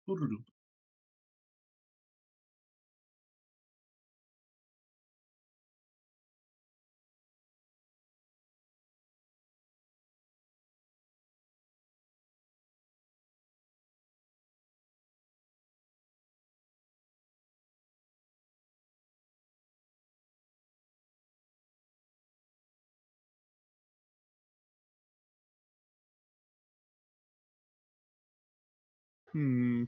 Doo-doo-doo. Hmm.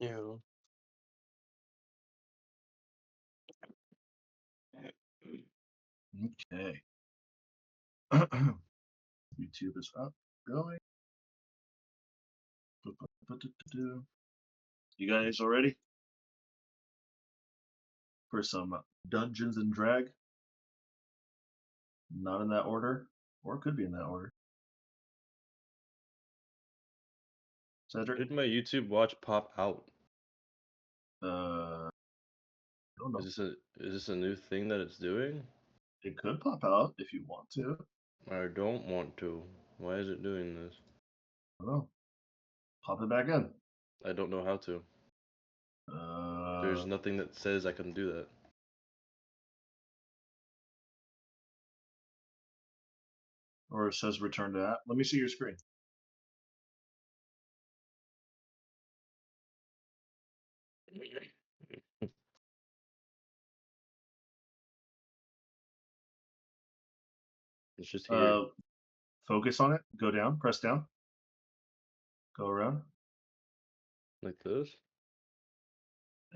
Yeah. Okay. YouTube is up, going. You guys all ready for some Dungeons and Drag? Not in that order, or it could be in that order. Cedric, Did my YouTube watch pop out? I don't know. Is this a new thing that it's doing? It could pop out if you want to. I don't want to. Why is it doing this? I don't know. Pop it back in. I don't know how to. There's nothing that says I can do that. Or it says return to app. Let me see your screen. It's just here. Focus on it. Go down. Press down. Go around. Like this?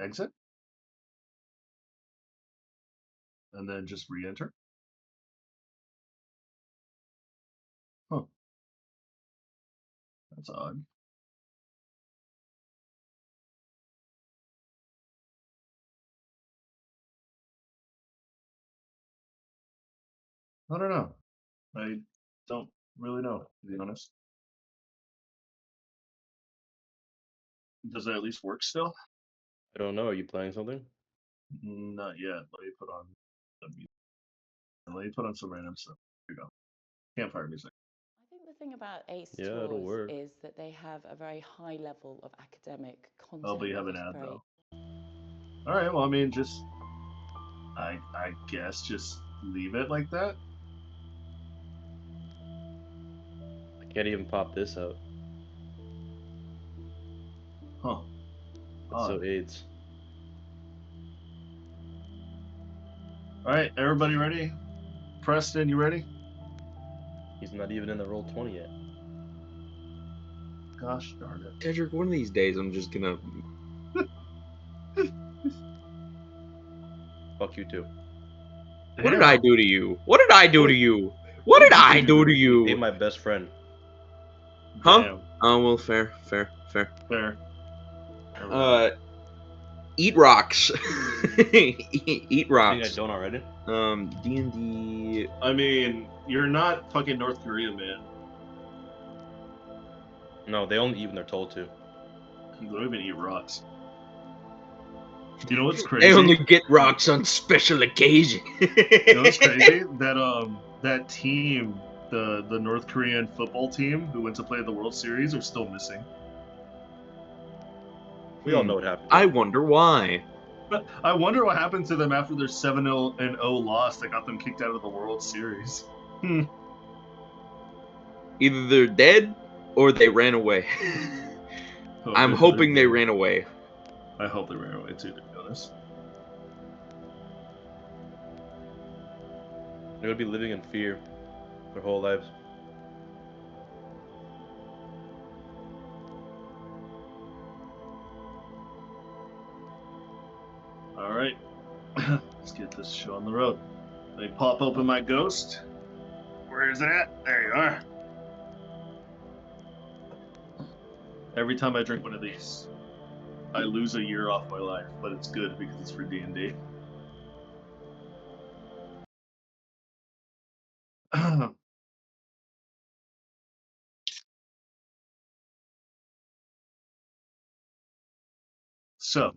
Exit. And then just re-enter. Huh. That's odd. I don't know. I don't really know, to be honest. Does it at least work still? I don't know. Are you playing something? Not yet. Let me put on the music. Let me put on some random stuff. Here we go. Campfire music. I think the thing about ACE Yeah, it'll tours work. is that they have a very high level of academic content. Oh, but you have that an is ad very... though. All right. Well, I mean, just I guess just leave it like that. I can't even pop this out. Huh. It's so Odd. AIDS. All right, everybody ready? Preston, you ready? He's not even in the Roll20 yet. Gosh darn it. Cedric, one of these days I'm just gonna... Fuck you too. What did I do to you? What did I do to you? What did I do to You you? ate my best friend. Huh? Damn. Oh, well, fair. Fair. Eat rocks. Eat You think I rocks. don't already? D&D... I mean, you're not fucking North Korea, man. No, they only eat when they're told to. They don't even eat rocks. You know what's They crazy? only get rocks on special occasion. You know what's crazy? That team, the North Korean football team who went to play the World Series, are still missing. We all know what happened. I wonder why. But I wonder what happened to them after their 7-0 loss that got them kicked out of the World Series. Either they're dead or they ran away. Oh, I'm they're hoping they dead. ran away. I hope they ran away too, to be honest. They're gonna be living in fear their whole lives. Alright. Let's get this show on the road. Let me pop open my ghost. Where is it at? There you are. Every time I drink one of these, I lose a year off my life, but it's good because it's for D&D. So,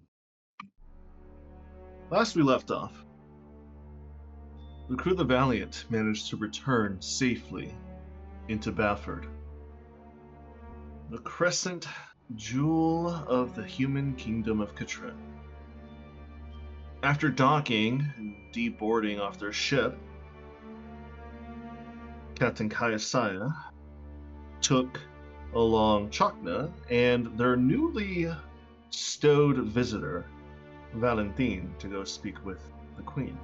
last we left off, the crew of the Valiant managed to return safely into Bafford, the crescent jewel of the human kingdom of Katrin. After docking and deboarding off their ship, Captain Kayasaya took along Chakna and their newly stowed visitor, Valentine, to go speak with the Queen.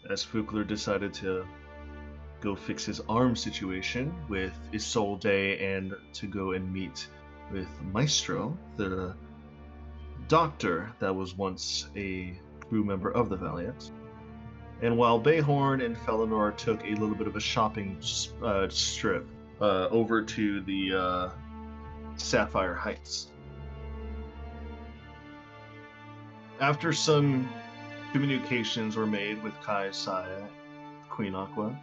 As Fukler decided to go fix his arm situation with Isolde and to go and meet with Maestro, the doctor that was once a crew member of the Valiant. And while Bayhorn and Felinor took a little bit of a shopping strip over to the Sapphire Heights. After some communications were made with Kai Saya, Queen Aqua,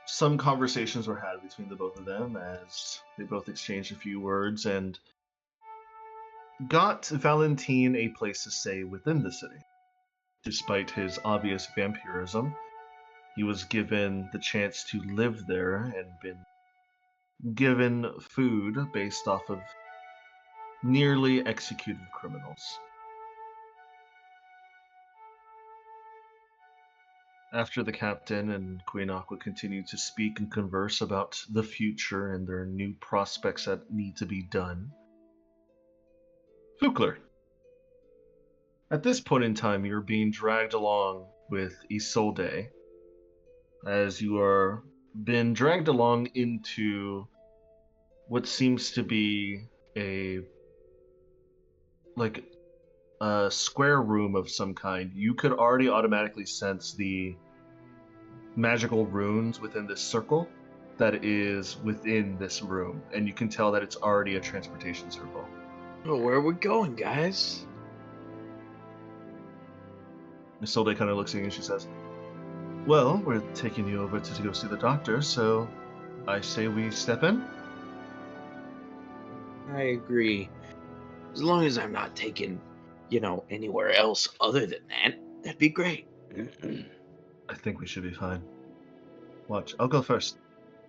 some conversations were had between the both of them as they both exchanged a few words and got Valentine a place to stay within the city. Despite his obvious vampirism, he was given the chance to live there and been given food based off of nearly executed criminals. After the captain and Queen Aqua continued to speak and converse about the future and their new prospects that need to be done, Fukler. At this point in time, you're being dragged along with Isolde, as you are being dragged along into what seems to be a square room of some kind. You could already automatically sense the magical runes within this circle that is within this room, and you can tell that it's already a transportation circle. Oh, where are we going, guys? Isolde kind of looks at you and she says, "Well, we're taking you over to go see the doctor, so I say we step in." I agree. As long as I'm not taken, anywhere else other than that, that'd be great. I think we should be fine. Watch, I'll go first.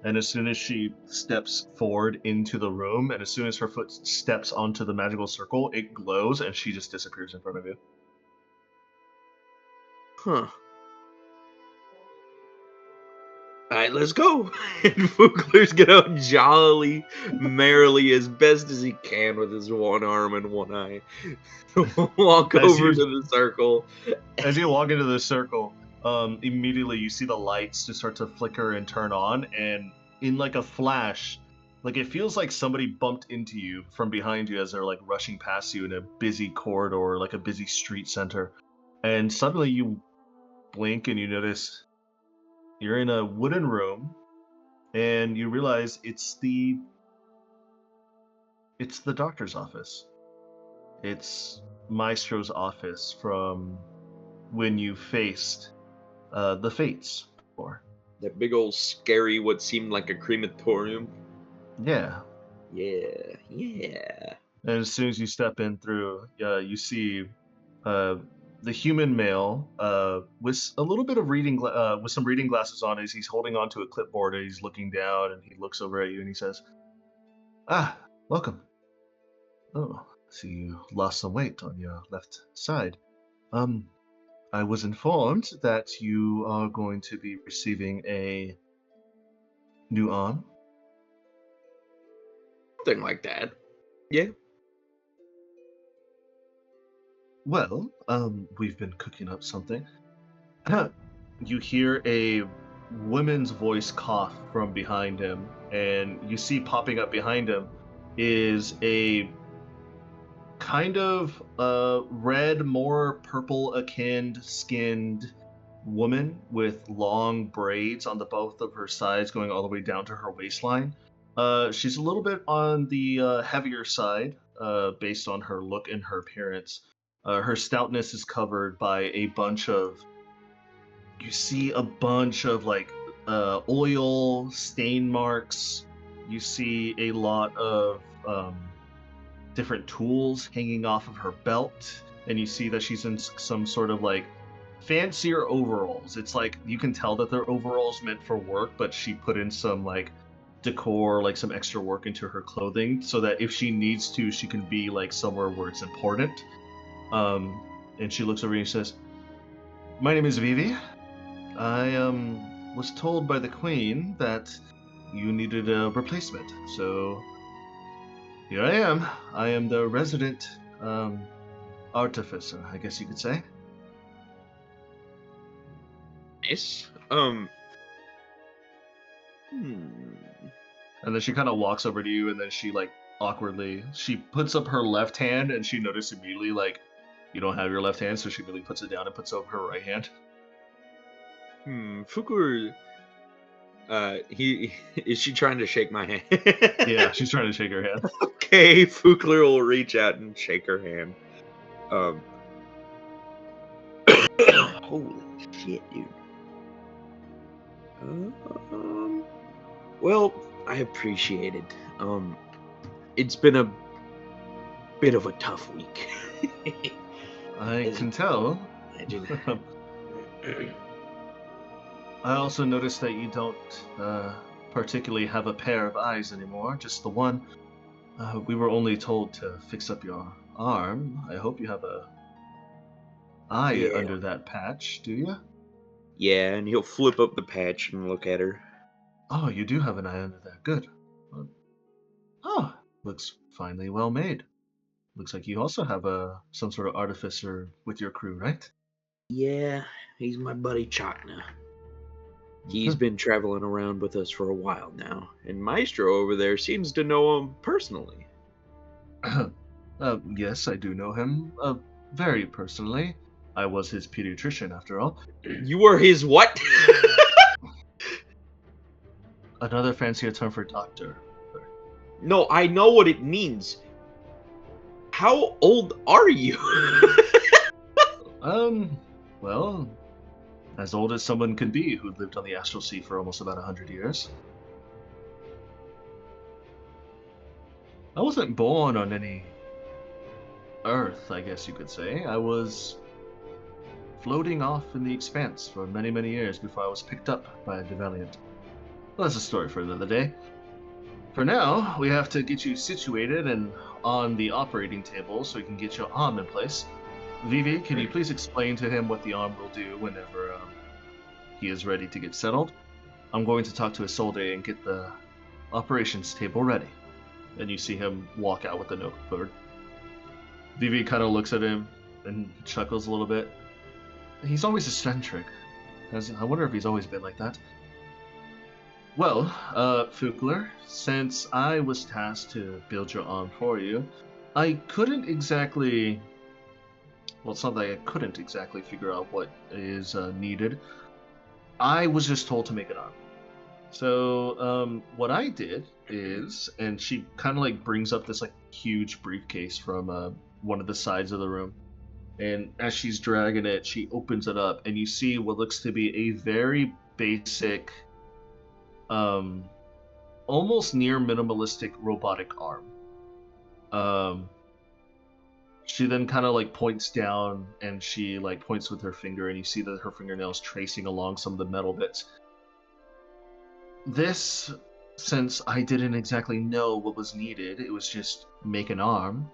And as soon as she steps forward into the room, and as soon as her foot steps onto the magical circle, it glows and she just disappears in front of you. Huh. Alright, let's go. And Fugler's gonna jolly, merrily, as best as he can with his one arm and one eye, walk over to the circle. As you walk into the circle, immediately you see the lights just start to flicker and turn on, and in like a flash, like it feels like somebody bumped into you from behind you as they're like rushing past you in a busy corridor, like a busy street center. And suddenly you blink and you notice you're in a wooden room, and you realize it's the doctor's office. It's Maestro's office from when you faced the Fates before. That big old scary, what seemed like a crematorium. Yeah. Yeah. And as soon as you step in through, you see the human male with a little bit of with some reading glasses on. As he's holding onto a clipboard, and he's looking down, and he looks over at you, and he says, "Ah, welcome. Oh, see you lost some weight on your left side. Um, I was informed that you are going to be receiving a new arm." Something like that. Yeah. Well, we've been cooking up something. You hear a woman's voice cough from behind him, and you see popping up behind him is a kind of red, more purple akin skinned woman with long braids on the both of her sides going all the way down to her waistline. She's a little bit on the heavier side based on her look and her appearance. Her stoutness is covered by a bunch of, you see a bunch of like oil stain marks. You see a lot of different tools hanging off of her belt, and you see that she's in some sort of like fancier overalls. It's like you can tell that they're overalls meant for work, but she put in some like decor, like some extra work into her clothing, so that if she needs to, she can be like somewhere where it's important. And she looks over and she says, "My name is Vivi. I was told by the Queen that you needed a replacement, so here I am. I am the resident artificer, I guess you could say." Nice. And then she kind of walks over to you, and then she like awkwardly she puts up her left hand, and she noticed immediately like you don't have your left hand, so she really puts it down and puts over her right hand. Fukur. Is she trying to shake my hand? Yeah, she's trying to shake her hand. Okay, Fukler will reach out and shake her hand. Holy shit, dude. Well, I appreciate it. It's been a bit of a tough week. I can tell. Imagine. I also noticed that you don't particularly have a pair of eyes anymore, just the one. We were only told to fix up your arm. I hope you have a eye under that patch, do you? Yeah, and he'll flip up the patch and look at her. Oh, you do have an eye under there. Good. Oh, looks finely well made. Looks like you also have some sort of artificer with your crew, right? Yeah, he's my buddy Chakna. He's been traveling around with us for a while now, and Maestro over there seems to know him personally. Yes, I do know him very personally. I was his pediatrician, after all. You were his what? Another fancier term for doctor. No, I know what it means. How old are you? Well, as old as someone can be who lived on the astral sea for almost about 100 years. I wasn't born on any Earth, I guess you could say. I was floating off in the expanse for many, many years before I was picked up by a Devaliant. Well, that's a story for another day. For now, we have to get you situated and on the operating table so we can get your arm in place. Vivi, can you please explain to him what the arm will do whenever he is ready to get settled? I'm going to talk to Isolde and get the operations table ready. And you see him walk out with the notebook. Vivi kind of looks at him and chuckles a little bit. He's always eccentric. I wonder if he's always been like that. Well, Fukler, since I was tasked to build your arm for you, I couldn't exactly... Well, it's not that I couldn't exactly figure out what is needed. I was just told to make an arm. So, what I did is, and she kind of like brings up this like huge briefcase from one of the sides of the room. And as she's dragging it, she opens it up, and you see what looks to be a very basic almost near minimalistic robotic arm. She then kind of like points down, and she like points with her finger, and you see that her fingernails tracing along some of the metal bits. This, since I didn't exactly know what was needed, it was just make an arm.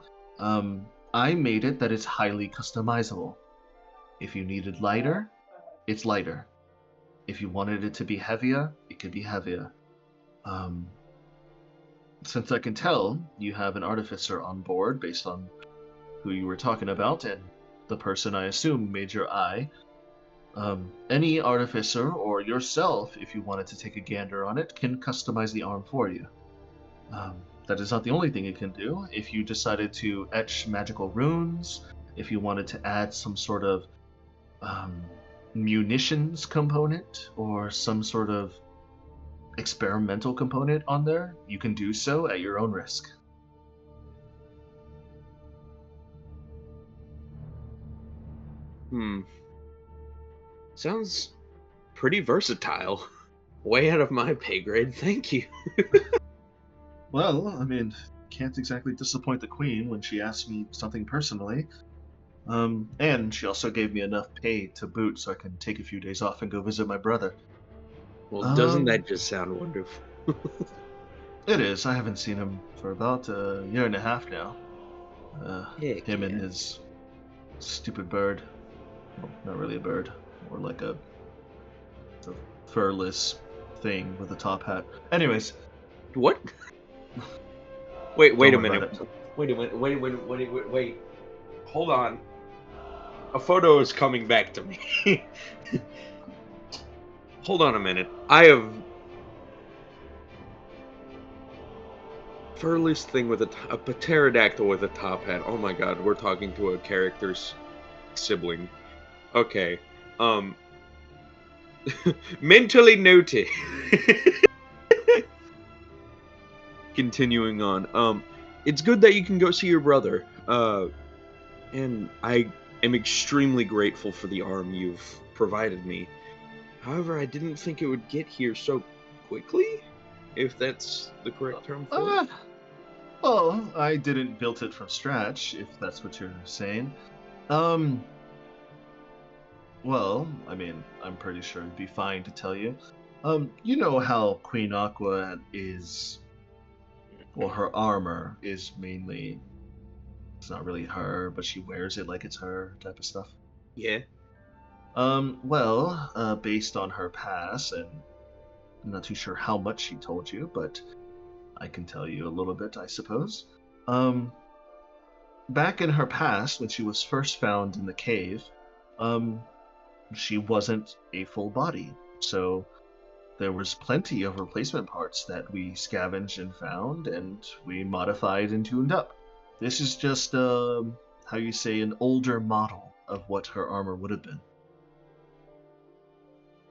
I made it that it's highly customizable. If you needed lighter, it's lighter. If you wanted it to be heavier, it could be heavier. Since I can tell you have an artificer on board based on who you were talking about and the person I assume made your eye, any artificer or yourself, if you wanted to take a gander on it, can customize the arm for you. That is not the only thing it can do. If you decided to etch magical runes, if you wanted to add some sort of munitions component or some sort of experimental component on there, you can do so at your own risk. Sounds pretty versatile. Way out of my pay grade, thank you. Well, I mean, can't exactly disappoint the queen when she asked me something personally. And she also gave me enough pay to boot so I can take a few days off and go visit my brother. Well, doesn't that just sound wonderful? It is. I haven't seen him for about a year and a half now. Him and his stupid bird. Well, not really a bird. More like a furless thing with a top hat. Anyways. What? Wait a minute. Wait. Hold on. A photo is coming back to me. Hold on a minute. I have furless thing with a pterodactyl with a top hat. Oh my god, we're talking to a character's sibling. Okay. Mentally noted. Continuing on. It's good that you can go see your brother. And I am extremely grateful for the arm you've provided me. However, I didn't think it would get here so quickly, if that's the correct term for it. Well, I didn't build it from scratch, if that's what you're saying. Well, I mean, I'm pretty sure it'd be fine to tell you. You know how Queen Aqua is... Well, her armor is mainly... It's not really her, but she wears it like it's her type of stuff. Yeah. Well, based on her past, and I'm not too sure how much she told you, but I can tell you a little bit, I suppose. Back in her past, when she was first found in the cave, she wasn't a full body, so there was plenty of replacement parts that we scavenged and found, and we modified and tuned up. This is just, how you say, an older model of what her armor would have been.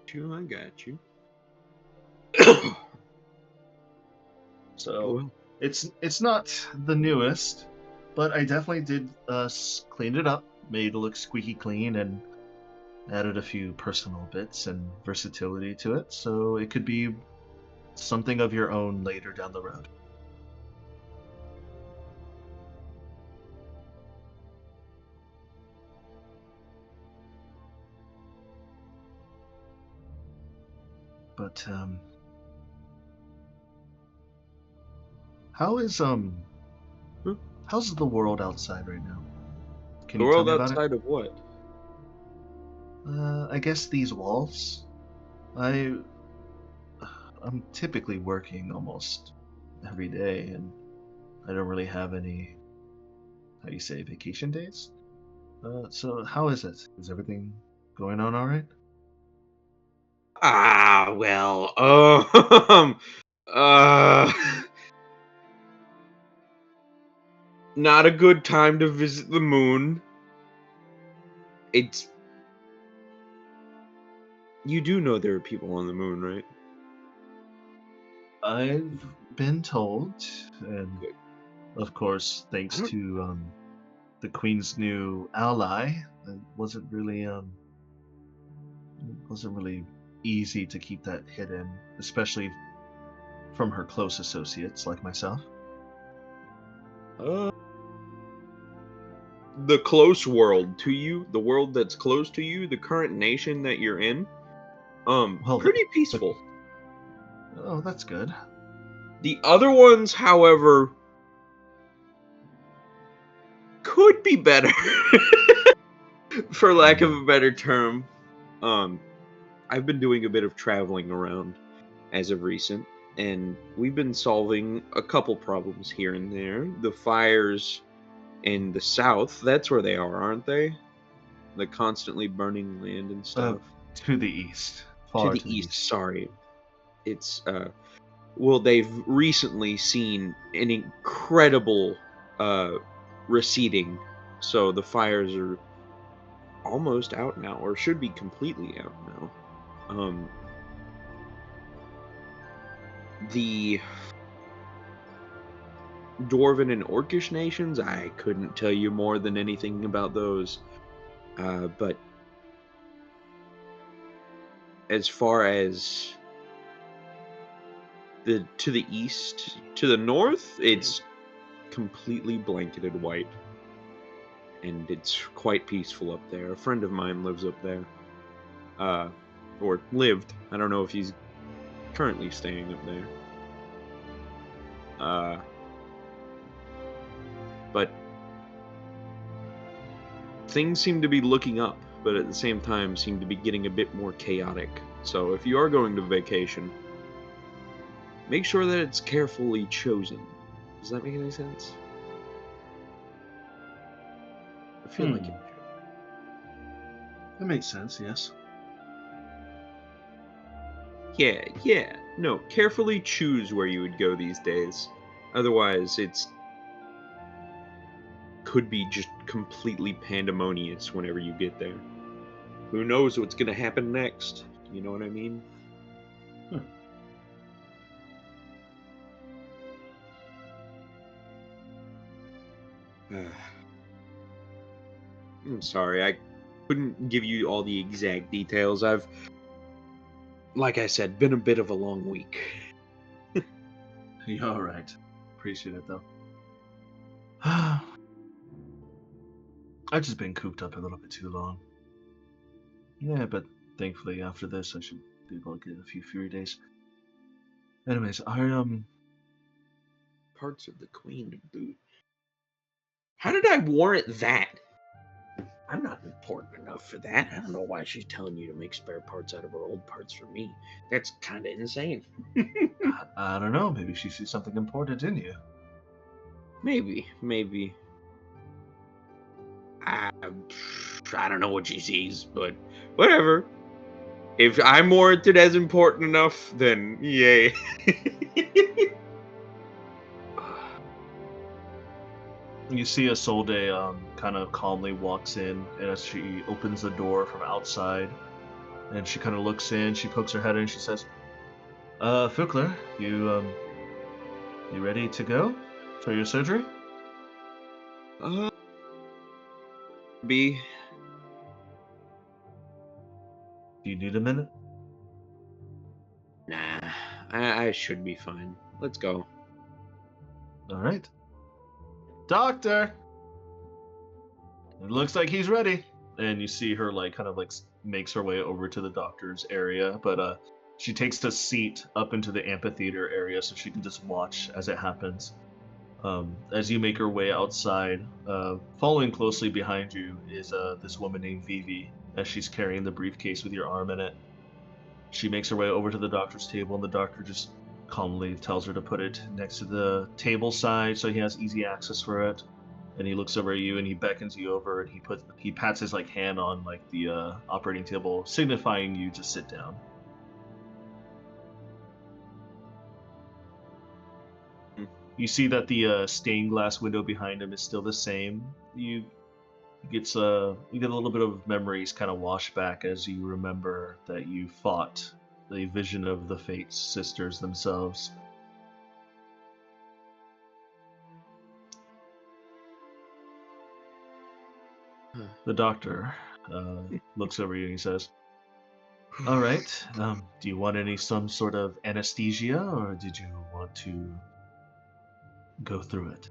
Sure, I got you. So, it's not the newest, but I definitely did clean it up, made it look squeaky clean, and added a few personal bits and versatility to it, so it could be something of your own later down the road. But, how's the world outside right now? Can The you tell world me about outside of what? it? I guess these walls. I'm typically working almost every day, and I don't really have any, how do you say, vacation days? So how is it? Is everything going on all right? Well, not a good time to visit the moon. You do know there are people on the moon, right? I've been told, and of course, thanks to the Queen's new ally, it wasn't really easy to keep that hidden, especially from her close associates like myself. The close world to you, the world that's close to you, the current nation that you're in, pretty peaceful. Oh, that's good. The other ones, however, could be better, for lack of a better term. I've been doing a bit of traveling around as of recent, and we've been solving a couple problems here and there. The fires in the south, that's where they are, aren't they? The constantly burning land and stuff. To the east. To Far the east, sorry. It's, well, they've recently seen an incredible receding, so the fires are almost out now, or should be completely out now. The Dwarven and Orcish nations, I couldn't tell you more than anything about those. But as far as to the east, to the north, it's completely blanketed white. And it's quite peaceful up there. A friend of mine lives up there. Or lived. I don't know if he's currently staying up there. But things seem to be looking up, but at the same time seem to be getting a bit more chaotic. So if you are going to vacation, make sure that it's carefully chosen. Does that make any sense? I feel like it. That makes sense, yes. Yeah. No, carefully choose where you would go these days. Otherwise, could be just completely pandemonious whenever you get there. Who knows what's gonna happen next? You know what I mean? I'm sorry, I couldn't give you all the exact details. I've, like I said, been a bit of a long week. You're alright. Appreciate it, though. I've just been cooped up a little bit too long. Yeah, but thankfully after this I should be able to get a few free days. Anyways, Parts of the Queen to boot. How did I warrant that? I'm not important enough for that. I don't know why she's telling you to make spare parts out of her old parts for me. That's kind of insane. I don't know. Maybe she sees something important in you. Maybe. I don't know what she sees, but whatever. If I'm warranted as important enough, then yay. You see Isolde kind of calmly walks in, and as she opens the door from outside, and she kind of looks in, she pokes her head in, and she says, Fukler, you ready to go for your surgery? B. Do you need a minute? Nah, I should be fine. Let's go. All right. Doctor! It looks like he's ready. And you see her makes her way over to the doctor's area, but she takes a seat up into the amphitheater area so she can just watch as it happens. As you make her way outside, following closely behind you is this woman named Vivi, as she's carrying the briefcase with your arm in it. She makes her way over to the doctor's table, and the doctor just calmly tells her to put it next to the table side so he has easy access for it. And he looks over at you and he beckons you over, and he pats his hand on the operating table, signifying you to sit down. You see that the stained glass window behind him is still the same. You get a little bit of memories kind of wash back as you remember that you fought the vision of the Fates sisters themselves. The doctor looks over you and he says, All right. Do you want some sort of anesthesia, or did you want to go through it?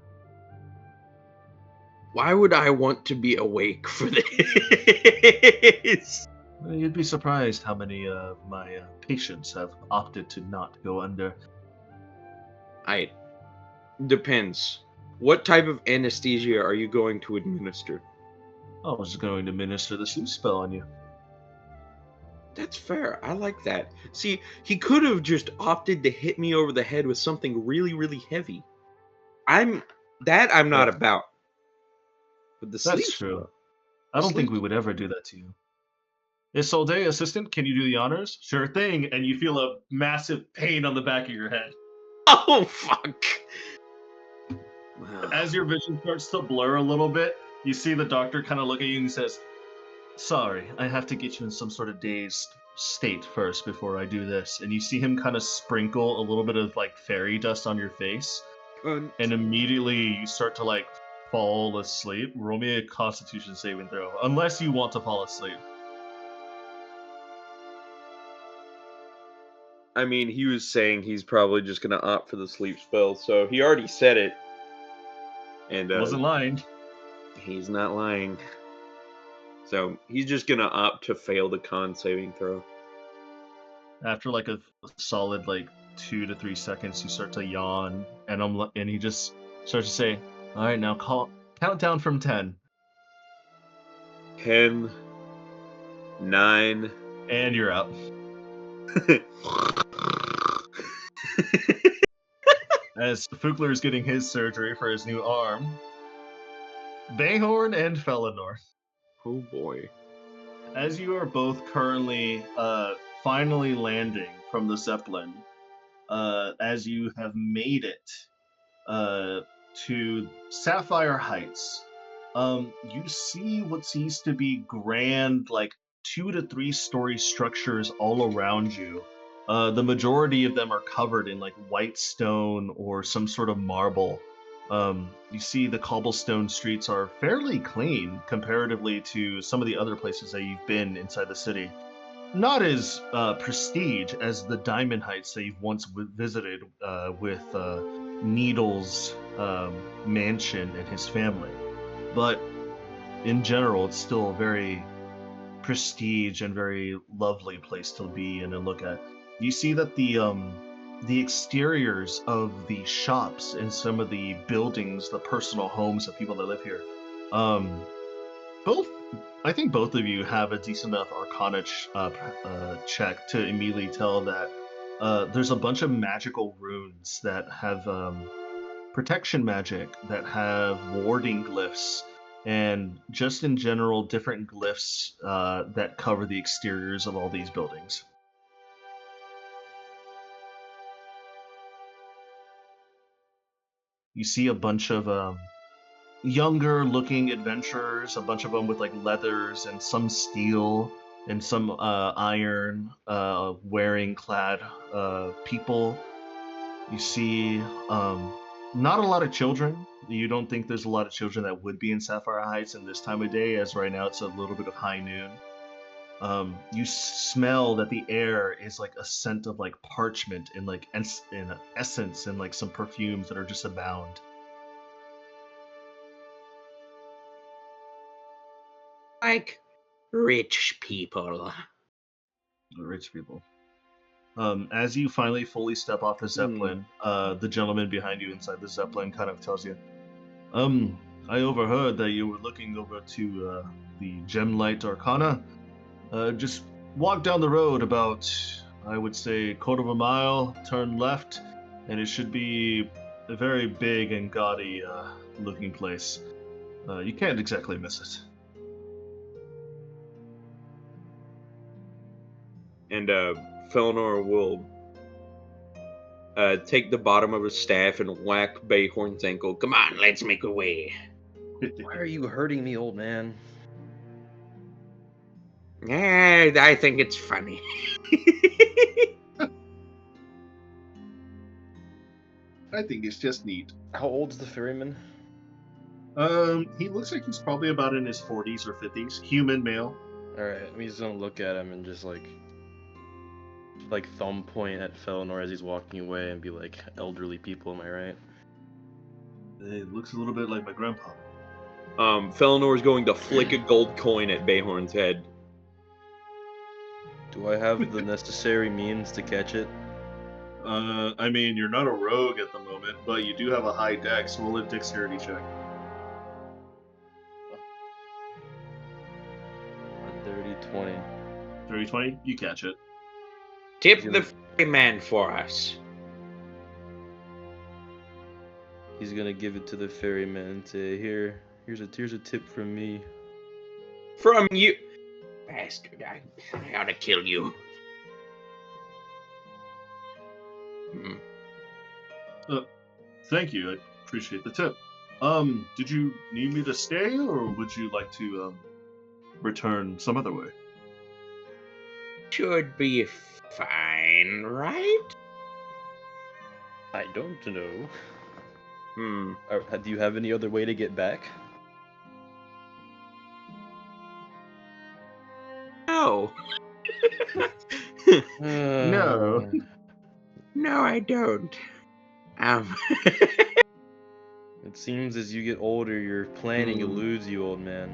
Why would I want to be awake for this? Well, you'd be surprised how many of my patients have opted to not go under. Depends. What type of anesthesia are you going to administer? I was going to minister the sleep spell on you. That's fair. I like that. See, he could have just opted to hit me over the head with something really, really heavy. I'm not Yeah. about. But the sleep That's true. spell. I don't think Sleep we would ever do that to you. Isolde, assistant, can you do the honors? Sure thing. And you feel a massive pain on the back of your head. Oh fuck! Wow. As your vision starts to blur a little bit, you see the doctor kind of look at you and he says, "Sorry, I have to get you in some sort of dazed state first before I do this." And you see him kind of sprinkle a little bit of like fairy dust on your face, and immediately you start to like fall asleep. Roll me a Constitution saving throw, unless you want to fall asleep. I mean, he was saying he's probably just gonna opt for the sleep spell, so he already said it. And Wasn't lying. he's not lying. So he's just gonna opt to fail the con saving throw. After like a solid like 2 to 3 seconds, you start to yawn, and he just starts to say, "All right, now count down from 10." 10, 9, And you're out. As Fugler is getting his surgery for his new arm, Bayhorn and Felinor. Oh boy. As you are both currently finally landing from the Zeppelin, as you have made it to Sapphire Heights, you see what seems to be grand, like 2 to 3 story structures all around you. The majority of them are covered in like white stone or some sort of marble. You see the cobblestone streets are fairly clean comparatively to some of the other places that you've been inside the city. Not as prestige as the Diamond Heights that you've once visited with Needle's mansion and his family. But in general, it's still a very prestige and very lovely place to be in and look at. You see that the exteriors of the shops and some of the buildings, the personal homes of people that live here, both I think both of you have a decent enough Arcana check to immediately tell that there's a bunch of magical runes that have protection magic, that have warding glyphs, and just in general different glyphs that cover the exteriors of all these buildings. You see a bunch of younger looking adventurers, a bunch of them with like leathers and some steel and some iron wearing clad people. You see not a lot of children. You don't think there's a lot of children that would be in Sapphire Heights in this time of day, as right now it's a little bit of high noon. You smell that the air is like a scent of like parchment and like essence and like some perfumes that are just abound. Like rich people. Rich people. As you finally fully step off the Zeppelin, the gentleman behind you inside the Zeppelin kind of tells you, I overheard that you were looking over to the Gemlight Arcana. Just walk down the road about, I would say, quarter of a mile, turn left, and it should be a very big and gaudy looking place. You can't exactly miss it. And Felinor will take the bottom of his staff and whack Bayhorn's ankle. Come on, let's make a way. Why are you hurting me, old man? I think it's funny. I think it's just neat. How old's the ferryman? He looks like he's probably about in his 40s or 50s. Human male. Alright, I'm just gonna look at him and just like like thumb point at Felinor as he's walking away and be like, elderly people, am I right? It looks a little bit like my grandpa. Felinor is going to flick a gold coin at Bayhorn's head. Do I have the necessary means to catch it? I mean, you're not a rogue at the moment, but you do have a high dex. Roll a dexterity check. A dirty 20. 30-20, you catch it. Tip the ferryman for us. He's gonna give it to the ferryman and say, here's a tip from me. From you. Bastard, I ought to kill you. Thank you. I appreciate the tip. Did you need me to stay, or would you like to return some other way? Should be fine, right? I don't know. Do you have any other way to get back? No. No. No, I don't. It seems as you get older, your planning eludes you, old man.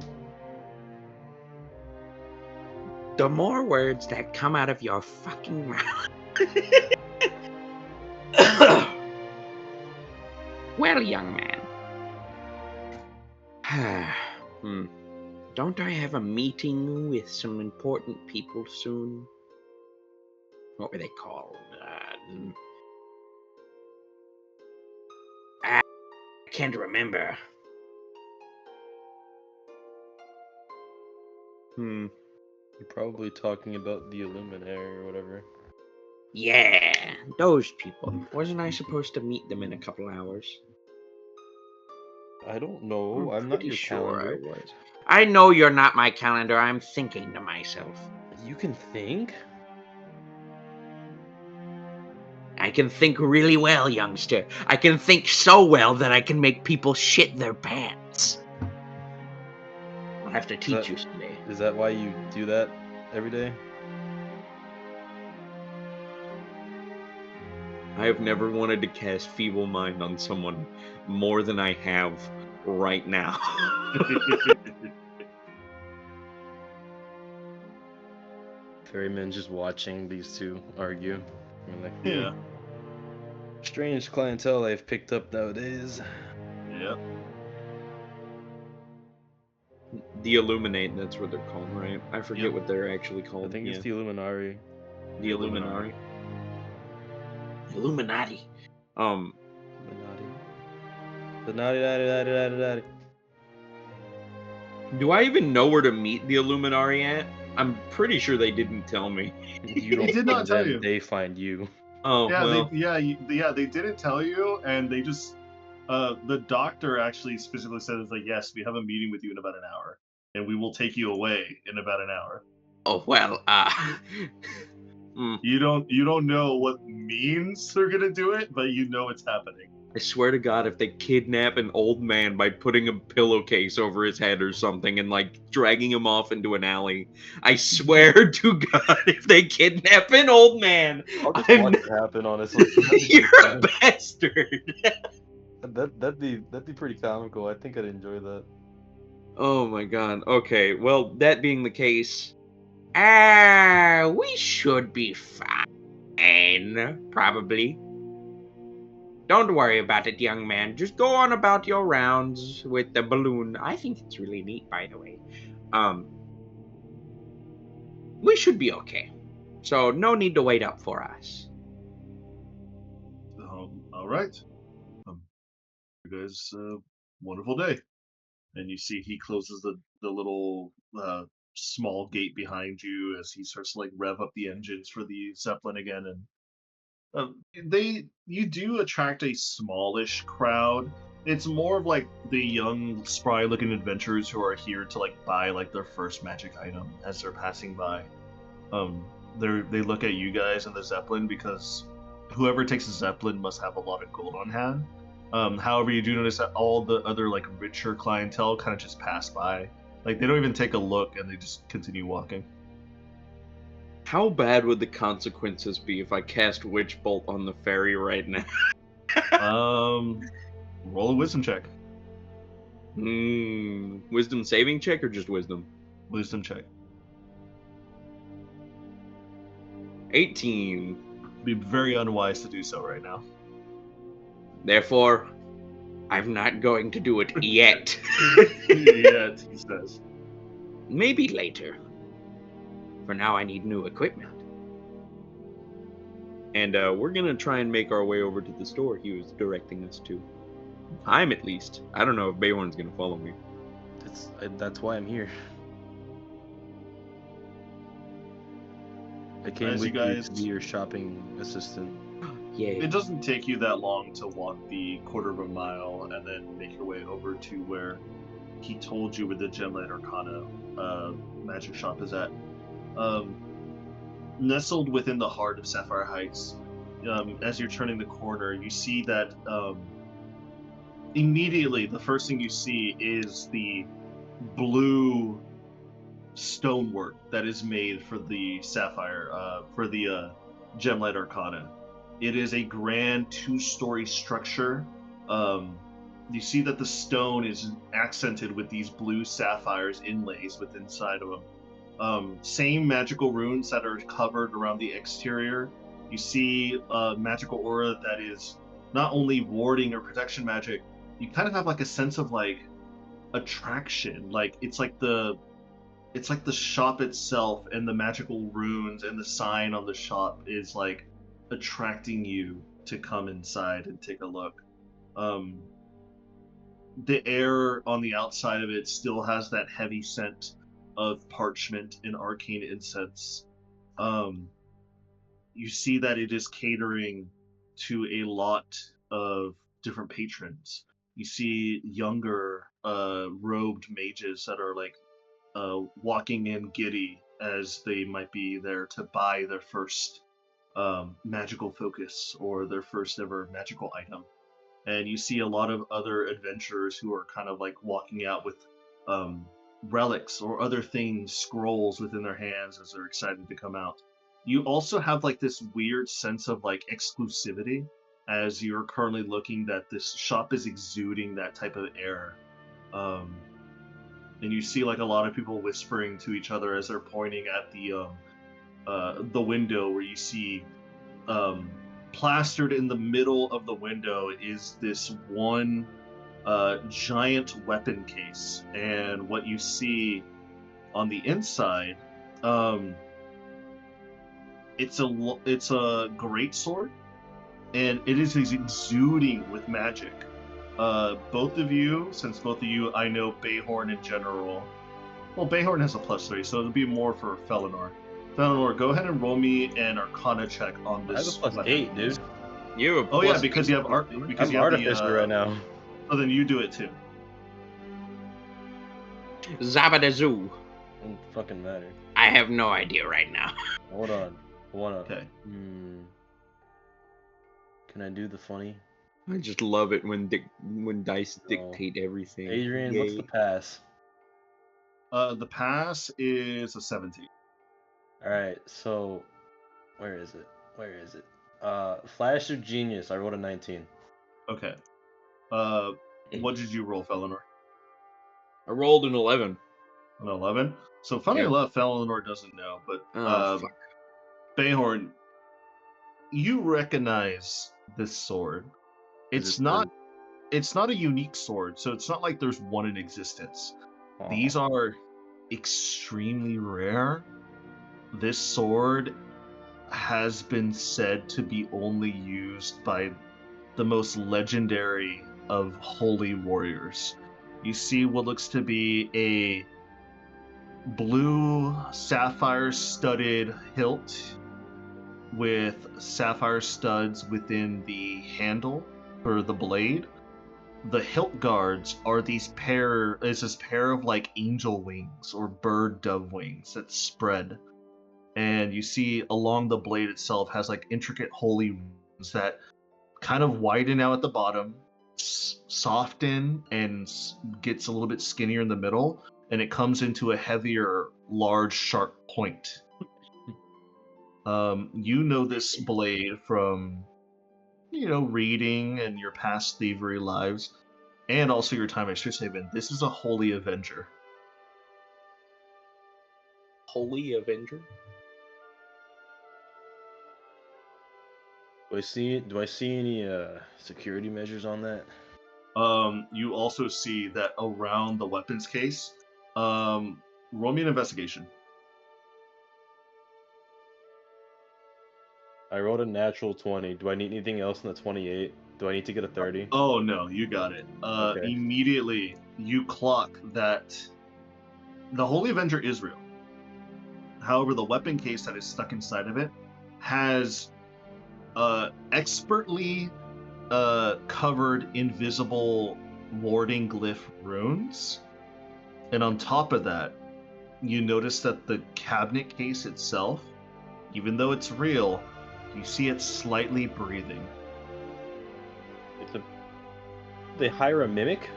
The more words that come out of your fucking mouth. Well, young man. Don't I have a meeting with some important people soon? What were they called? I can't remember. You're probably talking about the Illuminary or whatever. Yeah, those people. Wasn't I supposed to meet them in a couple hours? I don't know. I'm not your sure calendar. I was. I know you're not my calendar. I'm thinking to myself. You can think? I can think really well, youngster. I can think so well that I can make people shit their pants. I'll have to teach you someday. Is that why you do that every day? I have never wanted to cast Feeble Mind on someone more than I have right now. Ferryman's just watching these two argue. Like, Yeah. Strange clientele I've picked up nowadays. Yeah. The Illuminate, that's what they're called, right? I forget what they're actually called. I think it's the Illuminati. The Illuminati. Illuminati. Illuminati. Do I even know where to meet the Illuminati at? I'm pretty sure they didn't tell me. You don't They did not find tell them, you. They find you. Oh, Yeah, well. they didn't tell you, and they just the doctor actually specifically said, "It's like, yes, we have a meeting with you in about an hour, and we will take you away in about an hour." Oh, well, You don't know what means they're gonna do it, but you know it's happening. I swear to God, if they kidnap an old man by putting a pillowcase over his head or something and, like, dragging him off into an alley, I swear to God, if they kidnap an old man, I'll just watch it happen, honestly. You're a bastard. That'd be pretty comical. I think I'd enjoy that. Oh my God. Okay, well, that being the case, we should be fine, probably. Don't worry about it, young man. Just go on about your rounds with the balloon. I think it's really neat, by the way. We should be okay. So no need to wait up for us. All right. You guys, wonderful day. And you see he closes the little small gate behind you as he starts to like rev up the engines for the Zeppelin again, and you do attract a smallish crowd. It's more of like the young, spry-looking adventurers who are here to like buy like their first magic item as they're passing by. They look at you guys and the Zeppelin because whoever takes the Zeppelin must have a lot of gold on hand. However, you do notice that all the other like richer clientele kind of just pass by. Like they don't even take a look and they just continue walking. How bad would the consequences be if I cast Witch Bolt on the fairy right now? Roll a wisdom check. Wisdom saving check or just wisdom? Wisdom check. 18. Be very unwise to do so right now. Therefore, I'm not going to do it yet. Yet, he says. Maybe later. For now, I need new equipment. And we're gonna try and make our way over to the store he was directing us to. I'm at least. I don't know if Bayhorn's gonna follow me. That's why I'm here. I came As with you guys- you to be your shopping assistant. Yeah. It doesn't take you that long to walk the quarter of a mile and then make your way over to where he told you where the Gemlight Arcana magic shop is at. Nestled within the heart of Sapphire Heights, as you're turning the corner, you see that immediately the first thing you see is the blue stonework that is made for the Sapphire, for the Gemlight Arcana. It is a grand 2-story structure. You see that the stone is accented with these blue sapphires inlays within inside of them. Same magical runes that are covered around the exterior. You see a magical aura that is not only warding or protection magic, you kind of have like a sense of like attraction. Like it's like the shop itself and the magical runes and the sign on the shop is like attracting you to come inside and take a look. The air on the outside of it still has that heavy scent of parchment and arcane incense. You see that it is catering to a lot of different patrons. You see younger robed mages that are like walking in giddy as they might be there to buy their first magical focus or their first ever magical item. And you see a lot of other adventurers who are kind of like walking out with relics or other things, scrolls within their hands as they're excited to come out. You also have like this weird sense of like exclusivity as you're currently looking that this shop is exuding that type of air. And you see like a lot of people whispering to each other as they're pointing at the window where you see plastered in the middle of the window is this one giant weapon case, and what you see on the inside, it's a great sword, and it is exuding with magic. Both of you, since both of you, I know Bayhorn in general. Well, Bayhorn has a +3, so it'll be more for Felinor. Felinor, go ahead and roll me an Arcana check on this. I have a +8, dude. You have a Oh yeah, plus because eight. you have art. Because I'm you have artificer right now. Oh, then you do it too. Zabadazoo. Doesn't fucking matter. I have no idea right now. Hold on. Okay. Can I do the funny? I just love it when dice No. dictate everything. Adrian, what's the pass? The pass is a 17. Alright, so where is it? Flash of Genius, I rolled a 19. Okay. What did you roll, Felinor? I rolled an 11. An 11. So funny Yeah. enough, Felinor doesn't know, but Fuck. Bayhorn, you recognize this sword. It's not a unique sword, so it's not like there's one in existence. Aw. These are extremely rare. This sword has been said to be only used by the most legendary of holy warriors. You see what looks to be a blue sapphire studded hilt with sapphire studs within the handle for the blade. The hilt guards are this pair of like angel wings or bird dove wings that spread. And you see along the blade itself has like intricate holy runes that kind of widen out at the bottom, soften, and gets a little bit skinnier in the middle, and it comes into a heavier, large, sharp point. You know this blade from, reading and your past thievery lives, and also your time at Strixhaven. This is a Holy Avenger. Holy Avenger? Do I see any security measures on that? You also see that around the weapons case, roll me an investigation. I rolled a natural 20. Do I need anything else in the 28? Do I need to get a 30? Oh no, you got it. Okay. Immediately you clock that the Holy Avenger is real. However, the weapon case that is stuck inside of it has expertly covered invisible warding glyph runes. And on top of that, you notice that the cabinet case itself, even though it's real, you see it slightly breathing. They hire a mimic?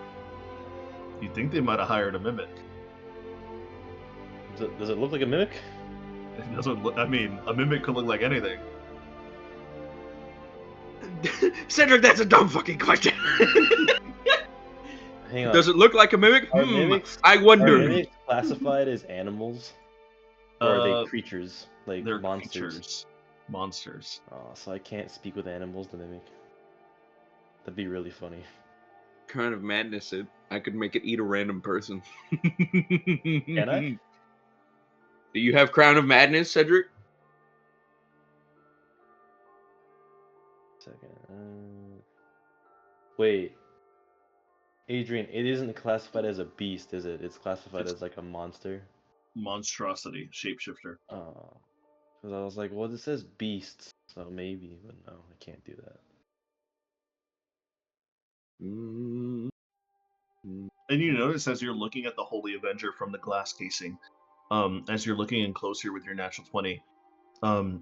You think they might have hired a mimic. Does it look like a mimic? It doesn't look, I mean, a mimic could look like anything. Cedric, that's a dumb fucking question. Hang on. Does it look like a mimic? Are mimics, I wonder. Are mimics classified as animals? Or are they creatures? Like They're monsters? creatures. Monsters. Oh, so I can't speak with animals to mimic. That'd be really funny. Crown of Madness, I could make it eat a random person. Can I? Do you have Crown of Madness, Cedric? Second. Wait. Adrian, it isn't classified as a beast, is it? It's classified as like a monster. Monstrosity. Shapeshifter. Oh. Because I was like, well, it says beasts, so maybe, but no, I can't do that. And you notice as you're looking at the Holy Avenger from the glass casing, as you're looking in closer with your natural 20,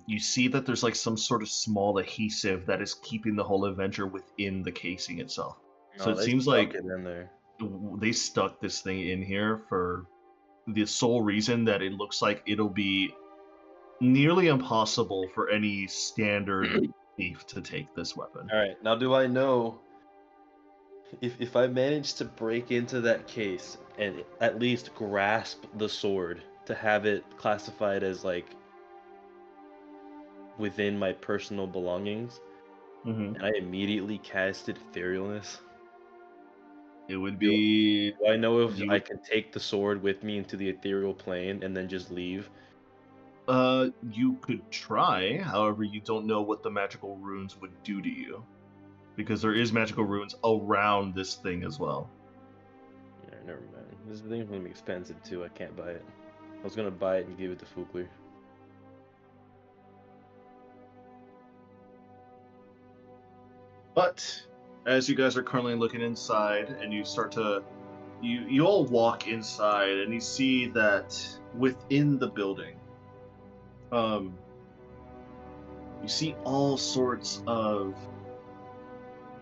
you see that there's like some sort of small adhesive that is keeping the Holy Avenger within the casing itself. So it seems like it in there. they stuck this thing in here for the sole reason that it looks like it'll be nearly impossible for any standard thief to take this weapon. All right, now do I know if I manage to break into that case and at least grasp the sword to have it classified as like within my personal belongings, and I immediately casted etherealness? It would be. Do I know if I can take the sword with me into the ethereal plane and then just leave? You could try. However, you don't know what the magical runes would do to you, because there is magical runes around this thing as well. Yeah, never mind. This thing's gonna be expensive too. I can't buy it. I was gonna buy it and give it to Fugler. But as you guys are currently looking inside, and you start to, you all walk inside, and you see that within the building, you see all sorts of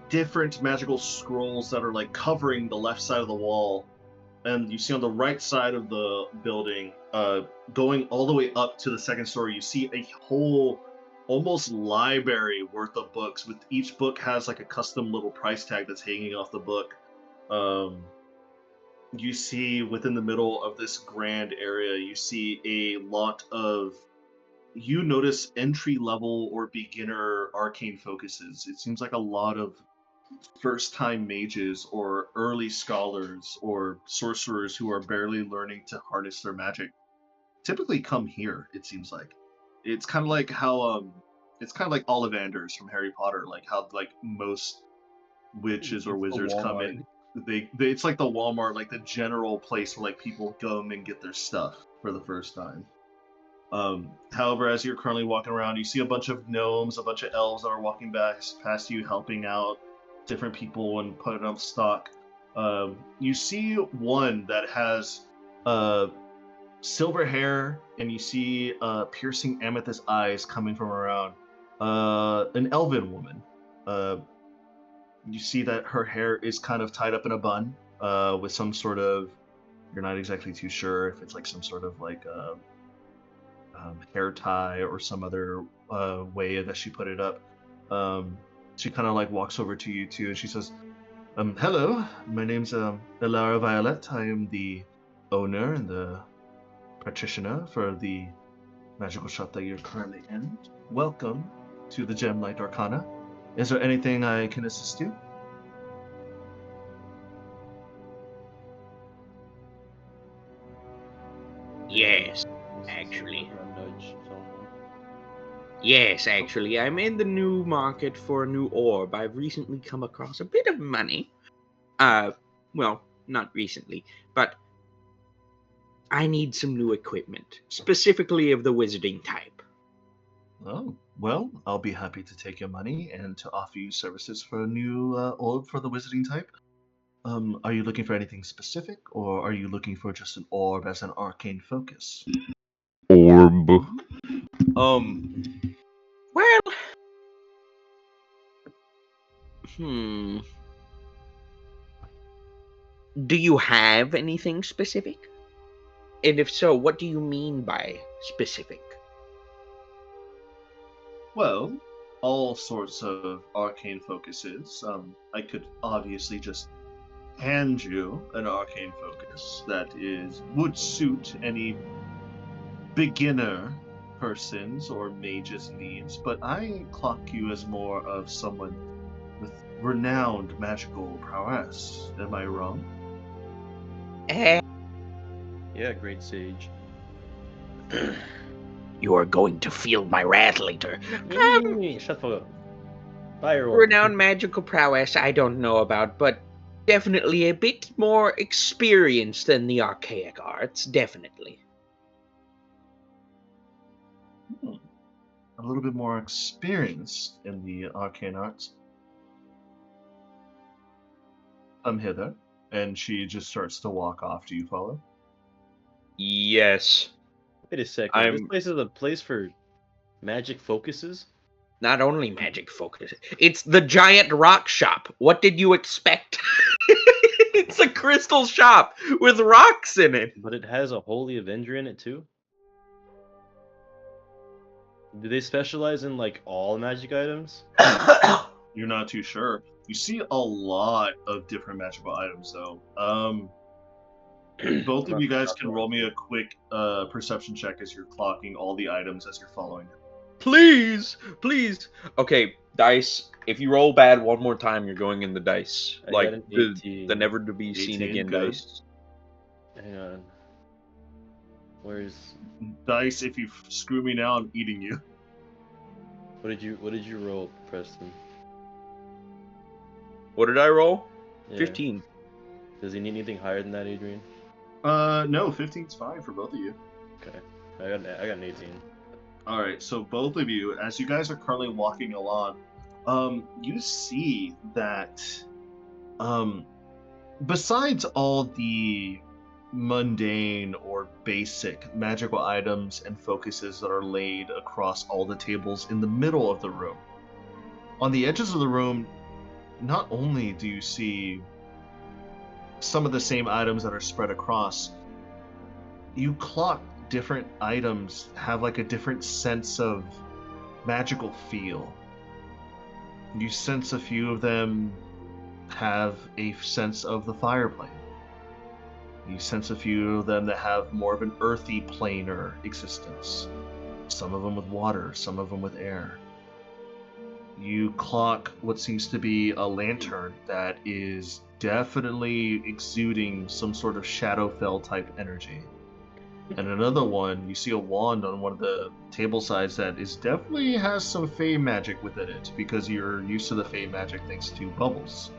different magical scrolls that are like covering the left side of the wall, and you see on the right side of the building, going all the way up to the second story, you see a whole almost library worth of books. With each book has like a custom little price tag that's hanging off the book. You see within the middle of this grand area, you see a lot of, you notice entry level or beginner arcane focuses. It seems like a lot of first time mages or early scholars or sorcerers who are barely learning to harness their magic typically come here. It seems like it's kind of like how it's kind of like Ollivanders from Harry Potter, like how like most witches or wizards come in. They it's like the Walmart, like the general place where like people go and get their stuff for the first time. However, as you're currently walking around, you see a bunch of gnomes, a bunch of elves that are walking past you, helping out different people and putting up stock. You see one that has silver hair, and you see piercing amethyst eyes coming from around. An elven woman. You see that her hair is kind of tied up in a bun with some sort of, you're not exactly too sure if it's like some sort of like hair tie or some other way that she put it up. She kind of like walks over to you two and she says, hello, my name's Elara Violet. I am the owner and the practitioner for the magical shop that you're currently in. Welcome to the Gemlight Arcana. Is there anything I can assist you? Yes, actually. Yes, actually. I'm in the new market for a new orb. I've recently come across a bit of money. Well, not recently, but I need some new equipment, specifically of the wizarding type. Oh, well, I'll be happy to take your money and to offer you services for a new orb for the wizarding type. Are you looking for anything specific, or are you looking for just an orb as an arcane focus? Orb. Well, do you have anything specific? And if so, what do you mean by specific? Well, all sorts of arcane focuses. I could obviously just hand you an arcane focus that would suit any beginner person's or mage's needs, but I clock you as more of someone with renowned magical prowess. Am I wrong? Yeah, great sage. You are going to feel my wrath later. Shut the fuck up. Firewall. Renowned magical prowess I don't know about, but definitely a bit more experienced than the archaic arts, definitely. A little bit more experienced in the arcane arts. Come hither. And she just starts to walk off. Do you follow? Yes. Wait a second. This place is a place for magic focuses? Not only magic focus, it's the giant rock shop. What did you expect? It's a crystal shop with rocks in it. But it has a Holy Avenger in it too? Do they specialize in like all magic items? You're not too sure. You see a lot of different magical items, though. Both of you guys can roll me a quick perception check as you're clocking all the items as you're following. Please, please. Okay, dice. If you roll bad one more time, you're going in the dice. I Like got an the 18. never to be seen 18, again good. dice. Hang on. Where's Dice, if you screw me now, I'm eating you. what did you roll, Preston? What did I roll? Yeah. 15. Does he need anything higher than that, Adrian? No, 15's fine for both of you. Okay. I got an 18. All right, so both of you, as you guys are currently walking along, you see that, besides all the mundane or basic magical items and focuses that are laid across all the tables in the middle of the room, on the edges of the room, not only do you see some of the same items that are spread across, you clock different items have like a different sense of magical feel. You sense a few of them have a sense of the fire plane. You sense a few of them that have more of an earthy planar existence. Some of them with water, some of them with air. You clock what seems to be a lantern that is definitely exuding some sort of Shadowfell type energy. And another one, you see a wand on one of the table sides that definitely has some Fey magic within it, because you're used to the Fey magic thanks to bubbles.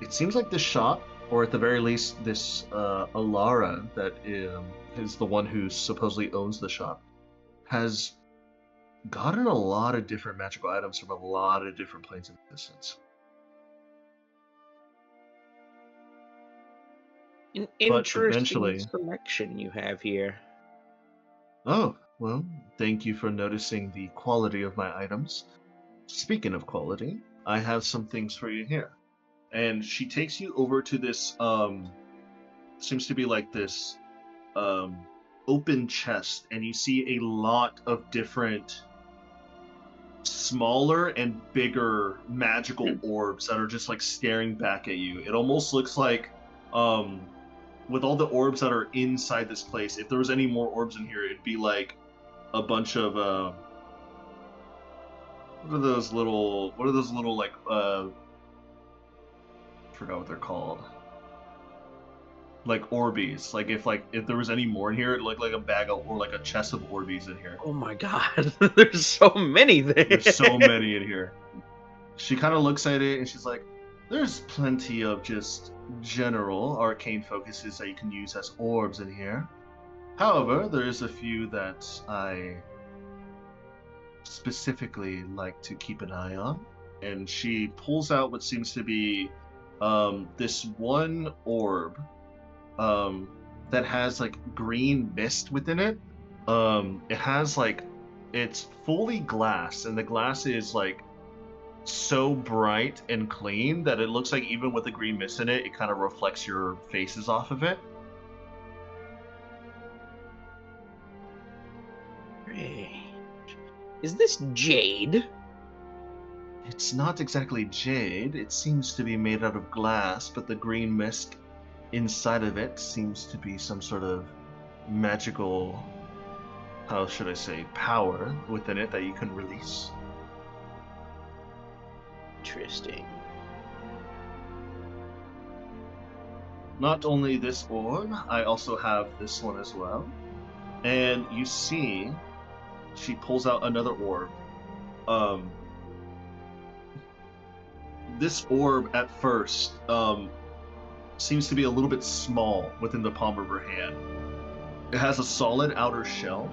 It seems like this shop, or at the very least this Alara that is the one who supposedly owns the shop, has gotten a lot of different magical items from a lot of different planes of existence. An But interesting eventually- selection you have here. Oh, well, thank you for noticing the quality of my items. Speaking of quality, I have some things for you here. And she takes you over to this, seems to be like this, open chest, and you see a lot of different smaller and bigger magical orbs that are just like staring back at you. It almost looks like, with all the orbs that are inside this place, if there was any more orbs in here, it'd be like a bunch of what are those little like I forgot what they're called. Like Orbeez. Like if there was any more in here, it'd look like a bag of, or like a chest of Orbeez in here. Oh my god, there's so many there. There's so many in here. She kind of looks at it and she's like, there's plenty of just general arcane focuses that you can use as orbs in here. However, there is a few that I specifically like to keep an eye on. And she pulls out what seems to be this one orb that has like green mist within it. It has like, it's fully glass, and the glass is like so bright and clean that it looks like even with the green mist in it, it kind of reflects your faces off of it. Is this jade? It's not exactly jade. It seems to be made out of glass, but the green mist inside of it seems to be some sort of magical, how should I say, power within it that you can release. Interesting. Not only this orb, I also have this one as well. And you see, she pulls out another orb. This orb at first seems to be a little bit small within the palm of her hand. It has a solid outer shell.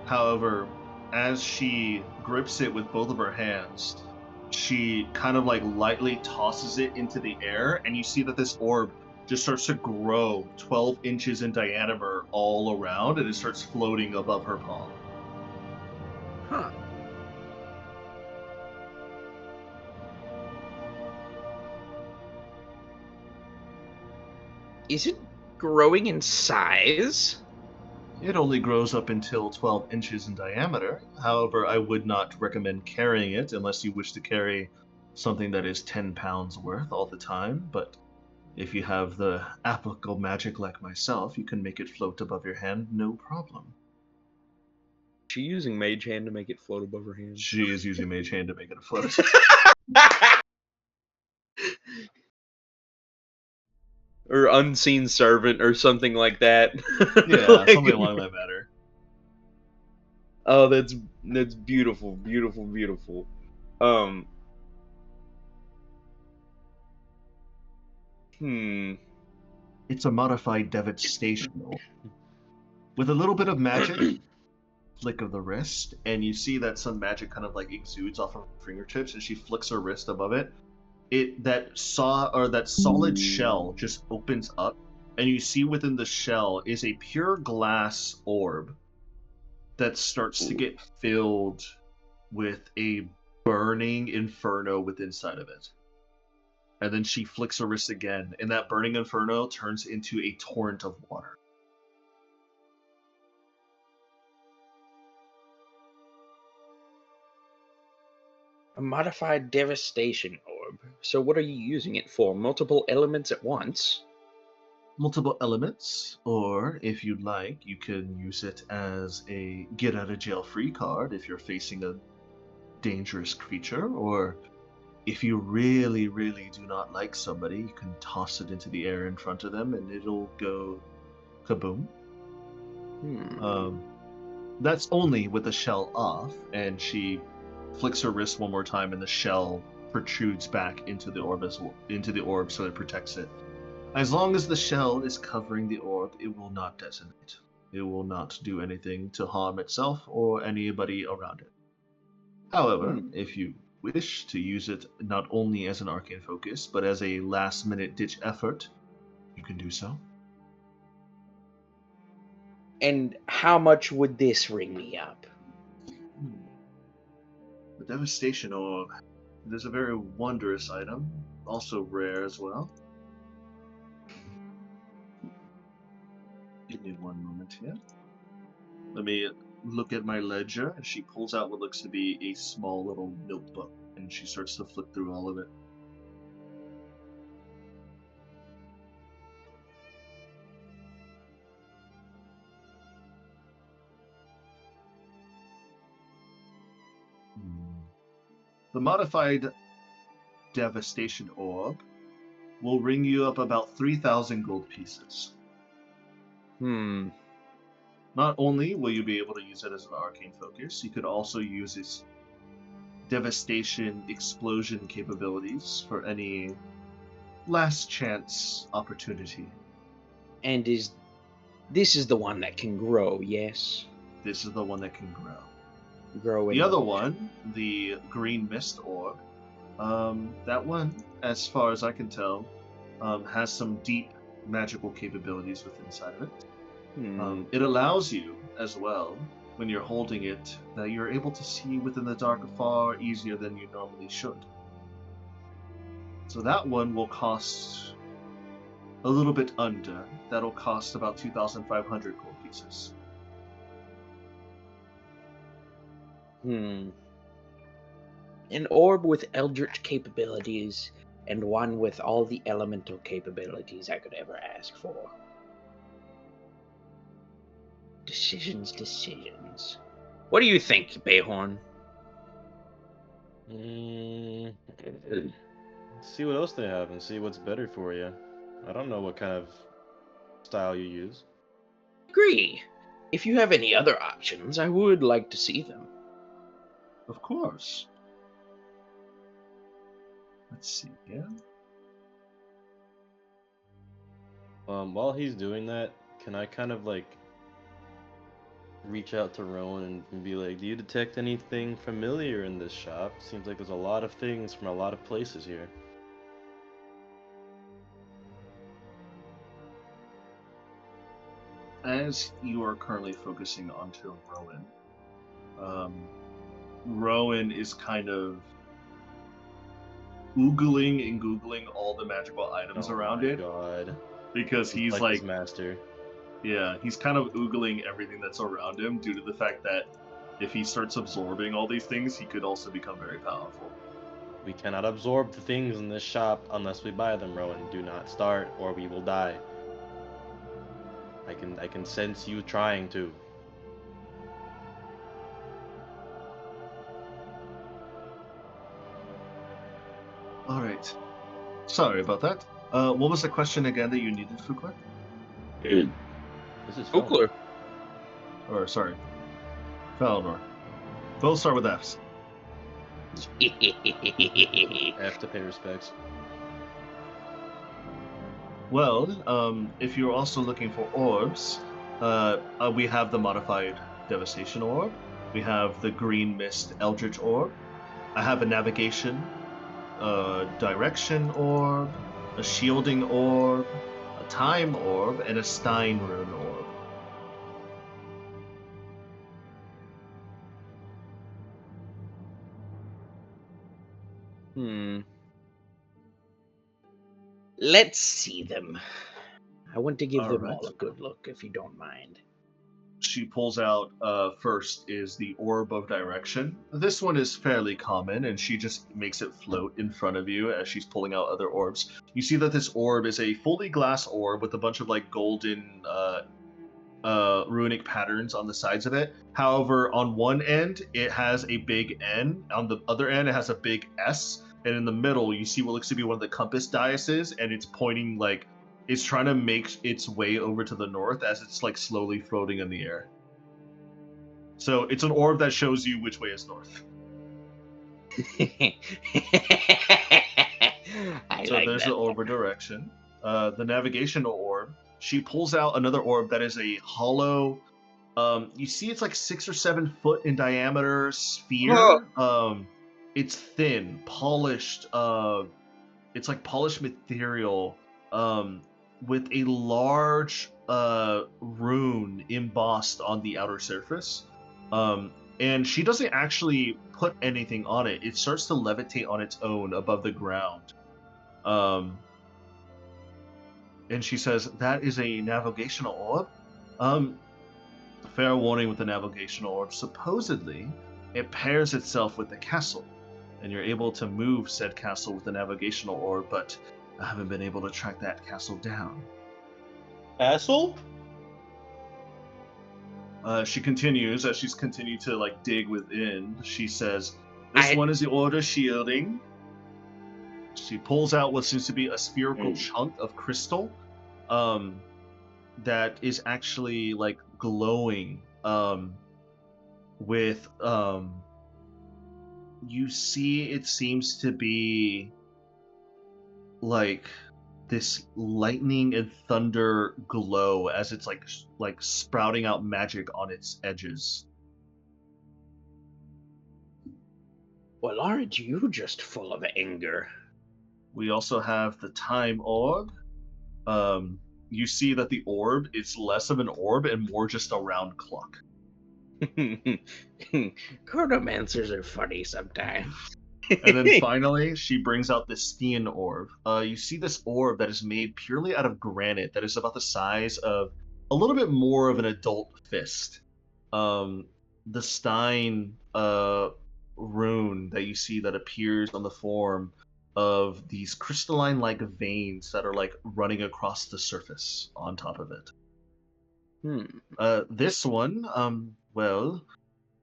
However, as she grips it with both of her hands, she kind of like lightly tosses it into the air, and you see that this orb just starts to grow 12 inches in diameter all around, and it starts floating above her palm. Huh. Is it growing in size? It only grows up until 12 inches in diameter. However, I would not recommend carrying it unless you wish to carry something that is 10 pounds worth all the time. But if you have the applicable magic like myself, you can make it float above your hand, no problem. Is she using Mage Hand to make it float above her hand? She is using Mage Hand to make it float. Or Unseen Servant or something like that. Yeah, Like- something along that matter. Oh, that's beautiful, beautiful, beautiful. It's a modified devastational. With a little bit of magic, flick of the wrist, and you see that some magic kind of like exudes off of her fingertips, and she flicks her wrist above it. That solid shell just opens up, and you see within the shell is a pure glass orb that starts to get filled with a burning inferno within inside of it. And then she flicks her wrist again, and that burning inferno turns into a torrent of water. A modified devastation orb. So what are you using it for? Multiple elements at once? Multiple elements, or if you'd like, you can use it as a get out of jail free card if you're facing a dangerous creature, or if you really, really do not like somebody, you can toss it into the air in front of them and it'll go kaboom. That's only with the shell off, and she flicks her wrist one more time and the shell protrudes back into the orb so it protects it. As long as the shell is covering the orb, it will not detonate. It will not do anything to harm itself or anybody around it. However, if you wish to use it not only as an arcane focus, but as a last-minute ditch effort, you can do so. And how much would this ring me up? The Devastation Orb. It is a very wondrous item, also rare as well. Give me one moment here. Let me look at my ledger, and she pulls out what looks to be a small little notebook, and she starts to flip through all of it. The modified devastation orb will ring you up about 3,000 gold pieces. Not only will you be able to use it as an arcane focus, you could also use its devastation explosion capabilities for any last chance opportunity. And this is the one that can grow, yes? This is the one that can grow. Grow in The other one, the green mist orb, that one, as far as I can tell, has some deep magical capabilities within inside of it. It allows you, as well, when you're holding it, that you're able to see within the dark far easier than you normally should. So that one will cost a little bit under. That'll cost about 2,500 gold pieces. An orb with eldritch capabilities, and one with all the elemental capabilities I could ever ask for. Decisions. What do you think, Bayhorn? See what else they have and see what's better for you. I don't know what kind of style you use. Agree. If you have any other options, I would like to see them. Of course. Let's see here. While he's doing that, can I kind of like reach out to Rowan and be like, do you detect anything familiar in this shop? Seems like there's a lot of things from a lot of places here. As you are currently focusing onto Rowan, Rowan is kind of oogling and googling all the magical items around it. God. Because he's like his master. Yeah, he's kind of oogling everything that's around him due to the fact that if he starts absorbing all these things, he could also become very powerful. We cannot absorb the things in this shop unless we buy them, Rowan. Do not start, or we will die. I can sense you trying to. All right. Sorry about that. What was the question again that you needed, Fukler? This is fun. Fukler. Or, sorry, Valinor. Both start with Fs. F to pay respects. Well, if you're also looking for orbs, we have the modified devastation orb. We have the green mist eldritch orb. I have a navigation, direction orb, a shielding orb, a time orb, and a Stein rune orb. Let's see them. I want to give All them right. all a good look, if you don't mind. She pulls out, first is the Orb of Direction. This one is fairly common, and she just makes it float in front of you as she's pulling out other orbs. You see that this orb is a fully glass orb with a bunch of like golden runic patterns on the sides of it. However, on one end, it has a big N. On the other end, it has a big S. And in the middle, you see what looks to be one of the compass diases, and it's pointing like it's trying to make its way over to the north as it's like slowly floating in the air. So it's an orb that shows you which way is north. There's the orb of direction. The navigational orb. She pulls out another orb that is a hollow. You see, it's like 6 or 7 foot in diameter sphere. It's thin, polished. It's like polished material. With a large rune embossed on the outer surface. And she doesn't actually put anything on it. It starts to levitate on its own above the ground. And she says, that is a navigational orb? Fair warning with the navigational orb. Supposedly, it pairs itself with the castle, and you're able to move said castle with the navigational orb, but I haven't been able to track that castle down. Castle? She continues, as she's continued to like dig within, she says, this one is the order shielding. She pulls out what seems to be a spherical chunk of crystal that is actually like glowing with you see it seems to be like this lightning and thunder glow as it's like sprouting out magic on its edges. Well, aren't you just full of anger? We also have the time orb. You see that the orb is less of an orb and more just a round clock. Chronomancers are funny sometimes. And then finally, she brings out the Stein orb. You see this orb that is made purely out of granite that is about the size of a little bit more of an adult fist. The Stein rune that you see that appears on the form of these crystalline-like veins that are like running across the surface on top of it. This one, well,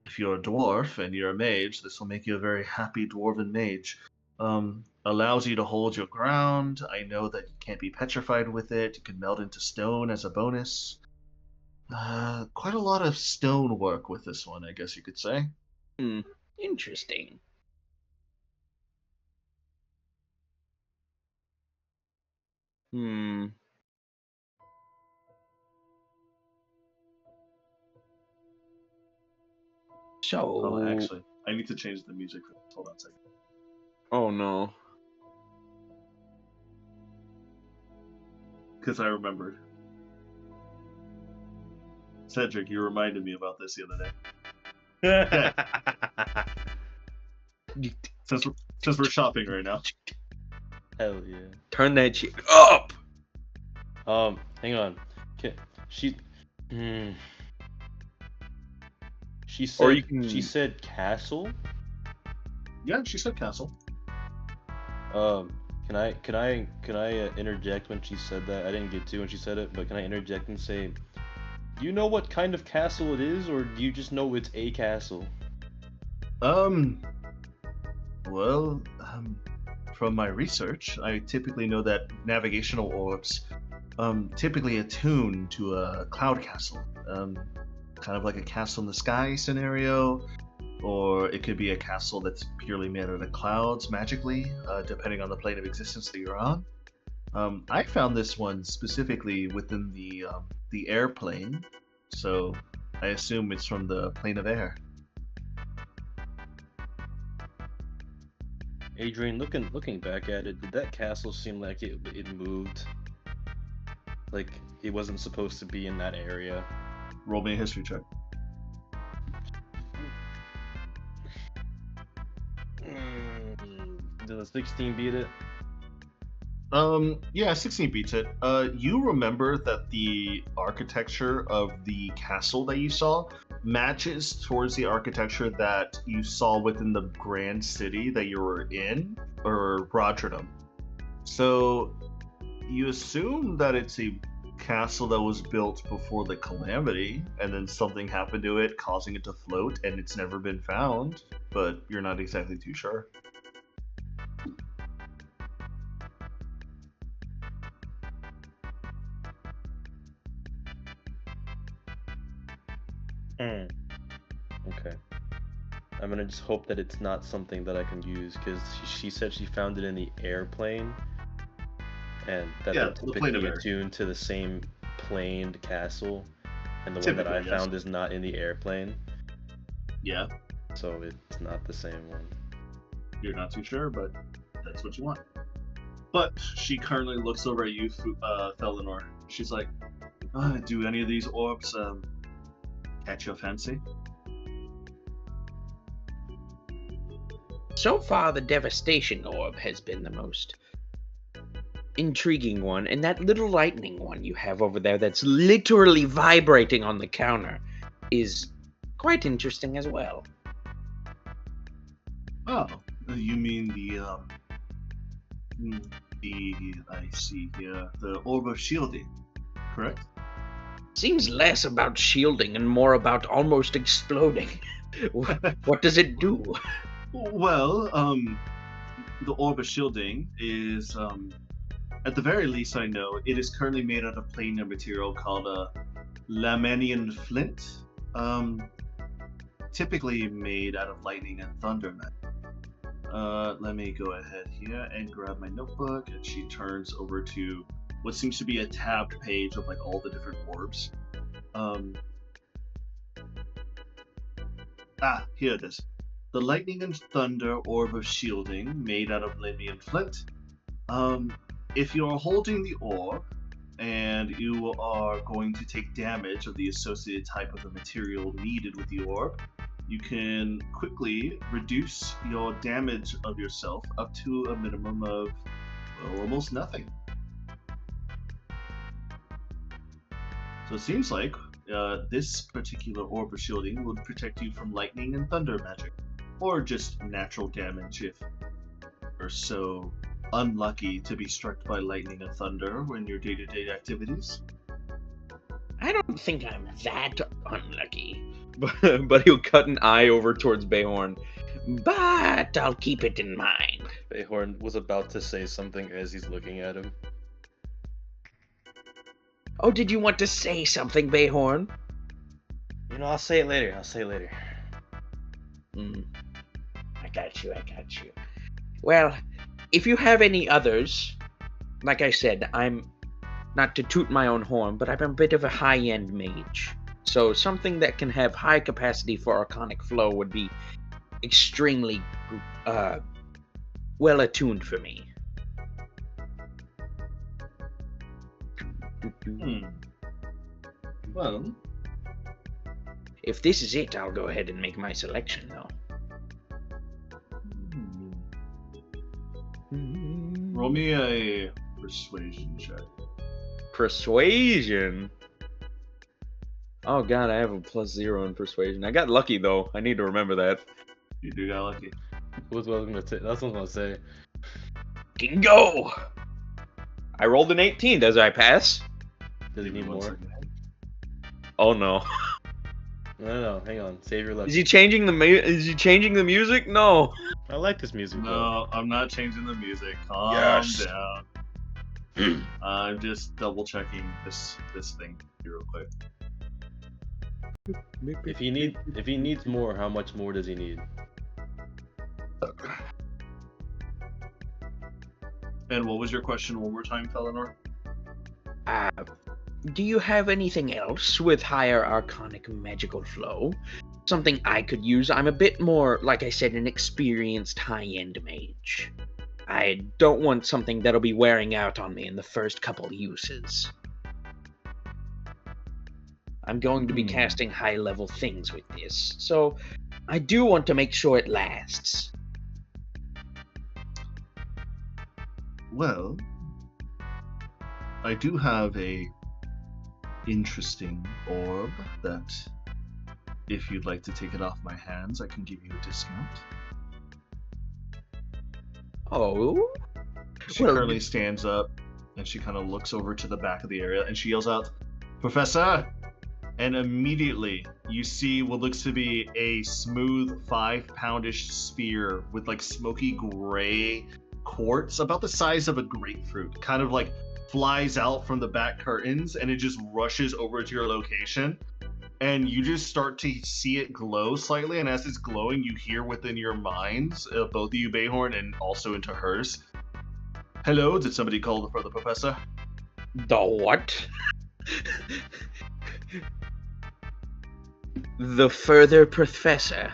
if you're a dwarf and you're a mage, this will make you a very happy dwarven mage. Allows you to hold your ground. I know that you can't be petrified with it. You can melt into stone as a bonus. Quite a lot of stone work with this one, I guess you could say. Interesting. So... Oh, actually, I need to change the music for this. Hold on a second. Oh, no. Because I remembered. Cedric, you reminded me about this the other day. Since we're shopping right now. Hell yeah. Turn that shit up! Hang on. She said, or you can... she said castle? Yeah, she said castle. Can I interject when she said that? I didn't get to when she said it, but can I interject and say, do you know what kind of castle it is, or do you just know it's a castle? Well, from my research, I typically know that navigational orbs typically attune to a cloud castle. Kind of like a castle in the sky scenario, or it could be a castle that's purely made out of clouds magically, depending on the plane of existence that you're on. I found this one specifically within the airplane, so I assume it's from the plane of air. Adrian, looking back at it, did that castle seem like it moved? Like it wasn't supposed to be in that area? Roll me a history check. Did the 16 beat it? Yeah, 16 beats it. You remember that the architecture of the castle that you saw matches towards the architecture that you saw within the grand city that you were in, or Rotterdam. So you assume that it's a castle that was built before the calamity, and then something happened to it, causing it to float, and it's never been found, but you're not exactly too sure. Okay. I'm gonna just hope that it's not something that I can use, because she said she found it in the airplane, and that they're typically attuned to the same planed castle, and the one that I found is not in the airplane. Yeah. So it's not the same one. You're not too sure, but that's what you want. But she currently looks over at you, Thelenor. She's like, do any of these orbs catch your fancy? So far, the Devastation Orb has been the most intriguing one, and that little lightning one you have over there that's literally vibrating on the counter is quite interesting as well. Oh, you mean I see here, the orb of shielding, correct? Seems less about shielding and more about almost exploding. What does it do? Well, the orb of shielding is, at the very least I know, it is currently made out of planar material called a Lamanian flint, typically made out of lightning and thunder magic. Let me go ahead here and grab my notebook, and she turns over to what seems to be a tabbed page of like all the different orbs. Here it is. The lightning and thunder orb of shielding, made out of Lamanian flint. If you're holding the orb and you are going to take damage of the associated type of the material needed with the orb, you can quickly reduce your damage of yourself up to a minimum of almost nothing. So it seems like this particular orb of shielding will protect you from lightning and thunder magic, or just natural damage if you're so unlucky to be struck by lightning and thunder in your day-to-day activities. I don't think I'm that unlucky. But he'll cut an eye over towards Bayhorn. But I'll keep it in mind. Bayhorn was about to say something as he's looking at him. Oh, did you want to say something, Bayhorn? You know, I'll say it later. I got you. Well, if you have any others, like I said, I'm not to toot my own horn, but I'm a bit of a high-end mage. So something that can have high capacity for arcanic flow would be extremely well attuned for me. Well, if this is it, I'll go ahead and make my selection, though. roll me a persuasion check. Persuasion? Oh god, I have a +0 in persuasion. I got lucky though. I need to remember that. You do got lucky. That's what I was gonna say. Can go! I rolled an 18. Does I pass? Does he need more? Oh no. No, hang on. Save your luck. Is he changing the music? No. I like this music. No, I'm not changing the music. Calm Yes. down. I'm just double checking this thing here real quick. If he needs more, how much more does he need? And what was your question one more time, Felinor? Do you have anything else with higher arcanic magical flow? Something I could use? I'm a bit more, like I said, an experienced high-end mage. I don't want something that'll be wearing out on me in the first couple uses. I'm going to be casting high-level things with this, so I do want to make sure it lasts. Well, I do have a interesting orb that, if you'd like to take it off my hands, I can give you a discount. Oh? She currently stands up and she kind of looks over to the back of the area and she yells out, "Professor!" And immediately you see what looks to be a smooth 5-poundish sphere with like smoky gray quartz about the size of a grapefruit kind of like flies out from the back curtains and it just rushes over to your location. And you just start to see it glow slightly, and as it's glowing, you hear within your minds, both of you, Bayhorn, and also into hers, "Hello, did somebody call for the professor?" The what? The further professor.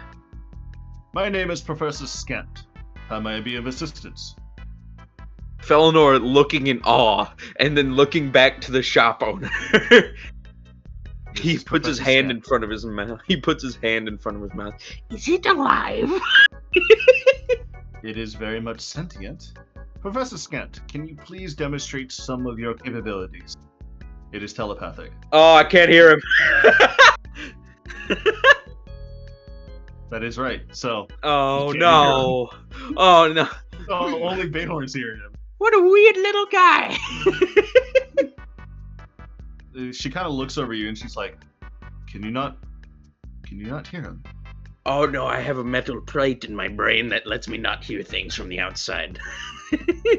"My name is Professor Scant. How may I be of assistance?" Felinor looking in awe, and then looking back to the shop owner. He puts his hand in front of his mouth. Is it alive? It is very much sentient. Professor Scant, can you please demonstrate some of your capabilities? It is telepathic. Oh, I can't hear him. That is right. So. Oh you can't no. Oh no. Oh, only Bayhorn's hearing him. What a weird little guy. She kind of looks over you and she's like, Can you not hear him? Oh no, I have a metal plate in my brain that lets me not hear things from the outside.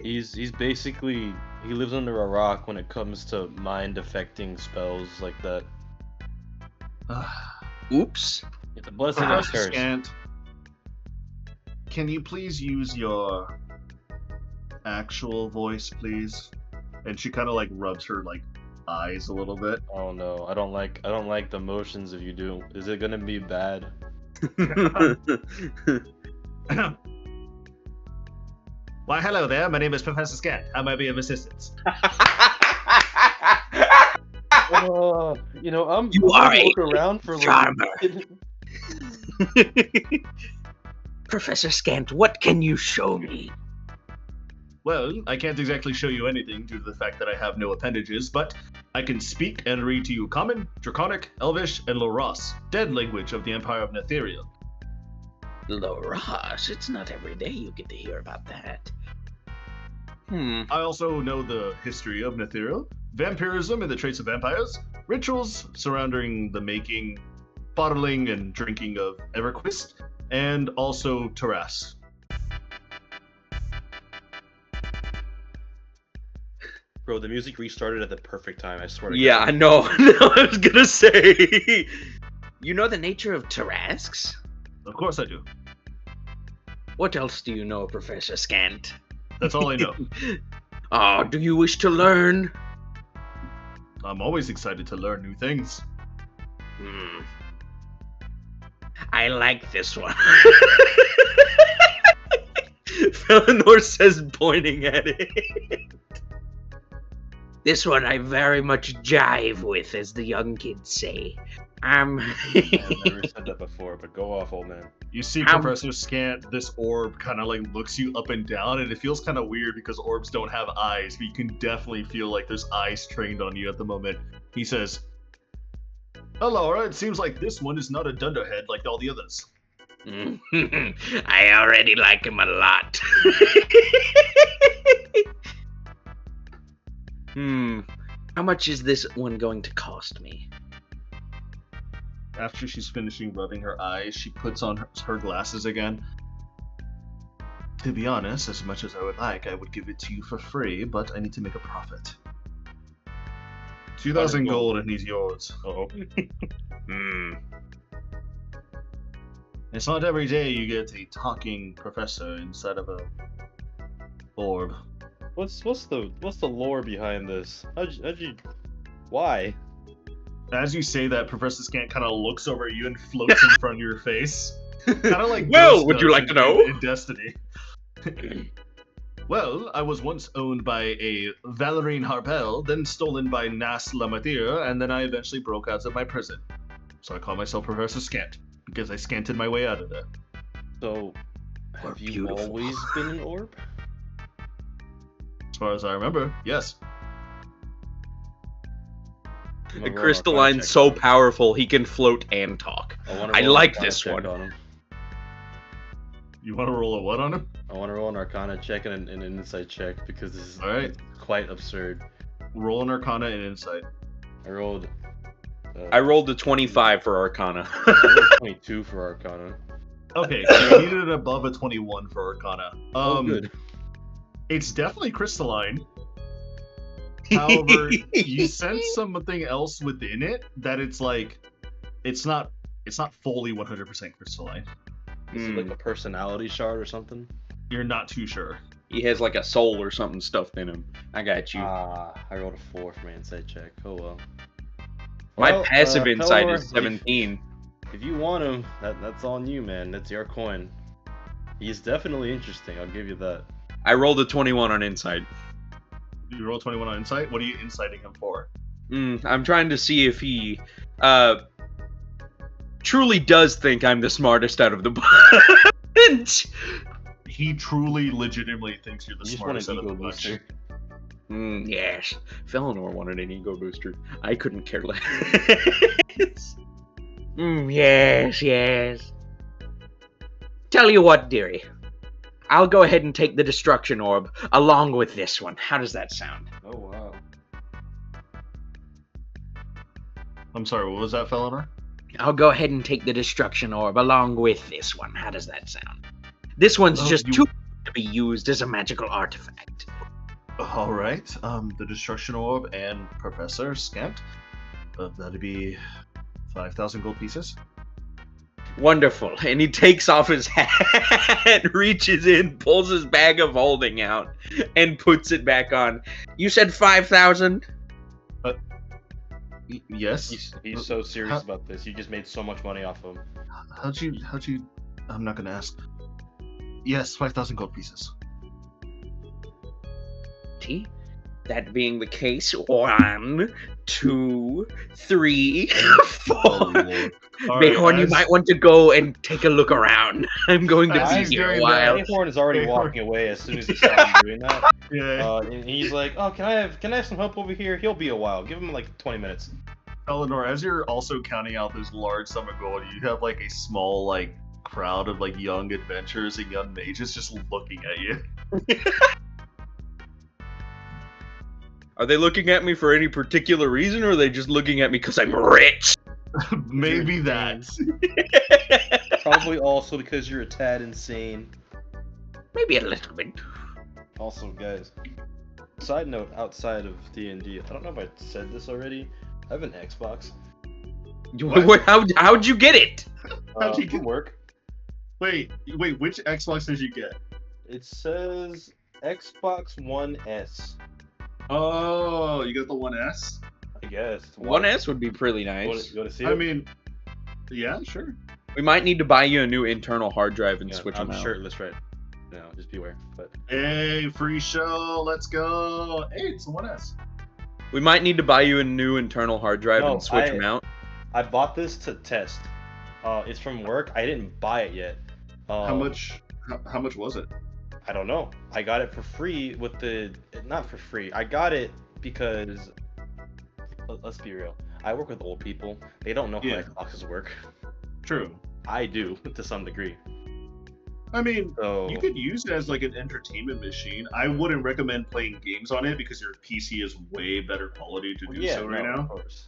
He's basically, he lives under a rock when it comes to mind affecting spells like that. Oops. It's a blessing and a Professor curse. Scant, can you please use your actual voice, please? And she kind of like rubs her like eyes a little bit. Oh no, I don't like the motions if you do. Is it gonna be bad? Why, hello there. My name is Professor Scant. How may I be of assistance? You know, I'm are gonna a look around for charmer. Professor Scant, what can you show me? Well, I can't exactly show you anything due to the fact that I have no appendages, but I can speak and read to you Common, Draconic, Elvish, and Loras, dead language of the Empire of Netheriel. Loras, it's not every day you get to hear about that. I also know the history of Netheriel, vampirism and the traits of vampires, rituals surrounding the making, bottling, and drinking of Everquist, and also Taras. Bro, the music restarted at the perfect time, I swear to Yeah, God. I know. I was gonna say. You know the nature of Tarasques? Of course I do. What else do you know, Professor Scant? That's all I know. Oh, do you wish to learn? I'm always excited to learn new things. I like this one. Felinor says, pointing at it. This one I very much jive with, as the young kids say. I've never said that before, but go off, old man. You see Professor Scant, this orb kind of like looks you up and down, and it feels kind of weird because orbs don't have eyes, but you can definitely feel like there's eyes trained on you at the moment. He says, Laura, it seems like this one is not a dunderhead like all the others. I already like him a lot. How much is this one going to cost me? After she's finishing rubbing her eyes, she puts on her glasses again. To be honest, as much as I would like, I would give it to you for free, but I need to make a profit. 2,000 gold and he's yours. Uh-oh. It's not every day you get a talking professor inside of a orb. What's the lore behind this? Why? As you say that, Professor Scant kind of looks over at you and floats in front of your face. Kind of like Well, Ghost would you does like to know? in Destiny. Well, I was once owned by a Valerine Harpel, then stolen by Nas Lamatir, and then I eventually broke out of my prison. So I call myself Professor Scant, because I scanted my way out of there. So, have you always been an orb? As far as I remember, yes. I'm The gonna roll an crystalline's Arcana check so on him. powerful, he can float and talk. wanna I roll an like Arcana this check one. on him. You want to roll a what on him? I want to roll an Arcana check and an insight check because this is Alright. quite absurd. Roll an Arcana and Insight. I rolled I rolled a 25 for Arcana. 22 for Arcana. Okay, so you needed above a 21 for Arcana. Oh, good. It's definitely crystalline. However, you sense something else within it that it's like, it's not fully 100% crystalline. Is it like a personality shard or something? You're not too sure. He has like a soul or something stuffed in him. I got you. I rolled a 4 for my insight check. Oh well. My Well, passive insight Pelor, is 17. If you want him, that's on you, man. That's your coin. He's definitely interesting. I'll give you that. I rolled a 21 on insight. You roll 21 on Insight? What are you inciting him for? I'm trying to see if he truly does think I'm the smartest out of the bunch. he truly, legitimately thinks you're the You just want an smartest out of the ego bunch. booster. Yes. Felinor wanted an ego booster. I couldn't care less. Yes. Tell you what, dearie. I'll go ahead and take the destruction orb along with this one. How does that sound? Oh wow. I'm sorry, what was that, Felinor? I'll go ahead and take the destruction orb along with this one. How does that sound? This one's Oh, just you- too to be used as a magical artifact. All right. The destruction orb and Professor Scant. That'd be 5,000 gold pieces. Wonderful. And he takes off his hat, reaches in, pulls his bag of holding out, and puts it back on. You said 5,000? Yes. He's so serious about this. You just made so much money off him. How'd you? I'm not gonna ask. Yes, 5,000 gold pieces. T? That being the case, 1, 2, 3, 4. Oh, Lord. All right, Bayhorn, you as- might want to go and take a look around. I'm going to As be he's here a doing while. that- Bayhorn is already Bayhorn. walking away as soon as he saw him doing that. Yeah. And he's like, "Oh, can I have some help over here? He'll be a while. Give him like 20 minutes." Eleanor, as you're also counting out this large sum of gold, you have like a small like crowd of like young adventurers and young mages just looking at you. Are they looking at me for any particular reason, or are they just looking at me because I'm rich? Maybe You're that. Probably also because you're a tad insane. Maybe a little bit. Also, guys, side note outside of D&D, I don't know if I said this already. I have an Xbox. What? How'd you get it? How'd you From get- work. Wait, which Xbox did you get? It says Xbox One S. Oh, you got the 1S? I guess. 1S would be pretty You nice. want to see I it? mean, yeah, sure. We might need to buy you a new internal hard drive and Yeah, switch I'm them out. shirtless right now. Just beware. But Hey, free show, let's go. Hey, it's the 1S. We might need to buy you a new internal hard drive No, and switch them out. I bought this to test. It's from work. I didn't buy it yet. How much was it? I don't know. I got it for free with the not for free. I got it because let's be real. I work with old people. They don't know how Yeah. Xboxes work. True. I do to some degree. I mean, So you could use it as like an entertainment machine. I wouldn't recommend playing games on it because your PC is way better quality to do so right no, now. Of course.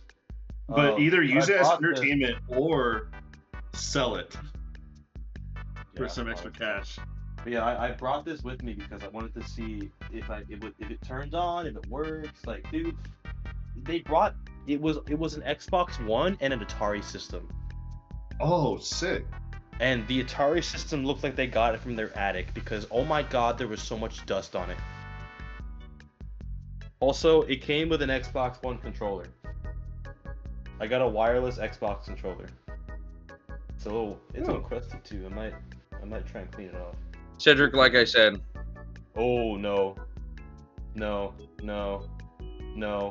But either I use it as bought the- entertainment or sell it for Yeah, some extra cash. But yeah, I brought this with me because I wanted to see if it turns on, if it works. Like, dude, they brought it was an Xbox One and an Atari system, Oh, sick. and the Atari system looked like they got it from their attic because oh my god, there was so much dust on it. Also, it came with an Xbox One controller. I got a wireless Xbox controller, so it's Oh. on Questy too. I might try and clean it off. Cedric, like I said, Oh no. No.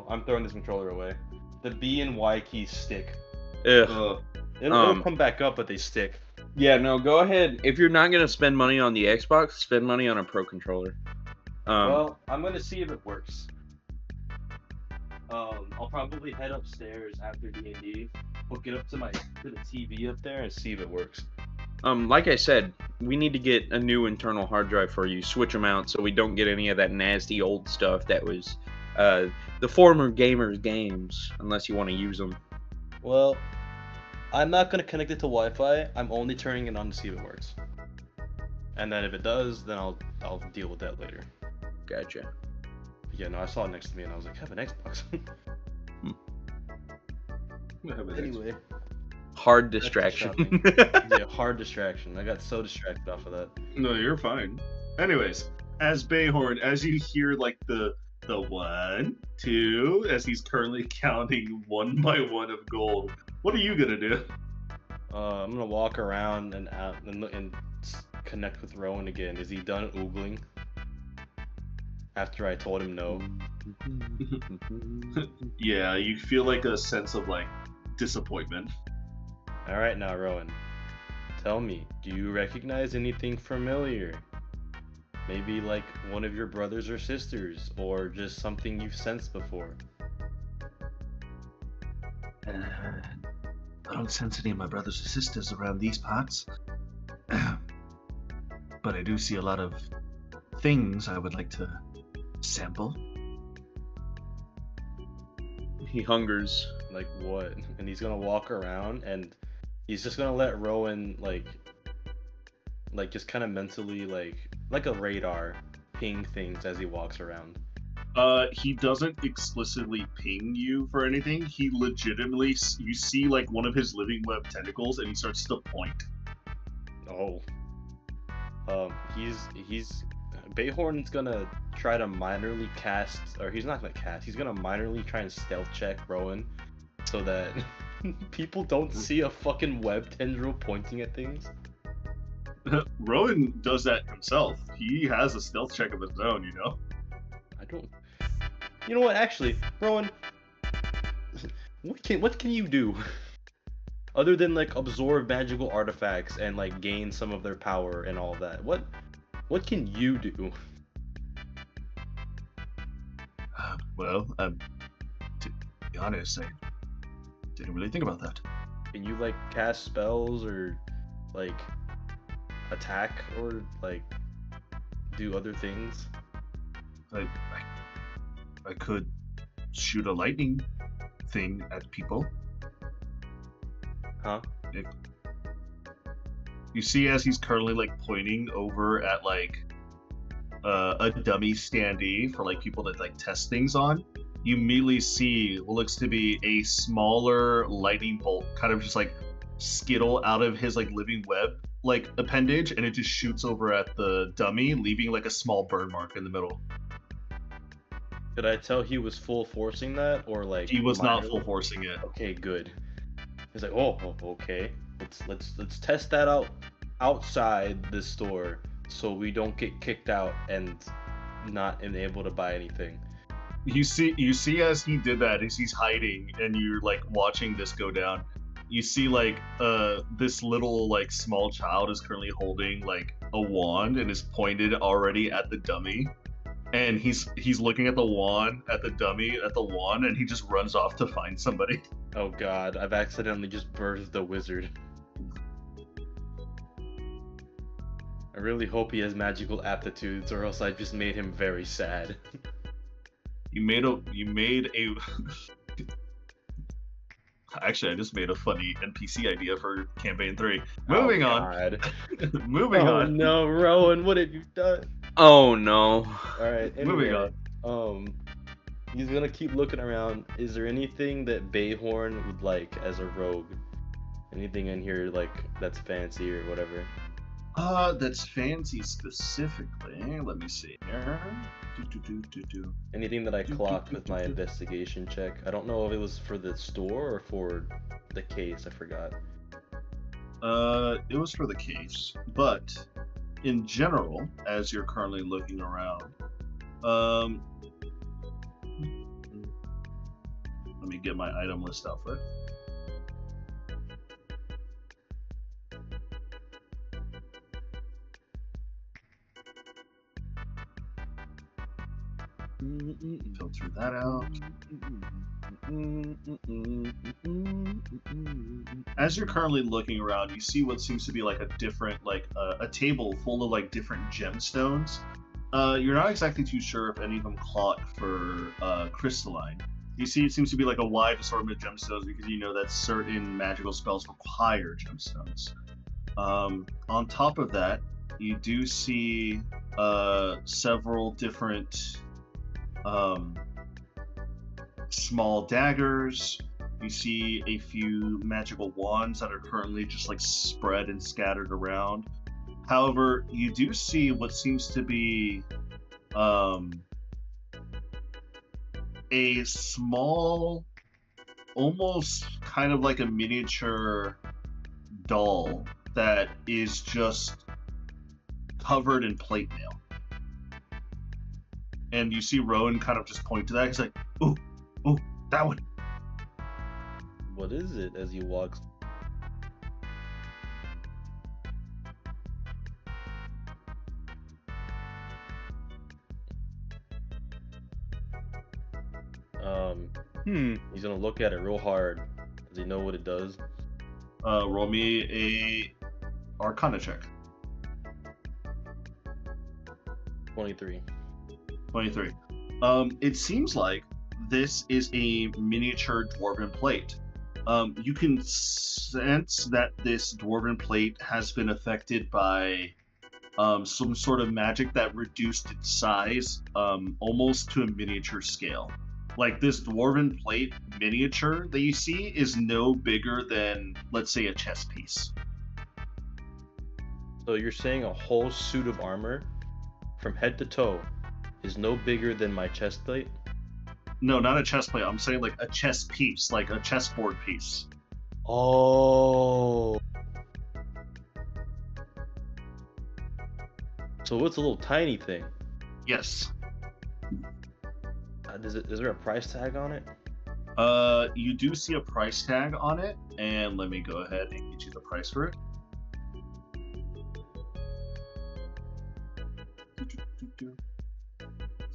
I'm throwing this controller away. The B and Y keys stick. ugh. It'll come back up, but they stick. Yeah, no, go ahead. If you're not gonna spend money on the Xbox, spend money on a Pro controller. Well, I'm gonna see if it works. I'll probably head upstairs after D&D, hook it up to the TV up there, and see if it works. Like I said, we need to get a new internal hard drive for you. Switch them out so we don't get any of that nasty old stuff that was the former gamers' games, unless you want to use them. Well, I'm not gonna connect it to Wi-Fi. I'm only turning it on to see if it works. And then if it does, then I'll deal with that later. Gotcha. Yeah, no, I saw it next to me and I was like, I have an Xbox. Anyway, Hard distraction. yeah, hard distraction. I got so distracted off of that. No, you're fine. Anyways, as Bayhorn, as you hear like the 1, 2, as he's currently counting one by one of gold, what are you gonna do? I'm gonna walk around and out and connect with Rowan again. Is he done oogling? After I told him no. Yeah, you feel like a sense of like disappointment. All right, now Rowan, tell me, do you recognize anything familiar? Maybe like one of your brothers or sisters, or just something you've sensed before. I don't sense any of my brothers or sisters around these parts. But I do see a lot of things I would like to sample. He hungers. Like what? And he's gonna walk around and he's just gonna let Rowan like just kind of mentally like a radar ping things as he walks around. He doesn't explicitly ping you for anything. He legitimately, you see like one of his living web tentacles, and he starts to point. Oh. He's Bayhorn's gonna try to minorly cast, or he's not gonna cast. He's gonna minorly try and stealth check Rowan, so that people don't see a fucking web tendril pointing at things. Rowan does that himself. He has a stealth check of his own, you know? I don't. You know what? Actually, Rowan, what can you do other than like absorb magical artifacts and like gain some of their power and all that? What can you do? Well, to be honest, I didn't really think about that. Can you like cast spells or like attack or like do other things? I could shoot a lightning thing at people. Huh? You see, as he's currently like pointing over at like a dummy standee for like people to like test things on, you immediately see what looks to be a smaller lightning bolt kind of just like skittle out of his like living web like appendage, and it just shoots over at the dummy, leaving like a small burn mark in the middle. Could I tell he was full forcing that, or like He was not minorly? full forcing it. Okay, good. He's like, oh, okay. Let's test that out outside the store, so we don't get kicked out and not able to buy anything. You see as he did that, as he's hiding and you're like watching this go down, you see like this little like small child is currently holding like a wand and is pointed already at the dummy, and he's looking at the wand, at the dummy, at the wand, and he just runs off to find somebody. Oh god, I've accidentally just birthed the wizard. I really hope he has magical aptitudes, or else I just made him very sad. You made a Actually, I just made a funny NPC idea for campaign 3. Moving on. Moving Oh on. no, Rowan, what have you done? Oh no. Alright, Moving on. He's gonna keep looking around. Is there anything that Bayhorn would like as a rogue? Anything in here like that's fancy or whatever? That's fancy specifically. Let me see here. Anything that I clocked with my investigation check? I don't know if it was for the store or for the case, I forgot. It was for the case, but in general, as you're currently looking around, let me get my item list out for it. Filter that out. As you're currently looking around, you see what seems to be like a different, like a table full of like different gemstones. You're not exactly too sure if any of them clock for crystalline. You see, it seems to be like a wide assortment of gemstones because you know that certain magical spells require gemstones. On top of that, you do see several different small daggers. You see a few magical wands that are currently just like spread and scattered around. However, you do see what seems to be a small, almost kind of like a miniature doll that is just covered in plate mail. And you see Rowan kind of just point to that. He's like, ooh, that one. What is it as he walks? He's gonna look at it real hard. Does he know what it does? Roll me a Arcana check. 23. 23. It seems like this is a miniature dwarven plate. You can sense that this dwarven plate has been affected by some sort of magic that reduced its size almost to a miniature scale. Like this dwarven plate miniature that you see is no bigger than, let's say, a chess piece. So you're saying a whole suit of armor from head to toe is no bigger than my chest plate? No, not a chess plate. I'm saying like a chess piece, like a chessboard piece. Oh. So it's a little tiny thing. Yes. Is there a price tag on it? You do see a price tag on it, and let me go ahead and get you the price for it.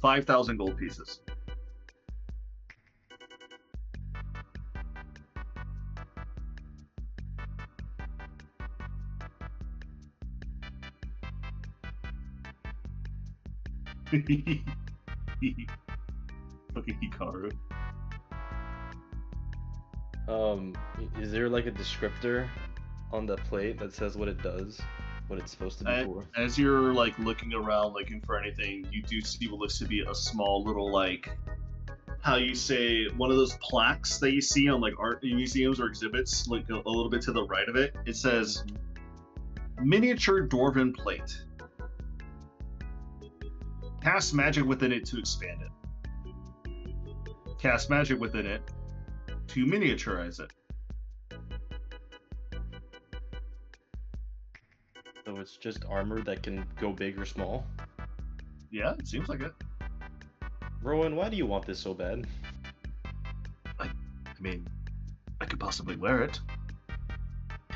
5,000 gold pieces. Fucking Hikaru. Is there like a descriptor on the plate that says what it does? What it's supposed to be for? As you're like looking around looking for anything, you do see what looks to be a small little, like, how you say, one of those plaques that you see on like art museums or exhibits, like a little bit to the right of it. It says miniature dwarven plate. Cast magic within it to expand it. Cast magic within it to miniaturize it. So it's just armor that can go big or small? Yeah, it seems like it. Rowan, why do you want this so bad? I mean, I could possibly wear it.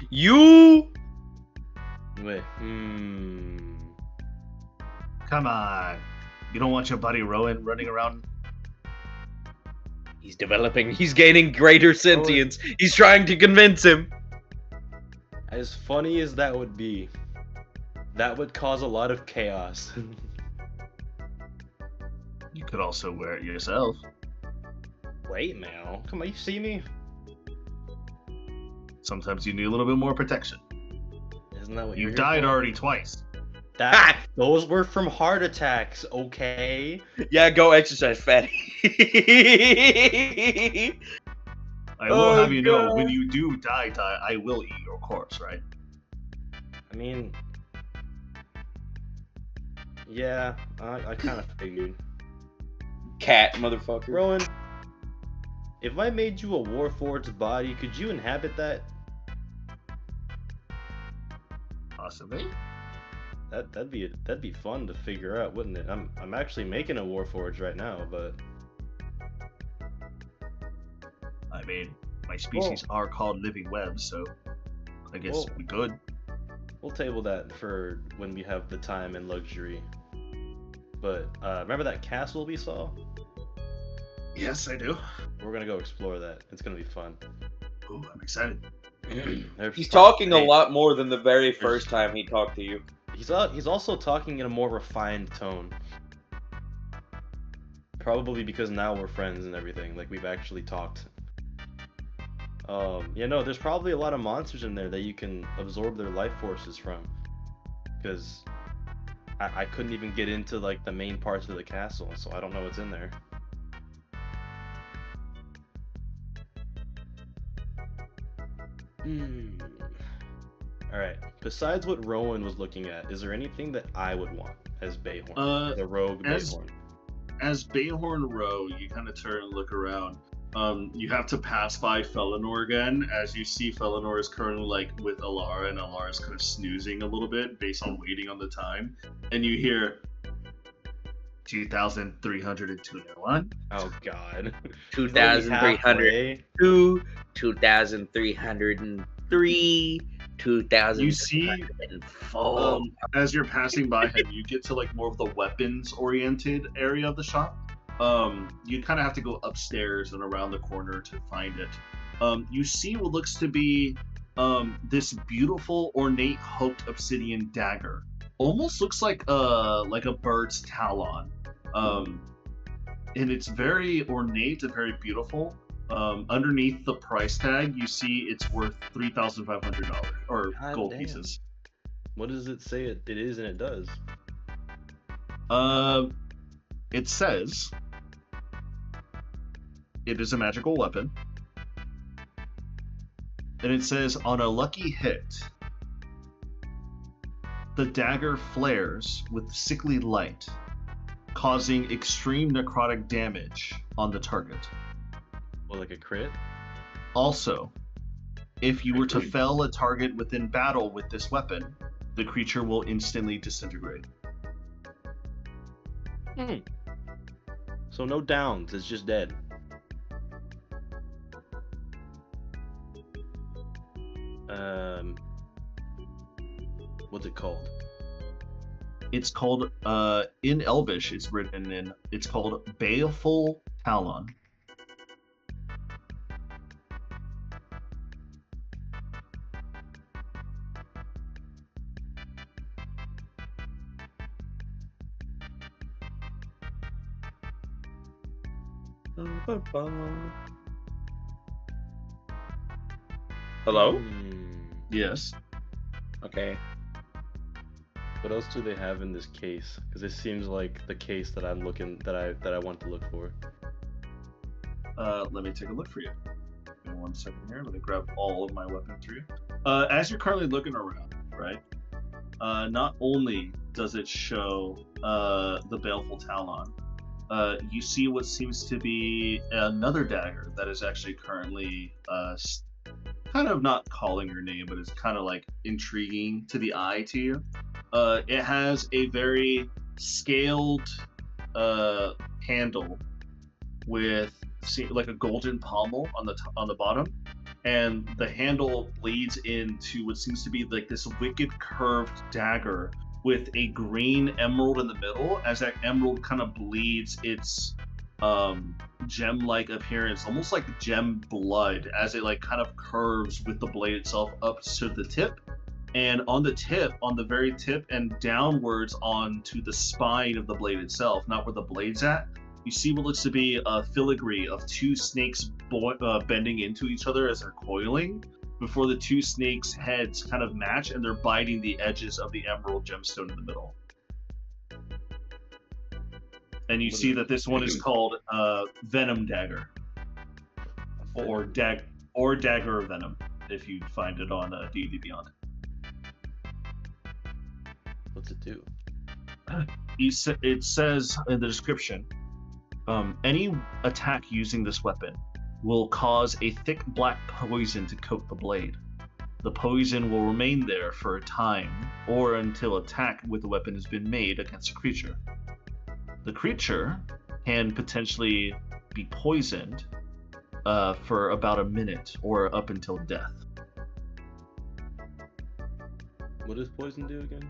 You? Wait, Come on. You don't want your buddy Rowan running around? He's developing. He's gaining greater sentience. He's trying to convince him. As funny as that would be, that would cause a lot of chaos. You could also wear it yourself. Wait now, come on, you see me? Sometimes you need a little bit more protection. Isn't that what You you're died here for? already twice. Those were from heart attacks, okay? Yeah, go exercise, fatty. I will have you know, when you do die, I will eat your corpse, right? I mean, yeah, I kind of figured. Cat, motherfucker. Rowan, if I made you a Warforged body, could you inhabit that? Possibly. That'd be fun to figure out, wouldn't it? I'm actually making a Warforged right now, but I mean, my species are called living webs, so I guess we could. we'll table that for when we have the time and luxury. But remember that castle we saw? Yes, I do. We're gonna go explore that. It's gonna be fun. Ooh, I'm excited. He's talking a lot more than the very first time he talked to you. He's also talking in a more refined tone. Probably because now we're friends and everything. Like we've actually talked. Yeah, no, there's probably a lot of monsters in there that you can absorb their life forces from. Because I couldn't even get into like the main parts of the castle, so I don't know what's in there. Alright, besides what Rowan was looking at, is there anything that I would want as Bayhorn? The rogue Bayhorn. As Bayhorn Row, you kind of turn and look around. You have to pass by Felinor again, as you see Felinor is currently like with Alara, and Alara is kind of snoozing a little bit based on waiting on the time. And you hear 2,321. Oh god. 2,302, 2,303, 2,000. You see, as you're passing by him, you get to like more of the weapons-oriented area of the shop, You kind of have to go upstairs and around the corner to find it. You see what looks to be this beautiful, ornate, hooked obsidian dagger. Almost looks like a bird's talon. And it's very ornate and very beautiful. Underneath the price tag, you see it's worth $3,500 or God gold damn. pieces. What does it say it is and it does? It says it is a magical weapon. And it says, on a lucky hit, the dagger flares with sickly light, causing extreme necrotic damage on the target. Well, like a crit? Also, if you were to fell a target within battle with this weapon, the creature will instantly disintegrate. So no downs, it's just dead. What's it called? It's called, in Elvish, it's called Baleful Talon. Hello? Yes. Okay. What else do they have in this case? Because it seems like the case that I'm looking that I want to look for. Let me take a look for you. Give me 1 second here. Let me grab all of my weapons for you. As you're currently looking around, right? Not only does it show the Baleful Talon, you see what seems to be another dagger that is actually currently kind of not calling your name, but it's kind of like intriguing to the eye to you. It has a very scaled handle with like a golden pommel on the bottom, and the handle leads into what seems to be like this wicked curved dagger with a green emerald in the middle, as that emerald kind of bleeds its gem-like appearance, almost like gem blood, as it like kind of curves with the blade itself up to the tip. And on the tip, on the very tip and downwards onto the spine of the blade itself, not where the blade's at, you see what looks to be a filigree of two snakes bending into each other as they're coiling, before the two snakes' heads kind of match and they're biting the edges of the emerald gemstone in the middle. And you see that this one is called Venom Dagger, or Dagger of Venom, if you find it on D&D Beyond. What's it do? It says in the description, any attack using this weapon will cause a thick black poison to coat the blade. The poison will remain there for a time, or until attack with the weapon has been made against a creature. The creature can potentially be poisoned for about a minute, or up until death. What does poison do again?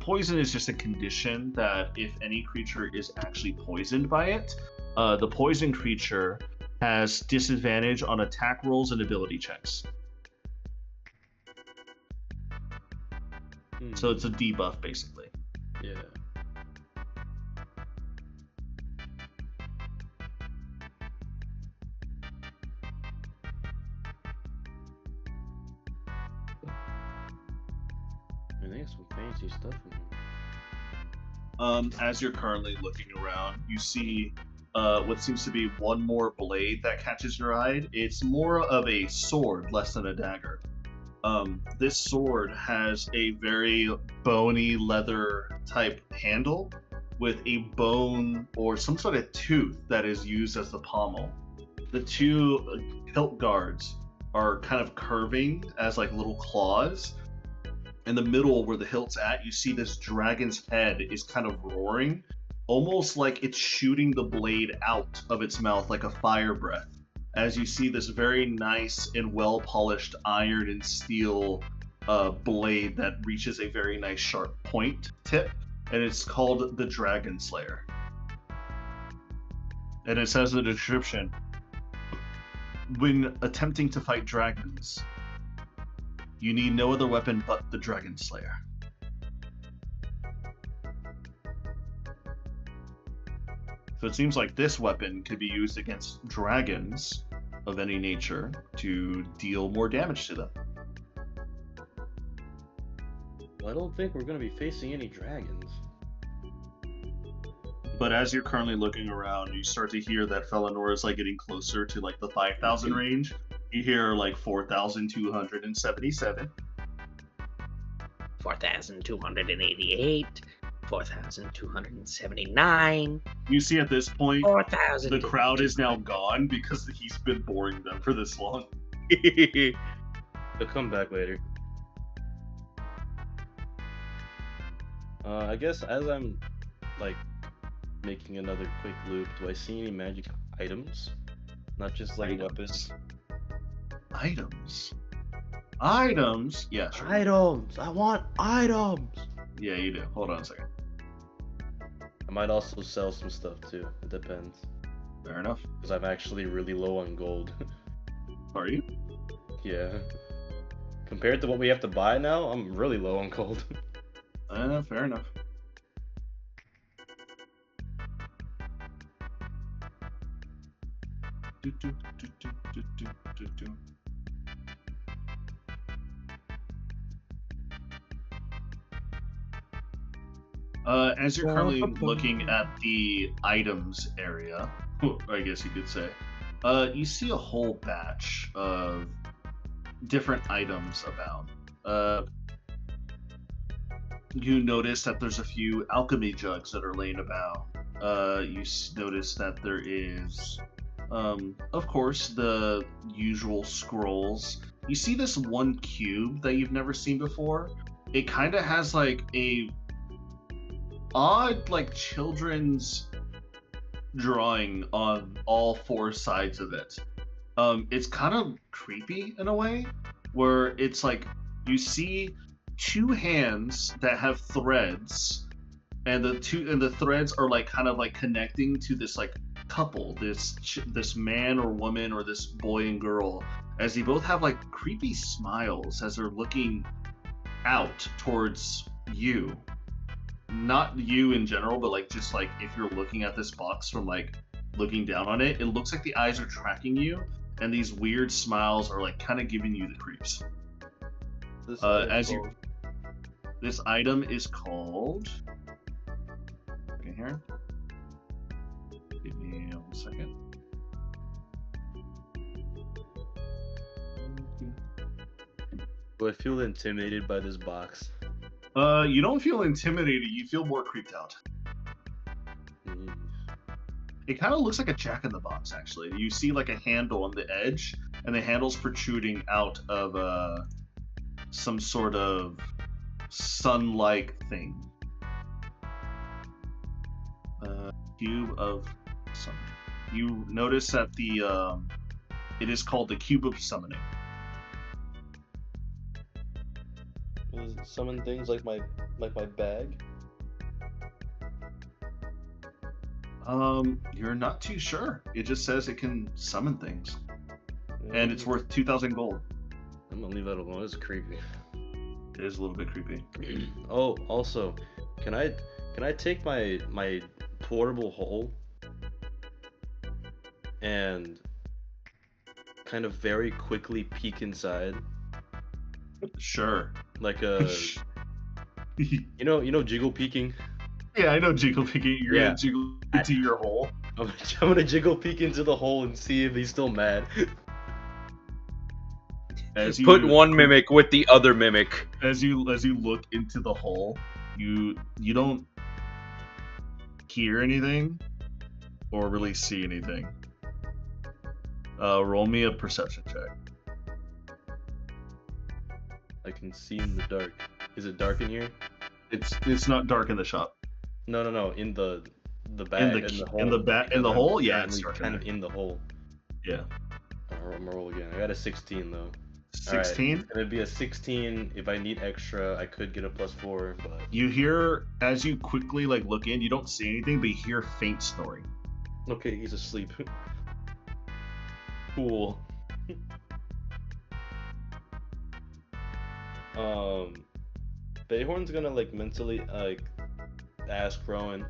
Poison is just a condition that if any creature is actually poisoned by it, the poison creature has disadvantage on attack rolls and ability checks. So it's a debuff, basically. Yeah. I think some fancy stuff in here. As you're currently looking around, you see what seems to be one more blade that catches your eye. It's more of a sword, less than a dagger. This sword has a very bony leather type handle with a bone or some sort of tooth that is used as the pommel. The two hilt guards are kind of curving as like little claws. In the middle where the hilt's at, you see this dragon's head is kind of roaring, almost like it's shooting the blade out of its mouth like a fire breath, as you see this very nice and well-polished iron and steel blade that reaches a very nice sharp point tip, and it's called the Dragon Slayer. And it says in the description, when attempting to fight dragons, you need no other weapon but the Dragon Slayer. So it seems like this weapon could be used against dragons of any nature to deal more damage to them. Well, I don't think we're going to be facing any dragons. But as you're currently looking around, you start to hear that Felinor is like getting closer to like the 5,000 range. You hear like 4,277. 4,288. 4,279. You see at this point, 4,000. the crowd is now gone because he's been boring them for this long. They'll come back later. I guess as I'm like making another quick loop, do I see any magic items? Not just like weapons. Items? Items? Yeah, sure. Items! I want items! Yeah, you do. Hold on a second. I might also sell some stuff too. It depends. Fair enough. Because I'm actually really low on gold. Are you? Yeah. Compared to what we have to buy now, I'm really low on gold. Fair enough. As you're currently looking at the items area, I guess you could say, you see a whole batch of different items about. You notice that there's a few alchemy jugs that are laying about. You notice that there is, of course, the usual scrolls. You see this one cube that you've never seen before. It kind of has like a odd, like, children's drawing on all four sides of it. It's kind of creepy in a way, where it's like you see two hands that have threads, and the threads are like kind of like connecting to this like couple, this man or woman or this boy and girl, as they both have like creepy smiles as they're looking out towards you. Not you in general, but like just like if you're looking at this box from like looking down on it, it looks like the eyes are tracking you, and these weird smiles are like kind of giving you the creeps. This item is called. Okay, here. Give me 1 second. Do I feel intimidated by this box? You don't feel intimidated, you feel more creeped out. It kind of looks like a jack-in-the-box, actually. You see like a handle on the edge, and the handle's protruding out of some sort of sun-like thing. Cube of summoning. You notice that it is called the Cube of Summoning. Does it summon things like my bag? You're not too sure. It just says it can summon things, and it's worth 2,000 gold. I'm gonna leave that alone. It's creepy. It is a little bit creepy. Oh, also, can I take my portable hole and kind of very quickly peek inside? Sure. Like a you know jiggle peeking? Yeah, I know jiggle peeking. You're gonna jiggle into your hole. I'm gonna jiggle peek into the hole and see if he's still mad. As you Put one mimic with the other mimic. As you look into the hole, you don't hear anything or really see anything. Roll me a perception check. I can see in the dark. Is it dark in here? It's not dark in the shop. No. In the bag. In the hole. Yeah, it's dark kind of in the hole. Yeah. I'm gonna roll again. I got a 16 though. 16. Right. It'd be a 16. If I need extra, I could get a +4. But you hear, as you quickly like look in, you don't see anything, but you hear faint snoring. Okay, he's asleep. Cool. Bayhorn's gonna like mentally ask Rowan,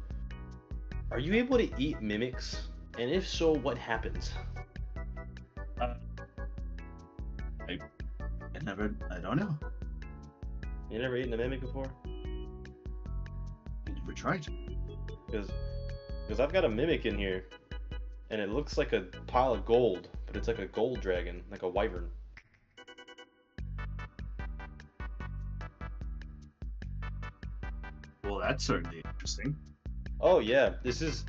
"Are you able to eat mimics? And if so, what happens?" I don't know. You never eaten a mimic before? I never tried. Because I've got a mimic in here, and it looks like a pile of gold, but it's like a gold dragon, like a wyvern. Well, that's certainly interesting. Oh yeah, this is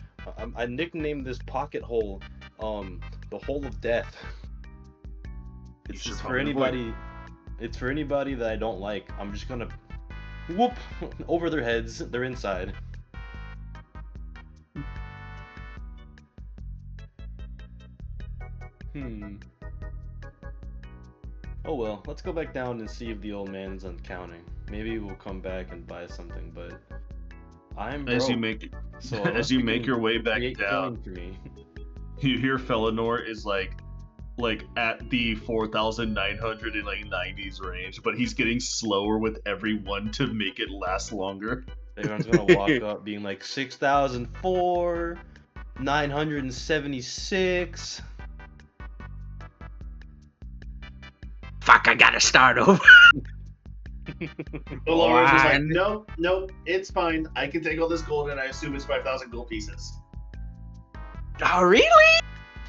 I nicknamed this pocket hole, the hole of death. You It's should just for probably avoid it. anybody. It's for anybody that I don't like. I'm just gonna whoop over their heads. They're inside. Oh well, let's go back down and see if the old man's counting. Maybe we'll come back and buy something, but I'm broke. As you make so as unless you you make can your way back create down, coin for me. you hear Felinor is like at the 4,990s range, but he's getting slower with every one to make it last longer. Everyone's gonna walk up being like 6,004, 976. Fuck, I gotta start over. Dolores is like, One. no, it's fine. I can take all this gold, and I assume it's 5,000 gold pieces. Oh, really?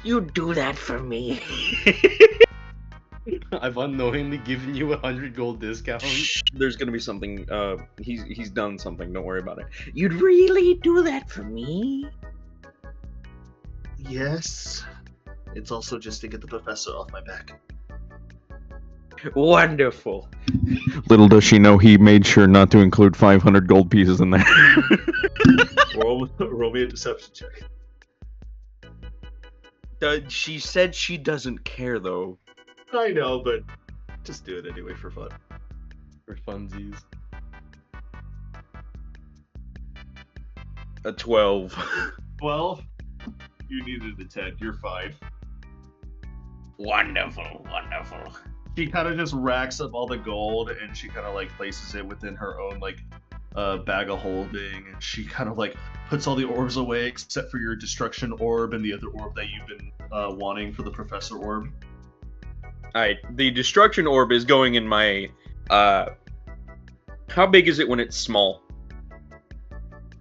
You do that for me? I've unknowingly given you 100 gold discount. There's gonna be something. He's done something. Don't worry about it. You'd really do that for me? Yes. It's also just to get the professor off my back. Wonderful. Little does she know he made sure not to include 500 gold pieces in there. Roll me a deception check. She said she doesn't care though. I know, but just do it anyway for fun. For funsies. A 12. 12? You needed a 10. You're 5. Wonderful. She kind of just racks up all the gold, and she kind of like places it within her own like bag of holding, and she kind of like puts all the orbs away except for your destruction orb and the other orb that you've been wanting for the professor orb. Alright, the destruction orb is going in my how big is it when it's small?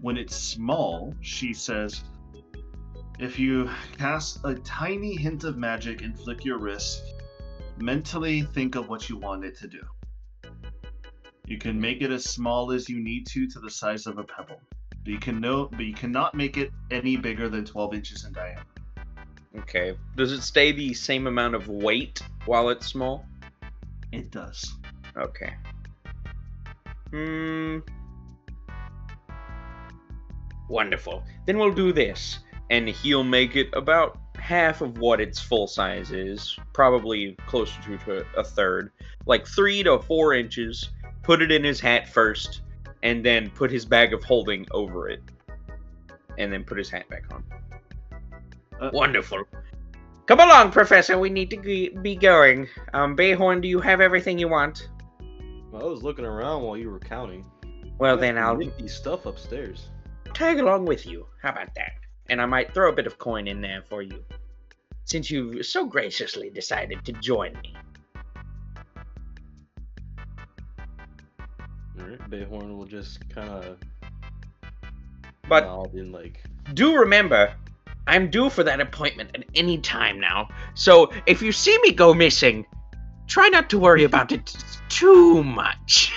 When it's small, she says, if you cast a tiny hint of magic and flick your wrist, mentally think of what you want it to do. You can make it as small as you need to the size of a pebble. But you cannot make it any bigger than 12 inches in diameter. Okay. Does it stay the same amount of weight while it's small? It does. Okay. Wonderful. Then we'll do this. And he'll make it about half of what its full size is. Probably closer to a third. Like 3 to 4 inches. Put it in his hat first. And then put his bag of holding over it. And then put his hat back on. Wonderful. Come along, Professor. We need to be going. Bayhorn, do you have everything you want? Well, I was looking around while you were counting. Well, then I'll nick these stuff upstairs. tag along with you. How about that? And I might throw a bit of coin in there for you, since you've so graciously decided to join me. Alright, Bayhorn will just kind of But nod in like... do remember, I'm due for that appointment at any time now. So if you see me go missing, try not to worry about it too much.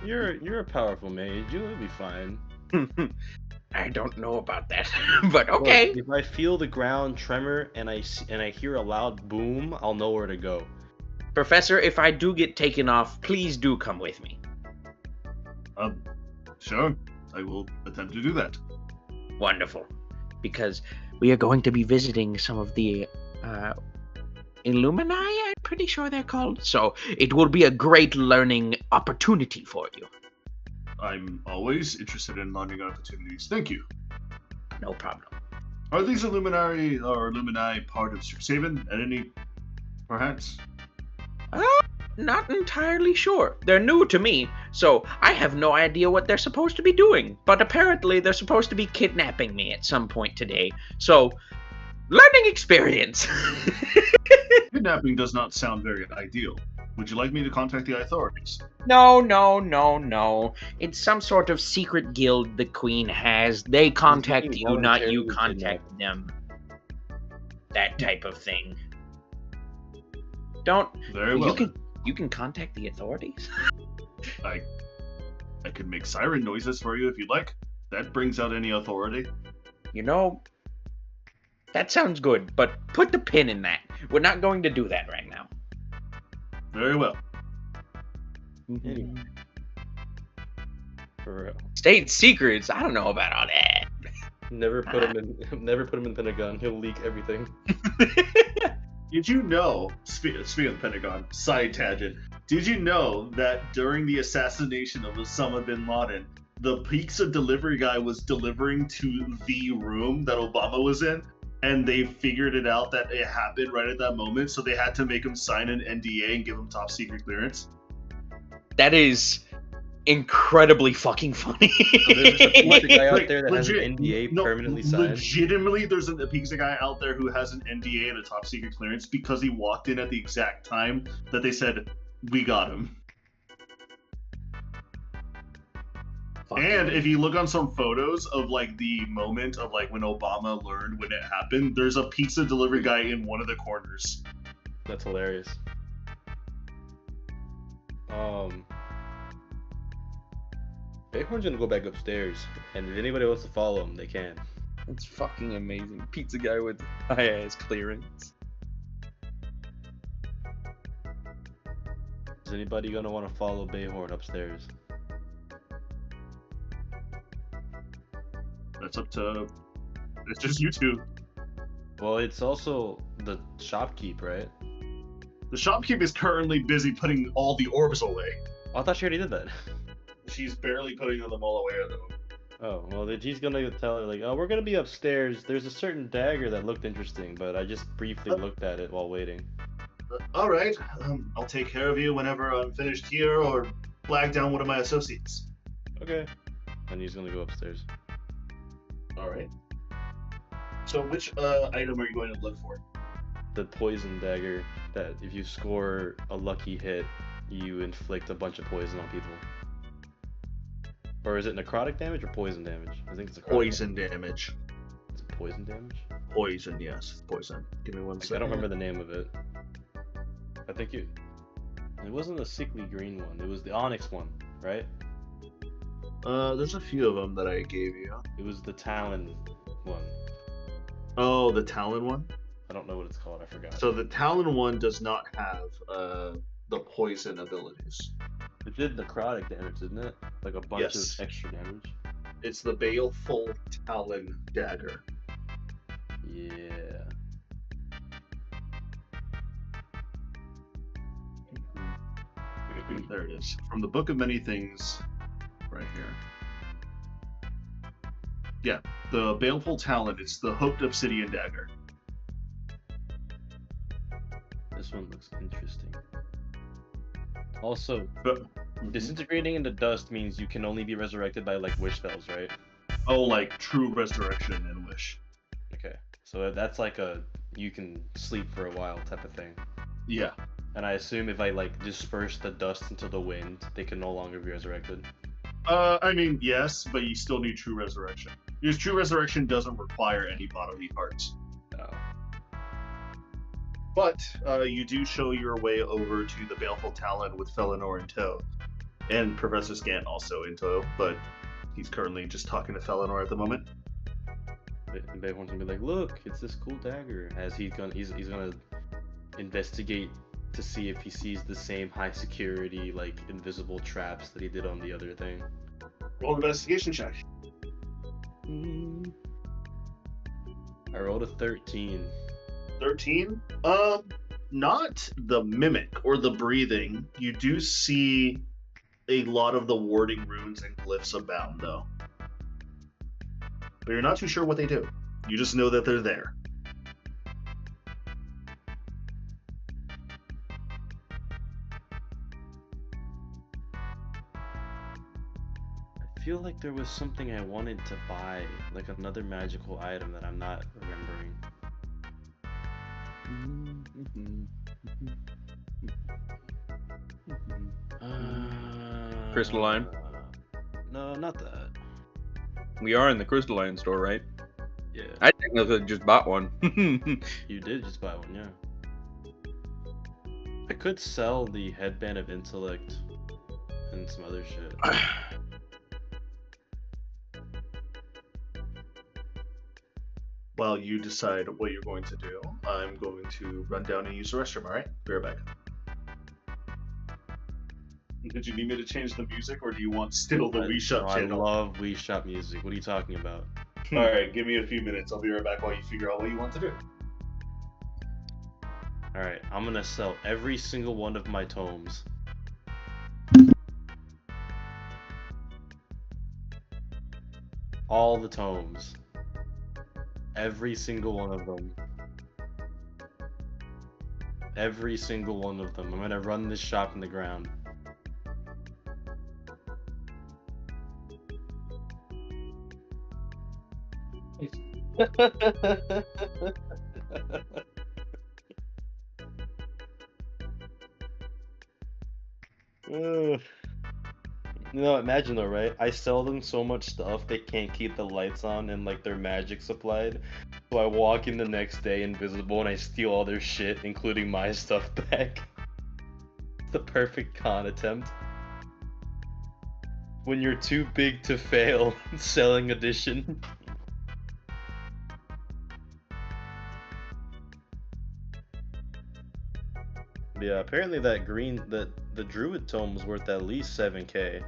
You're a powerful mage. You'll be fine. I don't know about that, but okay. Look, if I feel the ground tremor and I hear a loud boom, I'll know where to go. Professor, if I do get taken off, please do come with me. Sure. I will attempt to do that. Wonderful. Because we are going to be visiting some of the Illumini, I'm pretty sure they're called. So it will be a great learning opportunity for you. I'm always interested in learning opportunities. Thank you. no problem. Are these Illuminati part of Strixhaven? At any, perhaps? Not entirely sure. They're new to me, so I have no idea what they're supposed to be doing. But apparently they're supposed to be kidnapping me at some point today. So, learning experience. Kidnapping does not sound very ideal. Would you like me to contact the authorities? No. It's some sort of secret guild the Queen has. They contact being you, not you voluntarily contact them. That type of thing. Don't. Very well. You can contact the authorities. I could make siren noises for you if you'd like. That brings out any authority. You know, that sounds good, but put the pin in that. We're not going to do that right now. Very well. Anyway. For real. State secrets. I don't know about all that. Never put him in the Pentagon. He'll leak everything. Did you know, speaking of the Pentagon, side tangent, did you know that during the assassination of Osama bin Laden, the pizza delivery guy was delivering to the room that Obama was in, and they figured it out that it happened right at that moment, so they had to make him sign an NDA and give him top secret clearance? That is incredibly fucking funny. So there's just a pizza guy out Like, there that has an NDA permanently signed. Legitimately, there's a pizza guy out there who has an NDA and a top secret clearance because he walked in at the exact time that they said, we got him. And if you look on some photos of like the moment of like when Obama learned when it happened, there's a pizza delivery guy in one of the corners. That's hilarious. Bayhorn's gonna go back upstairs, and if anybody wants to follow him, they can. It's fucking amazing. Pizza guy with high-ass clearance. Is anybody gonna want to follow Bayhorn upstairs? That's up to... It's just you two. Well, it's also the shopkeep, right? The shopkeep is currently busy putting all the orbs away. Oh, I thought she already did that. She's barely putting them all away at the moment. Oh, well, then he's gonna tell her, like, oh, we're gonna be upstairs. There's a certain dagger that looked interesting, but I just briefly looked at it while waiting. Alright, I'll take care of you whenever I'm finished here or flag down one of my associates. Okay. And he's gonna go upstairs. Alright. So which item are you going to look for? The poison dagger that if you score a lucky hit, you inflict a bunch of poison on people. Or is it necrotic damage or poison damage? I think it's necrotic. Poison damage. Is it poison damage? Poison, yes. Poison. Give me one I second. don't remember the name of it. I think it wasn't the sickly green one. It was the onyx one, right? There's a few of them that I gave you. It was the talon one. Oh, the Talon one? I don't know what it's called. I forgot. So the Talon one does not have the poison abilities. It did necrotic damage, didn't it? Like a bunch Yes. of extra damage. It's the Baleful Talon dagger. Yeah. There it is. From the Book of Many Things, right here. Yeah, the Baleful Talon. It's the hooked obsidian dagger. This one looks interesting. Also, But, disintegrating into dust means you can only be resurrected by like wish spells, right? oh, like true resurrection and wish. Okay. So that's like a you can sleep for a while type of thing. Yeah. And I assume if I like disperse the dust into the wind, they can no longer be resurrected. I mean, yes, but you still need true resurrection. Because true resurrection doesn't require any bodily parts. Oh. But you do show your way over to the Baleful Talon with Felinor in tow. And Professor Scant also in tow, but he's currently just talking to Felinor at the moment. And Bayhorn's gonna be like, look, it's this cool dagger. As he's gonna investigate to see if he sees the same high security, like invisible traps that he did on the other thing. Roll an investigation check. I rolled a 13. 13? Not the mimic or the breathing. You do see a lot of the warding runes and glyphs abound, though. but you're not too sure what they do. You just know that they're there. I feel like there was something I wanted to buy, like another magical item that I'm not remembering. Crystalline? No, not that. We are in the crystalline store, right? Yeah. I technically just bought one. You did just buy one, yeah. I could sell the headband of intellect and some other shit. While you decide what you're going to do, I'm going to run down and use the restroom, alright? Be right back. Did you need me to change the music, or do you want still the Wii Shop channel? I love Wii Shop music. What are you talking about? Alright, give me a few minutes. I'll be right back while you figure out what you want to do. Alright, I'm gonna sell every single one of my tomes. All the tomes. Every single one of them. Every single one of them. I'm gonna run this shop in the ground. No, imagine though, right? I sell them so much stuff they can't keep the lights on and like their magic supplied. So I walk in the next day invisible and I steal all their shit, including my stuff back. The perfect con attempt. When you're too big to fail, selling edition. Yeah, apparently that the druid tome was worth at least 7K.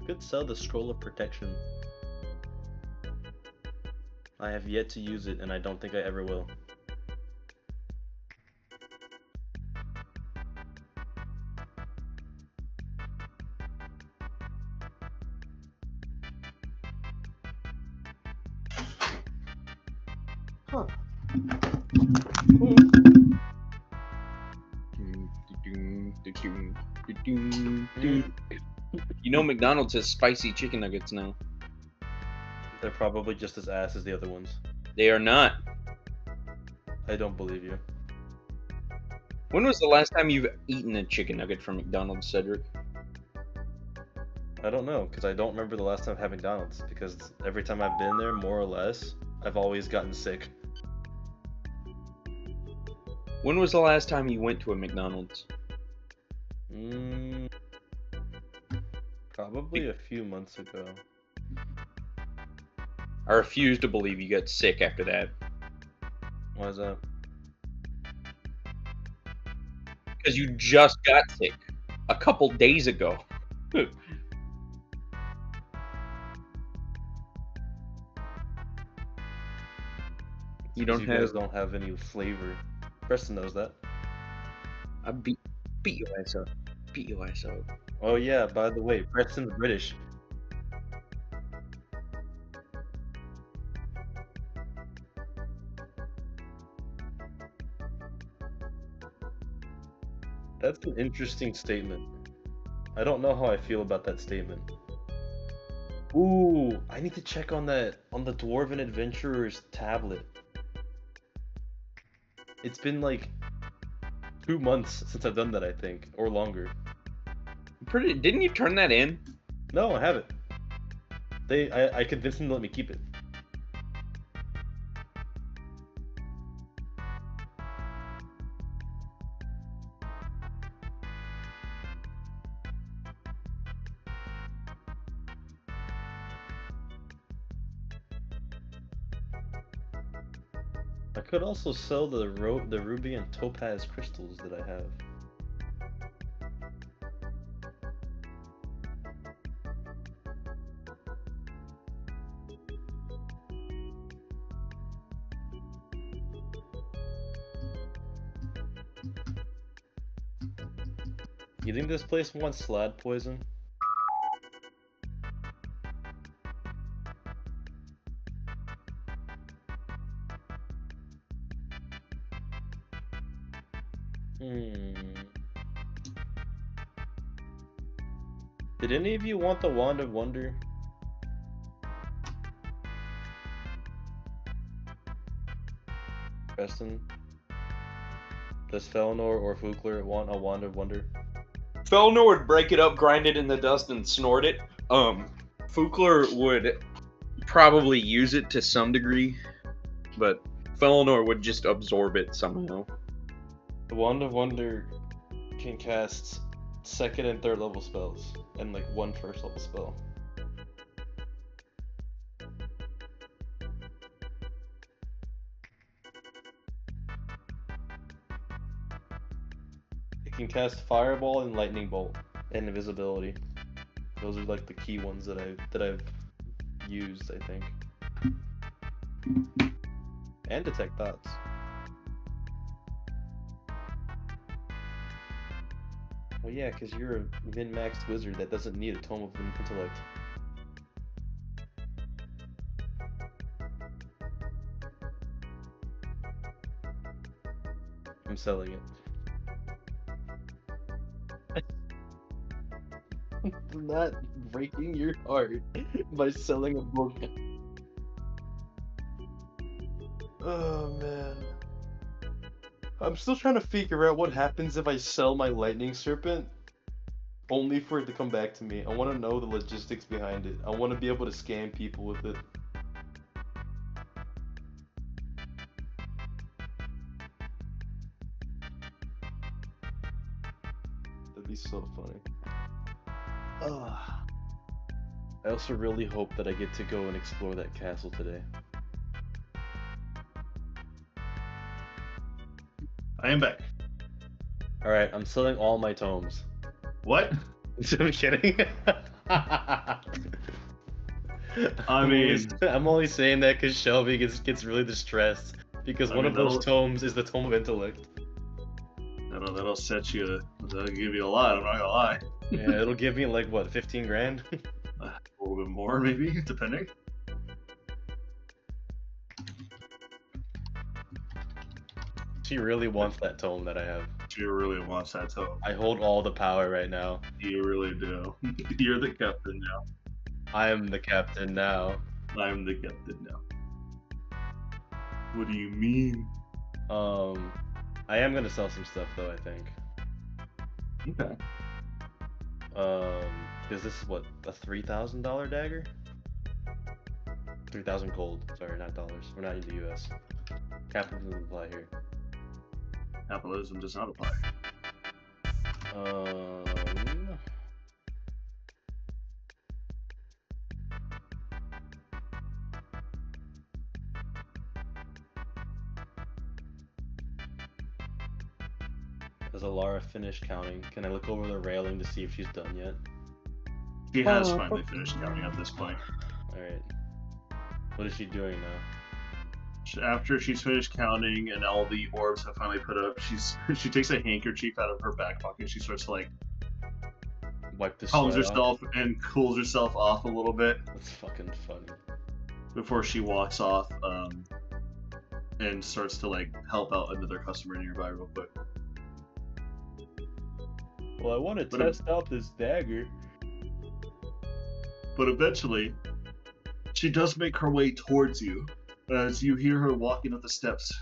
Could sell the scroll of protection. I have yet to use it and I don't think I ever will. Huh. You know McDonald's has spicy chicken nuggets now. They're probably just as ass as the other ones. They are not. I don't believe you. When was the last time you've eaten a chicken nugget from McDonald's, Cedric? I don't know, because I don't remember the last time I had McDonald's, because every time I've been there, more or less, I've always gotten sick. When was the last time you went to a McDonald's? Probably a few months ago. I refuse to believe you got sick after that. Why is that? Because you just got sick a couple days ago. You guys don't have any flavor. Preston knows that. I beat your ass up. Beat your ass up. Oh yeah, by the way, Preston's British. That's an interesting statement. I don't know how I feel about that statement. Ooh, I need to check on the Dwarven Adventurer's tablet. It's been like 2 months since I've done that, I think, or longer. Didn't you turn that in? No, I haven't. I convinced them to let me keep it. I could also sell the ruby and topaz crystals that I have. You think this place wants slad poison? Did any of you want the Wand of Wonder? Preston? Does Felnor or Fugler want a Wand of Wonder? Felnor would break it up, grind it in the dust, and snort it. Fugler would probably use it to some degree, but Felnor would just absorb it somehow. The Wand of Wonder can cast second and third level spells, and like one first level spell. It can cast Fireball and Lightning Bolt and Invisibility. Those are like the key ones that I've used, I think. And Detect Thoughts. Well, yeah, because you're a min-maxed wizard that doesn't need a Tome of Intellect. I'm selling it. I'm not breaking your heart by selling a book. Oh man. I'm still trying to figure out what happens if I sell my lightning serpent only for it to come back to me. I want to know the logistics behind it. I want to be able to scam people with it. That'd be so funny. I also really hope that I get to go and explore that castle today. I am back. Alright, I'm selling all my tomes. What? I'm kidding. I'm only saying that because Shelby gets really distressed because one of those tomes is the Tome of Intellect. That'll set you. That'll give you a lot. I'm not gonna lie. Yeah, it'll give me like what, 15 grand? A little bit more, maybe, depending. She really wants that tome that I have. She really wants that tome. I hold all the power right now. You really do. You're the captain now. I am the captain now. I'm the captain now. What do you mean? I am gonna sell some stuff though, I think. Okay. Because this is what, a $3,000 dagger? 3,000 gold. Sorry, not dollars. We're not in the U.S. Capitalism doesn't apply here. Capitalism does not apply. Has Alara finished counting? Can I look over the railing to see if she's done yet? She has finally finished counting at this point. Alright. What is she doing now? After she's finished counting and all the orbs have finally put up, she takes a handkerchief out of her back pocket. She starts to like wipe the calms sweat herself off. and cools herself off a little bit That's fucking funny. before she walks off and starts to like help out another customer nearby real quick. Well, I want to test out this dagger. But eventually, she does make her way towards you. As you hear her walking up the steps,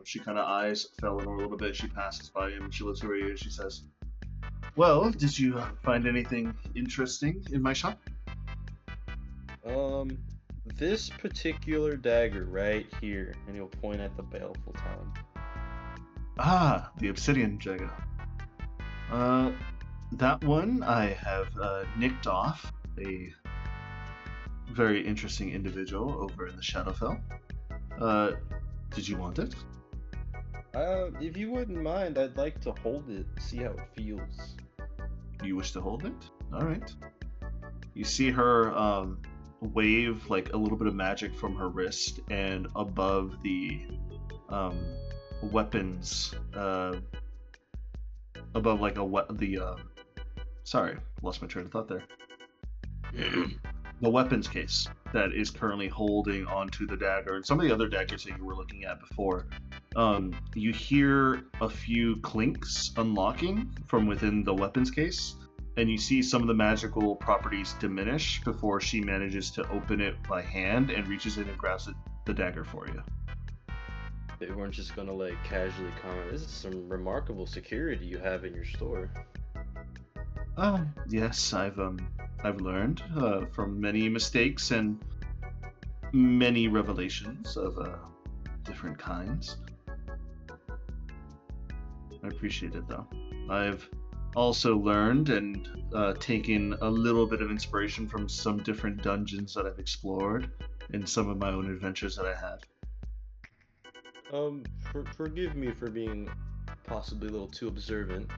she kind of eyes Felon a little bit. She passes by him and she looks over you and she says, "Well, did you find anything interesting in my shop?" This particular dagger right here, and you'll point at the baleful talon. Ah, the obsidian dagger. That one I have nicked off a very interesting individual over in the Shadowfell. Did you want it? If you wouldn't mind, I'd like to hold it, see how it feels. You wish to hold it? Alright. You see her wave like a little bit of magic from her wrist, and above the weapons, above like the sorry, lost my train of thought there. The weapons case that is currently holding onto the dagger and some of the other daggers that you were looking at before. You hear a few clinks unlocking from within the weapons case, and you see some of the magical properties diminish before she manages to open it by hand and reaches in and grabs the dagger for you. They weren't just gonna like casually comment, this is some remarkable security you have in your store. Yes, I've learned from many mistakes and many revelations of different kinds. I appreciate it, though. I've also learned and taken a little bit of inspiration from some different dungeons that I've explored in some of my own adventures that I had. Forgive me for being possibly a little too observant.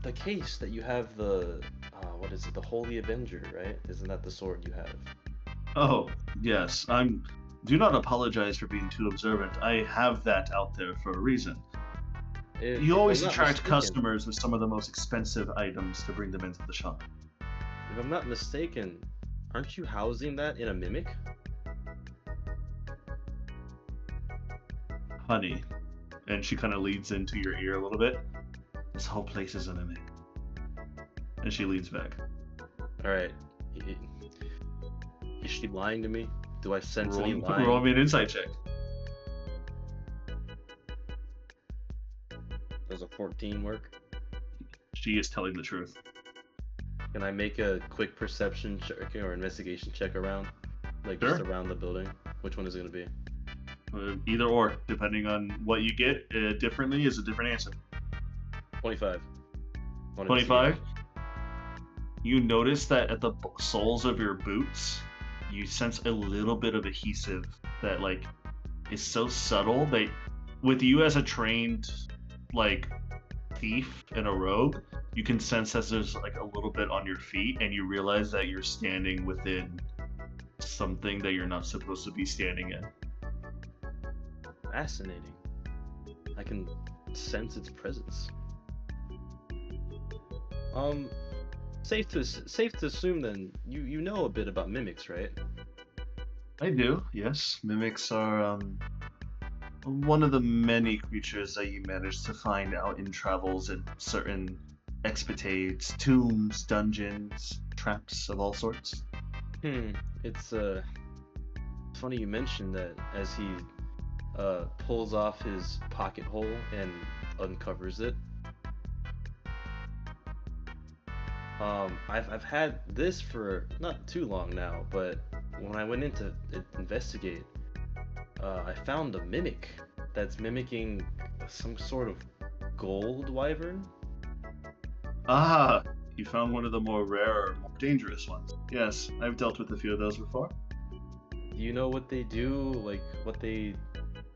The case that you have the, what is it, the Holy Avenger, right? Isn't that the sword you have? Oh, yes. Do not apologize for being too observant. I have that out there for a reason. You always attract customers with some of the most expensive items to bring them into the shop. If I'm not mistaken, aren't you housing that in a mimic? Honey. And she kind of leads into your ear a little bit. This whole place is a mimic. And she leans back. Alright. Is she lying to me? Do I sense any lying? Roll me an insight check. Does a 14 work? She is telling the truth. Can I make a quick perception check or investigation check around? Like Sure. just around the building? Which one is it going to be? Either or, depending on what you get differently is a different answer. 25. 25? You notice that at the soles of your boots, you sense a little bit of adhesive that like is so subtle that with you as a trained like thief and a rogue, you can sense that there's like a little bit on your feet, and you realize that you're standing within something that you're not supposed to be standing in. Fascinating. I can sense its presence. Safe to assume then you know a bit about mimics, right? I do, yes. Mimics are one of the many creatures that you manage to find out in travels in certain expitates, tombs, dungeons, traps of all sorts. It's funny you mentioned that as he pulls off his pocket hole and uncovers it. I've had this for not too long now, but when I went in to investigate, I found a mimic that's mimicking some sort of gold wyvern. Ah, you found one of the more rare, more dangerous ones. Yes, I've dealt with a few of those before. Do you know what they do? Like, what they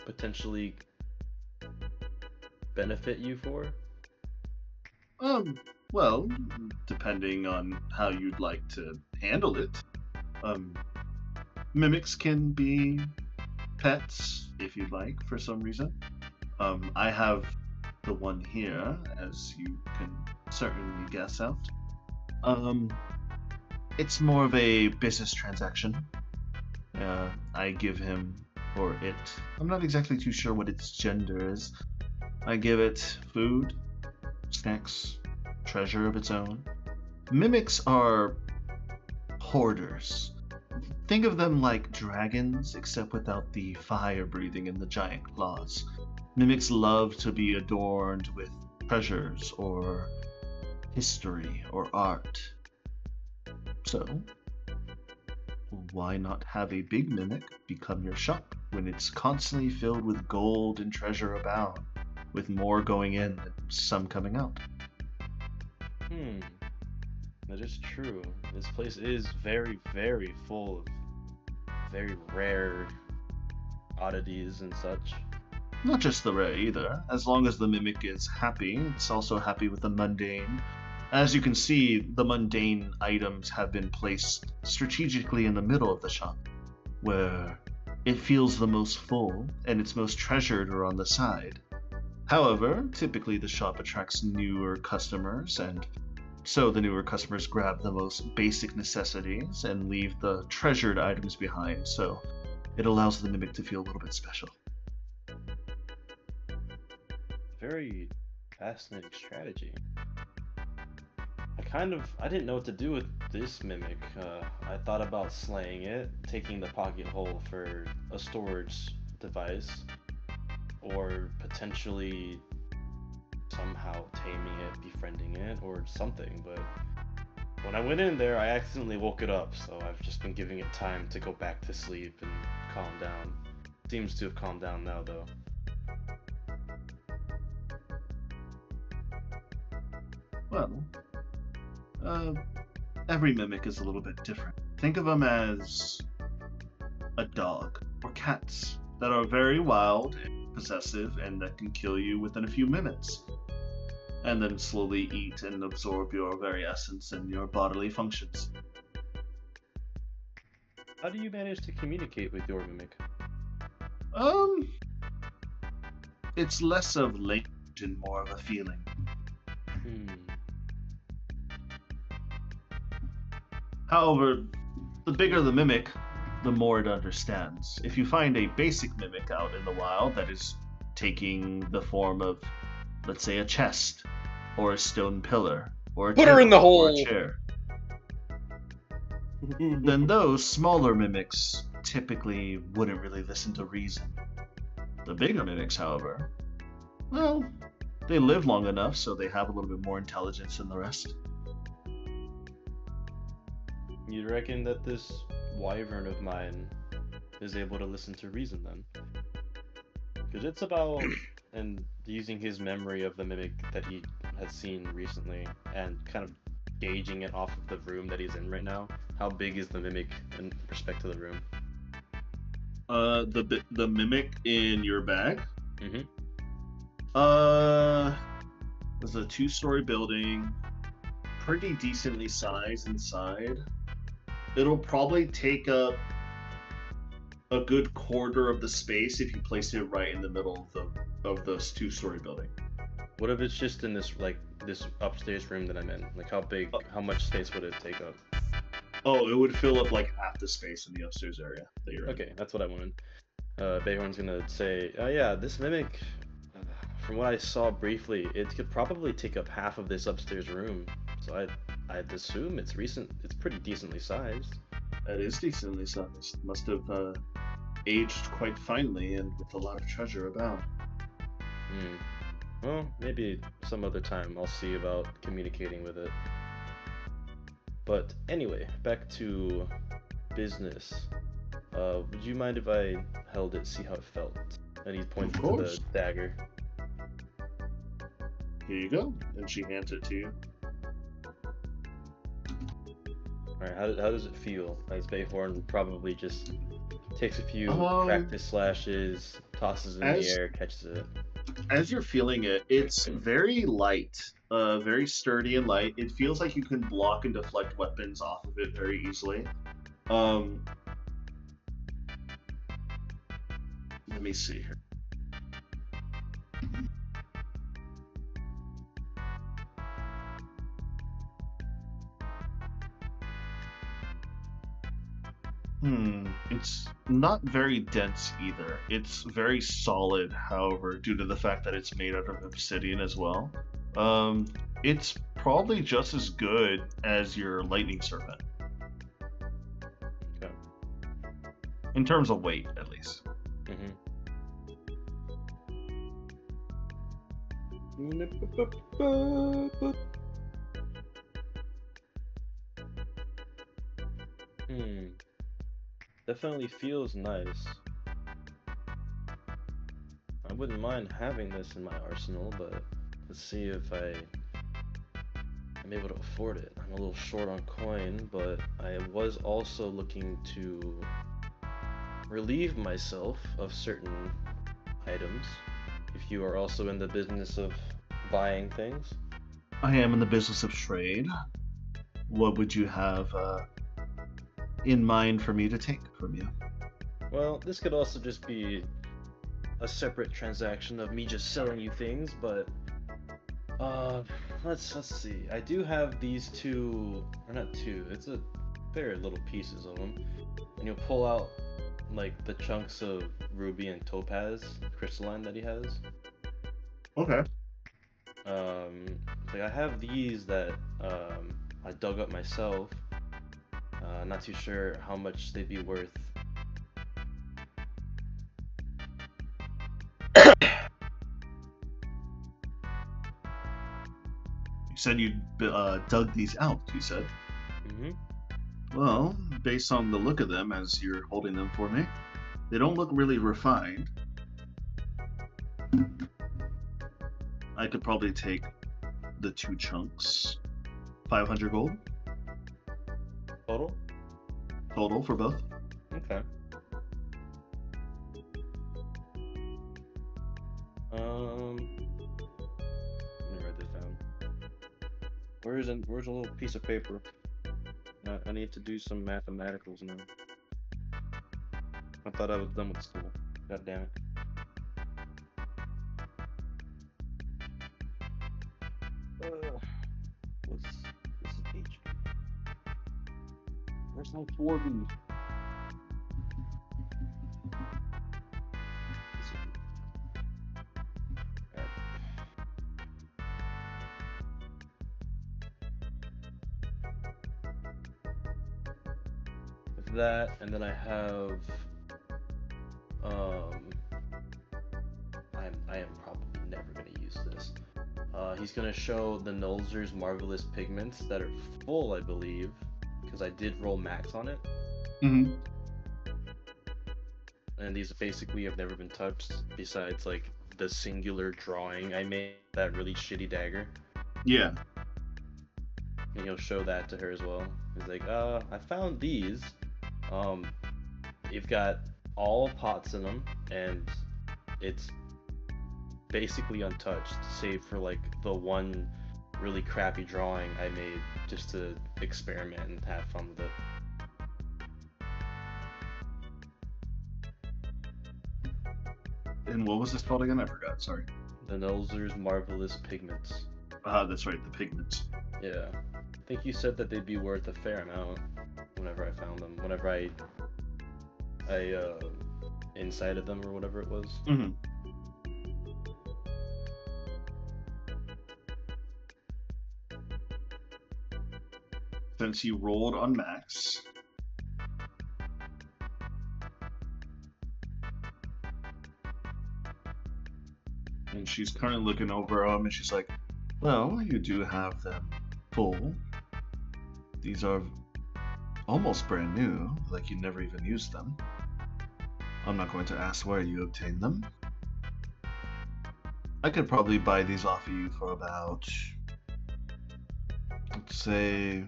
potentially benefit you for? Well, depending on how you'd like to handle it. Mimics can be pets, if you'd like, for some reason. I have the one here, as you can certainly guess out. It's more of a business transaction. I give him, or it, I'm not exactly too sure what its gender is. I give it food, snacks, treasure of its own. Mimics are hoarders. Think of them like dragons, except without the fire breathing and the giant claws. Mimics love to be adorned with treasures or history or art. So, why not have a big mimic become your shop when it's constantly filled with gold and treasure abound, with more going in than some coming out? That is true. This place is very, very full of very rare oddities and such. Not just the rare either. As long as the mimic is happy, it's also happy with the mundane. As you can see, the mundane items have been placed strategically in the middle of the shop, where it feels the most full and its most treasured are on the side. However, typically the shop attracts newer customers, and So the newer customers grab the most basic necessities and leave the treasured items behind, so it allows the mimic to feel a little bit special. Very fascinating strategy. I didn't know what to do with this mimic. I thought about slaying it, taking the pocket hole for a storage device, or potentially somehow taming it, befriending it, or something, but when I went in there, I accidentally woke it up, so I've just been giving it time to go back to sleep and calm down. Seems to have calmed down now, though. Well, every mimic is a little bit different. Think of them as a dog or cats that are very wild and possessive and that can kill you within a few minutes, and then slowly eat and absorb your very essence and your bodily functions. How do you manage to communicate with your mimic? It's less of language and more of a feeling. However, the bigger the mimic, the more it understands. If you find a basic mimic out in the wild that is taking the form of, let's say, a chest, or a stone pillar, or a Put her in the table, or a hole! chair, then those smaller mimics typically wouldn't really listen to reason. The bigger mimics, however, well, they live long enough so they have a little bit more intelligence than the rest. You reckon that this wyvern of mine is able to listen to reason then? Because it's about and using his memory of the mimic that he has seen recently and kind of gauging it off of the room that he's in right now. How big is the mimic in respect to the room? The mimic in your bag? Mm-hmm. There's a 2-story building, pretty decently sized inside. It'll probably take up a good quarter of the space if you place it right in the middle of this 2-story building. What if it's just in this this upstairs room that I'm in? Like how big? How much space would it take up? Oh, it would fill up like half the space in the upstairs area that you're in. Okay, that's what I wanted. Bayhorn's gonna say, yeah, this mimic, from what I saw briefly, it could probably take up half of this upstairs room. So I'd assume it's pretty decently sized. That is decently sized. Must have aged quite finely and with a lot of treasure about. Well, maybe some other time I'll see about communicating with it. But anyway, back to business. Would you mind if I held it, see how it felt? And he points to the dagger. Here you go. And she hands it to you. Alright, how does it feel? As Bayhorn probably just takes a few practice slashes, tosses it in the air, catches it. As you're feeling it, it's very light, very sturdy and light. It feels like you can block and deflect weapons off of it very easily. Let me see here. It's not very dense either. It's very solid, however, due to the fact that it's made out of obsidian as well. It's probably just as good as your lightning serpent. Okay. In terms of weight, at least. Definitely feels nice. I wouldn't mind having this in my arsenal, but let's see if I'm able to afford it. I'm a little short on coin, but I was also looking to relieve myself of certain items. If you are also in the business of buying things. I am in the business of trade. What would you have in mind for me to take from you? Well, this could also just be a separate transaction of me just selling you things, but let's see. I do have these two, or not two. It's a pair of little pieces of them, and you'll pull out like the chunks of ruby and topaz crystalline that he has. Okay. Like I have these that I dug up myself. Not too sure how much they'd be worth. You said you dug these out, you said? Mm-hmm. Well, based on the look of them as you're holding them for me, they don't look really refined. I could probably take the 2 chunks. 500 gold Total? for both. Okay. Let me write this down. Where's a little piece of paper? I need to do some mathematicals now. I thought I was done with school. God damn it. This is HP. Where's my 4B? That, and then I have I am probably never gonna use this. He's gonna show the Nolzur's marvelous pigments that are full, I believe, because I did roll max on it. Mm-hmm. And these basically have never been touched, besides like the singular drawing I made, that really shitty dagger. Yeah. And he'll show that to her as well. He's like, I found these. You've got all pots in them, and it's basically untouched, save for like the one really crappy drawing I made just to experiment and have fun with it. And what was this called again? I forgot. Sorry. The Nolzur's marvelous pigments. That's right. The pigments. Yeah. I think you said that they'd be worth a fair amount whenever I found them. Whenever I incited them or whatever it was. Mm-hmm. Since you rolled on max, and she's currently looking over them, and she's like, well, you do have them full. These are almost brand new, like you never even used them. I'm not going to ask where you obtained them. I could probably buy these off of you for about, let's say,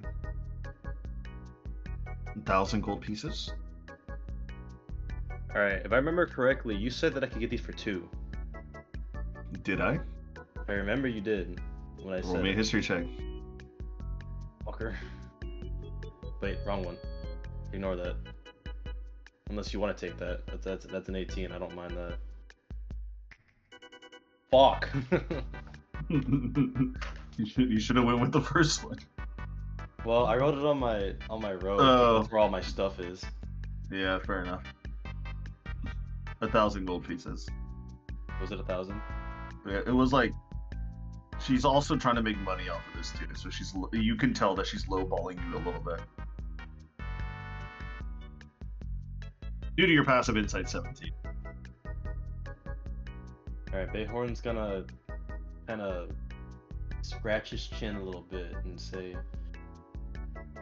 1,000 gold pieces. Alright, if I remember correctly, you said that I could get these for 2. Did I? I remember you did when I Roll said me a it. history check. Fucker. Wait, wrong one. Ignore that. Unless you want to take that. That's an 18. I don't mind that. Fuck. You should have went with the first one. Well, I wrote it on my road. Oh. That's where all my stuff is. Yeah, fair enough. 1,000 gold pieces. Was it 1,000? Yeah, it was like she's also trying to make money off of this too, so you can tell that she's lowballing you a little bit. Due to your passive insight 17. Alright, Bayhorn's gonna kinda scratch his chin a little bit and say,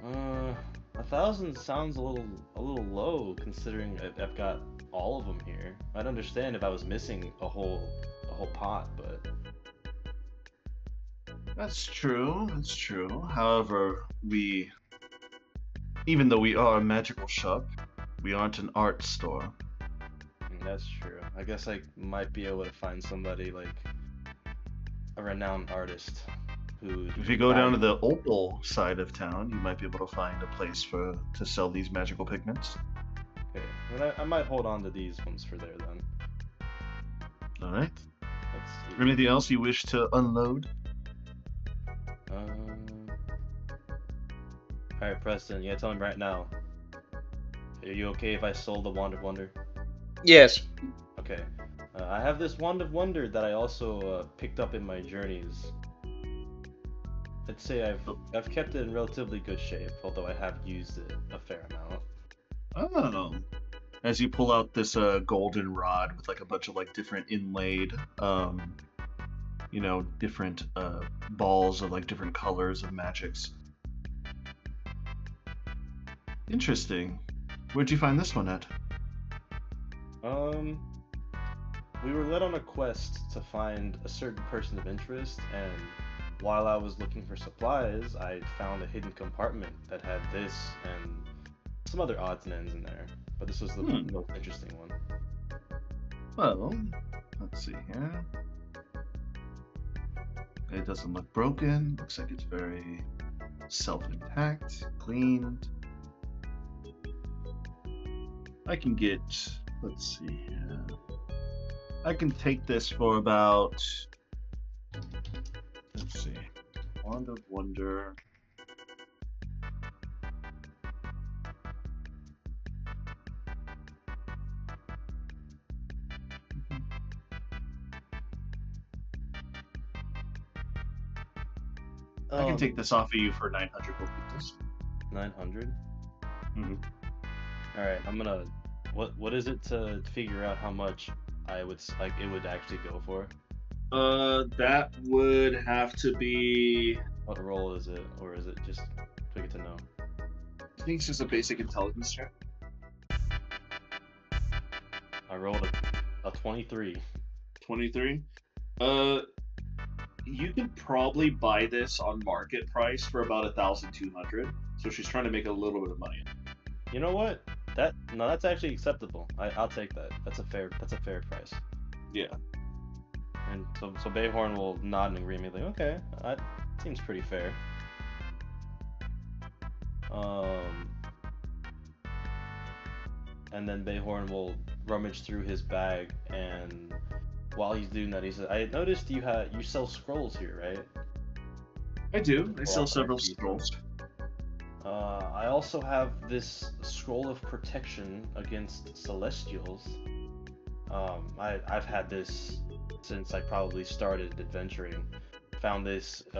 1,000 sounds a little low considering I've got all of them here. I'd understand if I was missing a whole pot, but That's true. However, even though we are a magical shop, we aren't an art store. that's true. I guess I might be able to find somebody like a renowned artist who. If you go down to the opal side of town, you might be able to find a place to sell these magical pigments. Okay, then I might hold on to these ones for there then. All right. Let's see. Anything else you wish to unload? Alright, Preston, you gotta tell me right now. Are you okay if I sold the Wand of Wonder? Yes. Okay. I have this Wand of Wonder that I also picked up in my journeys. I'd say I've kept it in relatively good shape, although I have used it a fair amount. Oh. As you pull out this golden rod with like a bunch of like different inlaid, different balls of like different colors of magics. Interesting. Where'd you find this one at? We were led on a quest to find a certain person of interest, and while I was looking for supplies, I found a hidden compartment that had this and some other odds and ends in there. But this was the most interesting one. Well, let's see here. It doesn't look broken. Looks like it's very self-intact, cleaned. I can get, let's see here. I can take this for about, let's see, Wand of Wonder. I can take this off of you for 900 gold pieces. 900? Mm-hmm. Alright, I'm gonna... What is it to figure out how much it would actually go for? That would have to be... What roll is it? Or is it just to get to know? I think it's just a basic intelligence check. I rolled a 23. 23? You could probably buy this on market price for about 1,200. So she's trying to make a little bit of money. You know what? That's actually acceptable. I'll take that. That's a fair price. Yeah. And so Bayhorn will nod in agreement, like, okay, that seems pretty fair. And then Bayhorn will rummage through his bag, and while he's doing that, he says, "I noticed you sell scrolls here, right?" I do. I sell several scrolls. I also have this scroll of protection against celestials. I've had this since I probably started adventuring. Found this in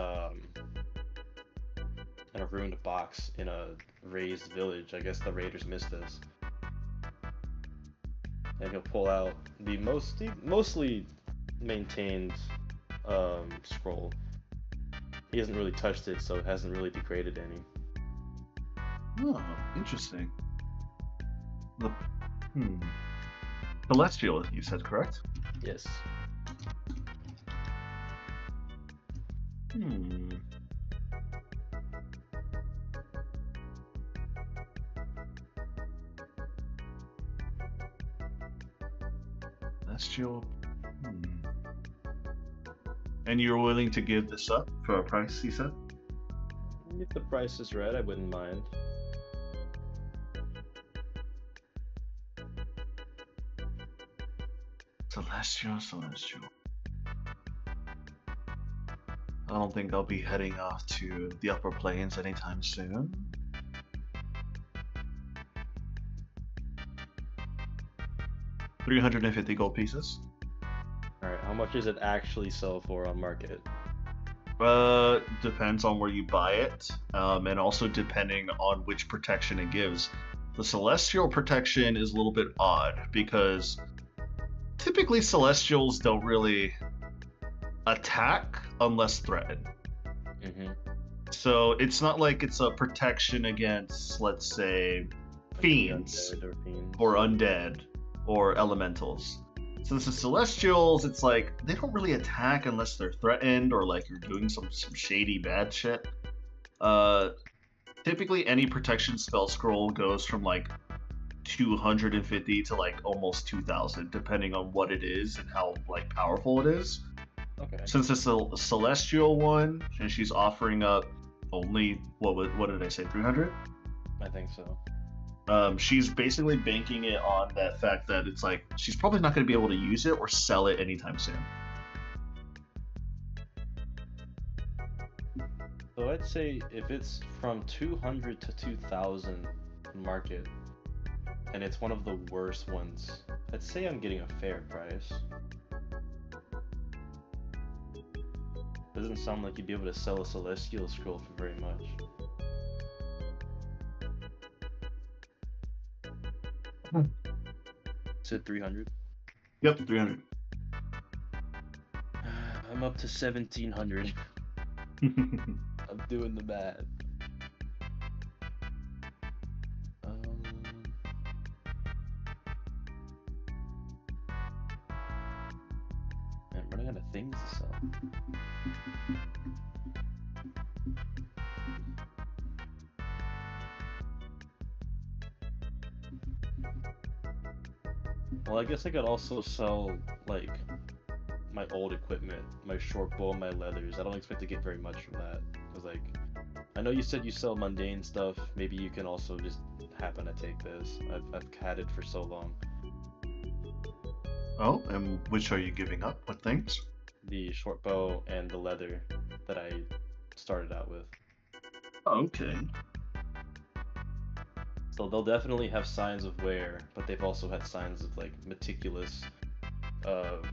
a ruined box in a raised village. I guess the raiders missed this. And he'll pull out the mostly maintained scroll. He hasn't really touched it, so it hasn't really degraded any. Oh, interesting. Celestial, you said, correct? Yes. Celestial. And you're willing to give this up for a price, he said? If the price is right, I wouldn't mind. Celestial. I don't think I'll be heading off to the upper plains anytime soon. $350 gold pieces. Alright, how much does it actually sell for on market? Depends on where you buy it, and also depending on which protection it gives. The celestial protection is a little bit odd because typically celestials don't really attack unless threatened. So it's not like it's a protection against, let's say, fiends or undead or elementals. So this is celestials, it's like they don't really attack unless they're threatened or like you're doing some shady bad shit. Typically any protection spell scroll goes from like 250 to like almost 2,000, depending on what it is and how like powerful it is. Okay. Since it's a celestial one, and she's offering up only what did I say, 300? I think so. She's basically banking it on that fact that it's like she's probably not going to be able to use it or sell it anytime soon. So So I'd say if it's from 200 to 2000 market, and it's one of the worst ones, I'd say I'm getting a fair price. Doesn't sound like you'd be able to sell a celestial scroll for very much. Said 300. Yep, 300. I'm up to 1700. I'm doing the math. I'm running out of things to sell. Well, I guess I could also sell, like, my old equipment, my short bow, my leathers. I don't expect to get very much from that. Cause, like, I know you said you sell mundane stuff. Maybe you can also just happen to take this. I've had it for so long. Oh, and which are you giving up? What things? The short bow and the leather that I started out with. Oh, okay. So they'll definitely have signs of wear, but they've also had signs of like meticulous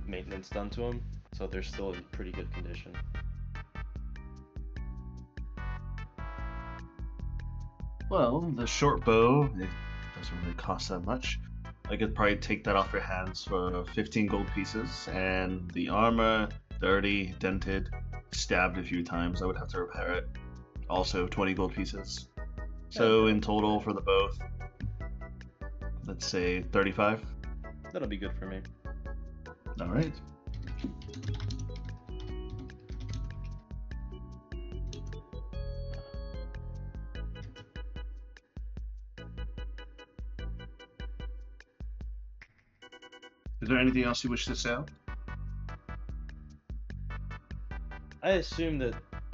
maintenance done to them, so they're still in pretty good condition. Well, the short bow, it doesn't really cost that much. I could probably take that off your hands for 15 gold pieces, and the armor, dirty, dented, stabbed a few times. I would have to repair it. Also, 20 gold pieces. So in total for the both, let's say 35. That'll be good for me. All right. Is there anything else you wish to sell? I assume that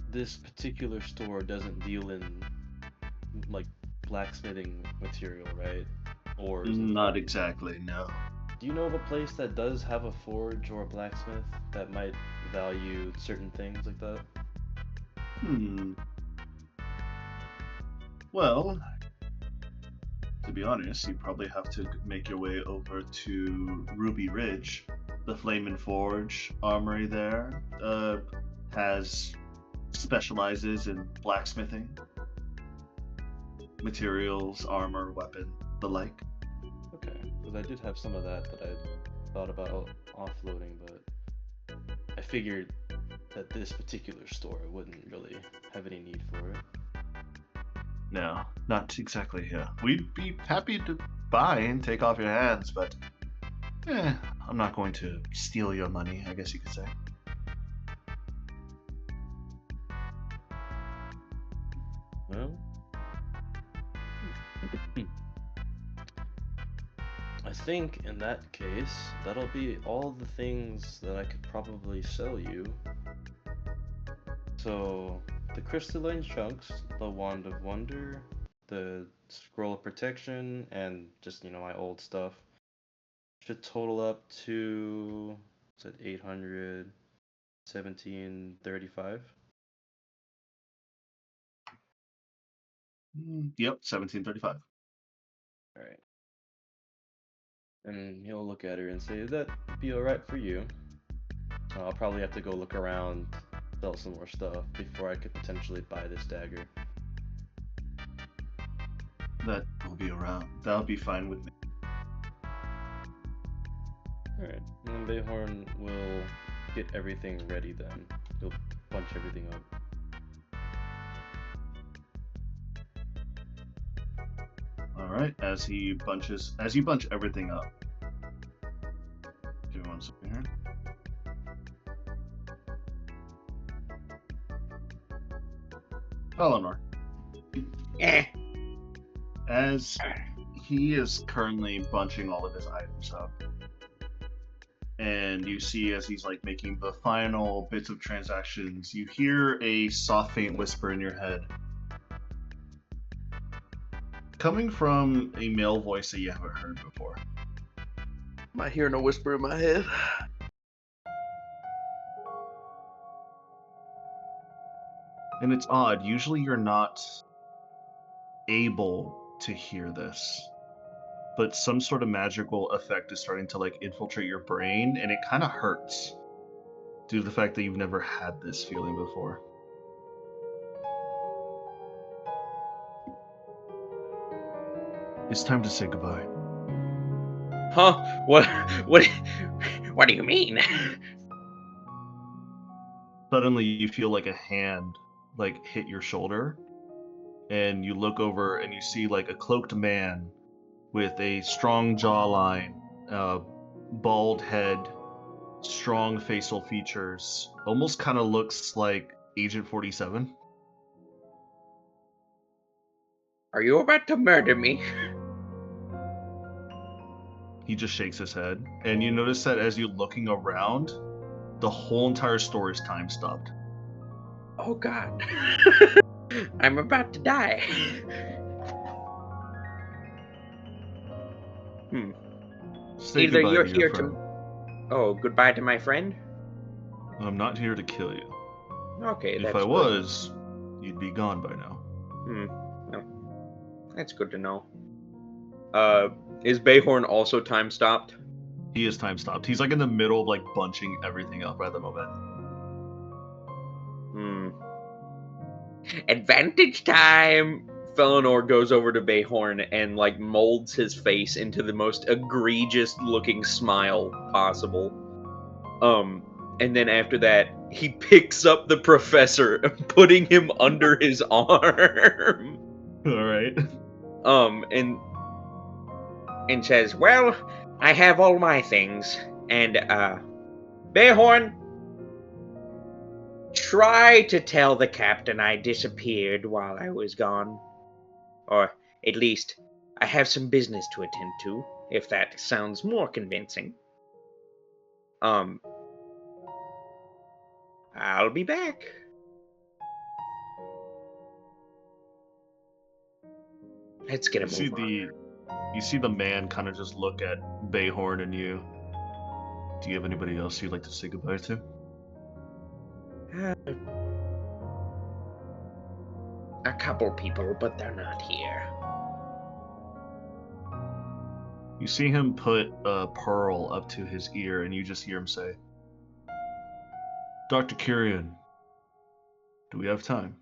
this particular store doesn't deal in like blacksmithing material, right? Or is it... Not exactly, no. Do you know of a place that does have a forge or a blacksmith that might value certain things like that? Well, to be honest, you probably have to make your way over to Ruby Ridge. The Flame and Forge armory there specializes in blacksmithing, materials, armor, weapon, the like. Okay, because I did have some of that I thought about offloading, but I figured that this particular store wouldn't really have any need for it. No, not exactly here. We'd be happy to buy and take off your hands, but I'm not going to steal your money, I guess you could say. Well, I think in that case, that'll be all the things that I could probably sell you. So, the crystalline chunks, the Wand of Wonder, the Scroll of Protection, and just, my old stuff should total up to, what's that, 800, 1735? Yep, 1735. Alright. And he'll look at her and say, "That'd be alright for you. I'll probably have to go look around, sell some more stuff before I could potentially buy this dagger." That will be around. That'll be fine with me. Alright, and then Bayhorn will get everything ready then. He'll bunch everything up. Alright, as you bunch everything up. Give me 1 second here. Eleanor. As he is currently bunching all of his items up, and you see as he's like making the final bits of transactions, you hear a soft, faint whisper in your head, coming from a male voice that you haven't heard before. Am I hearing a whisper in my head? And it's odd. Usually you're not able to hear this, but some sort of magical effect is starting to like infiltrate your brain, and it kind of hurts due to the fact that you've never had this feeling before. It's time to say goodbye. Huh? What? What do you mean? Suddenly you feel like a hand like hit your shoulder, and you look over and you see like a cloaked man with a strong jawline, bald head, strong facial features, almost kind of looks like Agent 47. Are you about to murder me? He just shakes his head, and you notice that as you're looking around, the whole entire store is time stopped. Oh God. I'm about to die. Say Either goodbye you're to your here friend. Oh, goodbye to my friend? I'm not here to kill you. Okay, If that's I good. was, you'd be gone by now. Well, that's good to know. Is Bayhorn also time stopped? He is time stopped. He's like in the middle of like bunching everything up at the moment. Advantage time! Felinor goes over to Bayhorn and like molds his face into the most egregious looking smile possible. And then after that, he picks up the professor, putting him under his arm. Alright. And says, "Well, I have all my things, and Bayhorn, try to tell the captain I disappeared while I was gone. Or, at least, I have some business to attend to, if that sounds more convincing. I'll be back." Let's get a move on. You see the man kind of just look at Bayhorn and you. Do you have anybody else you'd like to say goodbye to? A couple people, but they're not here. You see him put a pearl up to his ear, and you just hear him say, Dr. Kyrian, do we have time?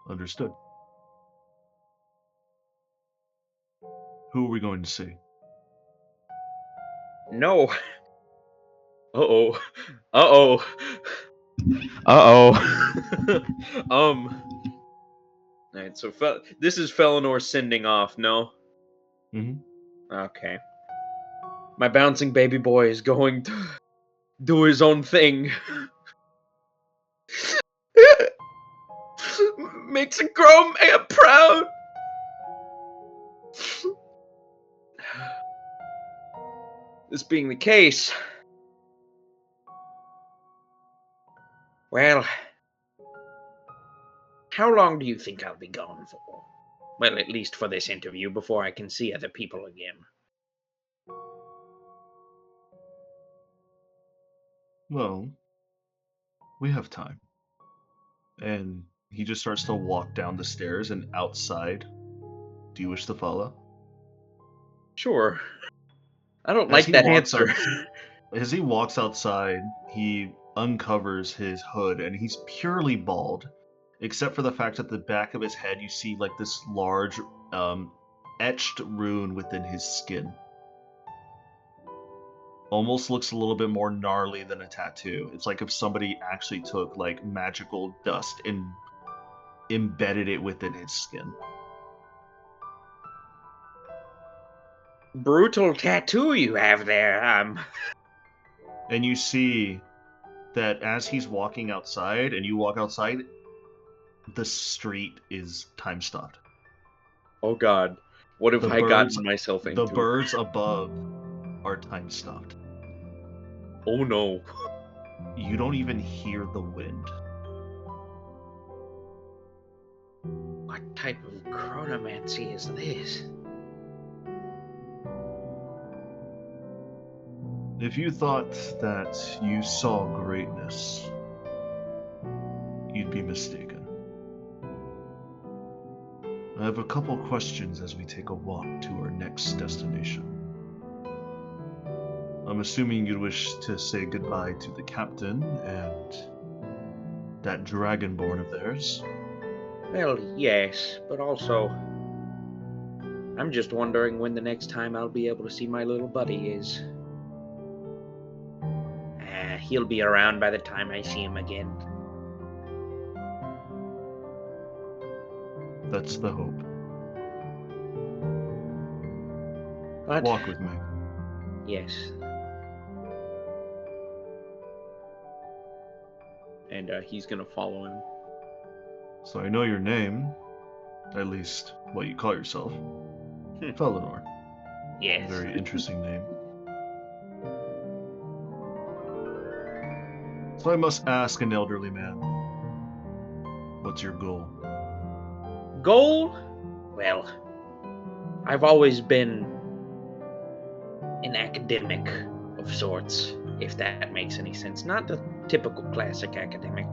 Understood. Who are we going to see? No. Uh-oh. Uh-oh. Alright, so this is Felinor sending off, no? Mm-hmm. Okay. My bouncing baby boy is going to do his own thing. Makes a grown man proud. This being the case, well, how long do you think I'll be gone for? Well, at least for this interview, before I can see other people again. Well, we have time. And he just starts to walk down the stairs and outside. Do you wish to follow? Sure. I don't As like he that walks answer. As he walks outside, he uncovers his hood, and he's purely bald, except for the fact that the back of his head you see like this large etched rune within his skin. Almost looks a little bit more gnarly than a tattoo. It's like if somebody actually took like magical dust and embedded it within his skin. Brutal tattoo you have there. And you see that as he's walking outside and you walk outside, the street is time stopped. Oh God, what have I gotten myself into? The birds above are time stopped. Oh no. You don't even hear the wind. What type of chronomancy is this? If you thought that you saw greatness, you'd be mistaken. I have a couple questions as we take a walk to our next destination. I'm assuming you'd wish to say goodbye to the captain and that dragonborn of theirs. Well, yes, but also, I'm just wondering when the next time I'll be able to see my little buddy is. He'll be around by the time I see him again. That's the hope. But, Walk with me. yes. And he's gonna follow him. So I know your name, at least what you call yourself. Felidor. Yes. Very interesting name. So I must ask an elderly man, what's your goal? Goal? Well, I've always been an academic of sorts, if that makes any sense. Not the typical classic academic,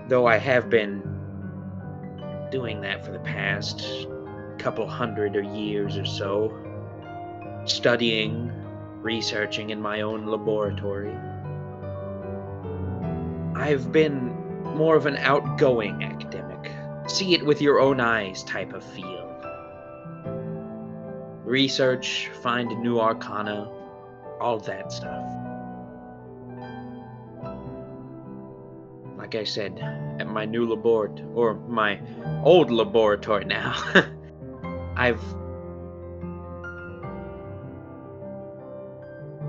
though I have been doing that for the past couple hundred or years or so, studying, researching in my own laboratory. I've been more of an outgoing academic, see it with your own eyes type of feel. Research, find new arcana, all that stuff. Like I said, at my new laboratory, or my old laboratory now,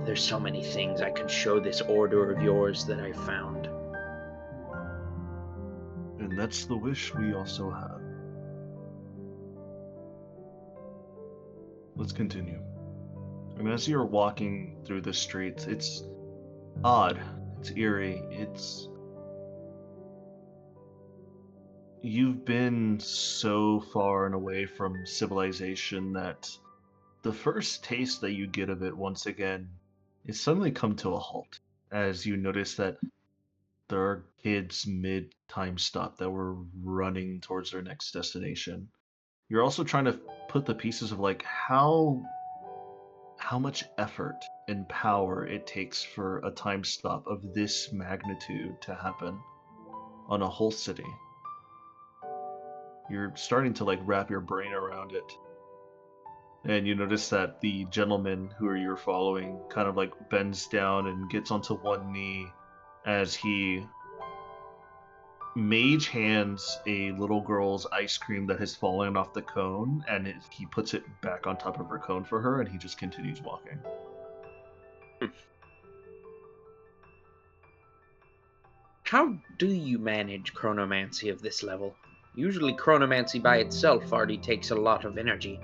there's so many things I can show this order of yours that I found. And that's the wish we also have. Let's continue. And as you're walking through the streets, it's odd, it's eerie, you've been so far and away from civilization that the first taste that you get of it once again is suddenly come to a halt as you notice that there are kids mid time stop that were running towards their next destination. You're also trying to put the pieces of like how much effort and power it takes for a time stop of this magnitude to happen on a whole city. You're starting to like wrap your brain around it. And you notice that the gentleman who you're following kind of like bends down and gets onto one knee as he mage hands a little girl's ice cream that has fallen off the cone, and he puts it back on top of her cone for her, and he just continues walking. How do you manage chronomancy of this level? Usually chronomancy by itself already takes a lot of energy.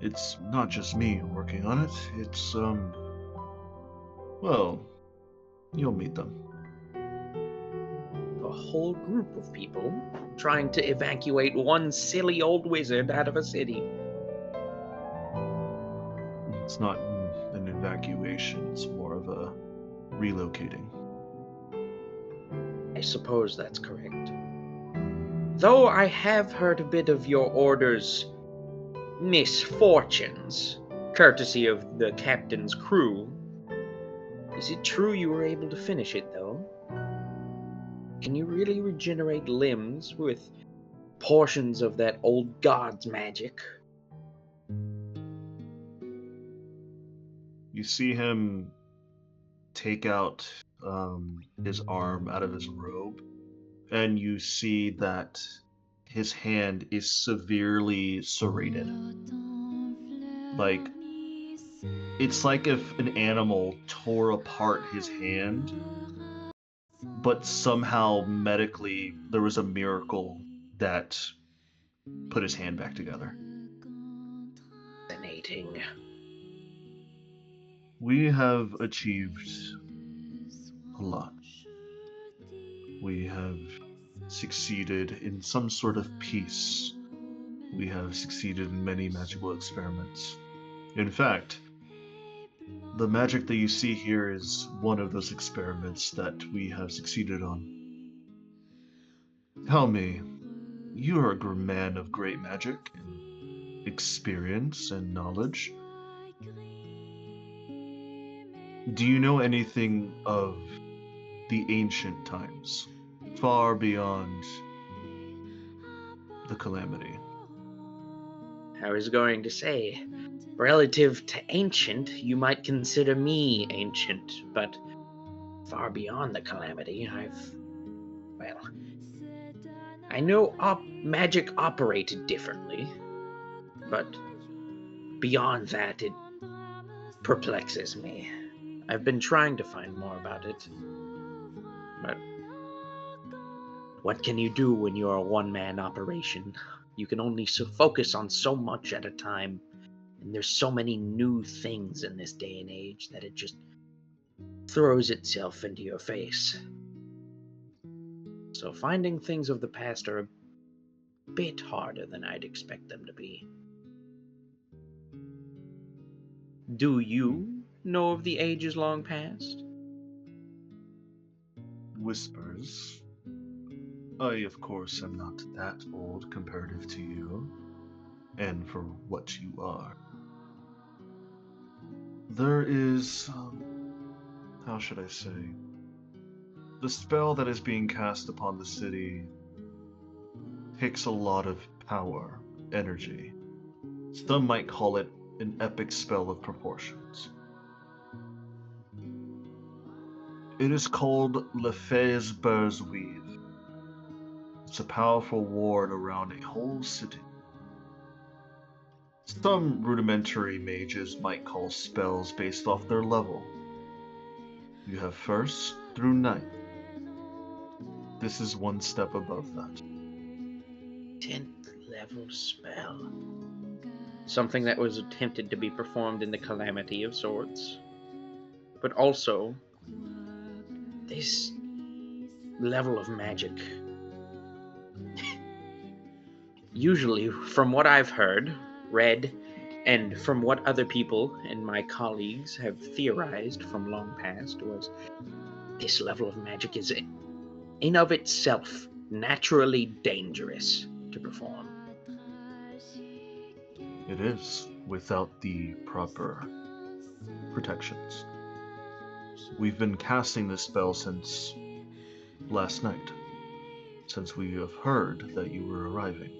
It's not just me working on it, it's, well, you'll meet them. A whole group of people trying to evacuate one silly old wizard out of a city. It's not an evacuation, it's more of a relocating. I suppose that's correct. Though I have heard a bit of your order's misfortunes, courtesy of the captain's crew. Is it true you were able to finish it, though? Can you really regenerate limbs with portions of that old god's magic? You see him take out his arm out of his robe, and you see that his hand is severely serrated. Like, it's like if an animal tore apart his hand, but somehow medically there was a miracle that put his hand back together. Fascinating. We have achieved a lot. We have succeeded in some sort of peace. We have succeeded in many magical experiments. In fact, The magic that you see here is one of those experiments that we have succeeded on. Tell me, you are a man of great magic, and experience, and knowledge. Do you know anything of the ancient times, far beyond the calamity? I was going to say, relative to ancient, you might consider me ancient, but far beyond the calamity, I know magic operated differently, but beyond that, it perplexes me. I've been trying to find more about it, but what can you do when you're a one-man operation? You can only focus on so much at a time, and there's so many new things in this day and age that it just throws itself into your face. So finding things of the past are a bit harder than I'd expect them to be. Do you know of the ages long past? Whispers. I, of course, am not that old comparative to you, and for what you are. There is, how should I say, the spell that is being cast upon the city takes a lot of power, energy. Some might call it an epic spell of proportions. It is called Le Fez Bur's Weave. It's a powerful ward around a whole city. Some rudimentary mages might call spells based off their level. You have first through ninth. This is one step above that. 10th level spell. Something that was attempted to be performed in the calamity of sorts. But also, this level of magic. Usually, from what I've heard, read, and from what other people and my colleagues have theorized from long past, was this level of magic is in of itself naturally dangerous to perform. It is, without the proper protections. We've been casting this spell since last night, since we have heard that you were arriving.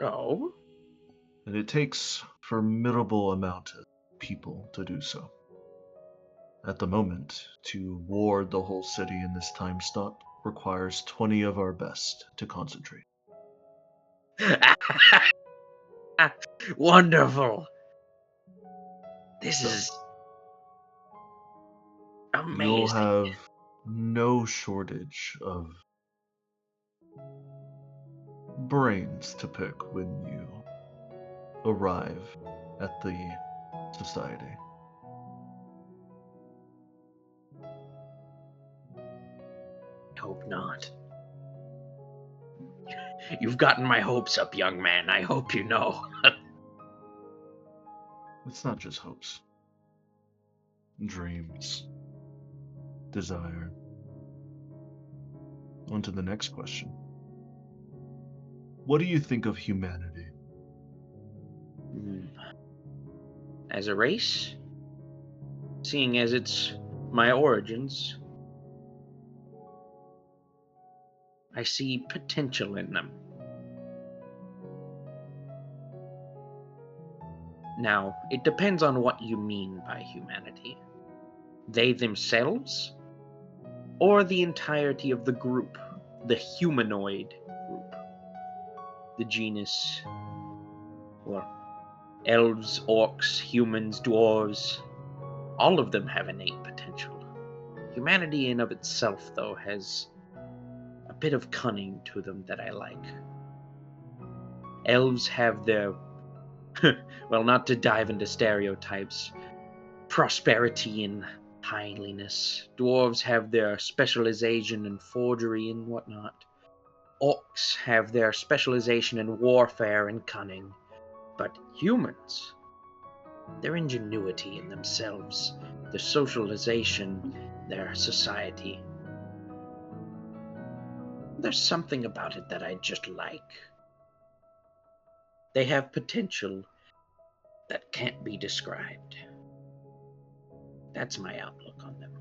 Oh? And it takes formidable amount of people to do so. At the moment, to ward the whole city in this time slot requires 20 of our best to concentrate. Wonderful. This is amazing. You'll have no shortage of brains to pick when you arrive at the society. I hope not. You've gotten my hopes up, young man. I hope you know. It's not just hopes. Dreams. Desire. On to the next question. What do you think of humanity? As a race, seeing as it's my origins, I see potential in them. Now, it depends on what you mean by humanity. They themselves, or the entirety of the group, the humanoid group, the genus, or elves, orcs, humans, dwarves, all of them have innate potential. Humanity in of itself, though, has a bit of cunning to them that I like. Elves have their, well, not to dive into stereotypes, prosperity and kindliness. Dwarves have their specialization in forgery and whatnot. Orcs have their specialization in warfare and cunning. But humans, their ingenuity in themselves, their socialization, their society. There's something about it that I just like. They have potential that can't be described. That's my outlook on them.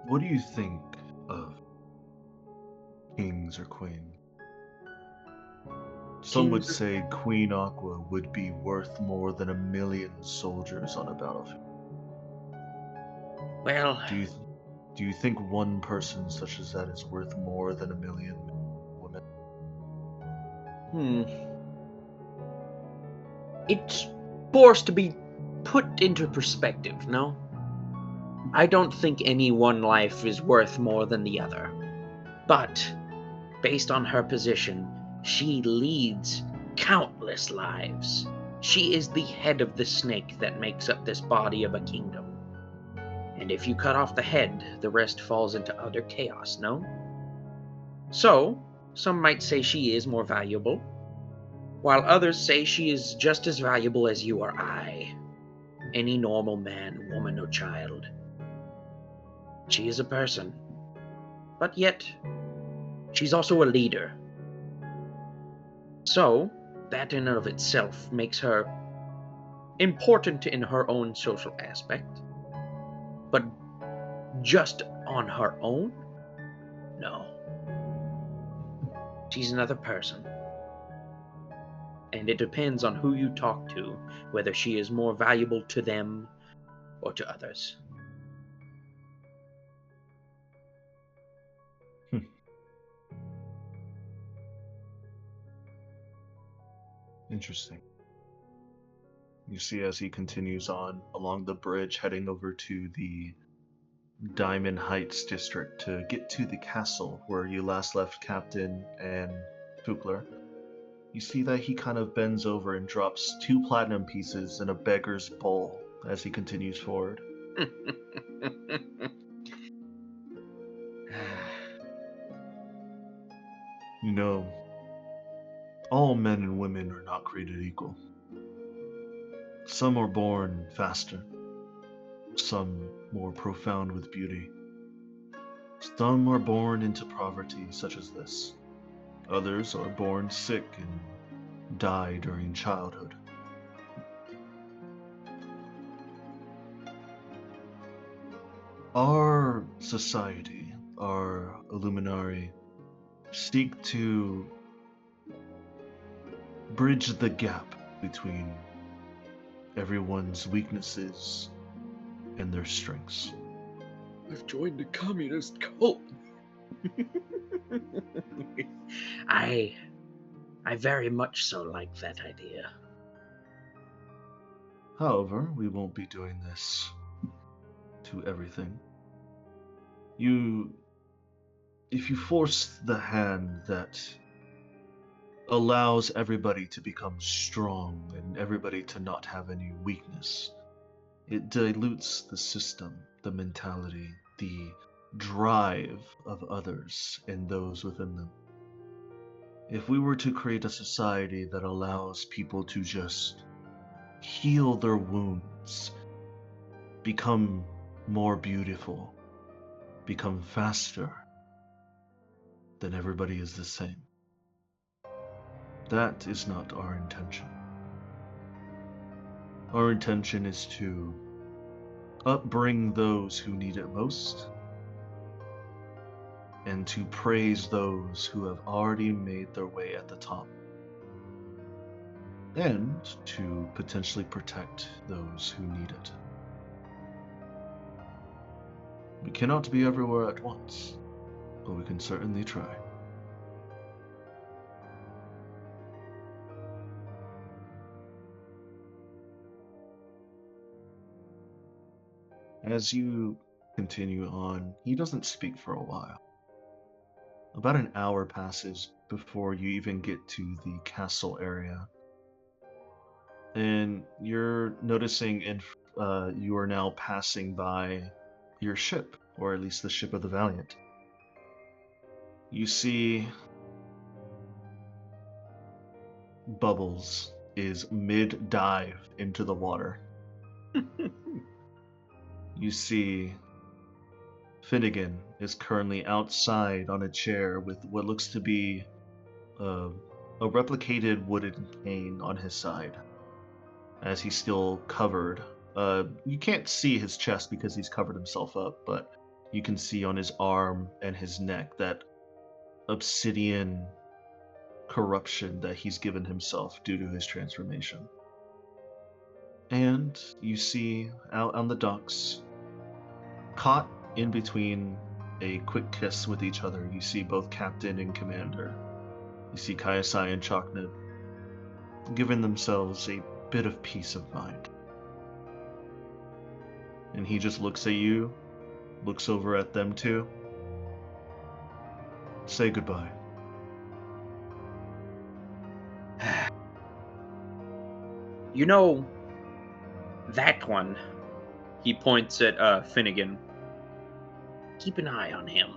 What do you think of kings or queen? Some would Kings- say Queen Aqua would be worth more than 1,000,000 soldiers on a battlefield. Well, Do you think one person such as that is worth more than 1,000,000 women? it's forced to be put into perspective, no? I don't think any one life is worth more than the other. But, based on her position, she leads countless lives. She is the head of the snake that makes up this body of a kingdom. And if you cut off the head, the rest falls into utter chaos, no? So, some might say she is more valuable, while others say she is just as valuable as you or I. Any normal man, woman, or child. She is a person. But yet, she's also a leader. So, that in and of itself makes her important in her own social aspect. But just on her own? No. She's another person. And it depends on who you talk to, whether she is more valuable to them or to others. Interesting. You see, as he continues on along the bridge, heading over to the Diamond Heights district to get to the castle where you last left Captain and Fugler, you see that he kind of bends over and drops 2 platinum pieces in a beggar's bowl as he continues forward. You know, all men and women are not created equal. Some are born faster, some more profound with beauty. Some are born into poverty, such as this. Others are born sick and die during childhood. Our society, our Illuminari, seek to bridge the gap between everyone's weaknesses and their strengths. I've joined a communist cult. I very much so like that idea. However, we won't be doing this to everything. If you force the hand that allows everybody to become strong and everybody to not have any weakness, it dilutes the system, the mentality, the drive of others and those within them. If we were to create a society that allows people to just heal their wounds, become more beautiful, become faster, then everybody is the same. That is not our intention. Our intention is to upbring those who need it most, and to praise those who have already made their way at the top, and to potentially protect those who need it. We cannot be everywhere at once, but we can certainly try. As you continue on, he doesn't speak for a while. About an hour passes before you even get to the castle area. And you're noticing you are now passing by your ship or at least the ship of the Valiant. You see Bubbles is mid-dive into the water. You see Finnegan is currently outside on a chair with what looks to be a replicated wooden cane on his side, as he's still covered. You can't see his chest because he's covered himself up, but you can see on his arm and his neck that obsidian corruption that he's given himself due to his transformation. And you see out on the docks, caught in between a quick kiss with each other, you see both Captain and Commander. You see Kaiasai and Chaknip giving themselves a bit of peace of mind. And he just looks at you, looks over at them too. Say goodbye. You know, that one, he points at Finnegan. Keep an eye on him.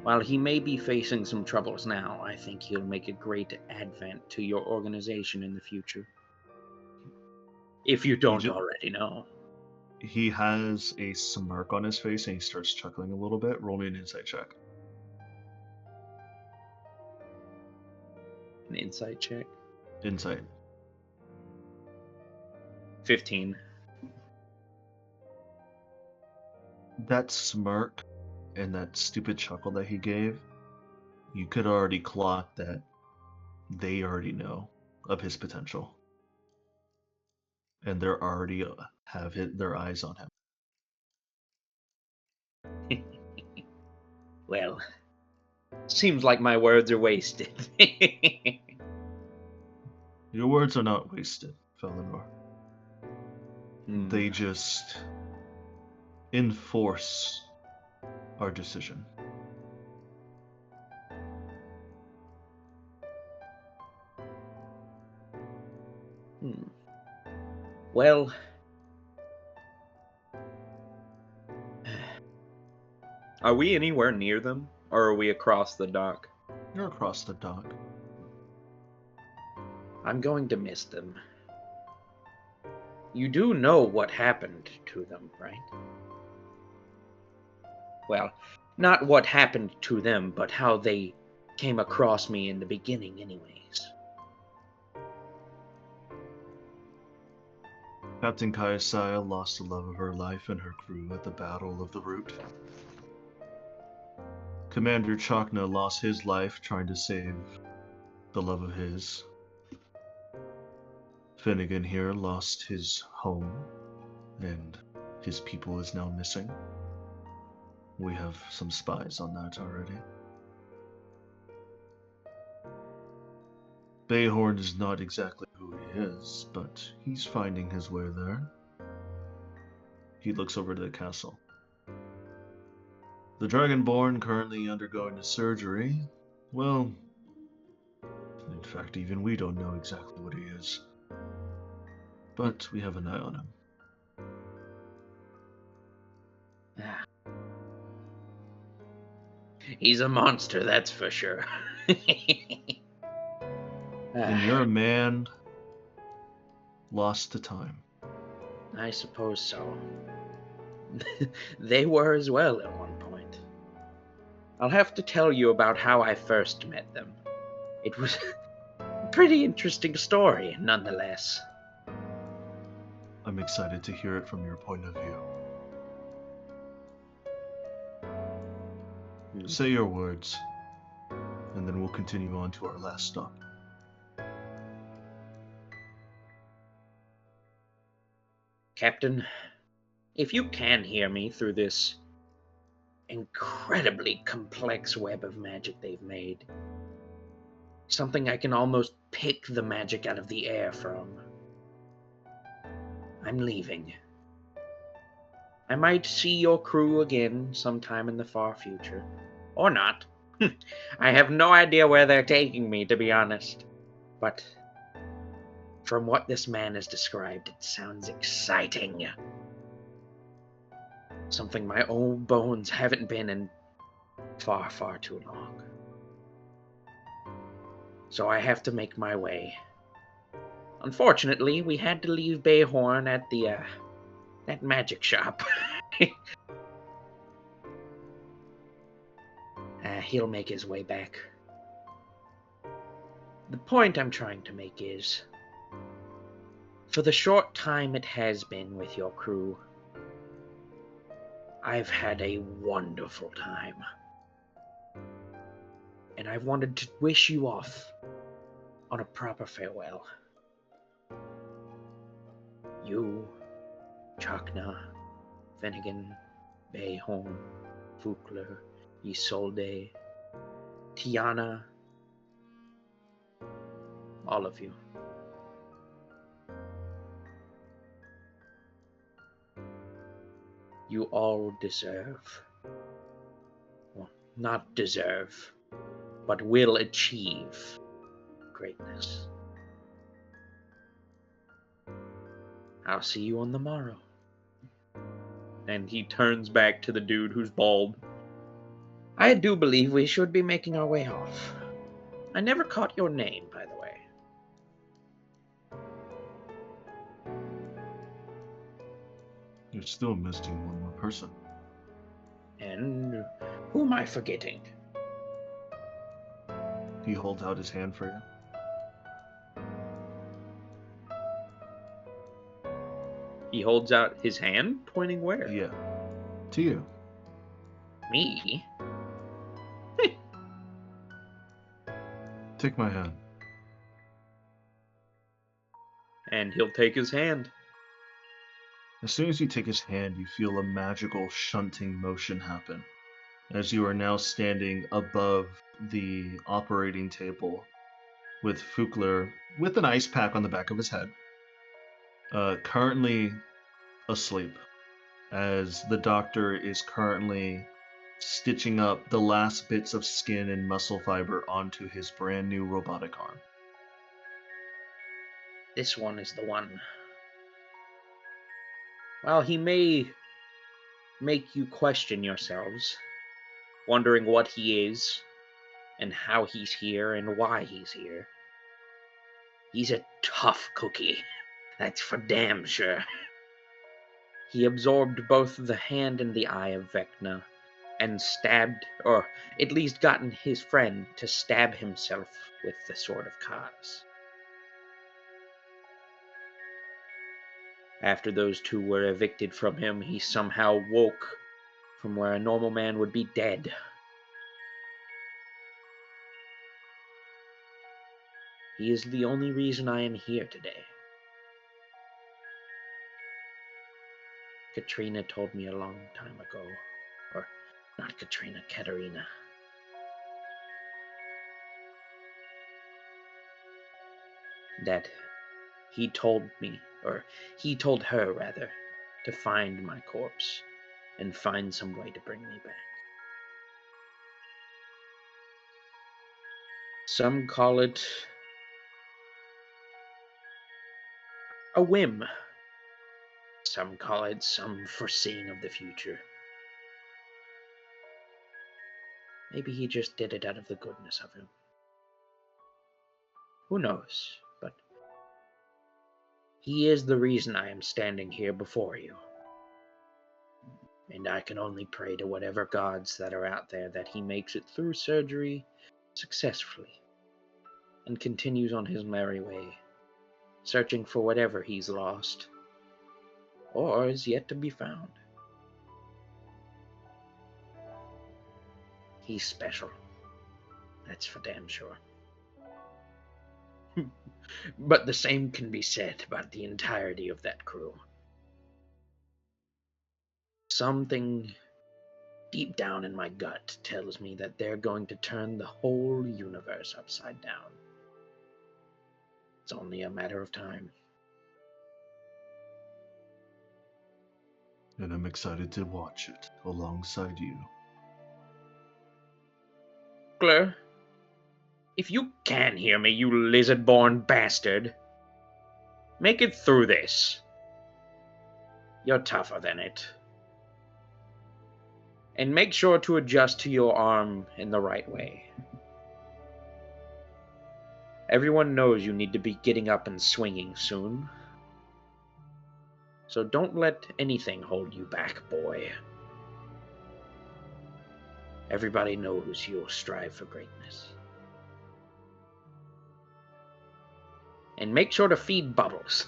While he may be facing some troubles now, I think he'll make a great advent to your organization in the future. If you don't already know. He has a smirk on his face and he starts chuckling a little bit. Roll me an insight check. An insight check? Insight. 15. That smirk and that stupid chuckle that he gave, you could already clock that they already know of his potential. And they're already have hit their eyes on him. Well, seems like my words are wasted. Your words are not wasted, Felinor. They just enforce our decision. Well, are we anywhere near them, or are we across the dock? You're across the dock. I'm going to miss them. You do know what happened to them, right? Well, not what happened to them, but how they came across me in the beginning anyways. Captain Kaiasaya lost the love of her life and her crew at the Battle of the Root. Commander Chakna lost his life trying to save the love of his. Finnegan here lost his home, and his people is now missing. We have some spies on that already. Bayhorn is not exactly who he is, but he's finding his way there. He looks over to the castle. The Dragonborn currently undergoing a surgery. Well, in fact, even we don't know exactly what he is. But we have an eye on him. He's a monster, that's for sure. And you're a man lost to time. I suppose so. They were as well at one point. I'll have to tell you about how I first met them. It was a pretty interesting story, nonetheless. I'm excited to hear it from your point of view. Say your words, and then we'll continue on to our last stop. Captain, if you can hear me through this incredibly complex web of magic they've made, something I can almost pick the magic out of the air from, I'm leaving. I might see your crew again sometime in the far future. Or not. I have no idea where they're taking me, to be honest. But from what this man has described, it sounds exciting. Something my old bones haven't been in far, far too long. So I have to make my way. Unfortunately, we had to leave Bayhorn at that magic shop. He'll make his way back. The point I'm trying to make is, for the short time it has been with your crew, I've had a wonderful time. And I wanted to wish you off on a proper farewell. You, Chakna, Finnegan, Bayhorn, Fukler, Isolde, Tiana, all of you. You all deserve, well, not deserve, but will achieve greatness. I'll see you on the morrow. And he turns back to the dude who's bald. I do believe we should be making our way off. I never caught your name, by the way. You're still missing one more person. And who am I forgetting? He holds out his hand for you. He holds out his hand, pointing where? Yeah. To you. Me? Take my hand. And he'll take his hand. As soon as you take his hand, you feel a magical shunting motion happen, as you are now standing above the operating table with Fukler with an ice pack on the back of his head, currently asleep, as the doctor is currently stitching up the last bits of skin and muscle fiber onto his brand new robotic arm. This one is the one. While he may make you question yourselves, wondering what he is, and how he's here, and why he's here, he's a tough cookie. That's for damn sure. He absorbed both the hand and the eye of Vecna, and stabbed, or at least gotten his friend to stab himself with the Sword of Kaz. After those two were evicted from him, he somehow woke from where a normal man would be dead. He is the only reason I am here today. Katrina told me a long time ago, or not Katrina, Katerina. That he told me, or he told her rather, to find my corpse and find some way to bring me back. Some call it a whim. Some call it some foreseeing of the future. Maybe he just did it out of the goodness of him. Who knows? But he is the reason I am standing here before you. And I can only pray to whatever gods that are out there that he makes it through surgery successfully and continues on his merry way, searching for whatever he's lost or is yet to be found. He's special. That's for damn sure. But the same can be said about the entirety of that crew. Something deep down in my gut tells me that they're going to turn the whole universe upside down. It's only a matter of time. And I'm excited to watch it alongside you. Claire, if you can hear me, you lizard-born bastard, make it through this. You're tougher than it. And make sure to adjust to your arm in the right way. Everyone knows you need to be getting up and swinging soon. So don't let anything hold you back, boy. Everybody knows you'll strive for greatness. And make sure to feed Bubbles.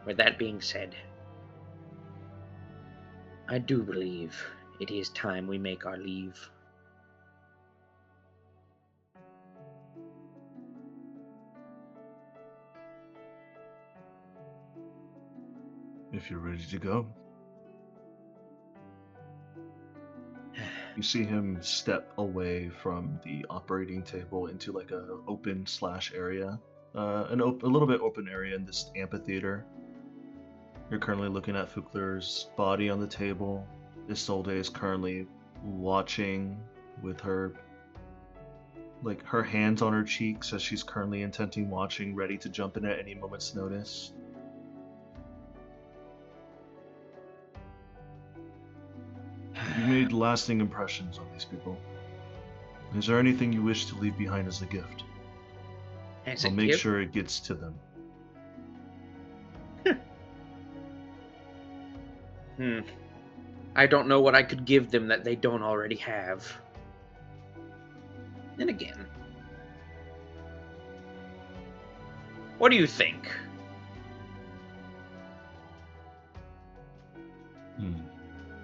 With that being said, I do believe it is time we make our leave. If you're ready to go. You see him step away from the operating table into like a open / area, a little bit open area in this amphitheater. You're currently looking at Fukler's body on the table. Isolde is currently watching with her hands on her cheeks as she's currently intently watching, ready to jump in at any moment's notice. You made lasting impressions on these people. Is there anything you wish to leave behind as a gift? I'll make sure it gets to them. I don't know what I could give them that they don't already have. Then again, what do you think?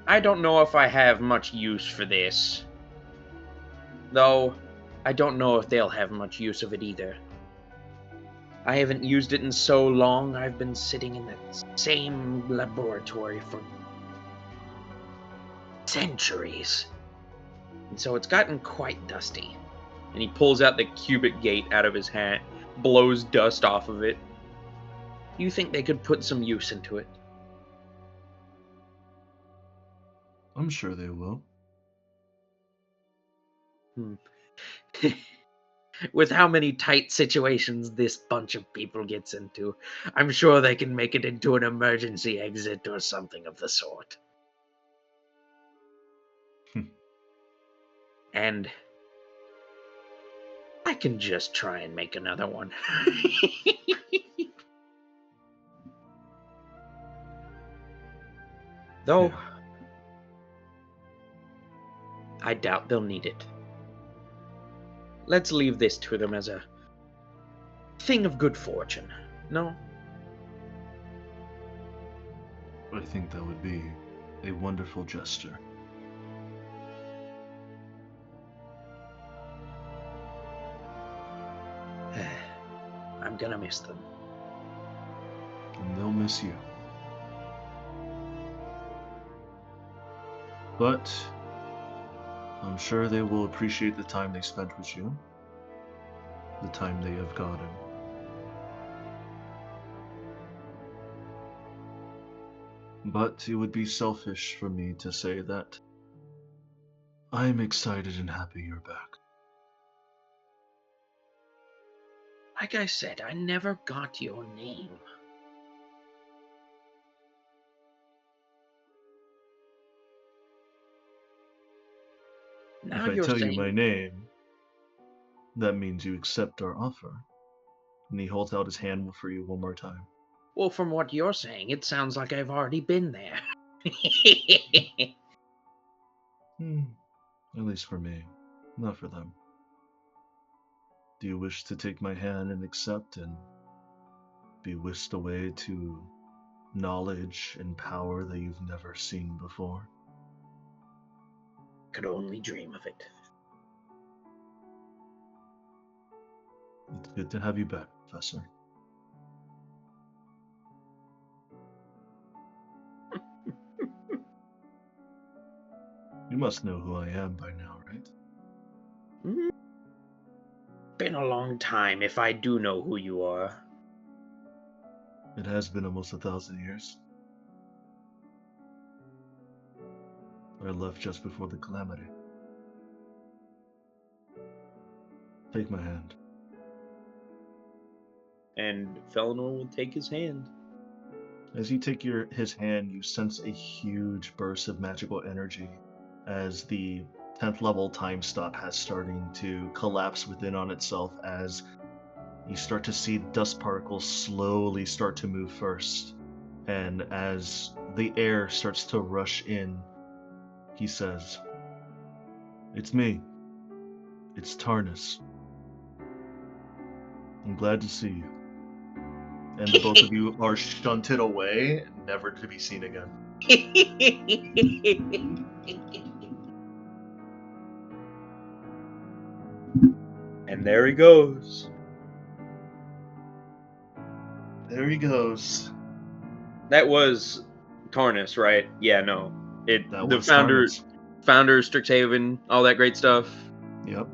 I don't know if I have much use for this. Though, I don't know if they'll have much use of it either. I haven't used it in so long. I've been sitting in that same laboratory for centuries. And so it's gotten quite dusty. And he pulls out the cubic gate out of his hat, blows dust off of it. Do you think they could put some use into it? I'm sure they will. With how many tight situations this bunch of people gets into, I'm sure they can make it into an emergency exit or something of the sort. And I can just try and make another one. Though, yeah. I doubt they'll need it. Let's leave this to them as a thing of good fortune, no? I think that would be a wonderful gesture. I'm gonna miss them. And they'll miss you. But I'm sure they will appreciate the time they spent with you, the time they have gotten. But it would be selfish for me to say that I'm excited and happy you're back. Like I said, I never got your name. Now if I tell you my name, that means you accept our offer. And he holds out his hand for you one more time. Well, from what you're saying, it sounds like I've already been there. At least for me, not for them. Do you wish to take my hand and accept and be whisked away to knowledge and power that you've never seen before? Could only dream of it. It's good to have you back, Professor. You must know who I am by now, right? Been a long time if I do know who you are. It has been almost 1,000 years. I left just before the calamity. Take my hand. And Felinor will take his hand. As you take his hand, you sense a huge burst of magical energy as the 10th level time stop has starting to collapse within on itself as you start to see dust particles slowly start to move first. And as the air starts to rush in, he says, "It's me. It's Tarnus. I'm glad to see you." And the both of you are shunted away, never to be seen again. And there he goes. There he goes. That was Tarnus, right? Yeah, no. That The was founder, Tarnus. Strixhaven, all that great stuff. Yep.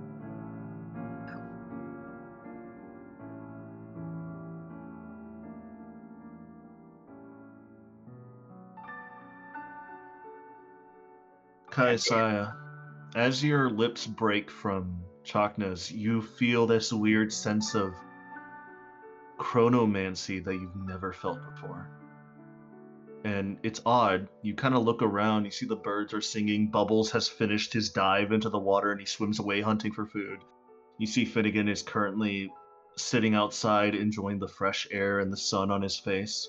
Kaisaya, as your lips break from Chakna's, you feel this weird sense of chronomancy that you've never felt before. And it's odd. You kind of look around, you see the birds are singing, Bubbles has finished his dive into the water and he swims away hunting for food. You see Finnegan is currently sitting outside enjoying the fresh air and the sun on his face.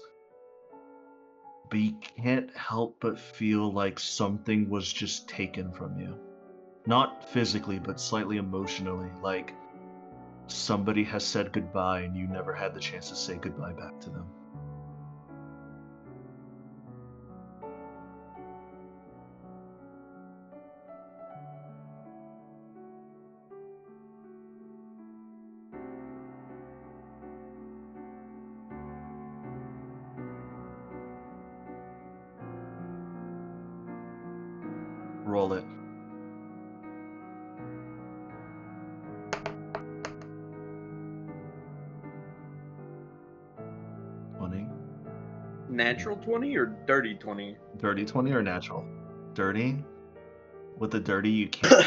But you can't help but feel like something was just taken from you. Not physically, but slightly emotionally, like somebody has said goodbye and you never had the chance to say goodbye back to them. Roll it. Natural 20 or dirty 20? Dirty 20 or natural? Dirty? With the dirty, you can't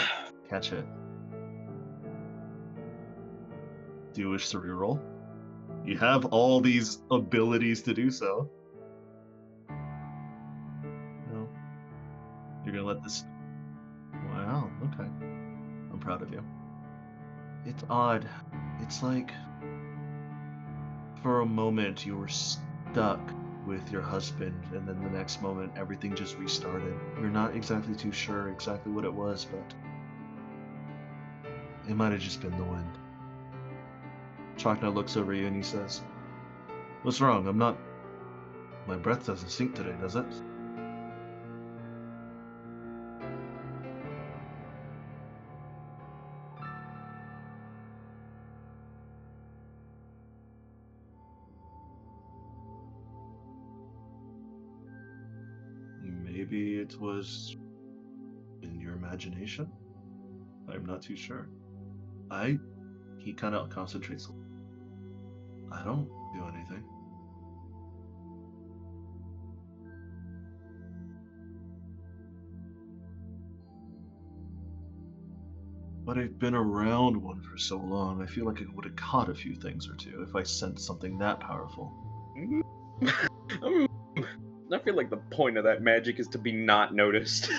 catch it. Do you wish to reroll? You have all these abilities to do so. No. You're gonna let this... Wow, okay. I'm proud of you. It's odd. It's like... For a moment, you were stuck with your husband, and then the next moment, everything just restarted. You're not exactly too sure exactly what it was, but... It might have just been the wind. Chakna looks over you and he says, "What's wrong? I'm not... My breath doesn't stink today, does it?" Maybe it was in your imagination? I'm not too sure. He kind of concentrates. I don't do anything. But I've been around one for so long, I feel like I would have caught a few things or two if I sensed something that powerful. I feel like the point of that magic is to be not noticed.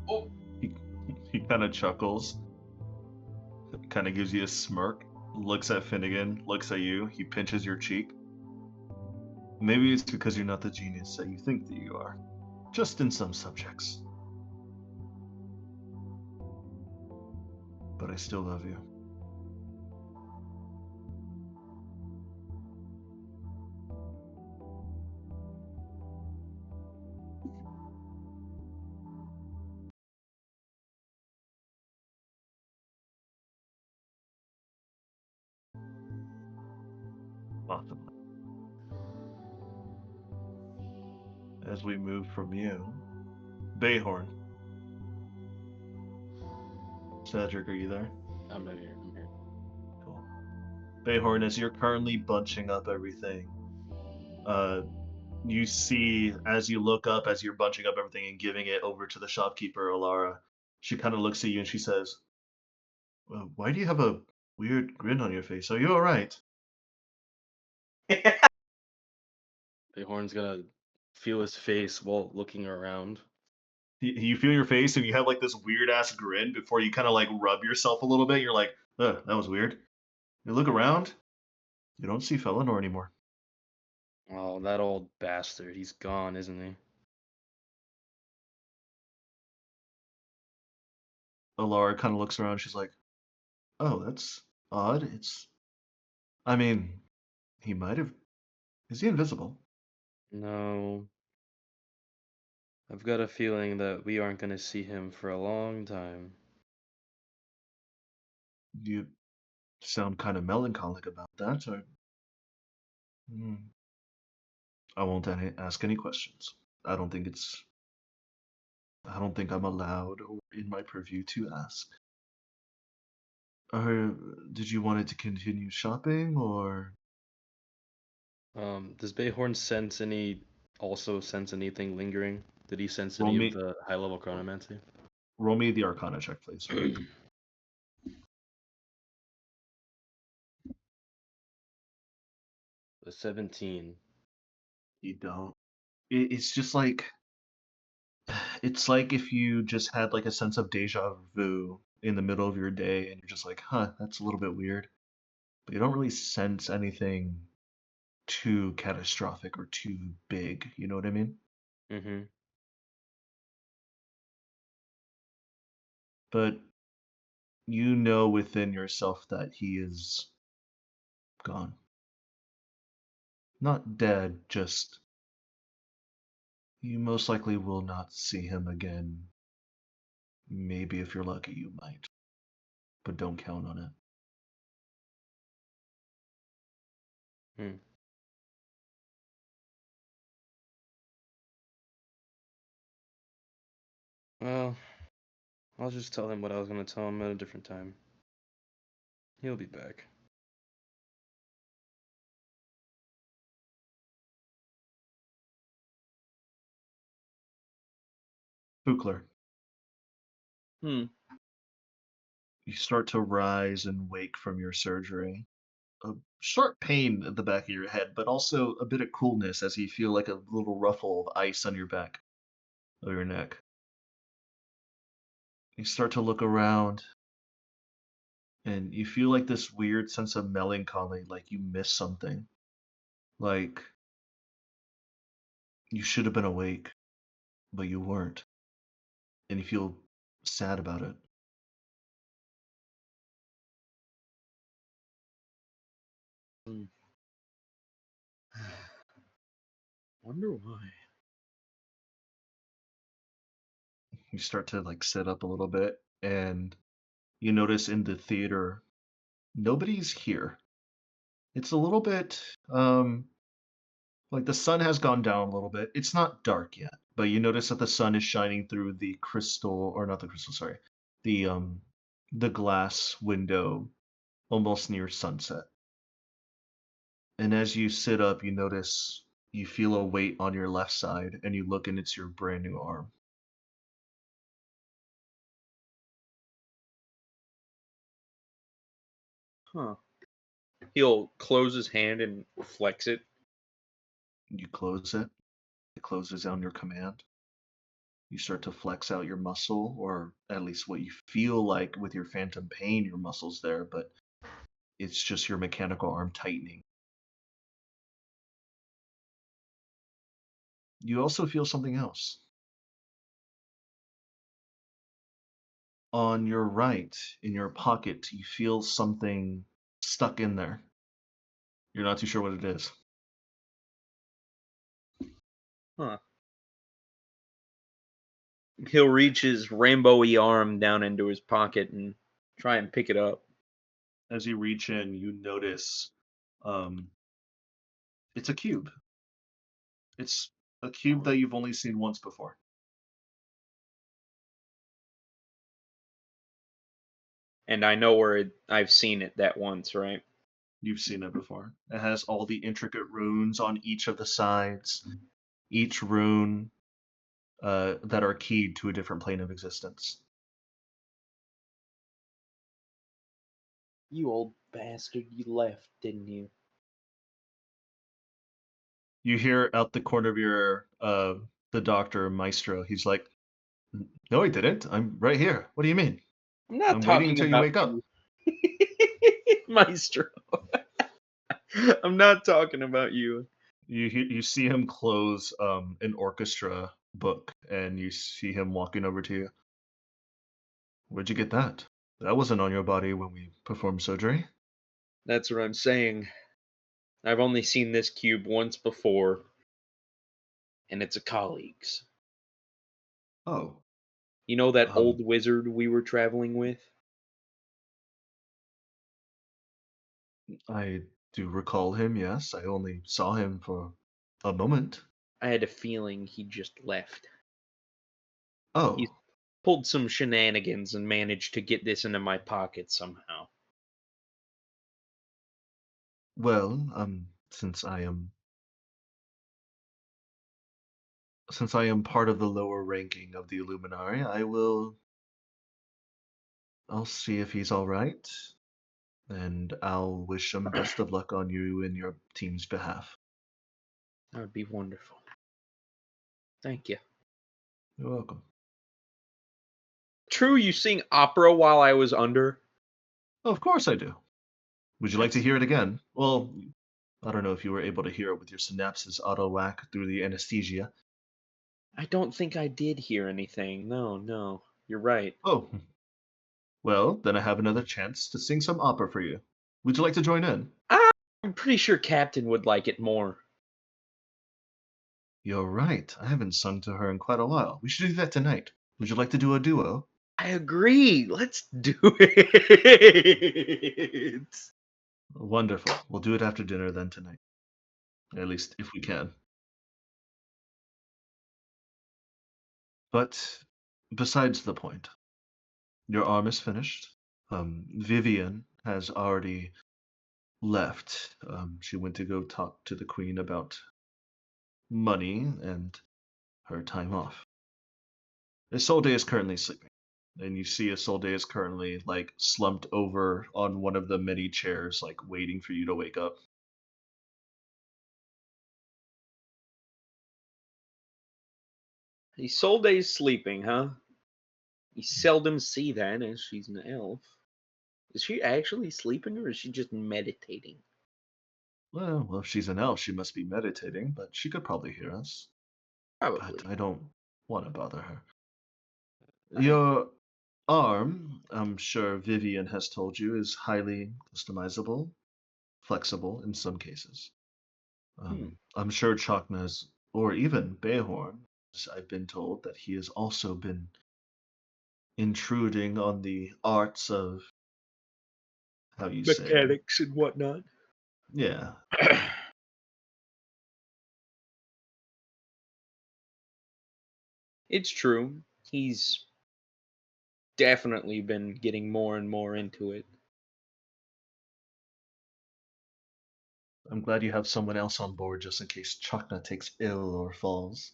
Oh. He kind of chuckles, kind of gives you a smirk, looks at Finnegan, looks at you, he pinches your cheek. Maybe it's because you're not the genius that you think that you are. Just in some subjects. But I still love you. Possibly. As we move from you, Bayhorn. Cedric, are you there? I'm not here. I'm here. Bayhorn, as you're currently bunching up everything, you see as you look up, as you're bunching up everything and giving it over to the shopkeeper, Alara, she kind of looks at you and she says, why do you have a weird grin on your face? Are you alright? Bayhorn's gonna feel his face while looking around. You feel your face and you have like this weird ass grin before you kind of like rub yourself a little bit. You're like, that was weird. You look around, you don't see Felinor anymore. Oh, that old bastard. He's gone, isn't he? Alara kind of looks around. She's like, oh, that's odd. I mean, he might have. Is he invisible? No. I've got a feeling that we aren't gonna see him for a long time. You sound kind of melancholic about that. Or... Hmm. I won't ask any questions. I don't think it's. I don't think I'm allowed or in my purview to ask. Or did you want it to continue shopping, or Does Bayhorn also sense anything lingering? Did he sense roll any of me the high level chronomancy? roll me the Arcana check, please? The 17. You don't. It's just like it's like if you just had like a sense of deja vu in the middle of your day, and you're just like, huh, that's a little bit weird, but you don't really sense anything too catastrophic or too big. You know what I mean? Mm-hmm. But you know within yourself that he is gone. Not dead, just you most likely will not see him again. Maybe if you're lucky, you might, but don't count on it. Hmm. Well, I'll just tell him what I was gonna tell him at a different time. He'll be back. Bukler, Hmm. you start to rise and wake from your surgery. A sharp pain at the back of your head, but also a bit of coolness as you feel like a little ruffle of ice on your back of your neck. You start to look around and you feel like this weird sense of melancholy, like you missed something. Like you should have been awake, but you weren't. And you feel sad about it. Hmm. Wonder why. You start to like sit up a little bit and you notice in the theater nobody's here. It's a little bit like the sun has gone down a little bit. It's not dark yet, but you notice that the sun is shining through the crystal, or not the crystal, sorry, the glass window almost near sunset. And as you sit up, you notice you feel a weight on your left side and you look and it's your brand new arm. Huh. He'll close his hand and flex it. You close it. It closes on your command. You start to flex out your muscle, or at least what you feel like with your phantom pain, your muscles there, but it's just your mechanical arm tightening. You also feel something else. On your right, in your pocket, you feel something stuck in there. You're not too sure what it is. Huh. He'll reach his rainbowy arm down into his pocket and try and pick it up. As you reach in, you notice um, it's a cube. It's a cube that you've only seen once before. And I know where I've seen it that once, right? You've seen it before. It has all the intricate runes on each of the sides, each rune that are keyed to a different plane of existence. You old bastard, you left, didn't you? You hear out the corner of your the doctor Maestro. He's like, "No, I didn't. I'm right here. What do you mean? I'm not I'm waiting talking until you about wake up." you. Maestro. I'm not talking about you. You see him close an orchestra book, and you see him walking over to you. Where'd you get that? That wasn't on your body when we performed surgery. That's what I'm saying. I've only seen this cube once before, and it's a colleague's. Oh, You know that um, old wizard we were traveling with? I do recall him. Yes, I only saw him for a moment. I had a feeling he just left. He Oh, pulled some shenanigans and managed to get this into my pocket somehow. well, since I am part of the lower ranking of the Illuminati, I'll see if he's all right, and I'll wish him best of luck on you and your team's behalf. That would be wonderful. Thank you. You're welcome. True, you sing opera while I was under? Of course I do. Would you like to That's- hear it again? Well, I don't know if you were able to hear it with your synapses auto-whack through the anesthesia. I don't think I did hear anything. No. You're right. Oh, well, then I have another chance to sing some opera for you. Would you like to join in? I'm pretty sure Captain would like it more. You're right. I haven't sung to her in quite a while. We should do that tonight. Would you like to do a duo? I agree. Let's do it. Wonderful. We'll do it after dinner then tonight. At least if we can. But besides the point, your arm is finished. Vivian has already left. She went to go talk to the queen about money and her time off. Isolde is currently sleeping, and you see Isolde is currently like slumped over on one of the many chairs, like waiting for you to wake up. Isolde's sleeping, huh? You seldom see that as she's an elf. Is she actually sleeping or is she just meditating? Well, if she's an elf, she must be meditating, but she could probably hear us. But Probably. I don't want to bother her. I, Your arm, I'm sure Vivian has told you, is highly customizable, flexible in some cases. I'm sure Chakna's, or even Behorn, I've been told that he has also been intruding on the arts of, how you say, Mechanics and whatnot. yeah. It's true. He's definitely been getting more and more into it. I'm glad you have someone else on board just in case Chakna takes ill or falls.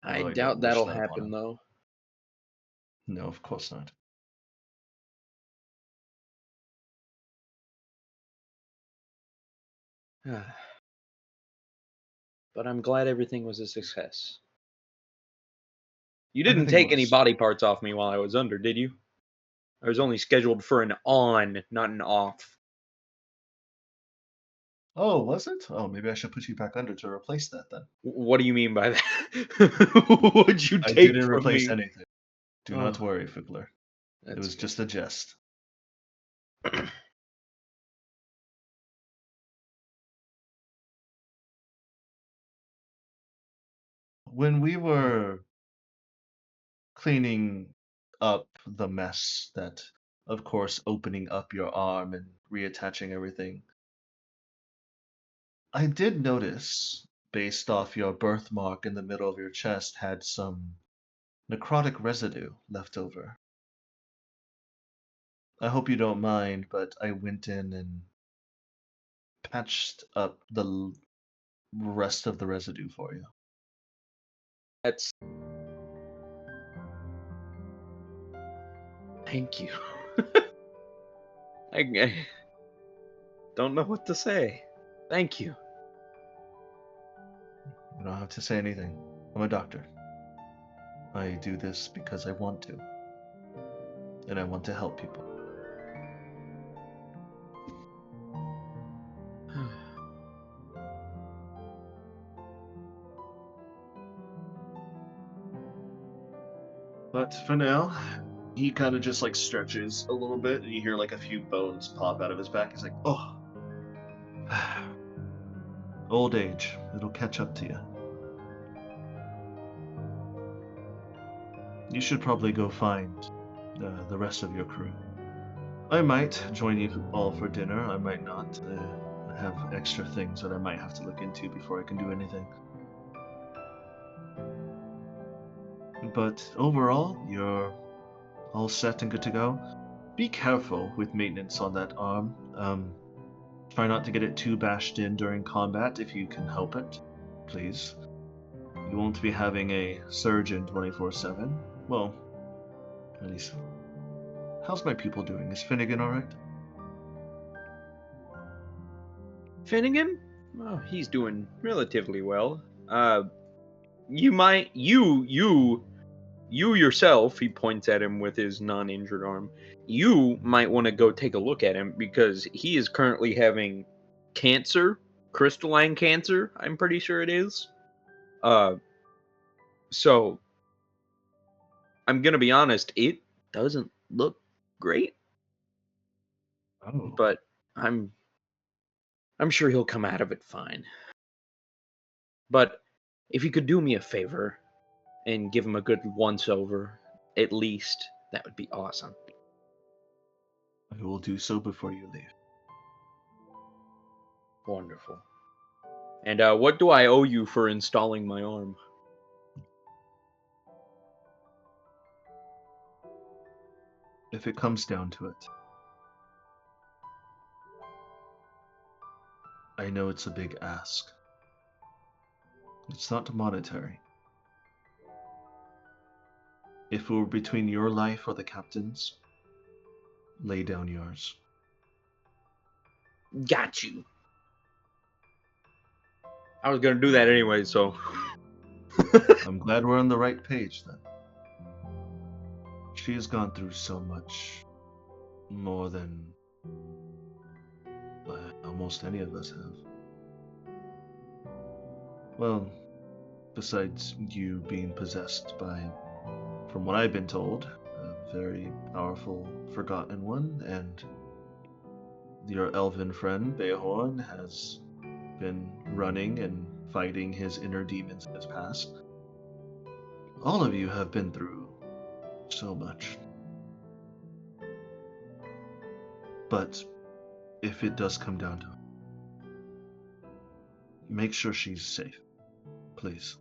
I Although I don't doubt wish that'll that upon happen him. though. No, of course not. But I'm glad everything was a success. You didn't Everything take any was. body parts off me while I was under, did you? I was only scheduled for an on, not an off. Oh, was it? Oh, maybe I should put you back under to replace that then. What do you mean by that? What'd you I take didn't from replace me? anything. Do Oh, not worry, Fiddler. It that's was just a jest. When we were cleaning up the mess that, of course, opening up your arm and reattaching everything, I did notice, based off your birthmark in the middle of your chest, had some necrotic residue left over. I hope you don't mind, but I went in and patched up the rest of the residue for you. That's. Thank you. I don't know what to say. Thank you. You don't have to say anything. I'm a doctor. I do this because I want to. And I want to help people. But for now, he kind of just like stretches a little bit, and you hear like a few bones pop out of his back. He's like, oh. Old age. It'll catch up to you. You should probably go find the rest of your crew. I might join you all for dinner. I might not. I have extra things that I might have to look into before I can do anything. But overall, you're all set and good to go. Be careful with maintenance on that arm. Try not to get it too bashed in during combat if you can help it, please. You won't be having a surgeon 24/7. Well, at least. How's my pupil doing? Is Finnegan alright? Finnegan? Oh, he's doing relatively well. You yourself, he points at him with his non-injured arm, you might want to go take a look at him because he is currently having cancer, crystalline cancer, I'm pretty sure it is. So, I'm gonna be honest, it doesn't look great, Oh. but I'm sure he'll come out of it fine. But if you could do me a favor and give him a good once-over, at least, that would be awesome. I will do so before you leave. Wonderful. And what do I owe you for installing my arm? If it comes down to it. I know it's a big ask. It's not monetary. If it were between your life or the captain's, lay down yours. Got you. I was gonna do that anyway, so. I'm glad we're on the right page then. She has gone through so much more than almost any of us have. Well, besides you being possessed by, from what I've been told, a very powerful Forgotten One, and your elven friend, Beahorn, has been running and fighting his inner demons in his past. All of you have been through so much. But if it does come down to it, make sure she's safe, please.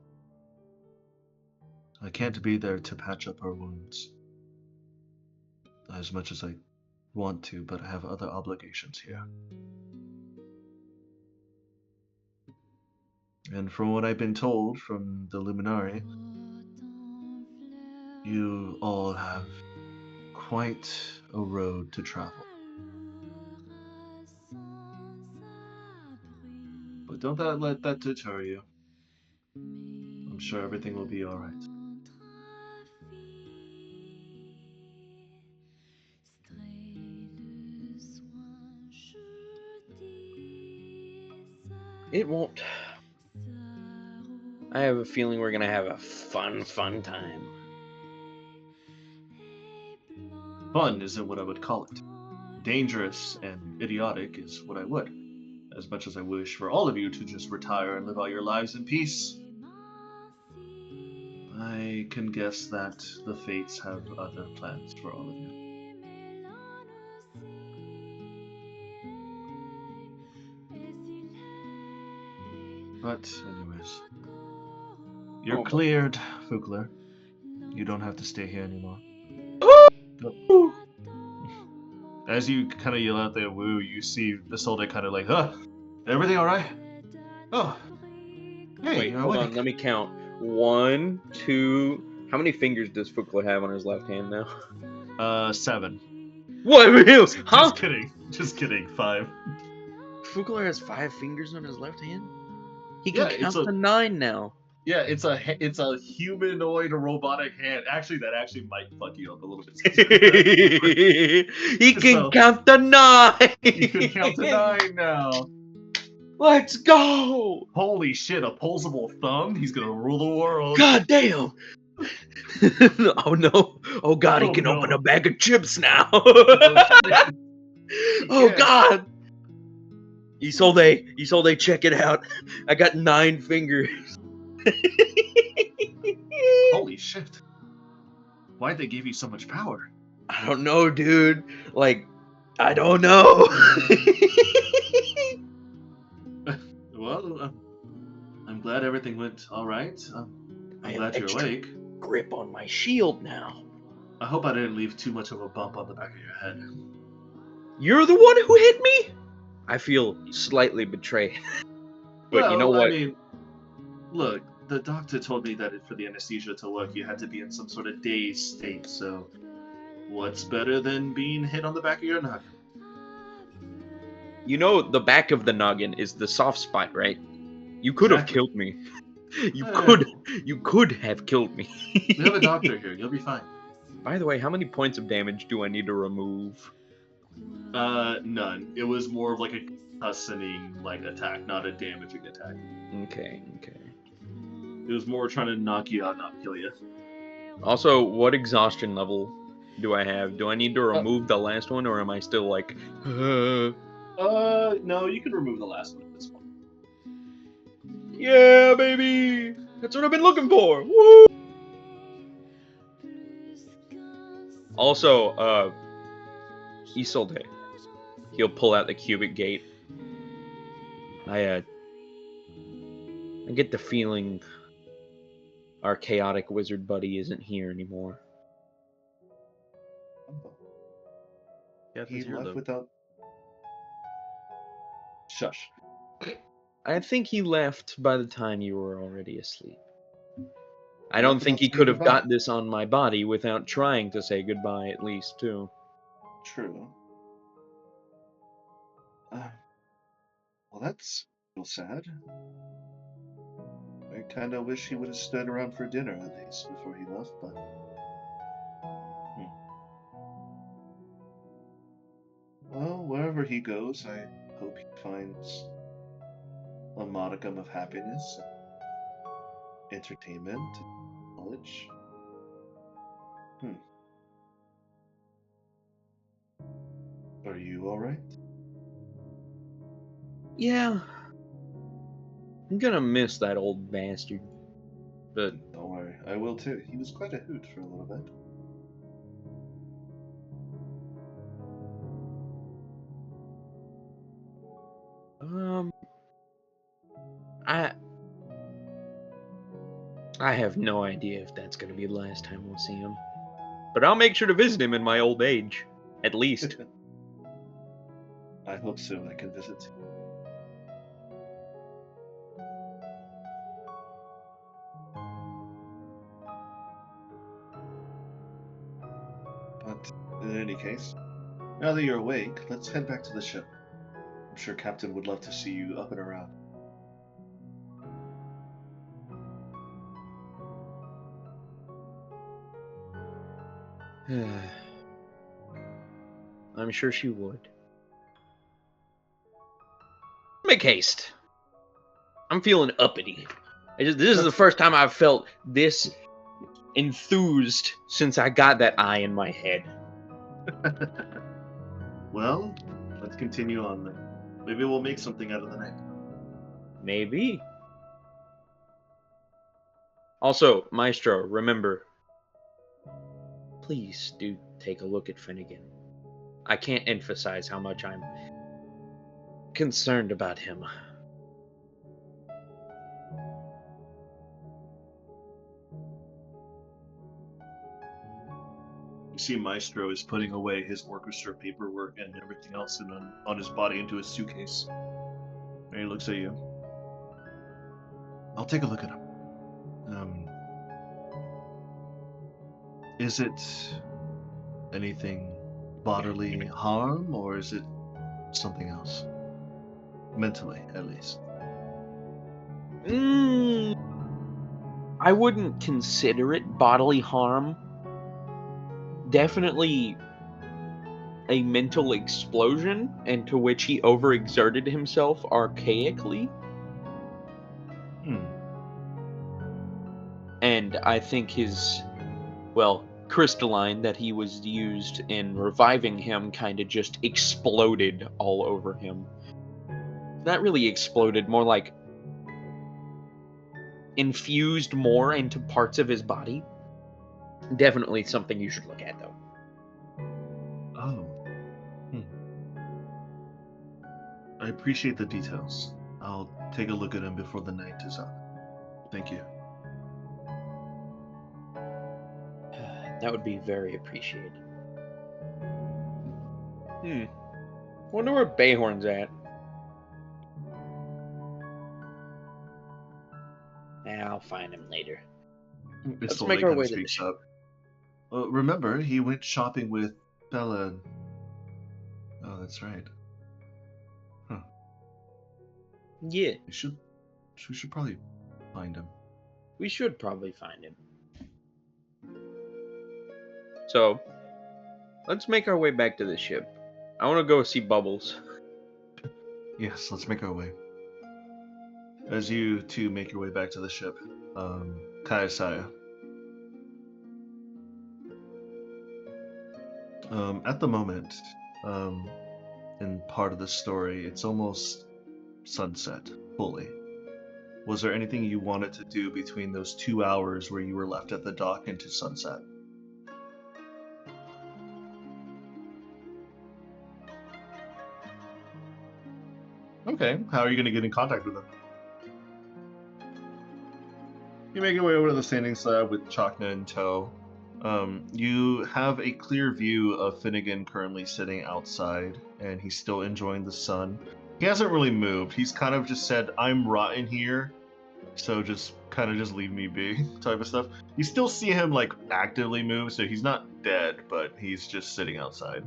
I can't be there to patch up her wounds as much as I want to, but I have other obligations here. And from what I've been told from the Luminari, you all have quite a road to travel. But don't let that deter you. I'm sure everything will be alright. It won't. I have a feeling we're gonna have a fun time. Fun isn't what I would call it. Dangerous and idiotic is what I would. As much as I wish for all of you to just retire and live all your lives in peace, I can guess that the fates have other plans for all of you. But anyways, you're cleared, Fugler. You don't have to stay here anymore. As you kind of yell out there, woo, you see the soldier kind of like, huh, Everything all right? Oh, hey, Wait, you're hold awake. on. Let me count. 1, 2. How many fingers does Fukler have on his left hand now? 7. What? Real? Huh? Just kidding. Just kidding. 5. Fukler has 5 fingers on his left hand? He Yeah, can it's count a to 9 now. yeah, it's a humanoid robotic hand. Actually, that actually might fuck you up a little bit. He can So- count to 9. You can count to 9 now. Let's go. Holy shit! A posable thumb. He's gonna rule the world. God damn. Oh no. Oh god, he Oh, can no. open a bag of chips now. He Oh can. god. Isolde, check it out. I got 9 fingers. Holy shit! Why'd they give you so much power? I don't know, dude. Like, I don't know. Well, I'm glad everything went all right. I I'm have glad you're extra awake. grip on my shield now. I hope I didn't leave too much of a bump on the back of your head. You're the one who hit me? I feel slightly betrayed. But you know Well, what? I mean, look, the doctor told me that for the anesthesia to work, you had to be in some sort of dazed state. So, what's better than being hit on the back of your noggin? You know the back of the noggin is the soft spot, right? You could have Exactly. killed me. You Eh. could have killed me. We have a doctor here. You'll be fine. By the way, how many points of damage do I need to remove? None. It was more of like a cussening like attack, not a damaging attack. Okay. It was more trying to knock you out, not kill you. Also, what exhaustion level do I have? Do I need to remove the last one, or am I still like... No, you can remove the last one at this point. Yeah, baby! That's what I've been looking for! Woo! Also, Isolde. He'll pull out the cubic gate. I get the feeling our chaotic wizard buddy isn't here anymore. He left without. Shush. I think he left by the time you were already asleep. I He don't left think without he could saying have goodbye. got this on my body without trying to say goodbye at least, too. True. Well, that's a little sad. I kind of wish he would have stood around for dinner at least before he left, but. Well, wherever he goes, I hope he finds a modicum of happiness, entertainment, and knowledge. Are you alright? Yeah. I'm gonna miss that old bastard. But Don't worry, I will too. He was quite a hoot for a little bit. I have no idea if that's gonna be the last time we'll see him. But I'll make sure to visit him in my old age. At least. I hope soon I can visit. But in any case, now that you're awake, let's head back to the ship. I'm sure Captain would love to see you up and around. I'm sure she would. Make haste. I'm feeling uppity. This is the first time I've felt this enthused since I got that eye in my head. Well, let's continue on then. Maybe we'll make something out of the night. Maybe. Also, Maestro, remember, please do take a look at Finnegan. I can't emphasize how much I'm concerned about him. You see Maestro is putting away his orchestra paperwork and everything else on his body into his suitcase. And he looks at you. I'll take a look at him. Is it anything bodily harm, or is it something else? Mentally, at least. I wouldn't consider it bodily harm. Definitely a mental explosion into which he overexerted himself archaically. And I think his, crystalline that he was used in reviving him kind of just exploded all over him. Not really exploded, more like infused more into parts of his body. Definitely something you should look at, though. Oh. I appreciate the details. I'll take a look at him before the night is up. Thank you. That would be very appreciated. Wonder where Bayhorn's at. I'll find him later. Let's make our way to the ship. Remember, he went shopping with Bella. Oh, that's right. Huh. Yeah. We should probably find him. We should probably find him. So, let's make our way back to the ship. I want to go see Bubbles. Yes, let's make our way. As you two make your way back to the ship, Kayasaya. At the moment, in part of the story, it's almost sunset, fully. Was there anything you wanted to do between those 2 hours where you were left at the dock into sunset? Okay, how are you going to get in contact with him? You make your way over to the standing slab with Chakna in tow. You have a clear view of Finnegan currently sitting outside, and he's still enjoying the sun. He hasn't really moved. He's kind of just said, "I'm rotten here, so just leave me be," type of stuff. You still see him like actively move, so he's not dead, but he's just sitting outside.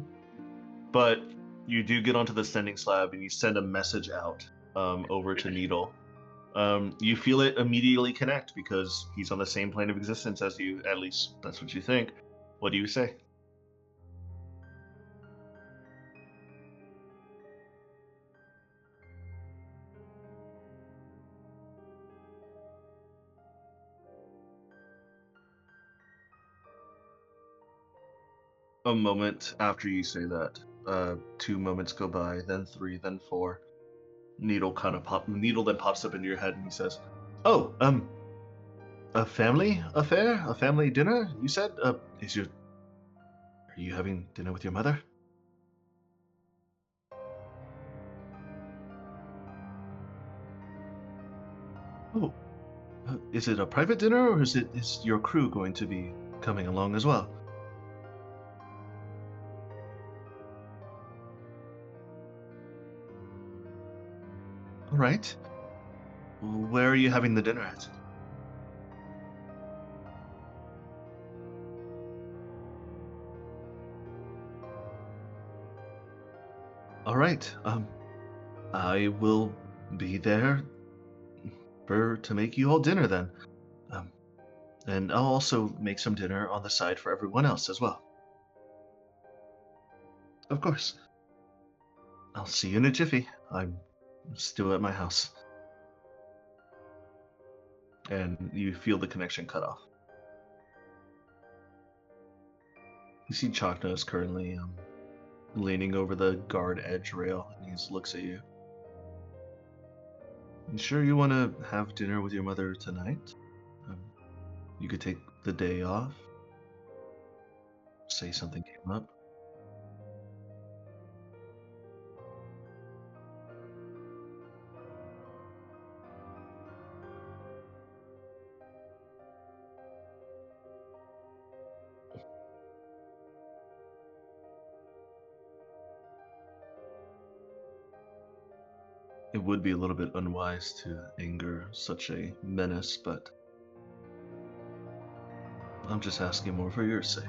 But you do get onto the standing slab, and you send a message out over to Needle. You feel it immediately connect because he's on the same plane of existence as you, at least that's what you think. What do you say? A moment after you say that, 2 moments go by, then 3, then 4. Needle then pops up into your head and he says, "Oh, a family affair? A family dinner? You said? Are you having dinner with your mother?" Oh, is it a private dinner, or is your crew going to be coming along as well? All right. Where are you having the dinner at? All right. I will be there to make you all dinner then. And I'll also make some dinner on the side for everyone else as well. Of course. I'll see you in a jiffy. I'm still at my house. And you feel the connection cut off. You see Chakna is currently leaning over the guard edge rail, and he looks at you. You sure you want to have dinner with your mother tonight? You could take the day off. Say something came up. It would be a little bit unwise to anger such a menace, but I'm just asking more for your sake.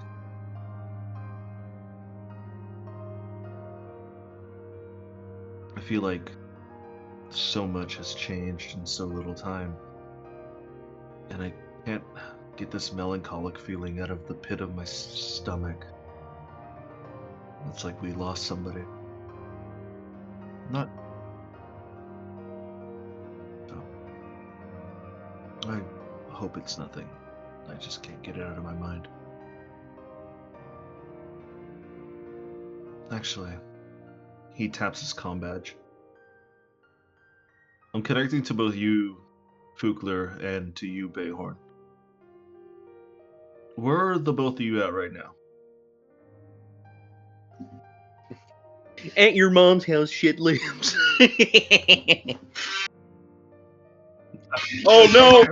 I feel like so much has changed in so little time, and I can't get this melancholic feeling out of the pit of my stomach. It's like we lost somebody. Not. So, I hope it's nothing. I just can't get it out of my mind. Actually, he taps his comm badge. I'm connecting to both you, Fukler, and to you, Bayhorn. Where are the both of you at right now? At your mom's house, shit lives. Oh no!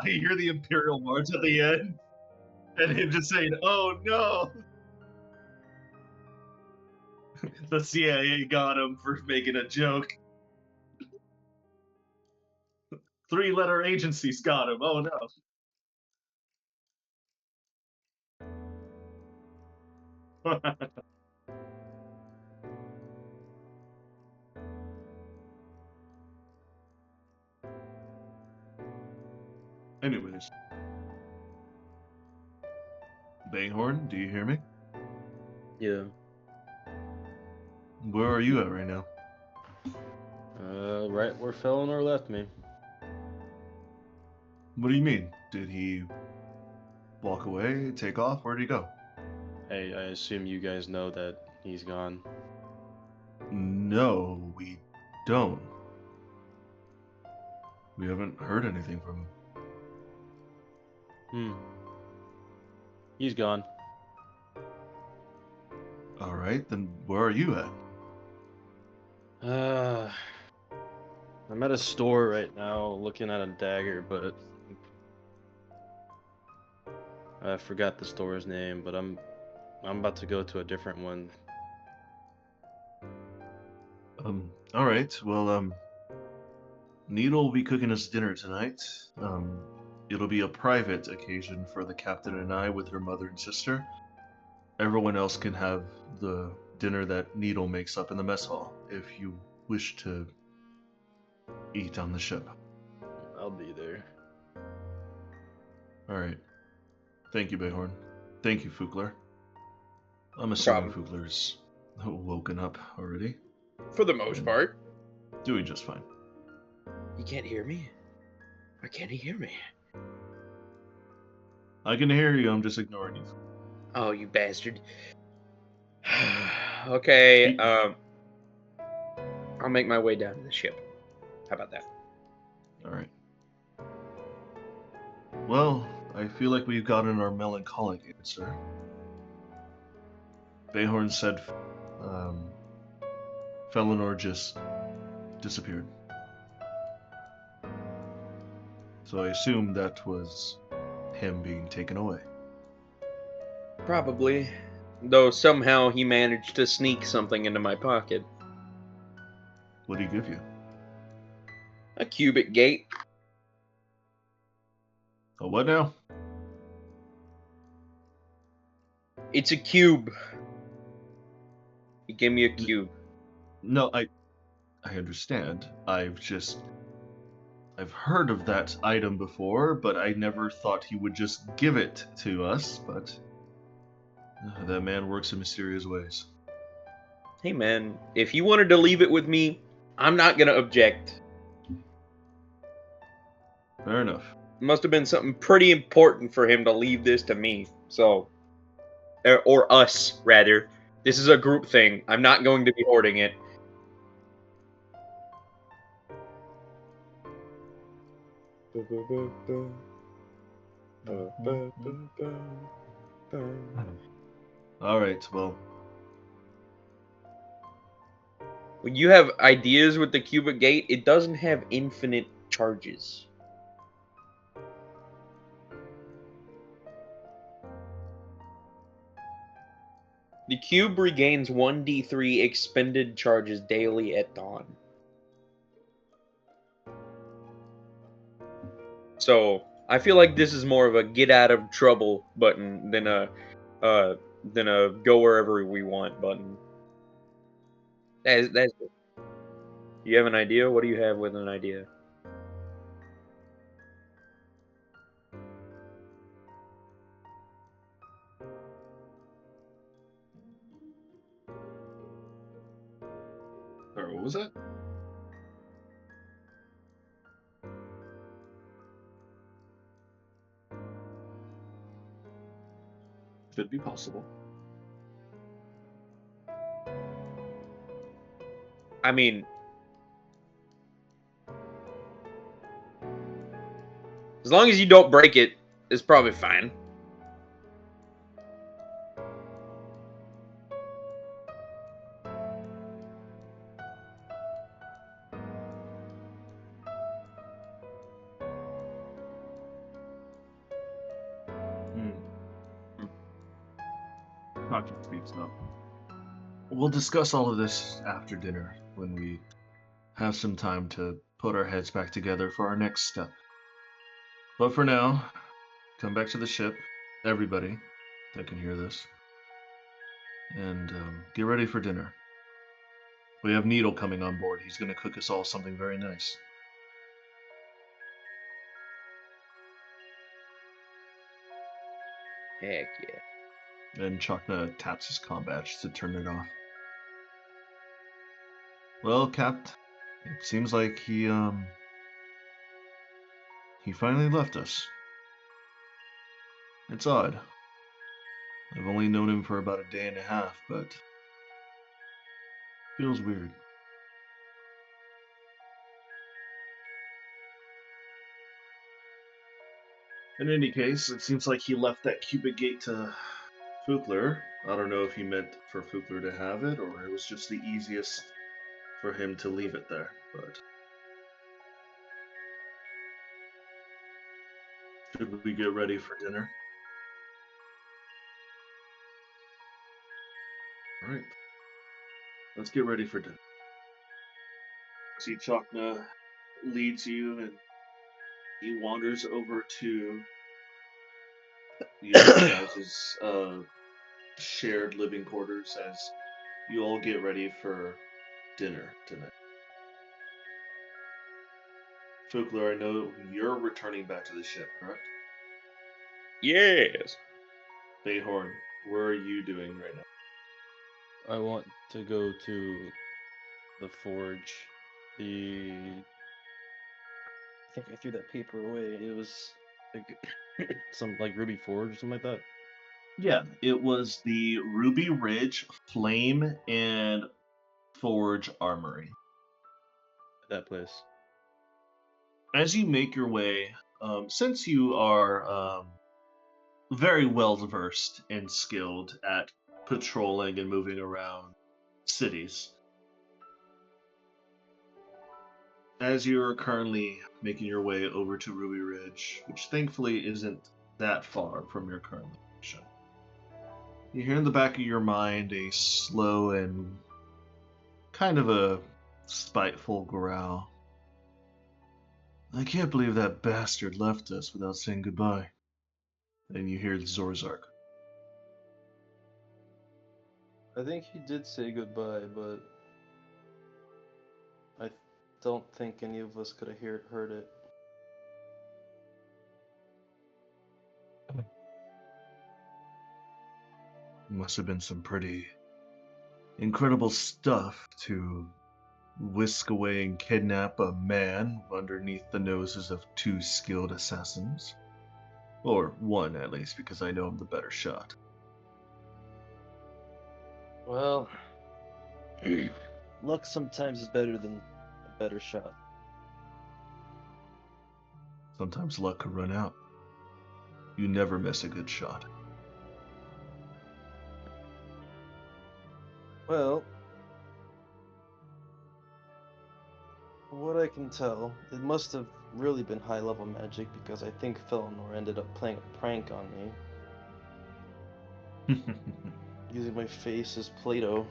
I hear the Imperial March at the end, and him just saying, "Oh no!" The CIA got him for making a joke. 3-letter agencies got him. Oh no! Anyways, Bayhorn, do you hear me? Yeah. Where are you at right now? Right where Felinor left me. What do you mean? Did he walk away, take off? Where'd he go? Hey, I assume you guys know that he's gone. No, we don't. We haven't heard anything from him. He's gone. Alright, then where are you at? I'm at a store right now looking at a dagger, but I forgot the store's name, but I'm about to go to a different one. Alright, well, Needle will be cooking us dinner tonight. It'll be a private occasion for the captain and I with her mother and sister. Everyone else can have the dinner that Needle makes up in the mess hall, if you wish to eat on the ship. I'll be there. Alright. Thank you, Bayhorn. Thank you, Fukler. I'm assuming Fukler's woken up already. For the most part. Doing just fine. You can't hear me? Why can't he hear me? I can hear you, I'm just ignoring you. Oh, you bastard. Okay, I'll make my way down to the ship. How about that? Alright. Well, I feel like we've gotten our melancholic answer. Bayhorn said Felinor just disappeared. So I assume that was him being taken away. Probably. Though somehow he managed to sneak something into my pocket. What did he give you? A cubic gate. Oh, what now? It's a cube. He gave me a cube. No, I understand. I've heard of that item before, but I never thought he would just give it to us, but that man works in mysterious ways. Hey man, if you wanted to leave it with me, I'm not gonna object. Fair enough. It must have been something pretty important for him to leave this to me, so... Or us, rather. This is a group thing. I'm not going to be hoarding it. Alright, well. When you have ideas with the cubic gate, it doesn't have infinite charges. The cube regains 1d3 expended charges daily at dawn. So I feel like this is more of a get out of trouble button than a go wherever we want button. That's it. You have an idea? What do you have with an idea? Sorry, what was that? Could be possible. I mean, as long as you don't break it, it's probably fine. Doctor speaks up. We'll discuss all of this after dinner when we have some time to put our heads back together for our next step. But for now, come back to the ship, everybody that can hear this, and get ready for dinner. We have Needle coming on board. He's going to cook us all something very nice. Heck yeah. And Chakna taps his comm badge to turn it off. Well, Cap, it seems like he finally left us. It's odd. I've only known him for about a day and a half, but feels weird. In any case, it seems like he left that Cupid gate to Fukler. I don't know if he meant for Fukler to have it, or it was just the easiest for him to leave it there, but... Should we get ready for dinner? Alright. Let's get ready for dinner. See, Chakna leads you, and he wanders over to you guys' shared living quarters as you all get ready for dinner tonight. Fukler, I know you're returning back to the ship, correct? Yes. Bayhorn, where are you doing right now? I want to go to the forge. I think I threw that paper away. It was like some like Ruby Forge or something like that. Yeah, it was the Ruby Ridge Flame and Forge Armory. That place. As you make your way, since you are very well versed and skilled at patrolling and moving around cities, as you're currently making your way over to Ruby Ridge, which thankfully isn't that far from your current location, you hear in the back of your mind a slow and kind of a spiteful growl. I can't believe that bastard left us without saying goodbye. And you hear Zorzark. I think he did say goodbye, but I don't think any of us could have heard it. Must have been some pretty incredible stuff to whisk away and kidnap a man underneath the noses of two skilled assassins. Or one, at least, because I know I'm the better shot. Well, luck sometimes is better than a better shot. Sometimes luck could run out. You never miss a good shot. Well, from what I can tell, it must have really been high-level magic because I think Felinor ended up playing a prank on me, using my face as Play-Doh.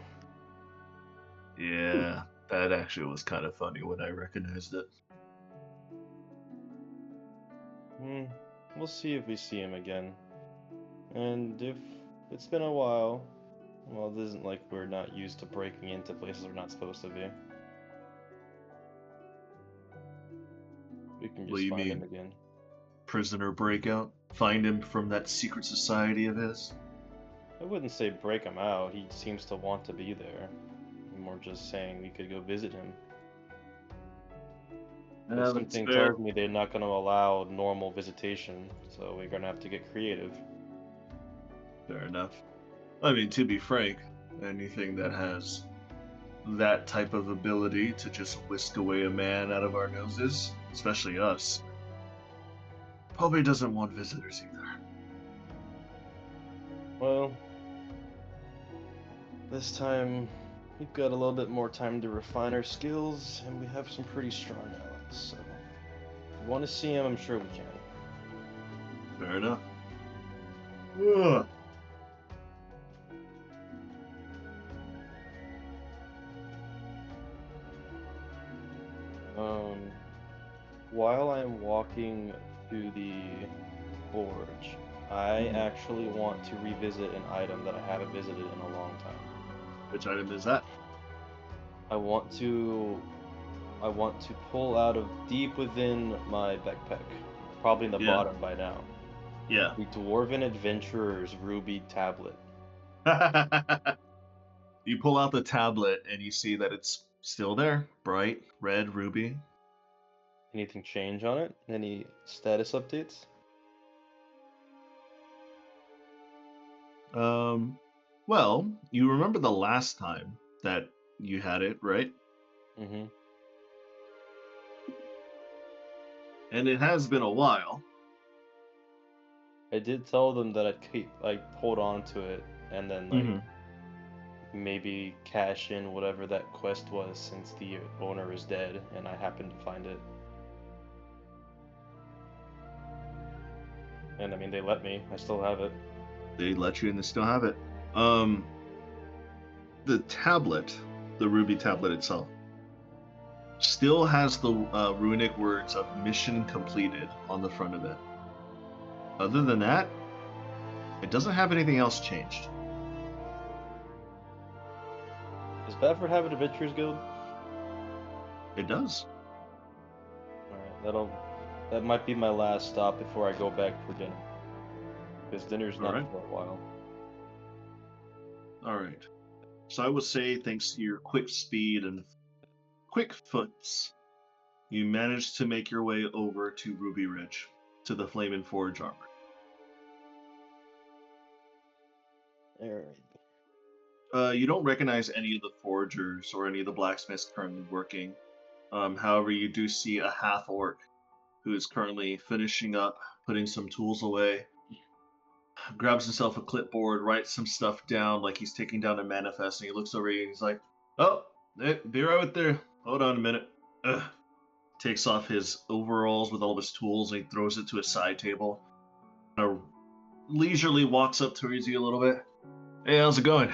Yeah, that actually was kind of funny when I recognized it. We'll see if we see him again. And if it's been a while, well, it isn't like we're not used to breaking into places we're not supposed to be. We can What do just you find him mean? again. Prisoner breakout? Find him from that secret society of his? I wouldn't say break him out. He seems to want to be there. I'm more just saying we could go visit him. But That's something fair. tells me they're not going to allow normal visitation, so we're going to have to get creative. Fair enough. I mean, to be frank, anything that has that type of ability to just whisk away a man out of our noses, especially us, probably doesn't want visitors either. Well, this time we've got a little bit more time to refine our skills, and we have some pretty strong allies, so if we want to see him, I'm sure we can. Fair enough. Ugh. While I'm walking to the forge, I actually want to revisit an item that I haven't visited in a long time. Which item is that? I want to pull out of deep within my backpack, probably in the Yeah. bottom by now, Yeah. the Dwarven Adventurer's Ruby Tablet. You pull out the tablet and you see that it's still there. Bright red ruby. Anything change on it? Any status updates? Well, you remember the last time that you had it, right? Mm-hmm. And it has been a while. I did tell them that I'd hold on to it and then maybe cash in whatever that quest was since the owner is dead and I happened to find it. And I mean, they let me. I still have it. They let you and they still have it. The tablet, the ruby tablet itself, still has the runic words of mission completed on the front of it. Other than that, it doesn't have anything else changed. Is Badford have an Adventurers Guild? It does. Alright, that might be my last stop before I go back for dinner. Because dinner's not Alright. for a while. Alright. So I would say, thanks to your quick speed and quick foots, you managed to make your way over to Ruby Ridge, to the Flame and Forge armor. Alright. You don't recognize any of the forgers or any of the blacksmiths currently working. However, you do see a half-orc who is currently finishing up, putting some tools away, grabs himself a clipboard, writes some stuff down like he's taking down a manifest, and he looks over you and he's like, "Oh, hey, be right there. Hold on a minute." Takes off his overalls with all of his tools and he throws it to a side table. Leisurely walks up towards you a little bit. "Hey, how's it going?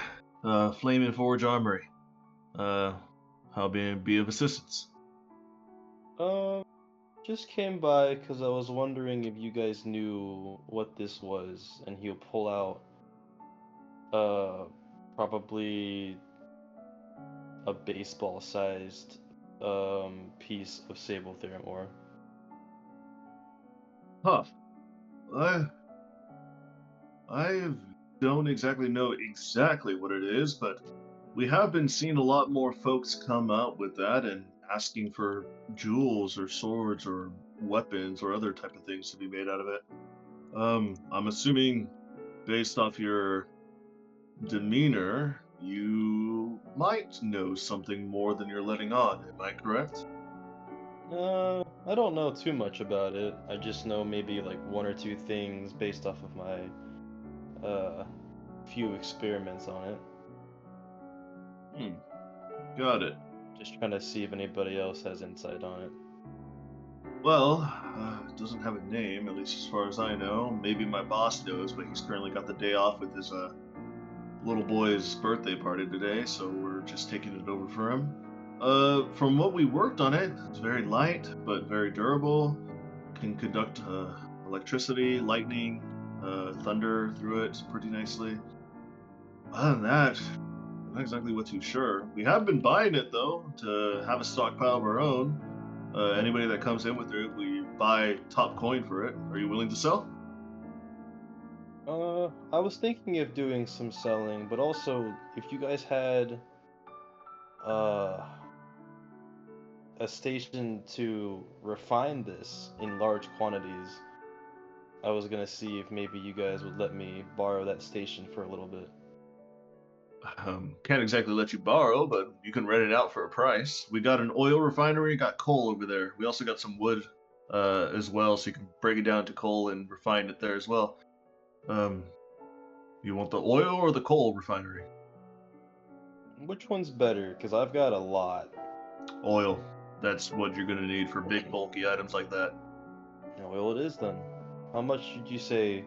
Flame and Forge Armory. How may I be of assistance?" Just came by because I was wondering if you guys knew what this was, and he'll pull out, probably a baseball-sized, piece of Sable Theorem ore. Huh. I don't exactly know exactly what it is, but we have been seeing a lot more folks come out with that and asking for jewels or swords or weapons or other type of things to be made out of it. I'm assuming, based off your demeanor, you might know something more than you're letting on. Am I correct? I don't know too much about it. I just know maybe like one or two things based off of my few experiments on it. Got it. Just trying to see if anybody else has insight on it. Well, it doesn't have a name, at least as far as I know. Maybe my boss knows, but he's currently got the day off with his little boy's birthday party today, so we're just taking it over for him. From what we worked on it, it's very light, but very durable. Can conduct a electricity, lightning, thunder through it pretty nicely. Other than that, I'm not exactly what too sure. We have been buying it though to have a stockpile of our own. Anybody that comes in with it, we buy top coin for it. Are you willing to sell? I was thinking of doing some selling, but also if you guys had uh a station to refine this in large quantities, I was gonna see if maybe you guys would let me borrow that station for a little bit. Can't exactly let you borrow, but you can rent it out for a price. We got an oil refinery, got coal over there. We also got some wood as well, so you can break it down to coal and refine it there as well. Um, you want the oil or the coal refinery? Which one's better? Because I've got a lot. Oil. That's what you're gonna need for big bulky items like that. Oil it is then. How much should you say?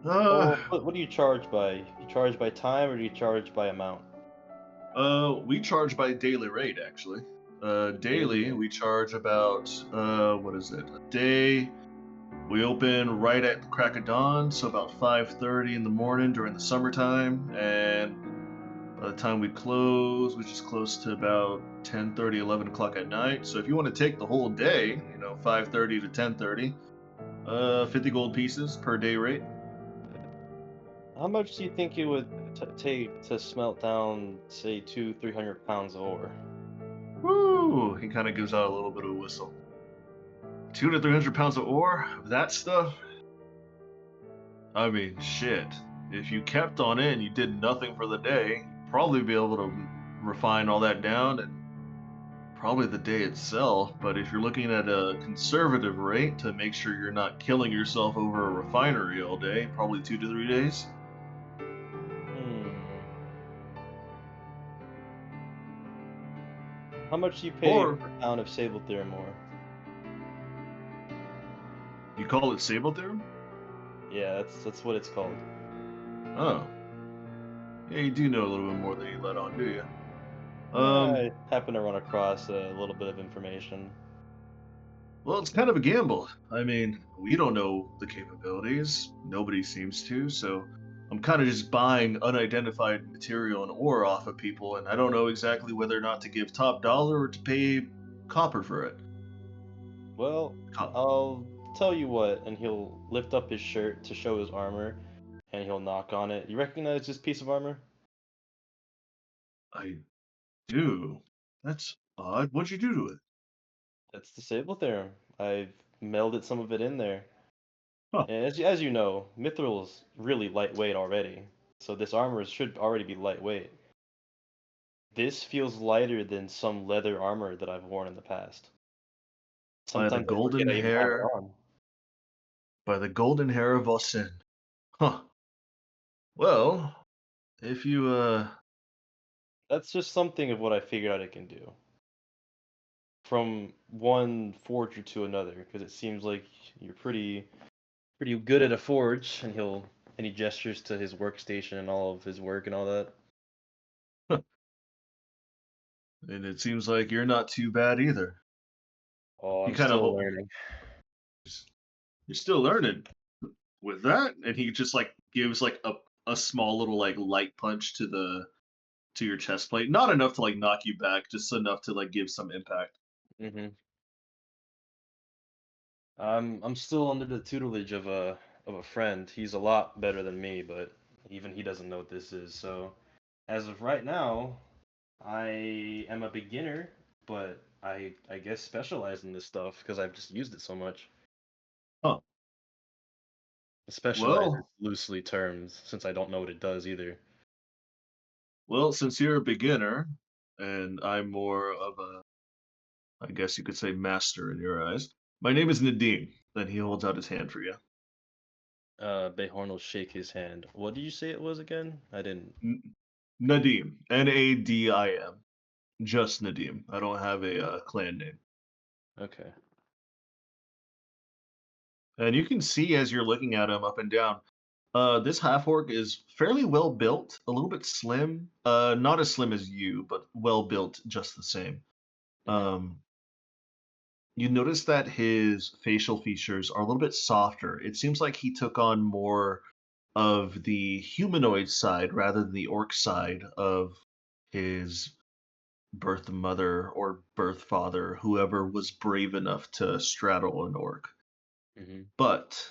Uh, What do you charge by? You charge by time or do you charge by amount? we charge by daily rate actually. Daily we charge about what is it? A day. We open right at the crack of dawn, so about 5:30 in the morning during the summertime, and by the time we close, which is close to about 10:30, 11 o'clock at night. So if you want to take the whole day, 5:30 to 10:30, 50 gold pieces per day rate. How much do you think it would take to smelt down, say, 300 pounds of ore? Woo! He kind of gives out a little bit of a whistle. 200 to 300 pounds of ore, that stuff. I mean, shit. If you kept on it and you did nothing for the day, you'd probably be able to refine all that down and probably the day itself. But if you're looking at a conservative rate to make sure you're not killing yourself over a refinery all day, probably 2 to 3 days. How much do you pay Or per pound of sable theorem ore? you call it Sable Theorem? Yeah, that's what it's called. Oh. Yeah, you do know a little bit more than you let on, do you? I happen to run across a little bit of information. Well, it's kind of a gamble. I mean, we don't know the capabilities. Nobody seems to, so I'm kind of just buying unidentified material and ore off of people, and I don't know exactly whether or not to give top dollar or to pay copper for it. Well, I'll tell you what, and he'll lift up his shirt to show his armor, and he'll knock on it. You recognize this piece of armor? I do. That's odd. What'd you do to it? That's the sable theorem. I've melded some of it in there. Huh. And as you know, Mithril's really lightweight already, so this armor should already be lightweight. This feels lighter than some leather armor that I've worn in the past. By the Sometimes I golden forget I even have it hair. on. By the golden hair of Vossen. Huh. Well, if you That's just something of what I figured out it can do. From one forger to another, because it seems like you're pretty good at a forge, and he gestures to his workstation and all of his work and all that. and it seems like you're not too bad either. Oh, You I'm kind of still learning. You're still learning with that, and he just like gives like a small little like light punch to your chest plate, not enough to like knock you back, just enough to like give some impact. hmm I'm still under the tutelage of a friend. He's a lot better than me, but even he doesn't know what this is. So, as of right now, I am a beginner, but I guess specialize in this stuff because I've just used it so much. Huh. Specialize is Well, loosely termed since I don't know what it does either. well, since you're a beginner, and I'm more of a, I guess you could say, master in your eyes. My name is Nadim. Then he holds out his hand for you. Behorn will shake his hand. What did you say it was again? I didn't. Nadim, Nadim, just Nadim. I don't have a clan name. Okay. And you can see as you're looking at him up and down, this half orc is fairly well built, a little bit slim. Not as slim as you, but well built just the same. Mhm. Um, You notice that his facial features are a little bit softer. It seems like he took on more of the humanoid side rather than the orc side of his birth mother or birth father, whoever was brave enough to straddle an orc. Mm-hmm. But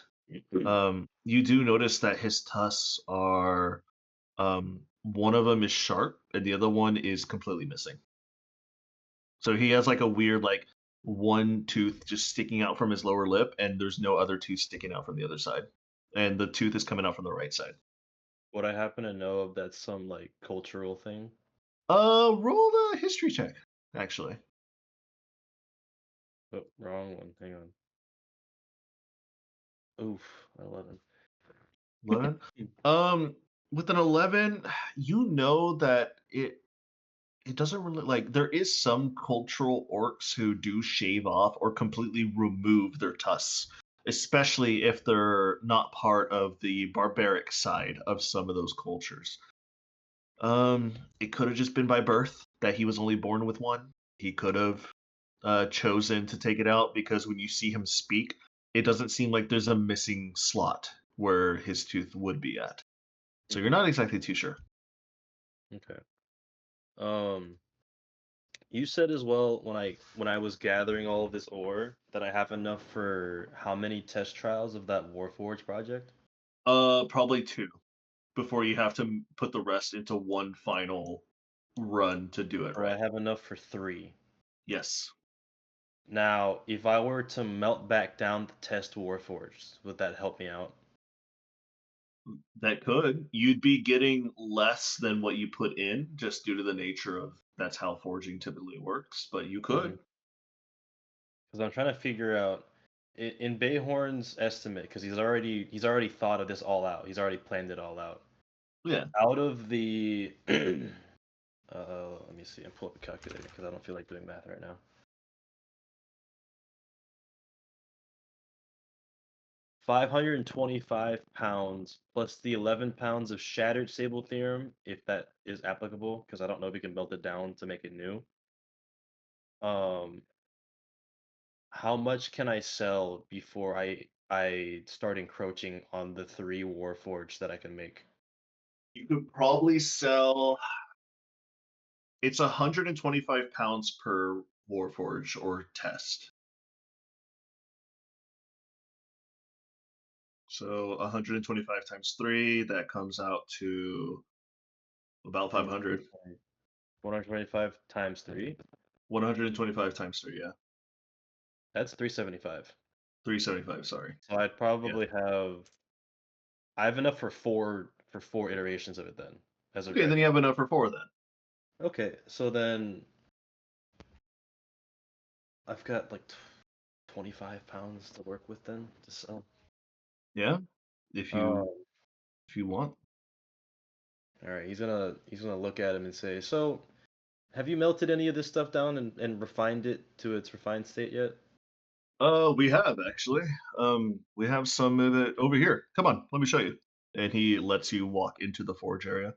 you do notice that his tusks are one of them is sharp and the other one is completely missing. So he has like a weird like one tooth just sticking out from his lower lip, and there's no other tooth sticking out from the other side, and the tooth is coming out from the right side. Would I happen to know if that's some like cultural thing? Roll a history check, actually. Oh, wrong one. Hang on. Oof, 11. 11. With an 11, you know that it doesn't really like there is some cultural orcs who do shave off or completely remove their tusks, especially if they're not part of the barbaric side of some of those cultures. It could have just been by birth that he was only born with one. He could have chosen to take it out because when you see him speak, it doesn't seem like there's a missing slot where his tooth would be at. So you're not exactly too sure. Okay. You said as well when I was gathering all of this ore that I have enough for how many test trials of that Warforge project? Probably two before you have to put the rest into one final run to do it Or I right. have enough for 3. Yes, Now, if I were to melt back down the test Warforged, would that help me out? that could. You'd be getting less than what you put in just due to the nature of that's how forging typically works, but you could. Because I'm trying to figure out in Bayhorn's estimate, because he's already thought of this all out. He's already planned it all out. Yeah. Out of the let me see. I'm pulling up a calculator because I don't feel like doing math right now. 525 pounds plus the 11 pounds of shattered sable theorem, if that is applicable, because I don't know if we can melt it down to make it new. Um, how much can I sell before I start encroaching on the 3 Warforged that I can make? You could probably sell it's 125 pounds per Warforge or test. So 125 times 3, that comes out to about 500. 125 times 3? 125 times 3, yeah. That's 375. 375, sorry. So I'd probably I have enough for four iterations of it then. As of Okay, right then you have enough for 4 then. now. Okay, so then I've got like 25 pounds to work with then to sell. Yeah, if you want. All right, he's gonna look at him and say, "So, have you melted any of this stuff down and refined it to its refined state yet?" We have actually. We have some of it over here. Come on, let me show you. And he lets you walk into the forge area.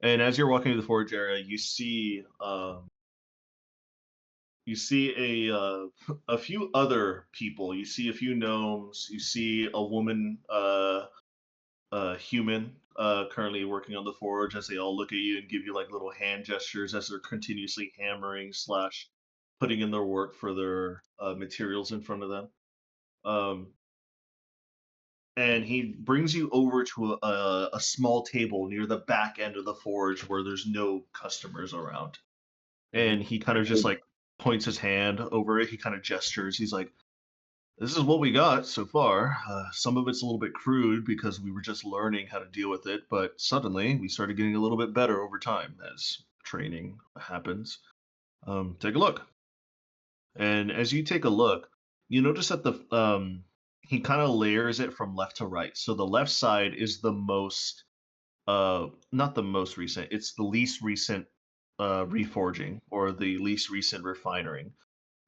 And as you're walking to the forge area, you see a few other people. You see a few gnomes. You see a woman, human, currently working on the forge. As they all look at you and give you like little hand gestures as they're continuously hammering slash putting in their work for their materials in front of them. Um, and he brings you over to a small table near the back end of the forge where there's no customers around. And he kind of just like points his hand over it. He kind of gestures. He's like, "This is what we got so far. Some of it's a little bit crude because we were just learning how to deal with it, but suddenly we started getting a little bit better over time as training happens. Take a look." And as you take a look, you notice that he kind of layers it from left to right. So the left side is the most not the most recent, it's the least recent reforging or the least recent refining.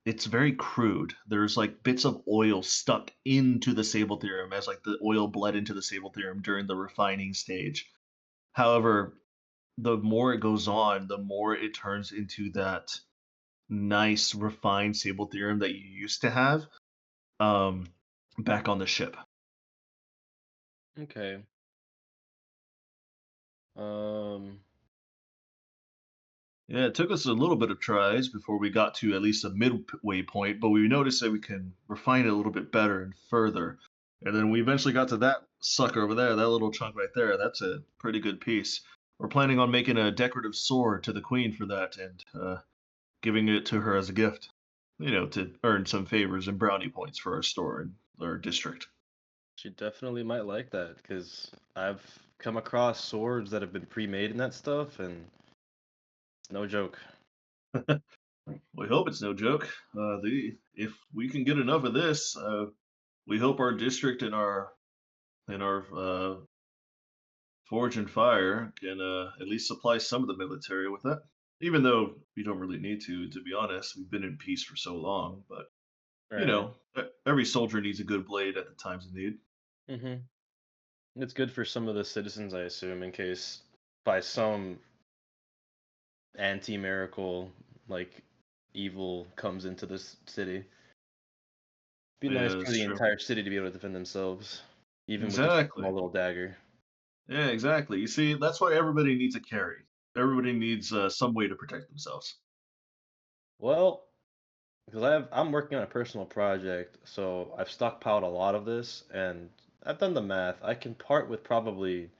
It's very crude. There's like bits of oil stuck into the Sable theorem as like the oil bled into the Sable theorem during the refining stage. However, the more it goes on, the more it turns into that nice, refined Sable theorem that you used to have um, back on the ship. Okay. Um, Yeah, it took us a little bit of tries before we got to at least a midway point, but we noticed that we can refine it a little bit better and further. And then we eventually got to that sucker over there, that little chunk right there. That's a pretty good piece. We're planning on making a decorative sword to the queen for that and giving it to her as a gift, to earn some favors and brownie points for our store and our district. she definitely might like that because I've come across swords that have been pre-made and that stuff, and it's no joke. We hope it's no joke. If we can get enough of this, we hope our district and our Forge and Fire can at least supply some of the military with that. Even though we don't really need to be honest. We've been in peace for so long, but Right. every soldier needs a good blade at the times of need. Mm-hmm. It's good for some of the citizens, I assume, in case by some anti-miracle, like evil comes into this city. Be nice Yeah, for that's the true. entire city to be able to defend themselves, even with just a Exactly. small little dagger. Yeah, exactly. You see, that's why everybody needs a carry. Everybody needs some way to protect themselves. Well, because I'm working on a personal project, so I've stockpiled a lot of this, and I've done the math. I can part with probably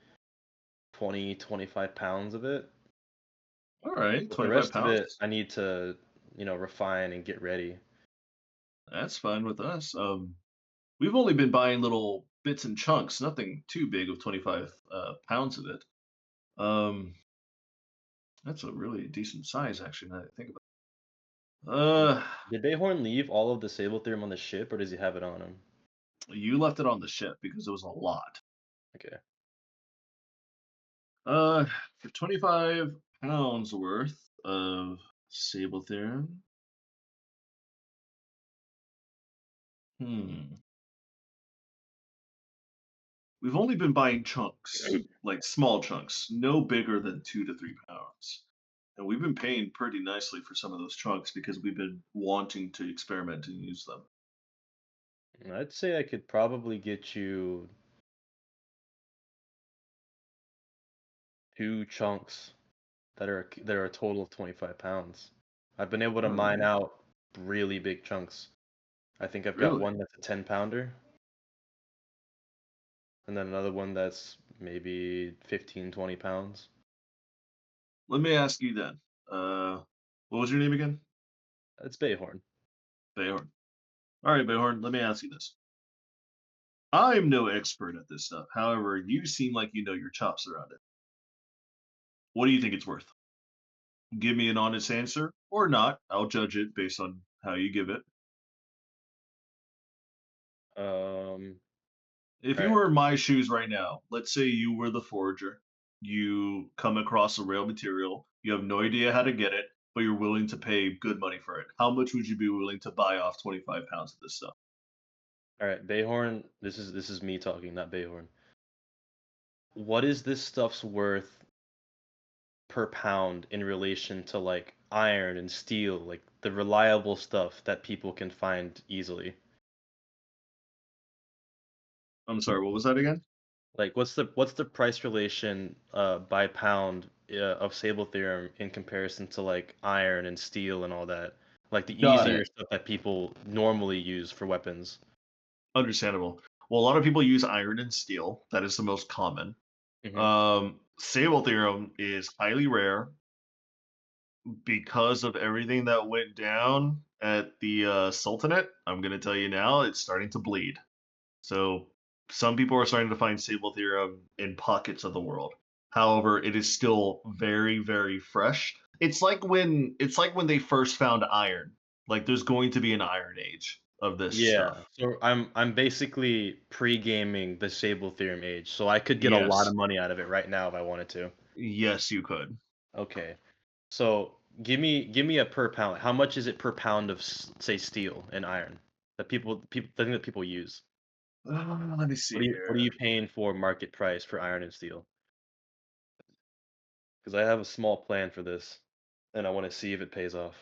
25 pounds of it. All right, But the 25 rest of it, pounds. I need to, refine and get ready. That's fine with us. We've only been buying little bits and chunks, nothing too big of 25 pounds of it. Um, that's a really decent size, actually, now that I think about it. Did Bayhorn leave all of the Sable Theorem on the ship, or does he have it on him? You left it on the ship because it was a lot. Okay. Uh, for 25 pounds worth of Sable Theorem. Hmm. We've only been buying chunks, like small chunks, no bigger than 2 to 3 pounds. And we've been paying pretty nicely for some of those chunks because we've been wanting to experiment and use them. I'd say I could probably get you 2 chunks that are a total of 25 pounds. I've been able to All mine right. out really big chunks. I think I've got Really? one that's a 10 pounder, and then another one that's maybe 15, 20 pounds. Let me ask you then. What was your name again? That's Bayhorn. Bayhorn. All right, Bayhorn, let me ask you this. I'm no expert at this stuff. However, you seem like you know your chops around it. What do you think it's worth? Give me an honest answer or not. I'll judge it based on how you give it. Um, If all you right. were in my shoes right now, let's say you were the forager, you come across a rail material, you have no idea how to get it, but you're willing to pay good money for it. How much would you be willing to buy off 25 pounds of this stuff? All right, Bayhorn, this is me talking, not Bayhorn. What is this stuff's worth per pound in relation to like iron and steel, like the reliable stuff that people can find easily? I'm sorry, what was that again? Like what's the price relation by pound of Sable theorem in comparison to like iron and steel and all that? Like the Got easier it. stuff that people normally use for weapons. Understandable. Well, a lot of people use iron and steel. That is the most common. Hmm. Sable theorem is highly rare because of everything that went down at the Sultanate. I'm going to tell you now, it's starting to bleed. So some people are starting to find Sable theorem in pockets of the world. However, it is still very, very fresh. It's like when they first found iron. Like there's going to be an iron age of this Yeah. stuff. So I'm basically pre-gaming the Sable theorem age, so I could get a lot Yes. of money out of it right now if I wanted to. Yes, you could. Okay. So give me a per pound. How much is it per pound of say steel and iron that people the thing that people use? Let me see What are here. you paying for market price for iron and steel? Because I have a small plan for this, and I want to see if it pays off.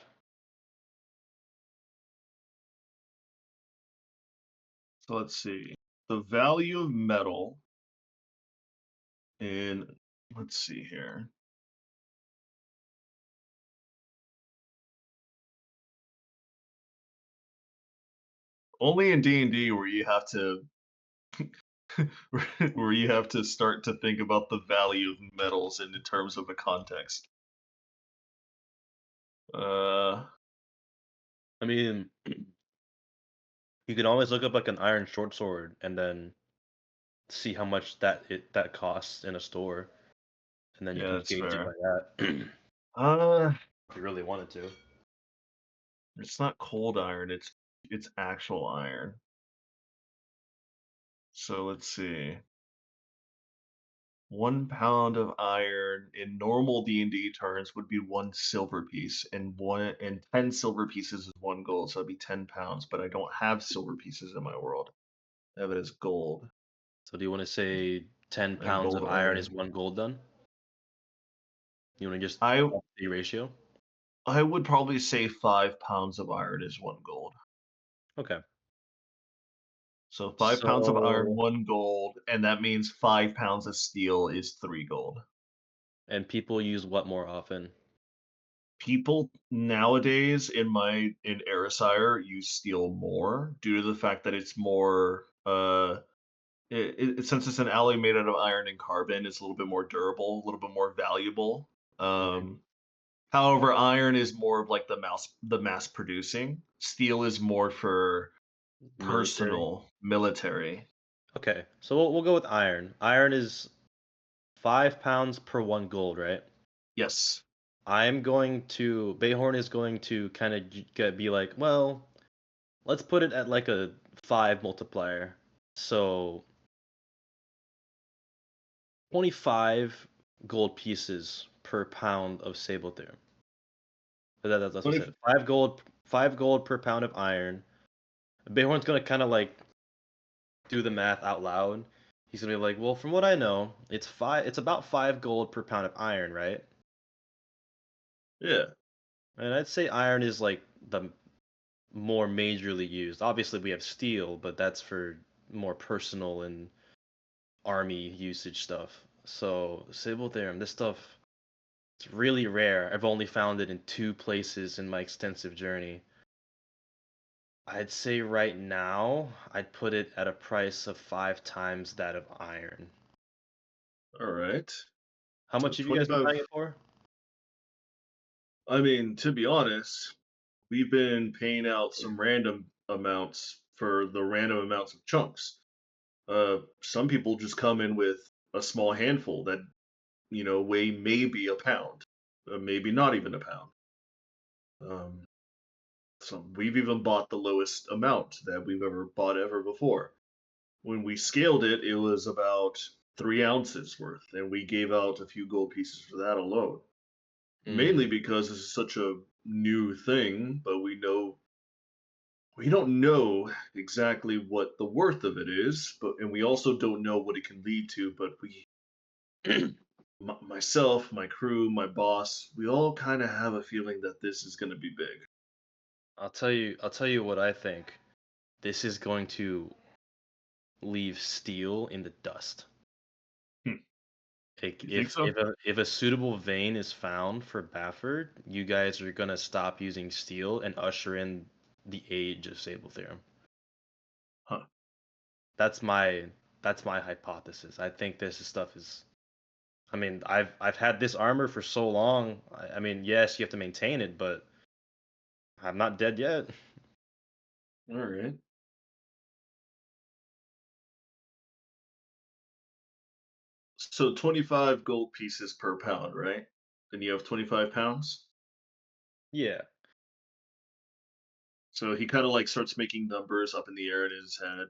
So let's see. The value of metal in, let's see here. Only in D&D where you have to where you have to start to think about the value of metals in terms of a context. Uh, I mean, you can always look up like an iron short sword and then see how much that costs in a store, and then you yeah, can that's gauge it by fair. that Uh, if you really wanted to. it's not cold iron, it's actual iron. So let's see. 1 pound of iron in normal D&D terms would be 1 silver piece, and 10 silver pieces is 1 gold, so it'd be 10 pounds. But I don't have silver pieces in my world. I have it as gold So do you want to say 10 and pounds gold of iron is iron. 1 gold then? You want to just I up the ratio? I would probably say 5 pounds of iron is 1 gold. Okay. So 5 pounds of iron, So, 1 gold, and that means 5 pounds of steel is 3 gold. and people use what more often? People nowadays in Airasire use steel more due to the fact that it's more since it's an alloy made out of iron and carbon, it's a little bit more durable, a little bit more valuable. Mhm. However, iron is more of like the mass producing. Steel is more for Military. personal military. Okay, so we'll go with iron. Iron is 5 pounds per 1 gold, right? Yes. Bayhorn is going to kind of be like, well, let's put it at like a 5 multiplier. So 25 gold pieces per pound of Sabletherm. That's what I said. 5 gold per pound of iron. Bayhorn's gonna kind of like do the math out loud. He's gonna be like, well, from what I know, it's about 5 gold per pound of iron, right? Yeah. And I'd say iron is like the more majorly used. Obviously, we have steel, but that's for more personal and army usage stuff. So Sabletherm, this stuff, it's really rare. I've only found it in 2 places in my extensive journey. I'd say right now, I'd put it at a price of 5 times that of iron. All right. How So much have you guys been 25. buying it for? I mean, to be honest, we've been paying out some random amounts for the random amounts of chunks. Some people just come in with a small handful that, weigh maybe a pound, maybe not even a pound. Um, so we've even bought the lowest amount that we've ever bought ever before. When we scaled it, it was about 3 ounces worth, and we gave out a few gold pieces for that alone. Mainly because this is such a new thing, but we don't know exactly what the worth of it is, and we also don't know what it can lead to. But myself, my crew, my boss, we all kind of have a feeling that this is going to be big. I'll tell you what I think. This is going to leave steel in the dust. Hmm. Like You think if so? if a if a suitable vein is found for Bafford, you guys are gonna stop using steel and usher in the age of Sabletherm. Huh. That's my that's my hypothesis. I think this stuff is. I mean, I've had this armor for so long. I mean, yes, you have to maintain it, but I'm not dead yet. All right. So 25 gold pieces per pound, right? Then you have 25 pounds. Yeah. So he kind of like starts making numbers up in the air in his head.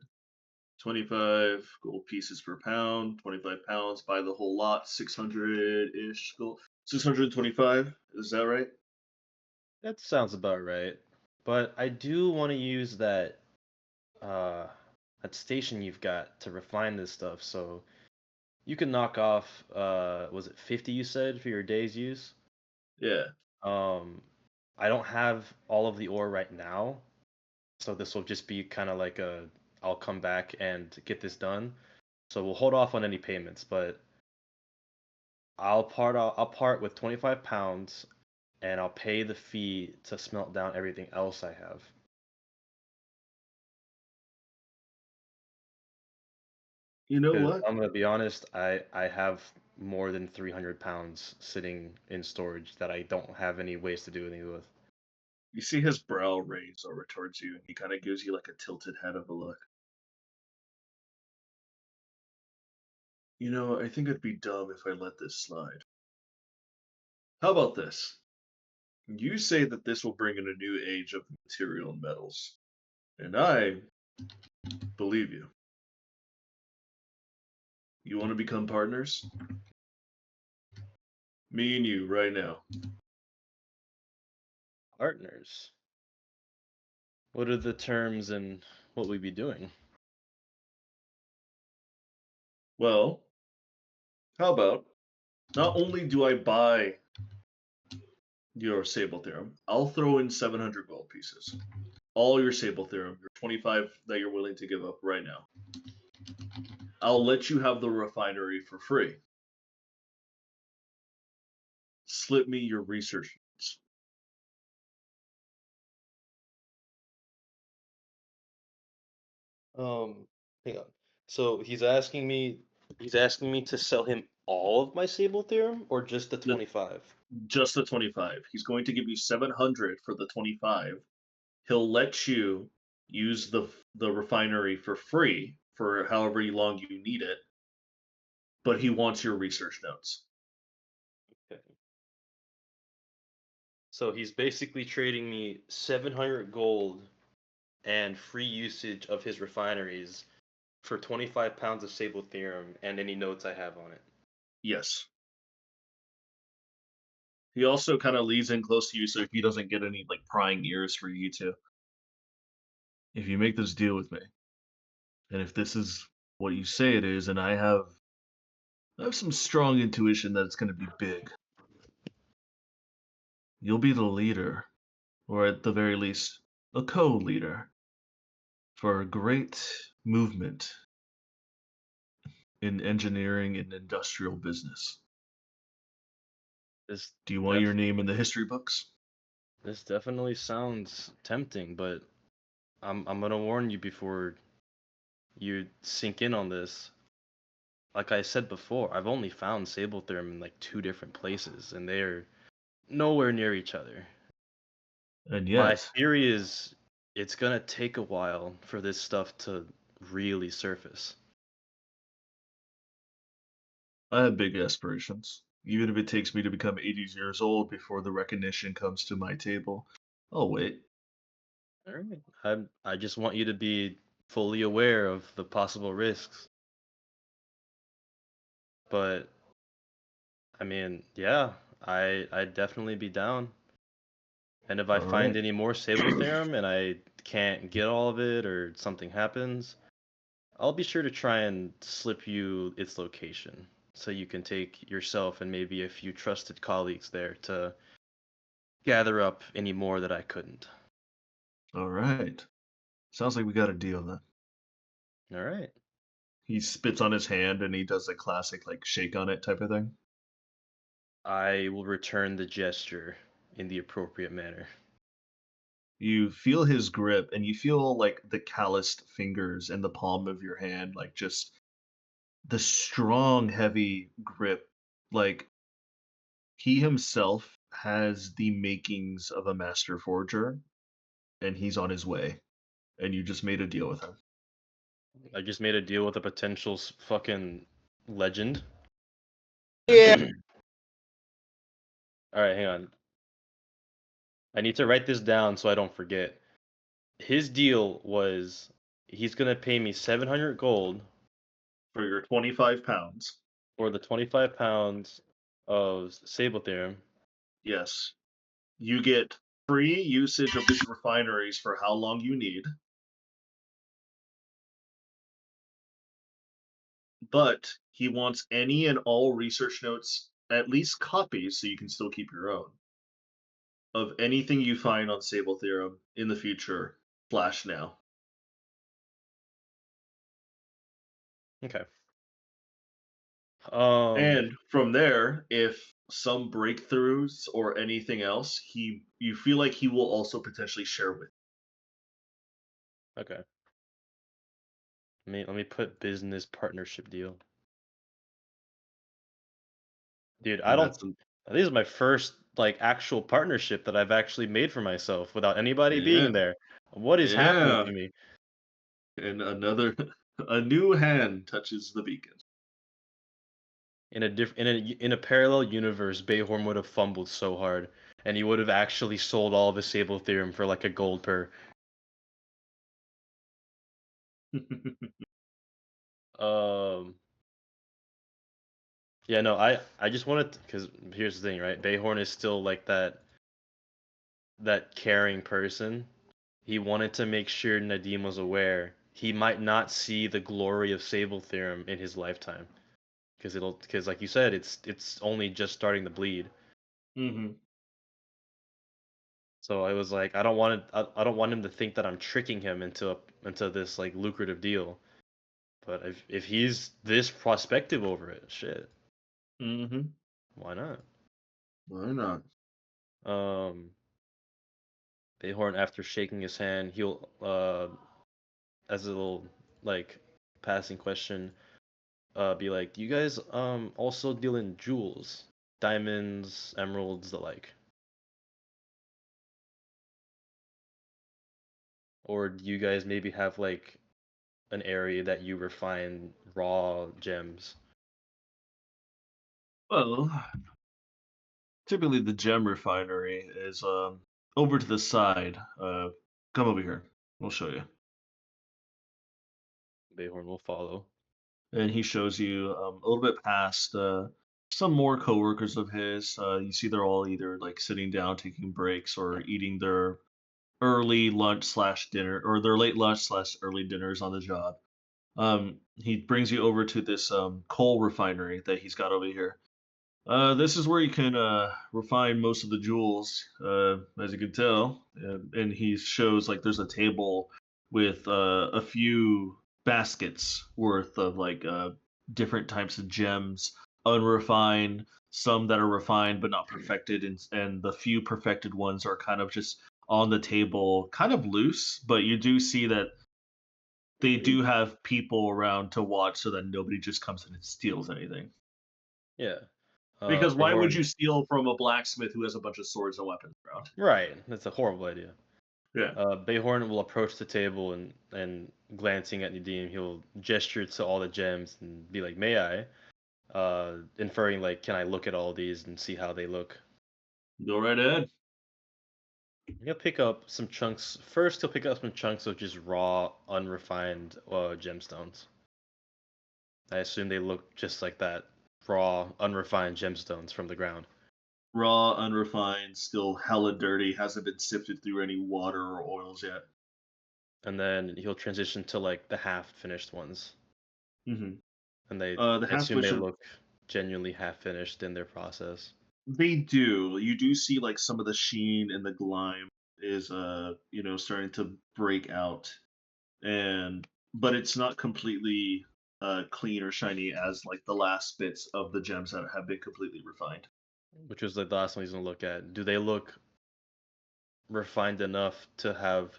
25 gold pieces per pound, 25 pounds, buy the whole lot, 600-ish gold. 625, is that right? That sounds about right. But I do want to use uh that station you've got to refine this stuff. So you can knock off was it 50 you said for your day's use? Yeah. Um I don't have all of the ore right now, so this will just be kind of like a I'll come back and get this done. So we'll hold off on any payments, but I'll part with 25 pounds, and I'll pay the fee to smelt down everything else I have. You know 'Cause what? I'm gonna be honest, I have more than 300 pounds sitting in storage that I don't have any ways to do anything with. You see his brow raise over towards you, and he kind of gives you like a tilted head of a look. You know, I think it'd be dumb if I let this slide. How about this? You say that this will bring in a new age of material and metals, and I believe you. You want to become partners? Me and you, right now. Partners. What are the terms and what we be doing? Well, how about not only do I buy your Sable Theorem, I'll throw in 700 gold pieces. All your Sable Theorem, your 25 that you're willing to give up right now. I'll let you have the refinery for free. Slip me your research notes. Hang on. So he's asking me to sell him all of my Sable Theorem or just the 25? Just the 25. He's going to give you 700 for the 25. He'll let you use the refinery for free for however long you need it, but he wants your research notes. Okay. So he's basically trading me 700 gold and free usage of his refineries for 25 pounds of Sable Theorem and any notes I have on it. Yes. He also kind of leads in close to you so he doesn't get any like prying ears for you two. If you make this deal with me, and if this is what you say it is, and I have some strong intuition that it's going to be big. You'll be the leader, or at the very least, a co-leader for a great movement in engineering and industrial business. This Do you want your name in the history books? This definitely sounds tempting, but I'm gonna warn you before you sink in on this. Like I said before, I've only found Sable Theorem in like 2 different places, and they're nowhere near each other. And My yet, theory is it's gonna take a while for this stuff to really surface. I have big aspirations. Even if it takes me to become 80 years old before the recognition comes to my table, I'll wait. All right. I just want you to be fully aware of the possible risks. But I mean, yeah, I'd definitely be down. And if I All find right. any more Sable Theorem and I can't get all of it or something happens, I'll be sure to try and slip you its location so you can take yourself and maybe a few trusted colleagues there to gather up any more that I couldn't. All right. Sounds like we got a deal then. All right. He spits on his hand and he does a classic like shake on it type of thing. I will return the gesture in the appropriate manner. You feel his grip and you feel like the calloused fingers and the palm of your hand, like just the strong, heavy grip. Like he himself has the makings of a master forger and he's on his way. And you just made a deal with him. I just made a deal with a potential fucking legend. Yeah. All right, hang on. I need to write this down so I don't forget. His deal was he's gonna pay me 700 gold For your 25 pounds. for the 25 pounds of Sable Theorem. Yes. You get free usage of his refineries for how long you need. But he wants any and all research notes, at least copies, so you can still keep your own, of anything you find on Sable Theorem in the future, flash now. Okay. And from there, if some breakthroughs or anything else, you feel like he will also potentially share with. Okay. Let me put business partnership deal. Dude, I And don't. that's This is my first like actual partnership that I've actually made for myself without anybody yeah, being there. What is happening yeah. to me? And another a new hand touches the beacon. In a parallel universe, Bayhorn would have fumbled so hard, and he would have actually sold all of his Sable Theorem for like a gold per. Um. Yeah, no, I just wanted because here's the thing, right? Bayhorn is still like that caring person. He wanted to make sure Nadim was aware he might not see the glory of Sable Theorem in his lifetime, because like you said, it's only just starting to bleed. hmm So I was like, I don't want him to think that I'm tricking him into this like lucrative deal. But if he's this prospective over it, shit, hmm why not? Why not? Um, Bayhorn, after shaking his hand, he'll as a little like passing question, be like, "Do you guys also deal in jewels, diamonds, emeralds, the like, or do you guys maybe have like an area that you refine raw gems?" Well, typically the gem refinery is over to the side. Come over here. We'll show you. Bayhorn will follow. And he shows you a little bit past some more coworkers of his. You see they're all either like sitting down taking breaks or eating their early lunch slash dinner or their late lunch slash early dinners on the job. He brings you over to this coal refinery that he's got over here. This is where you can refine most of the jewels, as you can tell. And he shows like there's a table with a few baskets worth of like different types of gems, unrefined, some that are refined but not perfected, and the few perfected ones are kind of just on the table, kind of loose. But you do see that they do have people around to watch so that nobody just comes in and steals anything. Yeah. Because why would Bayhorn. you steal from a blacksmith who has a bunch of swords and weapons around? Right. That's a horrible idea. Yeah. Bayhorn will approach the table and glancing at Nadim, he'll gesture to all the gems and be like, "May I?" Inferring like, "Can I look at all these and see how they look?" Go right ahead. He'll pick up some chunks. First, he'll pick up some chunks of just raw, unrefined gemstones. I assume they look just like that, raw, unrefined gemstones from the ground. Raw, unrefined, still hella dirty, hasn't been sifted through any water or oils yet. And then he'll transition to like the half-finished ones, hmm and they The I half assume they finished, look genuinely half-finished in their process. they do. You do see like some of the sheen and the glime is starting to break out, and but it's not completely clean or shiny as like the last bits of the gems that have been completely refined. Which was like the last one he's gonna look at. Do they look refined enough to have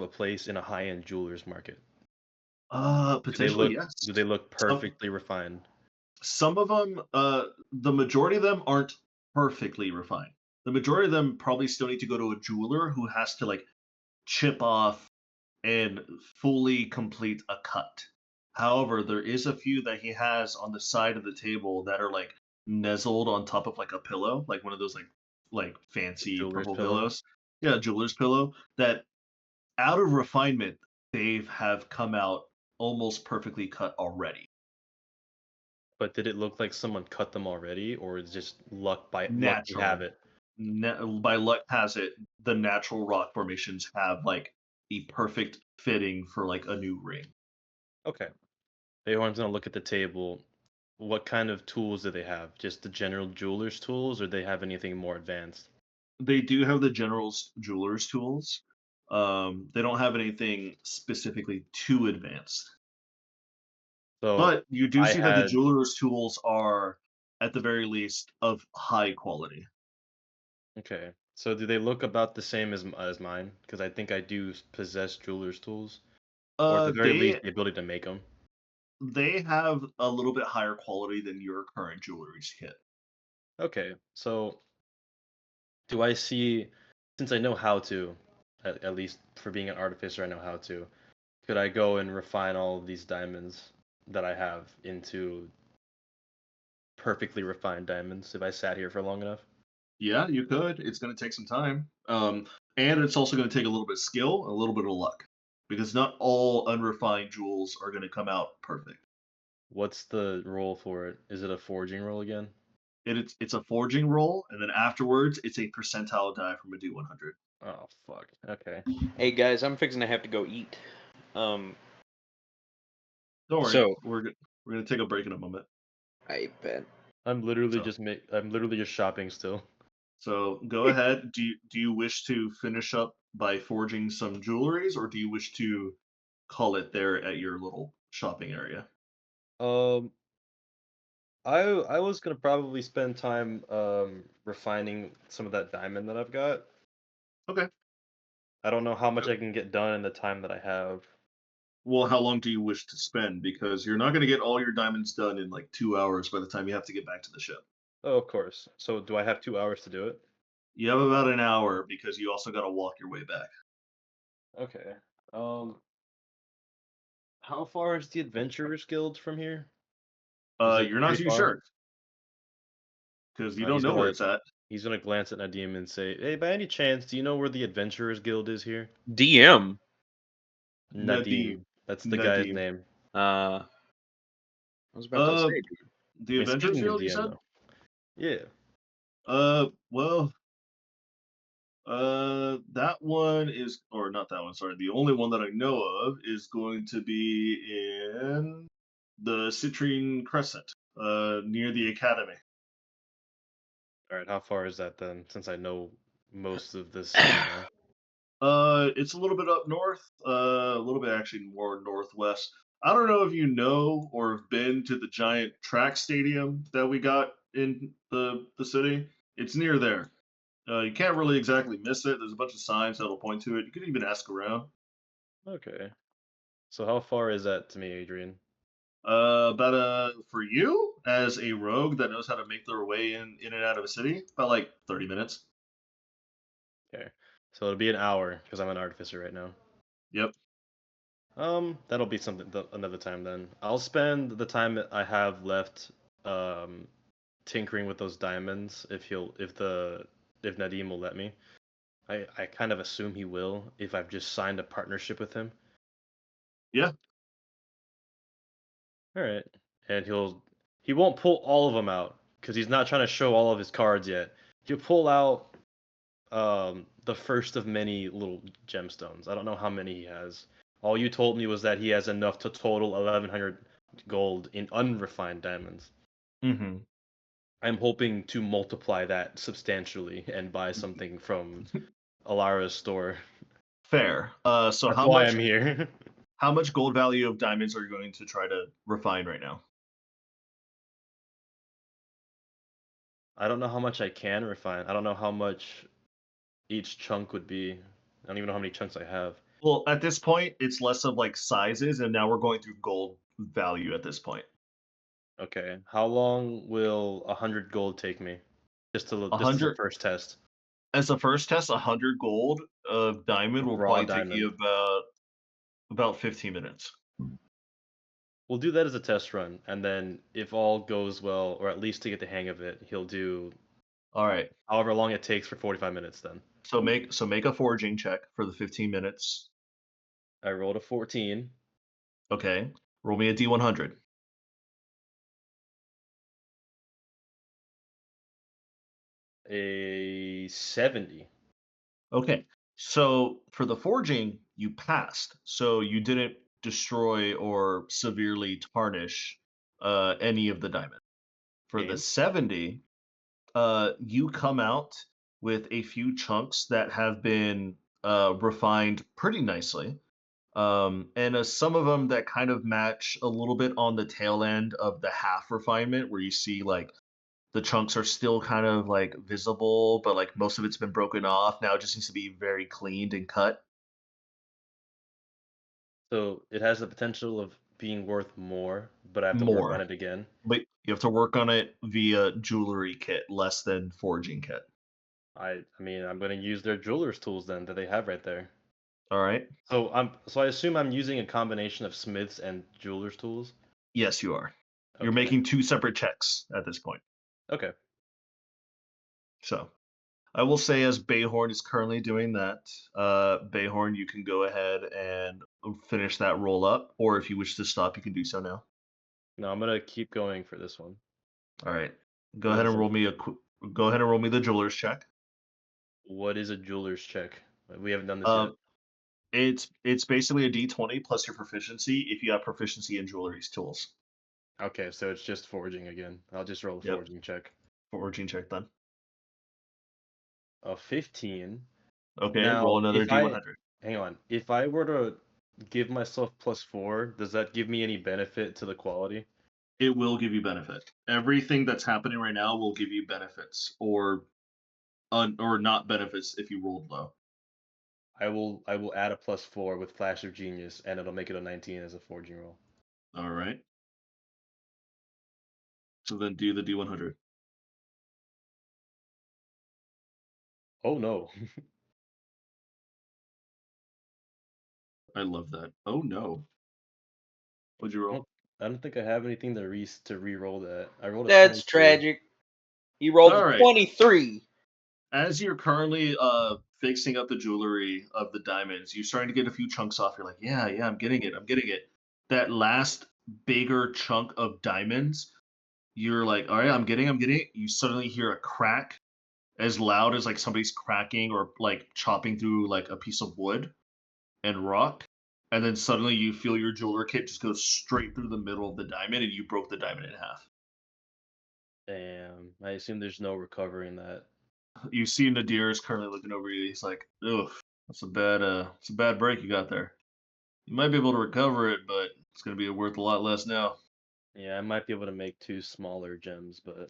a place in a high-end jewelers market? Potentially yes. Do they look Some perfectly refined? some of them, the majority of them aren't perfectly refined. The majority of them probably still need to go to a jeweler who has to like chip off and fully complete a cut. However, there is a few that he has on the side of the table that are like nestled on top of like a pillow, like one of those like The fancy jeweler's purple pillow. pillows. Yeah, jeweler's pillow that out of refinement they have come out almost perfectly cut already. But did it look like someone cut them already, or is just luck you have Naturally. it? By luck has it, the natural rock formations have like a perfect fitting for like a new ring. Okay. Bayhorn's gonna look at the table. What kind of tools do they have? Just the general jeweler's tools, or they have anything more advanced? They do have the general's jeweler's tools. They don't have anything specifically too advanced. So But you do I see that the had jeweler's tools are, at the very least, of high quality. okay. So do they look about the same as mine? Because I think I do possess jeweler's tools, or at the very least, They the ability to make them. they have a little bit higher quality than your current jewelry's kit. Okay. So do I see, since I know how to, at least for being an artificer, I know how to. Could I go and refine all of these diamonds that I have into perfectly refined diamonds if I sat here for long enough? Yeah, you could. It's going to take some time. And it's also going to take a little bit of skill, a little bit of luck, because not all unrefined jewels are going to come out perfect. What's the roll for it? Is it a forging roll again? It's a forging roll, and then afterwards, it's a percentile die from a D100. Oh fuck. Okay. Hey guys, I'm fixing to have to go eat. Um, Don't worry, so we're gonna take a break in a moment. I bet. I'm literally So just shopping still. so go ahead. Do you wish to finish up by forging some jewelries, or do you wish to call it there at your little shopping area? Um I was gonna probably spend time refining some of that diamond that I've got. Okay. I don't know how much I can get done in the time that I have. Well, how long do you wish to spend? Because you're not going to get all your diamonds done in like 2 hours by the time you have to get back to the ship. Oh, of course. So do I have 2 hours to do it? You have about an hour because you also got to walk your way back. Okay. Um, how far is the Adventurers Guild from here? Is it You're not pretty too far? sure because you Uh, don't he's know where gonna it's at. he's gonna glance at Nadim and say, "Hey, by any chance, do you know where the Adventurers Guild is here?" DM. Nadim. Nadim. That's the guy's Nadim. name. I was about to Uh, say, dude. the I mean, Avengers speaking of Guild, you DM said? though. Yeah. Well, that one is, or not that one, sorry. The only one that I know of is going to be in the Citrine Crescent, near the Academy. All right. How far is that then? Since I know most of the city now. It's a little bit up north, a little bit actually more northwest. I don't know if you know or have been to the giant track stadium that we got in the city. It's near there. You can't really exactly miss it. There's a bunch of signs that'll point to it. You could even ask around. Okay. So how far is that to me, Adrian? About for you as a rogue that knows how to make their way in and out of a city, about like 30 minutes. Okay. So it'll be an hour because I'm an artificer right now. Yep. That'll be something another time then. I'll spend the time that I have left, um, tinkering with those diamonds if Nadim will let me. I kind of assume he will if I've just signed a partnership with him. Yeah. All right, and he won't pull all of them out because he's not trying to show all of his cards yet. He'll pull out the first of many little gemstones. I don't know how many he has. All you told me was that he has enough to total 1100 gold in unrefined diamonds. Mm-hmm. I'm hoping to multiply that substantially and buy something from Alara's store. Fair. So That's why I'm here. how much gold value of diamonds are you going to try to refine right now? I don't know how much I can refine. I don't know how much each chunk would be. I don't even know how many chunks I have. Well, at this point, it's less of like sizes, and now we're going through gold value at this point. Okay. How long will 100 gold take me? A Just as a hundred first test. as a first test, 100 gold of diamond will Raw probably take diamond. you about 15 minutes. We'll do that as a test run, and then if all goes well, or at least to get the hang of it, he'll do All right. however long it takes for 45 minutes then. So make a foraging check for the 15 minutes. I rolled a 14. Okay. Roll me a D100. A 70. Okay. So for the forging, you passed. So you didn't destroy or severely tarnish any of the diamond. For the Okay. 70, you come out with a few chunks that have been refined pretty nicely. And some of them that kind of match a little bit on the tail end of the half refinement, where you see like the chunks are still kind of like visible, but like most of it's been broken off. Now it just needs to be very cleaned and cut. So it has the potential of being worth more, but I have to work on More, it again. but you have to work on it via jewelry kit, less than foraging kit. I mean, I'm gonna use their jeweler's tools then that they have right there. All right. So I assume I'm using a combination of smiths and jeweler's tools. Yes, you are. You're Okay. making two separate checks at this point. Okay. So I will say, as Bayhorn is currently doing that, Bayhorn, you can go ahead and finish that roll up, or if you wish to stop, you can do so now. No, I'm gonna keep going for this one. All right. Go What ahead is and it? roll me go ahead and roll me the jeweler's check. What is a jeweler's check? We haven't done this yet. Um, it's basically a D20 plus your proficiency if you have proficiency in jewelry's tools. Okay, so it's just foraging again. I'll just roll a Yep. foraging check. Foraging check then. A 15. Okay, roll Now, another D100. hang on, if I were to give myself +4, does that give me any benefit to the quality? It will give you benefit. Everything that's happening right now will give you benefits, or not benefits if you rolled low. I will add a +4 with Flash of Genius, and it'll make it a 19 as a foraging roll. All right. So then do the D100. Oh no. I love that. Oh no. What'd you I roll? don't, I don't think I have anything to re-roll that. I rolled a That's 23. tragic. He rolled All a right. 23. As you're currently fixing up the jewelry of the diamonds, you're starting to get a few chunks off. You're like, yeah, I'm getting it. I'm getting it. That last bigger chunk of diamonds, you're like, all right, I'm getting it. You suddenly hear a crack as loud as like somebody's cracking or like chopping through like a piece of wood and rock. And then suddenly you feel your jeweler kit just go straight through the middle of the diamond and you broke the diamond in half. Damn. I assume there's no recovering that. You see Nadir is currently looking over you. He's like, ugh, it's a bad break you got there. You might be able to recover it, but it's gonna be worth a lot less now. Yeah, I might be able to make 2 smaller gems, but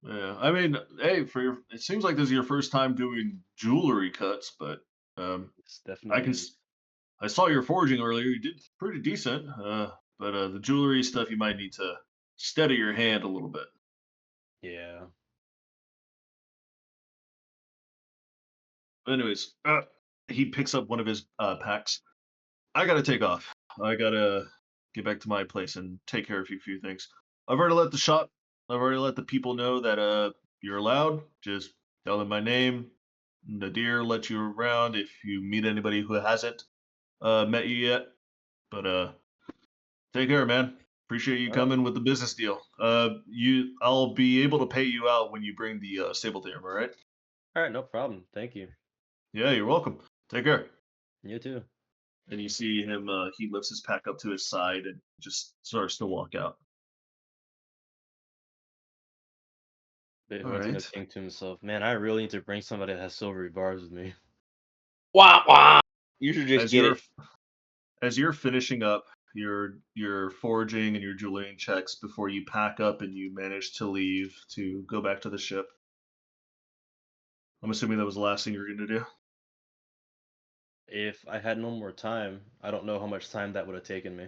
Yeah, I mean, hey, it seems like this is your first time doing jewelry cuts, but it's I can, definitely, I saw your forging earlier. You did pretty decent, but the jewelry stuff you might need to steady your hand a little bit. yeah. Anyways, he picks up one of his packs. I gotta take off. I gotta get back to my place and take care of a few things. I've already let the shop. I've already let the people know that you're allowed. Just tell them my name. Nadir let you around if you meet anybody who hasn't met you yet. But take care, man. Appreciate you All right. coming with the business deal. I'll be able to pay you out when you bring the stable theorem. All right? All right, no problem. Thank you. Yeah, you're welcome. Take care. You too. And you see him. He lifts his pack up to his side and just starts to walk out. All Bitcoin's gonna right. think to himself, man, I really need to bring somebody that has silvery bars with me. Wah wah. You should just As get you're it. as you're finishing up your foraging and your jewelry checks before you pack up and you manage to leave to go back to the ship. I'm assuming that was the last thing you were going to do. If I had no more time, I don't know how much time that would have taken me.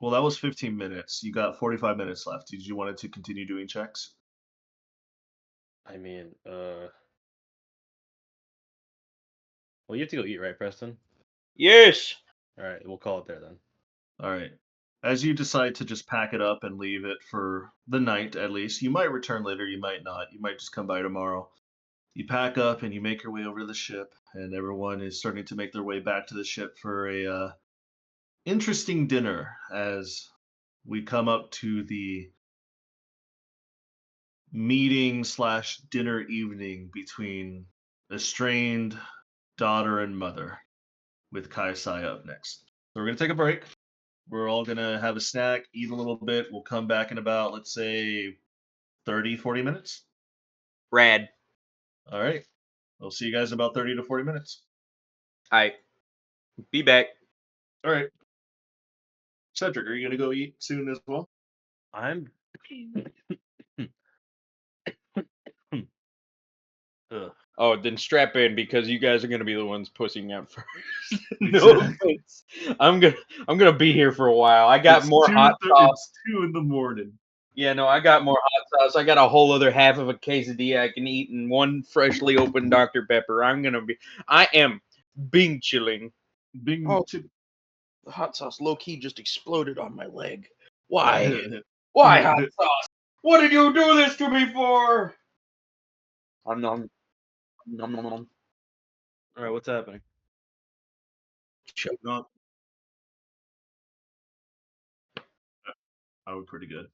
Well, that was 15 minutes. You got 45 minutes left. Did you want to continue doing checks? I mean, well, you have to go eat, right, Preston? Yes. All right, we'll call it there then. All right. As you decide to just pack it up and leave it for the night, at least, you might return later, you might not. You might just come by tomorrow. You pack up and you make your way over to the ship, and everyone is starting to make their way back to the ship for a interesting dinner as we come up to the meeting slash dinner evening between estranged daughter and mother with Kai Sai up next. So we're going to take a break. We're all going to have a snack, eat a little bit. We'll come back in about, let's say, 30, 40 minutes. Rad. All right. We'll see you guys in about 30 to 40 minutes. All right. Be back. All right. Cedric, are you gonna go eat soon as well? I'm. Ugh. Oh, then strap in because you guys are gonna be the ones pushing out first. No Exactly. offense. I'm gonna be here for a while. I got more hot sauce. It's 2 in the morning. Yeah, no, I got more hot sauce. I got a whole other half of a quesadilla I can eat and one freshly opened Dr. Pepper. I am Bing chilling. Bing. Oh, the hot sauce low key just exploded on my leg. Why? Why hot sauce? What did you do this to me for? Nom nom nom nom. All right, what's happening? Not. I was pretty good.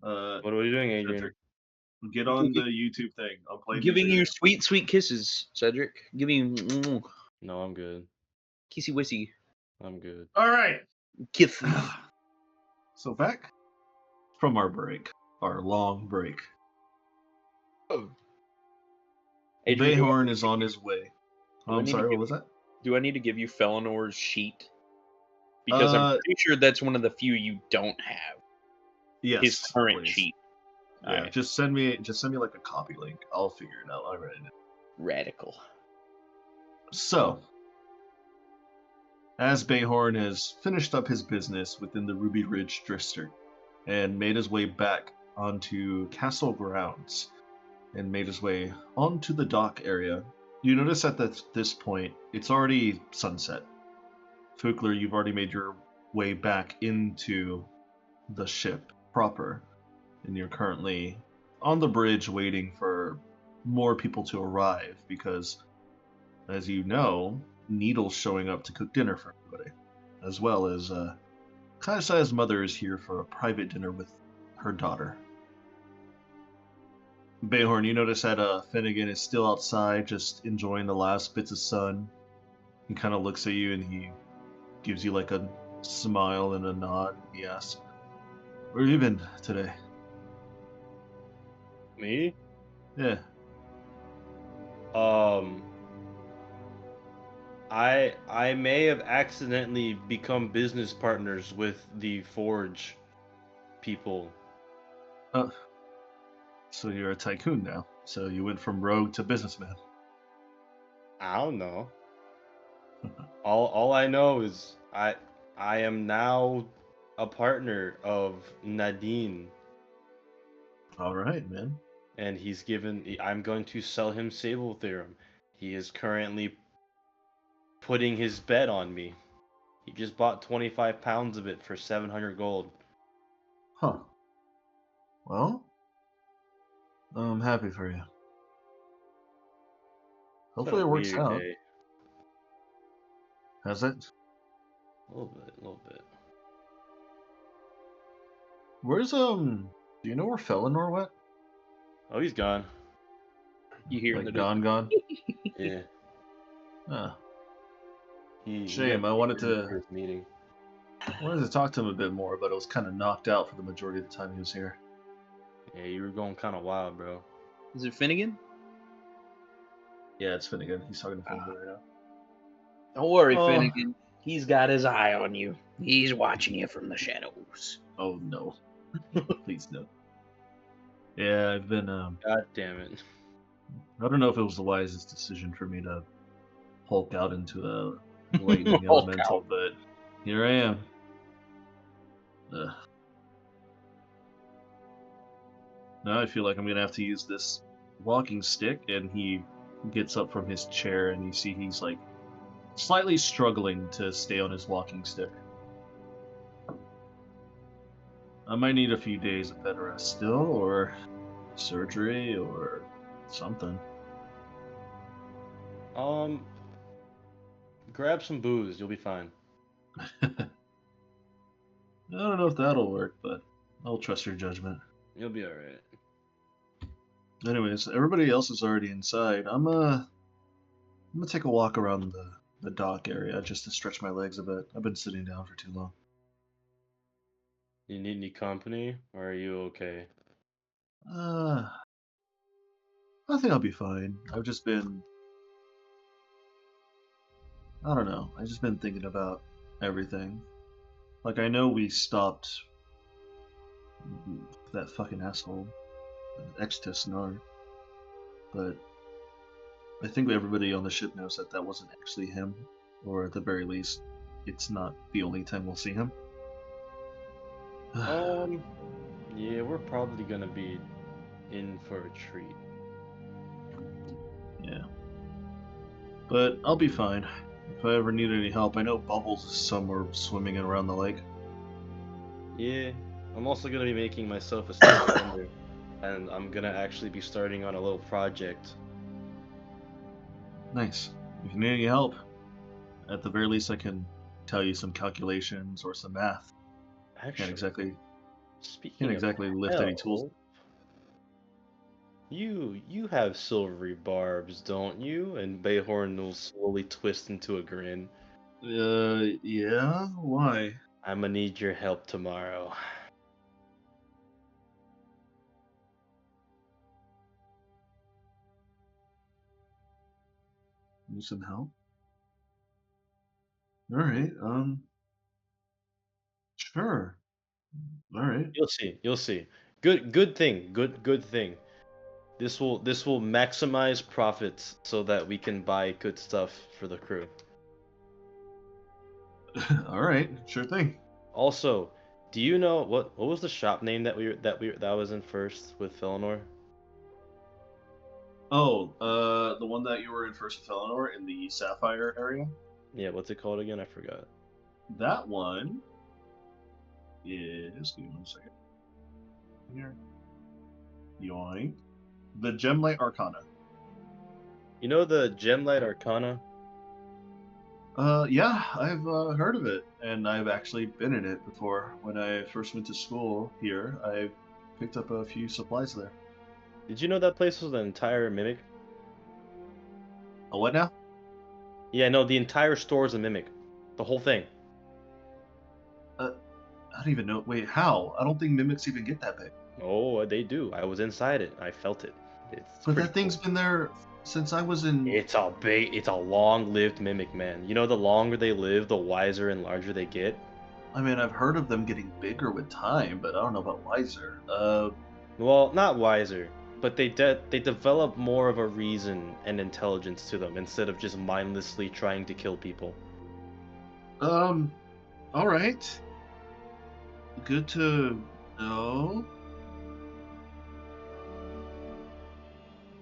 What are you doing, Adrian? Cedric, get on the YouTube thing. I'll play Giving music you now. sweet, sweet kisses, Cedric. Giving you No, I'm good. kissy wissy I'm good. All right. kisses. So back from our break, our long break. Adrian, Bayhorn is on his way. do Oh, I I'm need to sorry, what give- was that? Do I need to give you Felenor's sheet? Because I'm pretty sure that's one of the few you don't have. Yes. His current please. sheet. Yeah, Alright. just send me like a copy link. I'll figure it out. I'll write it. Radical. So, as Bayhorn has finished up his business within the Ruby Ridge district and made his way back onto castle grounds and made his way onto the dock area, you notice at this point it's already sunset. Fugler, you've already made your way back into the ship proper, and you're currently on the bridge waiting for more people to arrive because, as you know, Needle's showing up to cook dinner for everybody, as well as Kaisai's mother is here for a private dinner with her daughter. Bayhorn, you notice that Finnegan is still outside, just enjoying the last bits of sun. He kind of looks at you and he gives you like a smile and a nod. He asks, "Where have you been today?" Me? Yeah. I may have accidentally become business partners with the Forge people. So you're a tycoon now. So you went from rogue to businessman. I don't know. All I know is I am now a partner of Nadine, All right, man. and I'm going to sell him Sable Theorem. He is currently putting his bet on me. He just bought 25 pounds of it for 700 gold. Huh. Well, I'm happy for you. Hopefully it works Weird out. day. Has it? A little bit. Where's do you know where Felinor went? Oh, he's gone. You hear Like the gone? Yeah. Ah, He shame. had I wanted his to first meeting. talk to him a bit more, but I was kind of knocked out for the majority of the time he was here. Yeah, you were going kind of wild, bro. Is it Finnegan? Yeah, it's Finnegan. He's talking to Finnegan right now. Don't worry, Oh. Finnegan. He's got his eye on you. He's watching you from the shadows. Oh no. Please no. Yeah, I've been God damn it. I don't know if it was the wisest decision for me to Hulk out into a lightning Hulk elemental, out. but here I am. Now I feel like I'm gonna have to use this walking stick, and he gets up from his chair, and you see he's like slightly struggling to stay on his walking stick. I might need a few days of bed rest still, or surgery, or something. Grab some booze. You'll be fine. I don't know if that'll work, but I'll trust your judgment. You'll be all right. Anyways, everybody else is already inside. I'm gonna take a walk around the dock area just to stretch my legs a bit. I've been sitting down for too long. You need any company, or are you okay? I think I'll be fine. I've just been I don't know. I just been thinking about everything. Like, I know we stopped that fucking asshole, Extisnar, but I think everybody on the ship knows that that wasn't actually him, or at the very least, it's not the only time we'll see him. Yeah, we're probably gonna be in for a treat. Yeah. But I'll be fine. If I ever need any help, I know Bubbles is somewhere swimming around the lake. Yeah, I'm also gonna be making myself a steel defender, and I'm gonna actually be starting on a little project. Nice. If you need any help, at the very least I can tell you some calculations or some math. Actually, speaking Can't of exactly lift any tools. help, you have silvery barbs, don't you? And Bayhorn will slowly twist into a grin. Yeah? Why? I'm gonna need your help tomorrow. Need some help? Alright, sure. Alright. You'll see. You'll see. Good thing. Good thing. This will maximize profits so that we can buy good stuff for the crew. Alright, sure thing. Also, do you know what was the shop name that was in first with Felinor? Oh, the one that you were in first with Eleanor in the Sapphire area? Yeah, what's it called again? I forgot. That one is, give me 1 second. Here. Yoink. The Gemlight Arcana. You know the Gemlight Arcana? Yeah, I've heard of it, and I've actually been in it before. When I first went to school here, I picked up a few supplies there. Did you know that place was an entire mimic? A what now? Yeah, no, the entire store is a mimic. The whole thing. I don't even know. Wait, how? I don't think mimics even get that big. Oh, they do. I was inside it. I felt it. It's But pretty that thing's cool. been there since I was in. It's a long-lived mimic, man. You know, the longer they live, the wiser and larger they get. I mean, I've heard of them getting bigger with time, but I don't know about wiser. Well, not wiser, but they develop more of a reason and intelligence to them instead of just mindlessly trying to kill people. All right. Good to know.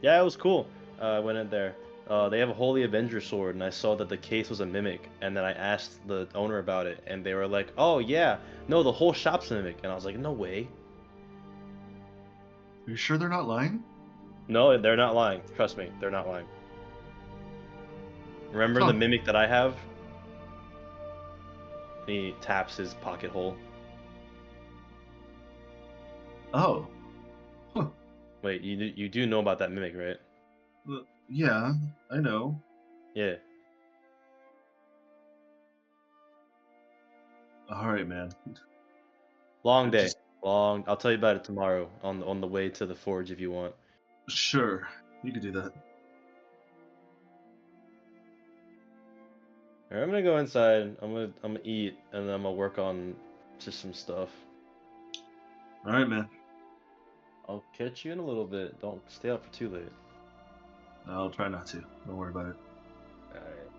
Yeah, it was cool. I went in there. They have a Holy Avenger sword, and I saw that the case was a mimic. And then I asked the owner about it, and they were like, "Oh yeah, no, the whole shop's a mimic." And I was like, "No way." Are you sure they're not lying? No, they're not lying. Trust me, they're not lying. Remember the Huh. mimic that I have? He taps his pocket hole. Oh. Huh. Wait, you do know about that mimic, right? Yeah, I know. Yeah. All right, man. Long I day. just Long. I'll tell you about it tomorrow on the way to the forge if you want. sure you could do that. Alright, I'm gonna go inside. I'm gonna eat, and then I'm gonna work on just some stuff. All right, man. I'll catch you in a little bit. Don't stay up for too late. I'll try not to. Don't worry about it. Alright.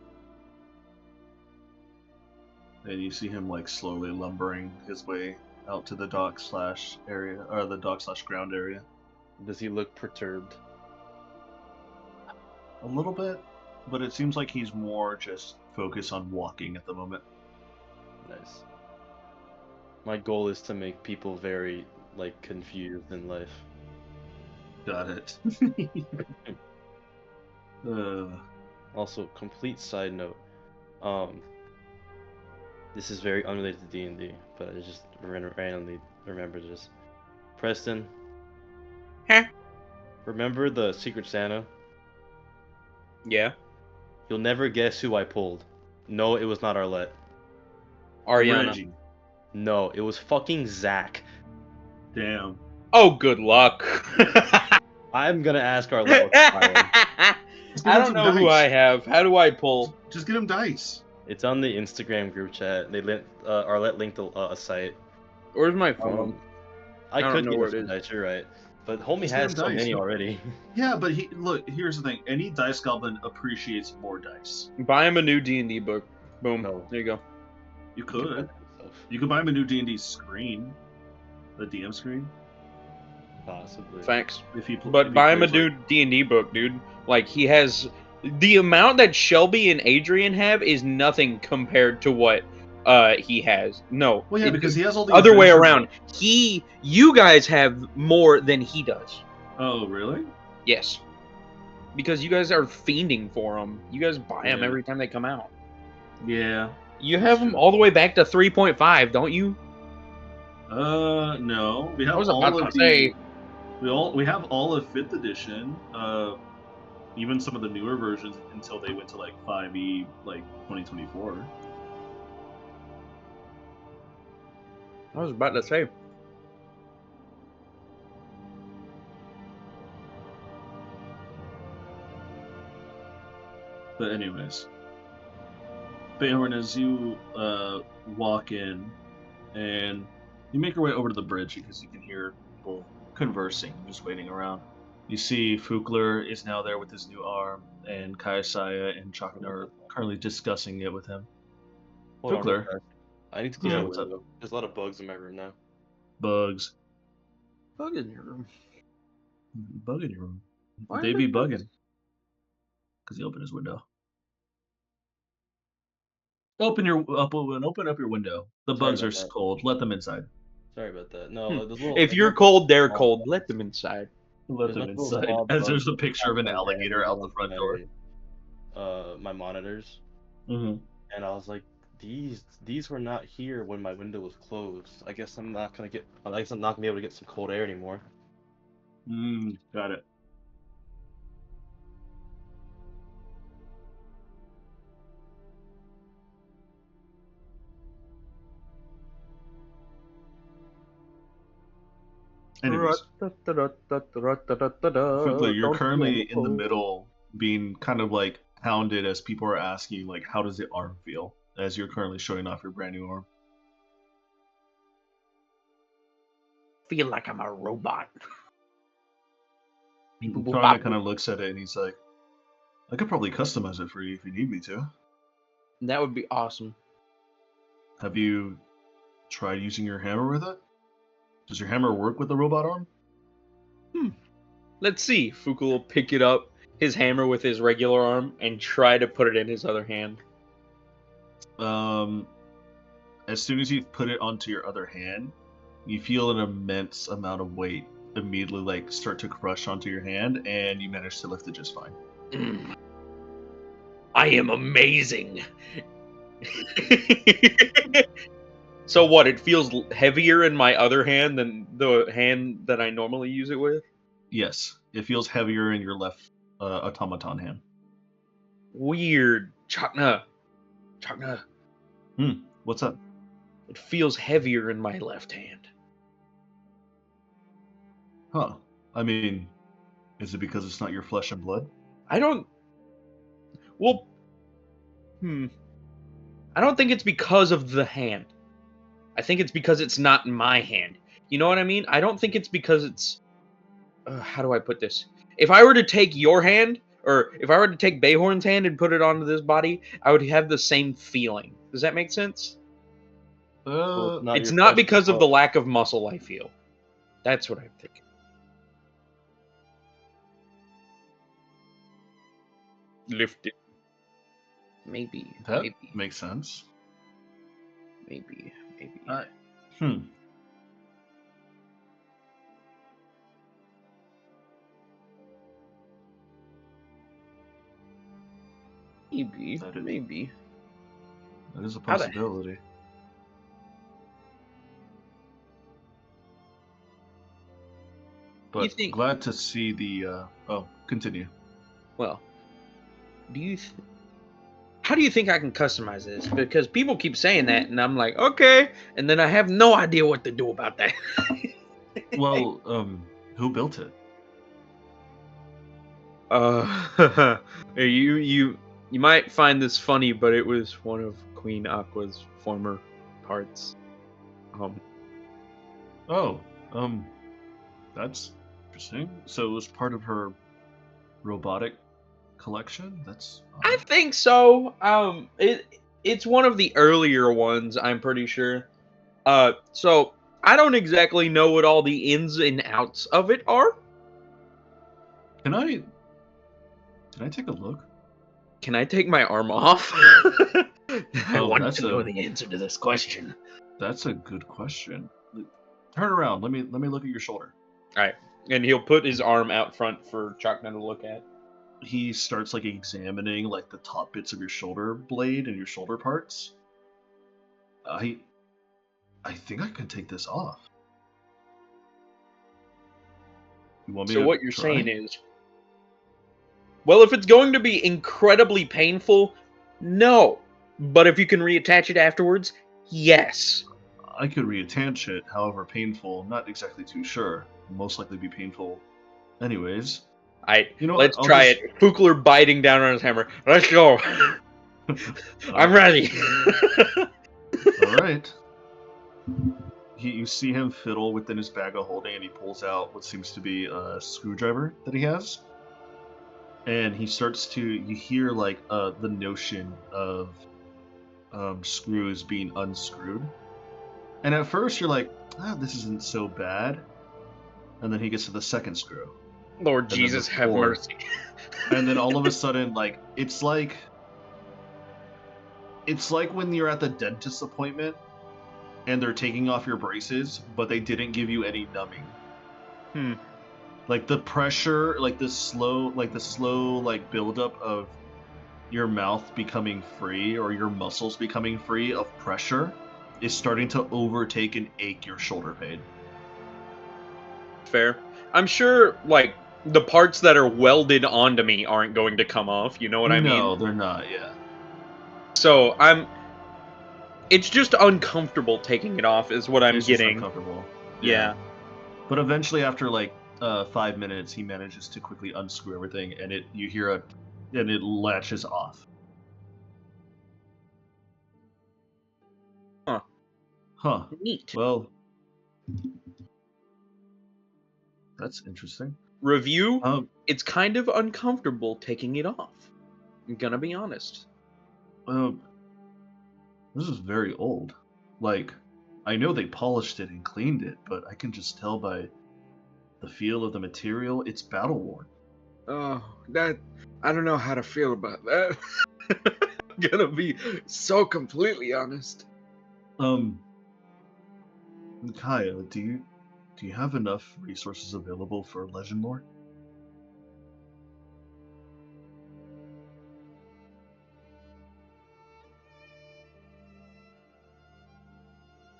And you see him like slowly lumbering his way out to the dock slash area, or the dock slash ground area. Does he look perturbed? A little bit, but it seems like he's more just focused on walking at the moment. Nice. My goal is to make people very, like, confused in life. Got it. Also, complete side note. This is very unrelated to D&D, but I just randomly remembered this. Preston. Huh? Remember the Secret Santa? Yeah. You'll never guess who I pulled. No, it was not Arlette. Ariana. Reggie. No, it was fucking Zach. Damn. Oh, good luck. I'm gonna ask Arlette what's firing. Just give I him don't some know who dice. I have. How do I pull? Just get him dice. It's on the Instagram group chat. They Arlette linked a site. Where's my phone? I don't could know get where us it some is. dice. You're right, but homie Just get has him so dice. many already. Yeah, but look. Here's the thing. Any dice goblin appreciates more dice. Buy him a new D&D book. Boom. No. There you go. You He can buy could. that himself. You could buy him a new D&D screen, the DM screen. Possibly. Thanks. If he pl- if But he buy him a plays, new D&D book, dude. Like, he has... The amount that Shelby and Adrian have is nothing compared to what he has. No. Well, yeah, because he has all the Other way adventure around. books. You guys have more than he does. Oh, really? Yes. Because you guys are fiending for them. You guys buy them Yeah. every time they come out. Yeah. You That's have them true. all the way back to 3.5, don't you? No. We have I was all about of to say... we have all of 5th edition. Even some of the newer versions until they went to like 5e, like 2024. I was about to say... But anyways, Bayhorn, as you walk in, and you make your way over to the bridge because you can hear people conversing, just waiting around. You see Fukler is now there with his new arm, and Kayasaya and Chakna are currently discussing it with him. Hold on, Fukler. real fast. I need to close Yeah, my what's up? window. There's a lot of bugs in my room now. Bugs. Bug in your room. Bug in your room. Why They are be there bugs? bugging. Because he opened his window. Open up your window. The Sorry bugs are about that. cold. Let them inside. Sorry about that. No, there's little. If there's you're little cold, they're small cold. bugs. Let them inside. Let There's them like little inside. small As bugs there's a that picture of an my alligator out the front door. My monitors, Mm-hmm. and I was like, these were not here when my window was closed. I guess I'm not gonna be able to get some cold air anymore. Got it. Anyways, Fukler, you're currently in the middle, being kind of like hounded as people are asking, like, how does the arm feel? As you're currently showing off your brand new arm. Feel like I'm a robot. Karna kind of looks at it and he's like, I could probably customize it for you if you need me to. That would be awesome. Have you tried using your hammer with it? Does your hammer work with the robot arm? Let's see. Fuku will pick it up, his hammer with his regular arm, and try to put it in his other hand. As soon as you put it onto your other hand, you feel an immense amount of weight immediately like start to crush onto your hand, and you manage to lift it just fine. I am amazing. So what? It feels heavier in my other hand than the hand that I normally use it with? Yes, it feels heavier in your left automaton hand. Weird. Chakna. What's up? It feels heavier in my left hand. Huh. I mean, is it because it's not your flesh and blood? I don't... Well... I don't think it's because of the hand. I think it's because it's not in my hand. You know what I mean? I don't think it's because it's... how do I put this? If I were to take your hand, or if I were to take Bayhorn's hand and put it onto this body, I would have the same feeling. Does that make sense? It's not because of the lack of muscle I feel. That's what I'm thinking. Lift it. Maybe. That maybe. makes sense. Maybe. Maybe. That is a How the- possibility. But think- glad to see the. Continue. Well, how do you think I can customize this? Because people keep saying that, and I'm like, okay, and then I have no idea what to do about that. Well, who built it? You might find this funny, but it was one of Queen Aqua's former parts. Oh, that's interesting. So it was part of her robotic collection? That's I think so. It's one of the earlier ones, I'm pretty sure. So I don't exactly know what all the ins and outs of it are. Can I take a look? Can I take my arm off? I Oh, want that's to know a- the answer to this question. That's a good question. Turn around. Let me look at your shoulder. All right, and he'll put his arm out front for Chakna to look at. He starts like examining like the top bits of your shoulder blade and your shoulder parts. I think I can take this off. You want me So to what you're try? saying is, well, if it's going to be incredibly painful, no. But if you can reattach it afterwards, yes. I could reattach it, however painful. I'm not exactly too sure. It'll most likely be painful anyways. You know what? Let's I'll try just- it. Fukler biting down on his hammer. Let's go. I'm ready. All right. You see him fiddle within his bag of holding, and he pulls out what seems to be a screwdriver that he has. And he starts to, you hear like the notion of screws being unscrewed. And at first you're like, this isn't so bad. And then he gets to the second screw. Lord And then Jesus, the have fourth. mercy. And then all of a sudden, like, it's like when you're at the dentist appointment and they're taking off your braces, but they didn't give you any numbing. Like the pressure, like the slow like buildup of your mouth becoming free or your muscles becoming free of pressure is starting to overtake and ache your shoulder pain. Fair. I'm sure, like, the parts that are welded onto me aren't going to come off, you know what I mean? No, they're not, yeah. So, it's just uncomfortable taking it off is what I'm It's just getting. uncomfortable. Yeah. But eventually after like 5 minutes he manages to quickly unscrew everything and it latches off. Huh. Neat. Well, that's interesting. Review, Um, it's kind of uncomfortable taking it off. I'm gonna be honest. This is very old. Like, I know they polished it and cleaned it, but I can just tell by the feel of the material, it's battle worn. Oh, I don't know how to feel about that. I'm gonna be so completely honest. Kaya, do you have enough resources available for Legend Lore?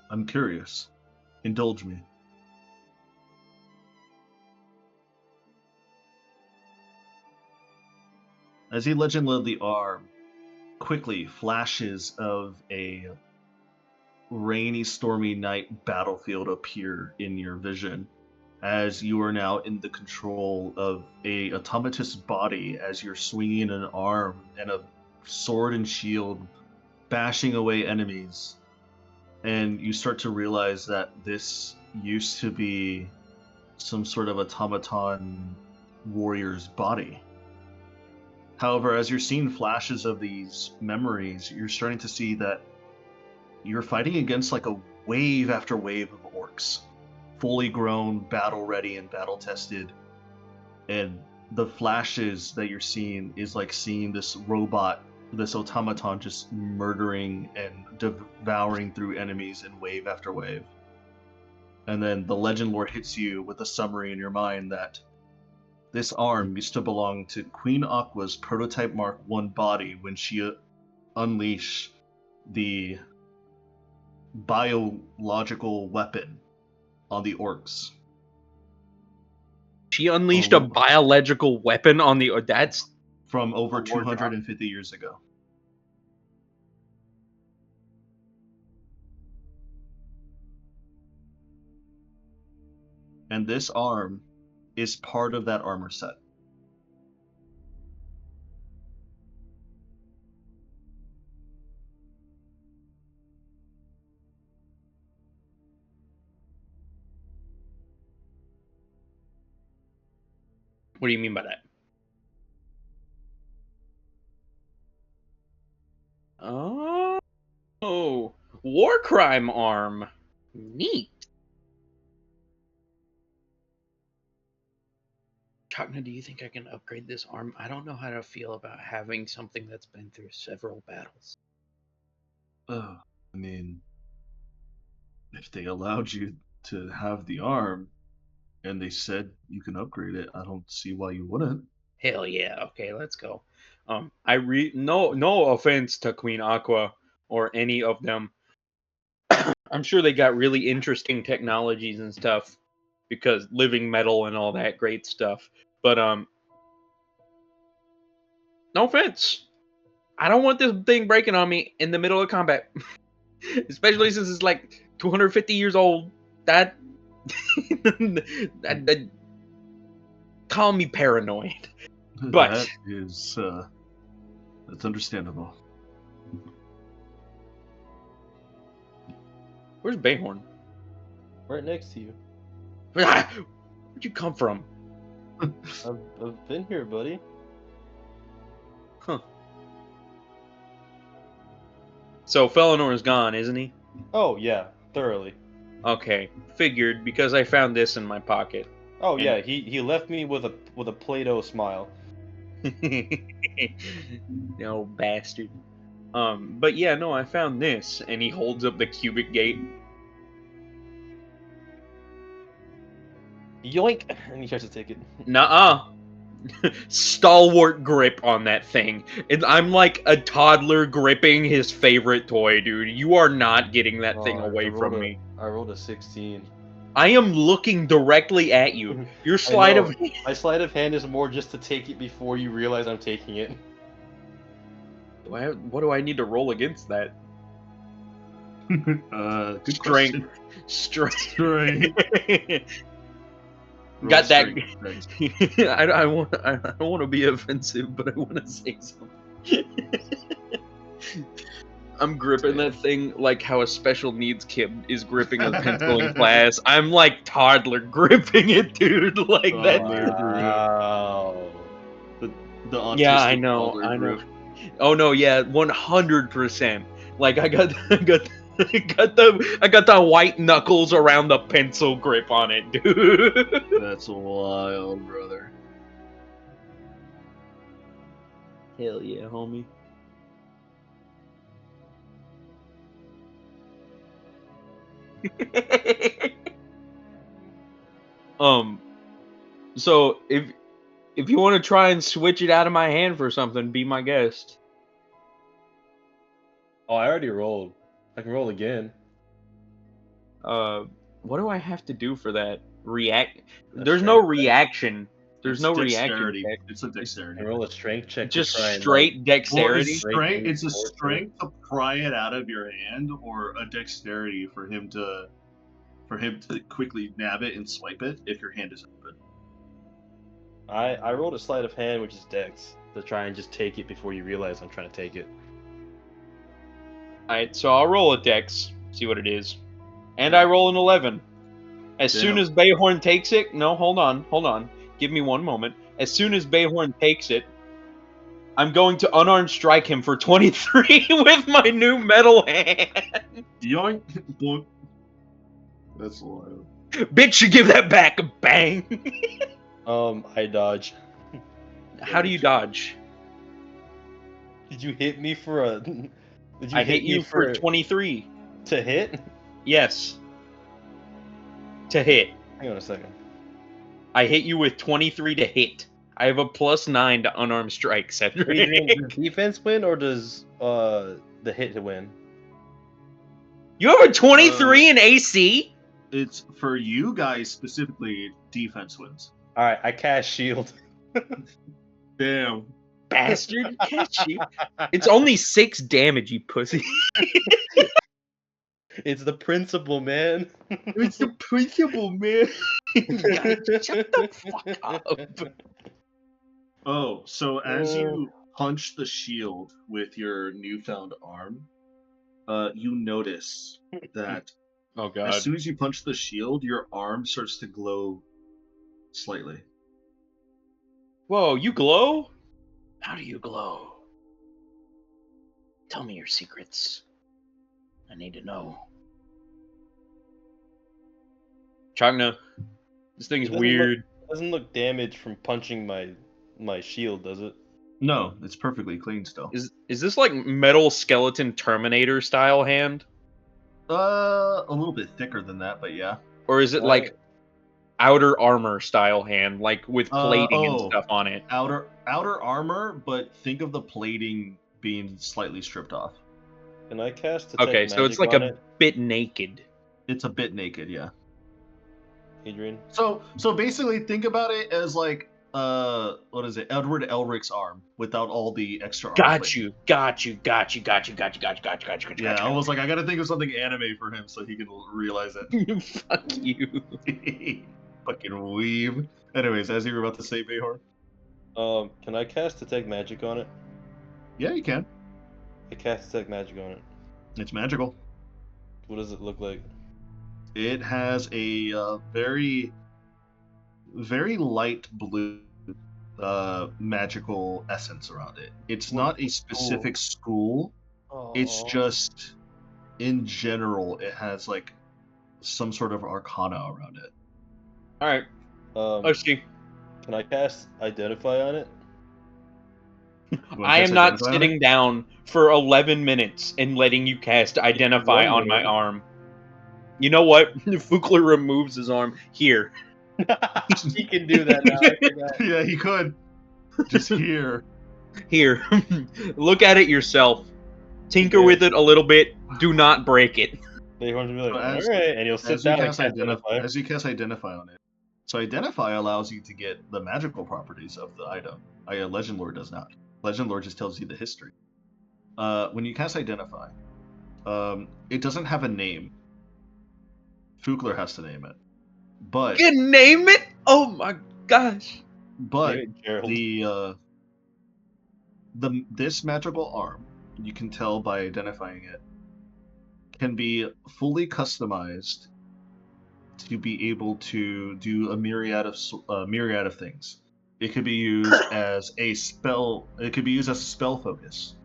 I'm curious. Indulge me. As he legend led the arm, quickly flashes of a rainy, stormy night battlefield appear in your vision as you are now in the control of a automatus body as you're swinging an arm and a sword and shield bashing away enemies. And you start to realize that this used to be some sort of automaton warrior's body. However, as you're seeing flashes of these memories, you're starting to see that you're fighting against like a wave after wave of orcs. Fully grown, battle ready, and battle tested. And the flashes that you're seeing is like seeing this robot, this automaton just murdering and devouring through enemies in wave after wave. And then the Legend Lore hits you with a summary in your mind that this arm used to belong to Queen Aqua's prototype Mark I body when she unleashed the biological weapon on the orcs. She unleashed a biological weapon on the... That's... From over 250 years ago. And this arm is part of that armor set. What do you mean by that? Oh, war crime arm. Neat. Chakna, do you think I can upgrade this arm? I don't know how to feel about having something that's been through several battles. I mean, if they allowed you to have the arm and they said you can upgrade it, I don't see why you wouldn't. Hell yeah. Okay, let's go. No offense to Queen Aqua or any of them. I'm sure they got really interesting technologies and stuff because living metal and all that great stuff. But no offense. I don't want this thing breaking on me in the middle of combat. Especially since it's like 250 years old. That that call me paranoid. But That is, that's understandable. where's Bayhorn? Right next to you. Where'd you come from? I've been here, buddy. Huh. So Felinor is gone, isn't he? Oh yeah, thoroughly. Okay, figured because I found this in my pocket. Oh And- yeah, he left me with a Play-Doh smile. No bastard. But yeah, no, I found this, and he holds up the cubic gate. Yoink! And he tries to take it. Nuh-uh. Stalwart grip on that thing. And I'm like a toddler gripping his favorite toy, dude. You are not getting that thing Oh, away from me. I rolled a 16. I am looking directly at you. Your sleight know. of My sleight of hand is more just to take it before you realize I'm taking it. What do I need to roll against that? Good Strength. question. Strength. Roll Got that. strength. I don't want to be offensive, but I want to say something. I'm gripping that thing like how a special needs kid is gripping a pencil in class. I'm like toddler gripping it, dude. Like Oh, that. man. Wow. The autistic Yeah, I know. toddler I know. group. Oh no, yeah, 100%. Like I got the white knuckles around the pencil grip on it, dude. That's wild, brother. Hell yeah, homie. So if you want to try and switch it out of my hand for something, be my guest. Oh, I already rolled. I can roll again. What do I have to do for that? React? A There's no strength check. reaction. There's It's no dexterity. reaction check. It's a dexterity. I roll a strength check. Just to try and, straight like, dexterity. It's a Strength strength to pry it out of your hand, or a dexterity for him to quickly nab it and swipe it if your hand is open. I rolled a sleight of hand, which is dex, to try and just take it before you realize I'm trying to take it. Alright, so I'll roll a dex, see what it is. And I roll an 11. As soon Damn. as Bayhorn takes it, no, hold on. Give me one moment. As soon as Bayhorn takes it, I'm going to unarmed strike him for 23 with my new metal hand. Yoink! Boink. That's wild. Bitch, you give that back. Bang. I dodge. How do you dodge? Did you hit me for a? Did you I hit you for 23. to hit? Yes. To hit. Hang on a second. I hit you with 23 to hit. I have a +9 to unarmed strike, Cedric. Does defense win or does the hit win? You have a 23 in AC? It's for you guys specifically. Defense wins. All right, I cast shield. Damn. Bastard. Catch you. It's only 6 damage, you pussy. It's the principle, man. It's the principle, man. God, shut the fuck up. Oh, so as you punch the shield with your newfound arm, you notice that Oh as god. soon as you punch the shield, your arm starts to glow slightly. Whoa, you glow? How do you glow? Tell me your secrets. I need to know. Chagna, this thing's It doesn't weird. Doesn't look damaged from punching my shield, does it? No, it's perfectly clean still. Is this like metal skeleton Terminator style hand? A little bit thicker than that, but yeah. Or is it like outer armor style hand, like with plating and stuff on it? Outer armor, but think of the plating being slightly stripped off. Can I cast detect Okay, so magic it's like on a it, bit naked. It's a bit naked, yeah. Adrian? So basically think about it as like what is it? Edward Elric's arm without all the extra arm Got plating. you. Yeah, I was like, I gotta think of something anime for him so he can realize it. Fuck you. Fucking weeb. Anyways, as you were about to say, Behor. Can I cast detect magic on it? Yeah, you can. I cast detect magic on it. It's magical. What does it look like? It has a very, very light blue magical essence around it. It's not a specific school. It's just, in general, it has like some sort of arcana around it. All right. Let's see. Can I cast identify on it? I am not sitting down for 11 minutes and letting you cast identify on my arm. You know what? Fukler removes his arm. Here. He can do that now. I forgot. Yeah, he could. Just here. Here. Look at it yourself. Tinker with it a little bit. Do not break it. They want to be like, As- all right, and you'll sit down and cast identify. As you cast identify on it. So identify allows you to get the magical properties of the item. Legend Lore does not. Legend Lore just tells you the history. When you cast identify, it doesn't have a name. Fukler has to name it. But You can name it? Oh my gosh. But Name it Gerald. this magical arm, you can tell by identifying it, can be fully customized to be able to do a myriad of things. It could be used as a spell. It could be used as a spell focus.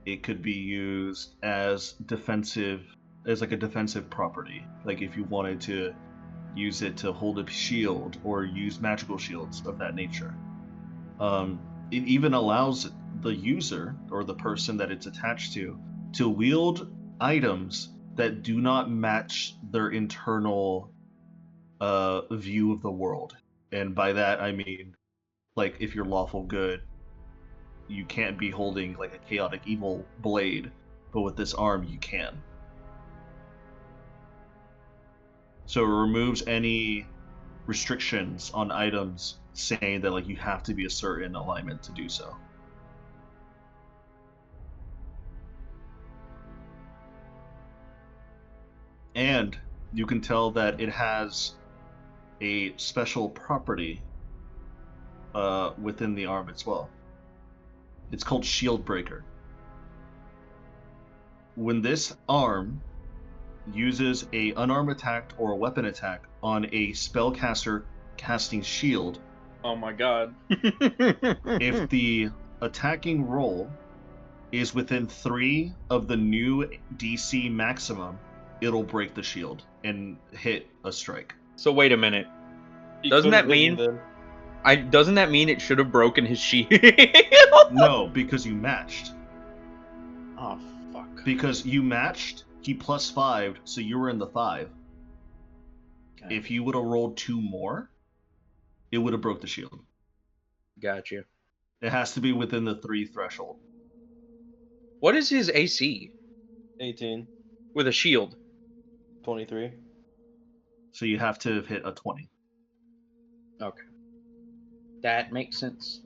It could be used as like a defensive property. Like if you wanted to use it to hold a shield or use magical shields of that nature. It even allows the user or the person that it's attached to wield items that do not match their internal view of the world. And by that I mean, like, if you're lawful good, you can't be holding like a chaotic evil blade, but with this arm you can. So it removes any restrictions on items saying that like you have to be a certain alignment to do so. And you can tell that it has a special property within the arm as well. It's called Shield Breaker. When this arm uses a unarmed attack or a weapon attack on a spellcaster casting shield, Oh my god. if the attacking roll is within 3 of the new DC maximum, it'll break the shield and hit a strike. So wait a minute. He Doesn't could've that mean- hidden them. Doesn't that mean it should have broken his shield? No, because you matched. Oh fuck. Because you matched, he +5, so you were in the 5. Okay. If you would have rolled 2 more, it would have broke the shield. Gotcha. It has to be within the 3 threshold. What is his AC 18, with a shield? 23. So you have to have hit a 20. Okay. That makes sense.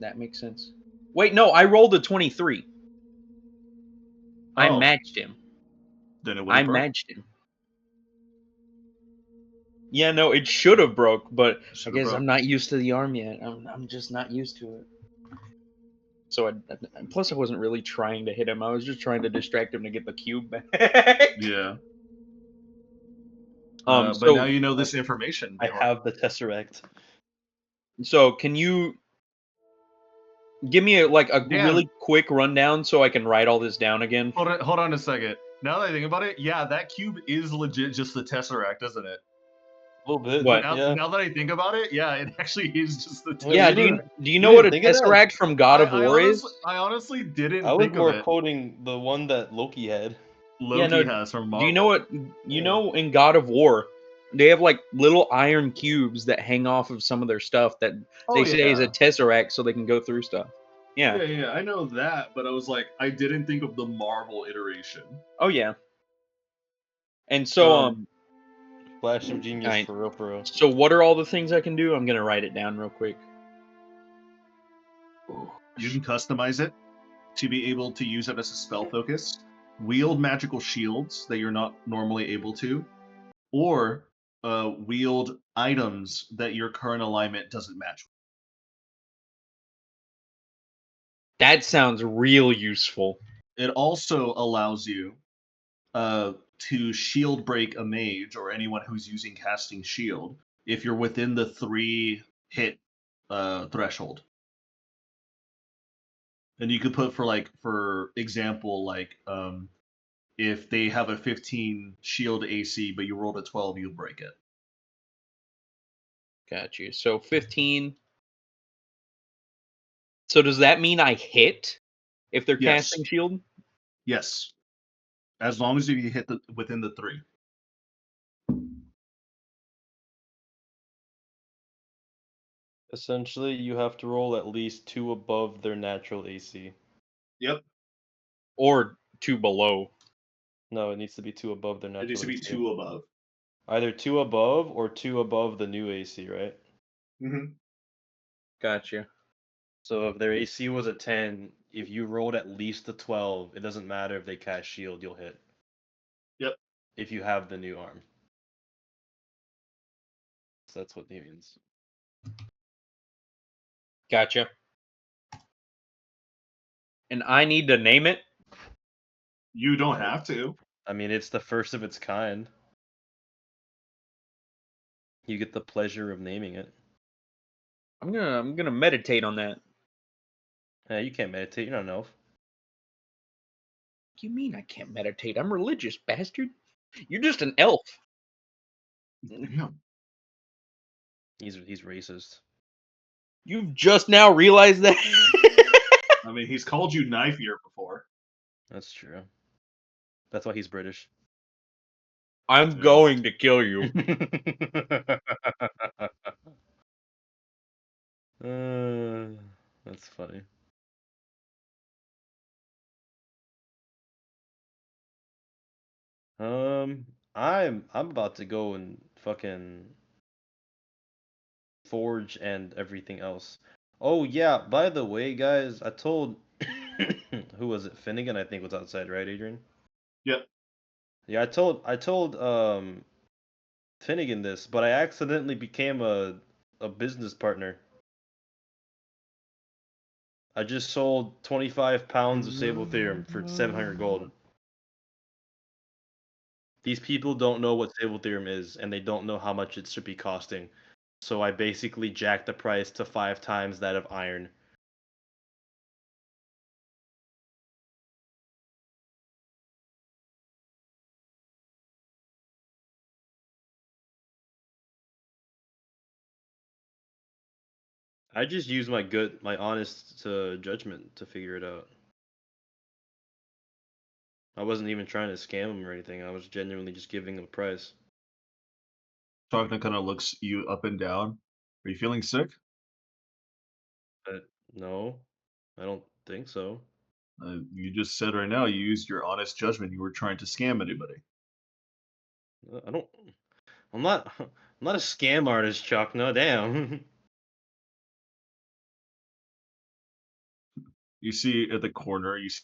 Wait, no, I rolled a 23. I Oh. matched him. Then it would have broke. matched him. Yeah, no, it should have broke, but I Should've guess broke. I'm not used to the arm yet. I'm just not used to it. So plus I wasn't really trying to hit him. I was just trying to distract him to get the cube back. Yeah. So but now you know this information. I have the Tesseract. So can you Give me a Damn. really quick rundown so I can write all this down again. Hold on a second. Now that I think about it, yeah, that cube is legit just the Tesseract, isn't it? A little bit. What? Now that I think about it, yeah, it actually is just the Well, Yeah, you do you didn't- do you you know what a didn't think of that? Tesseract from God of War is? I honestly didn't I was think of more it. quoting the one that Loki had. Loki has from Marvel. Do you know what in God of War, they have like little iron cubes that hang off of some of their stuff that they say is a Tesseract so they can go through stuff. Yeah. Yeah, I know that, but I was like, I didn't think of the Marvel iteration. Oh yeah. And so Flash of genius alright. for real, for real. So what are all the things I can do? I'm gonna write it down real quick. You can customize it to be able to use it as a spell focus, wield magical shields that you're not normally able to, or wield items that your current alignment doesn't match. That sounds real useful. It also allows you to shield break a mage or anyone who's using casting shield if you're within the 3 hit threshold. And you could put for example, if they have a 15 shield AC but you rolled a 12, you'll break it. Got you. So 15. So does that mean I hit if they're Yes. casting shield? Yes. As long as you hit within the 3. Essentially, you have to roll at least 2 above their natural AC. Yep. Or 2 below. No, it needs to be 2 above their natural AC. It needs to be 2 above. Either 2 above or 2 above the new AC, right? Mm-hmm. Gotcha. So if their AC was a 10, if you rolled at least a 12, it doesn't matter if they cast shield, you'll hit. Yep. If you have the new arm. So that's what he means. Gotcha. And I need to name it? You don't have to. I mean, it's the first of its kind. You get the pleasure of naming it. I'm gonna meditate on that. Yeah, you can't meditate. You're not an elf. What do you mean I can't meditate? I'm religious, bastard. You're just an elf. Damn. He's racist. You've just now realized that? I mean, he's called you knife ear before. That's true. That's why he's British. I'm going to kill you. That's funny. I'm about to go and fucking forge and everything else. Oh yeah, by the way, guys, I told who was it? Finnegan, I think, was outside, right, Adrian? Yep. Yeah, I told Finnegan this, but I accidentally became a business partner. I just sold 25 pounds of Sable Theorem for 700 gold. These people don't know what Sable Theorem is, and they don't know how much it should be costing. So I basically jacked the price to 5 times that of iron. I just use my honest judgment to figure it out. I wasn't even trying to scam him or anything. I was genuinely just giving him a price. Chogna kind of looks you up and down. Are you feeling sick? But no, I don't think so. You just said right now you used your honest judgment. You were trying to scam anybody. I don't. I'm not. I'm not a scam artist, Chuck. No, damn. You see at the corner, you see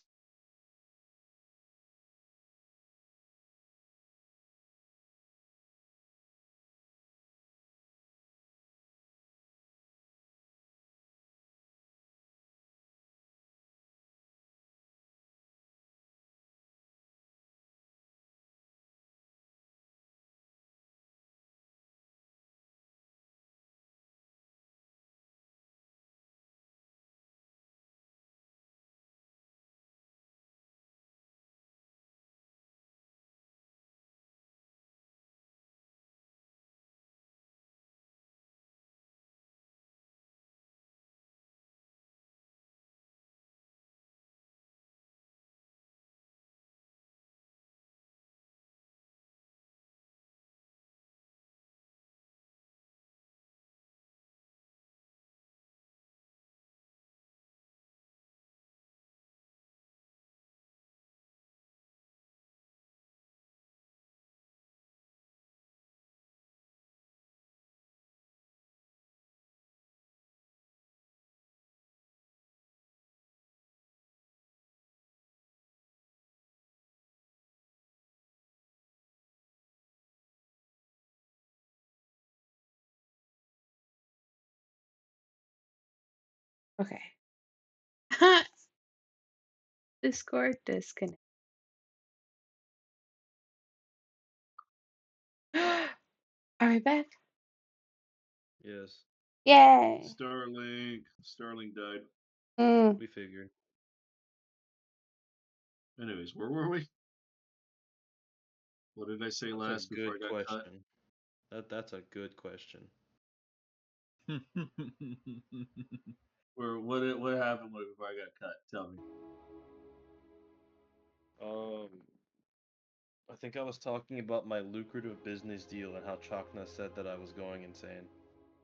Okay. Discord disconnect. Are we back? Yes, Yay! Sterling died. Mm. we figured. Anyways, where were we? What did I say That's a last before I good got cut? question. That's a good question. What happened before I got cut? Tell me. I think I was talking about my lucrative business deal and how Chakna said that I was going insane.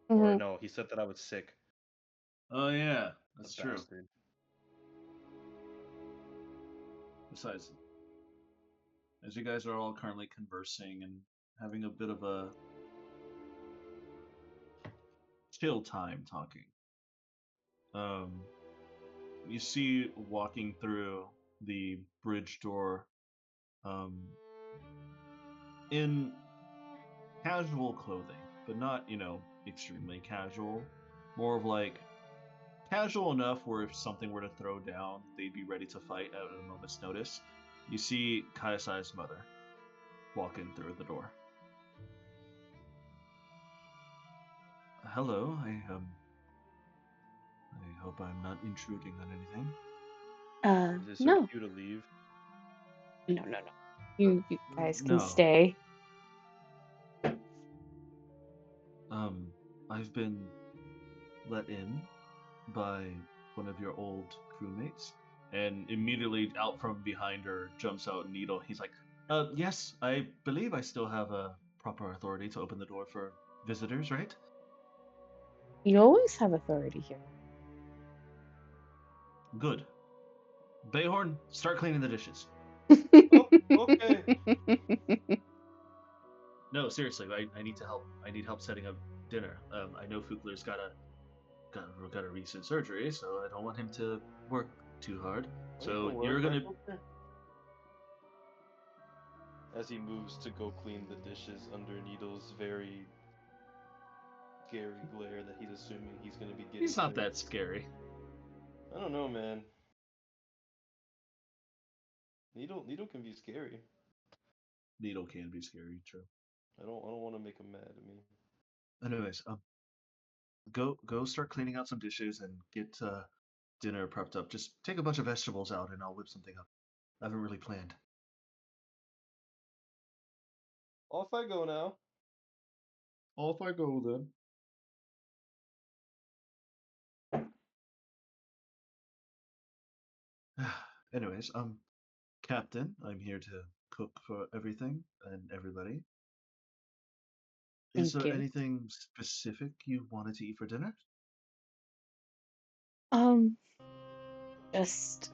Or Hmm. no, he said that I was sick. Oh yeah, The that's true. bastard. Besides, as you guys are all currently conversing and having a bit of a chill time talking, you see walking through the bridge door, in casual clothing, but not, extremely casual. More of like casual enough where if something were to throw down, they'd be ready to fight at a moment's notice. You see Kaisai's mother walking through the door. Hello, I hope I'm not intruding on anything. Is it so No. cute to leave? No. You guys can No. stay. I've been let in by one of your old crewmates, and immediately out from behind her jumps out Needle. He's like, yes, I believe I still have a proper authority to open the door for visitors, right? You always have authority here. Good. Bayhorn, start cleaning the dishes. Oh, okay. No, seriously, I need to help. I need help setting up dinner. I know Fukler's got a recent surgery, so I don't want him to work too hard. So you're gonna. Okay. As he moves to go clean the dishes under Needle's very scary glare that he's assuming he's gonna be getting. He's not cleared. that scary. I don't know, man. Needle can be scary. Needle can be scary, true. I don't want to make him mad at me. Anyways, go start cleaning out some dishes and get dinner prepped up. Just take a bunch of vegetables out and I'll whip something up. I haven't really planned. Off I go now. Off I go then. Anyways, Captain, I'm here to cook for everything and everybody. Is Thank there you. anything specific you wanted to eat for dinner? Just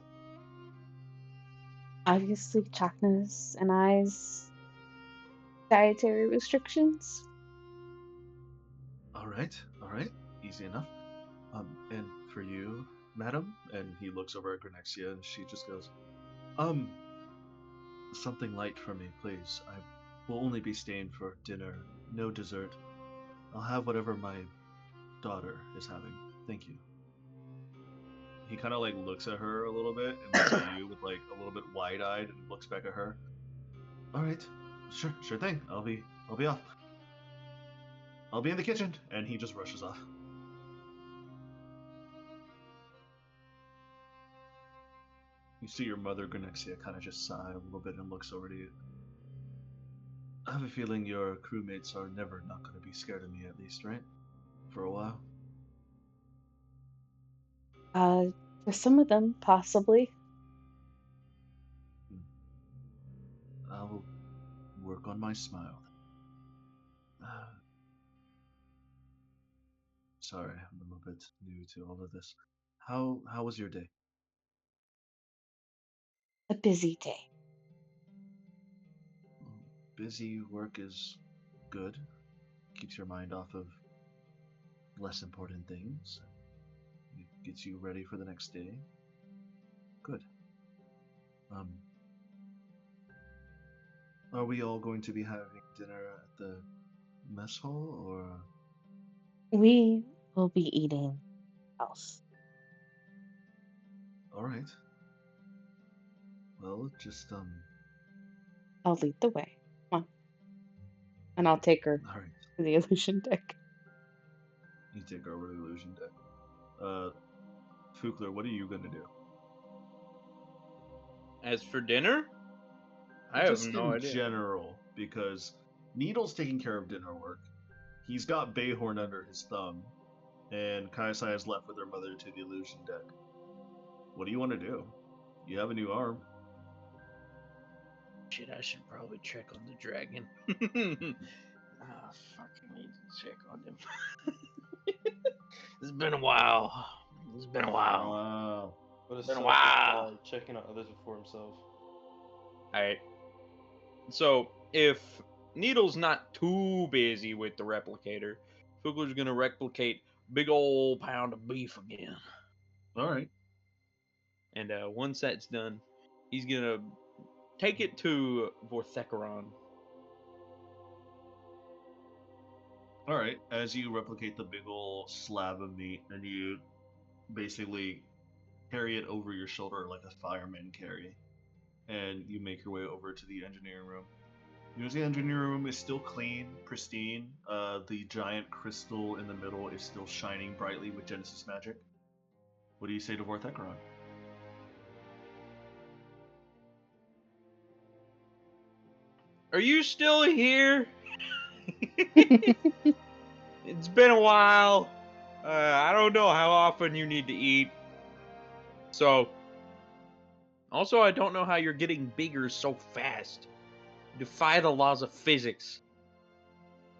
obviously Chakna's and I's dietary restrictions. All right, easy enough. And for you, madam, and he looks over at Granexia and she just goes, something light for me, please. I will only be staying for dinner, no dessert. I'll have whatever my daughter is having. Thank you. He kind of like looks at her a little bit and looks at you with like a little bit wide-eyed and looks back at her. All right, sure thing. I'll be off. I'll be in the kitchen, and he just rushes off. You see your mother, Granexia, kind of just sigh a little bit and looks over to you. I have a feeling your crewmates are never not going to be scared of me, at least, right? For a while. For some of them, possibly. I'll work on my smile. Sorry, I'm a bit new to all of this. How was your day? A busy day. Busy work is good. Keeps your mind off of less important things. It gets you ready for the next day. Good. Are we all going to be having dinner at the mess hall, or? We will be eating else. All right. Well, just I'll lead the way. Come on. And I'll take her All right. to the illusion deck. You take over the illusion deck. Fukler, what are you gonna do? As for dinner, I have Just no in idea. general, because Needle's taking care of dinner work. He's got Bayhorn under his thumb, and Kaisai is left with her mother to the illusion deck. What do you want to do? You have a new arm. Shit, I should probably check on the dragon. Ah, fucking need to check on him. It's been a while. It's been a while. Wow. What a Been a selfish while. guy, checking on others before himself. Alright. So, if Needle's not too busy with the replicator, Fugler's gonna replicate big old pound of beef again. All right. And once that's done, he's gonna take it to Vorthecaron. All right. As you replicate the big old slab of meat, and you basically carry it over your shoulder like a fireman carry, and you make your way over to the engineering room. The engineering room is still clean, pristine. The giant crystal in the middle is still shining brightly with Genesis magic. What do you say to Vorthecaron? Are you still here? It's been a while. I don't know how often you need to eat. So, also, I don't know how you're getting bigger so fast. You defy the laws of physics.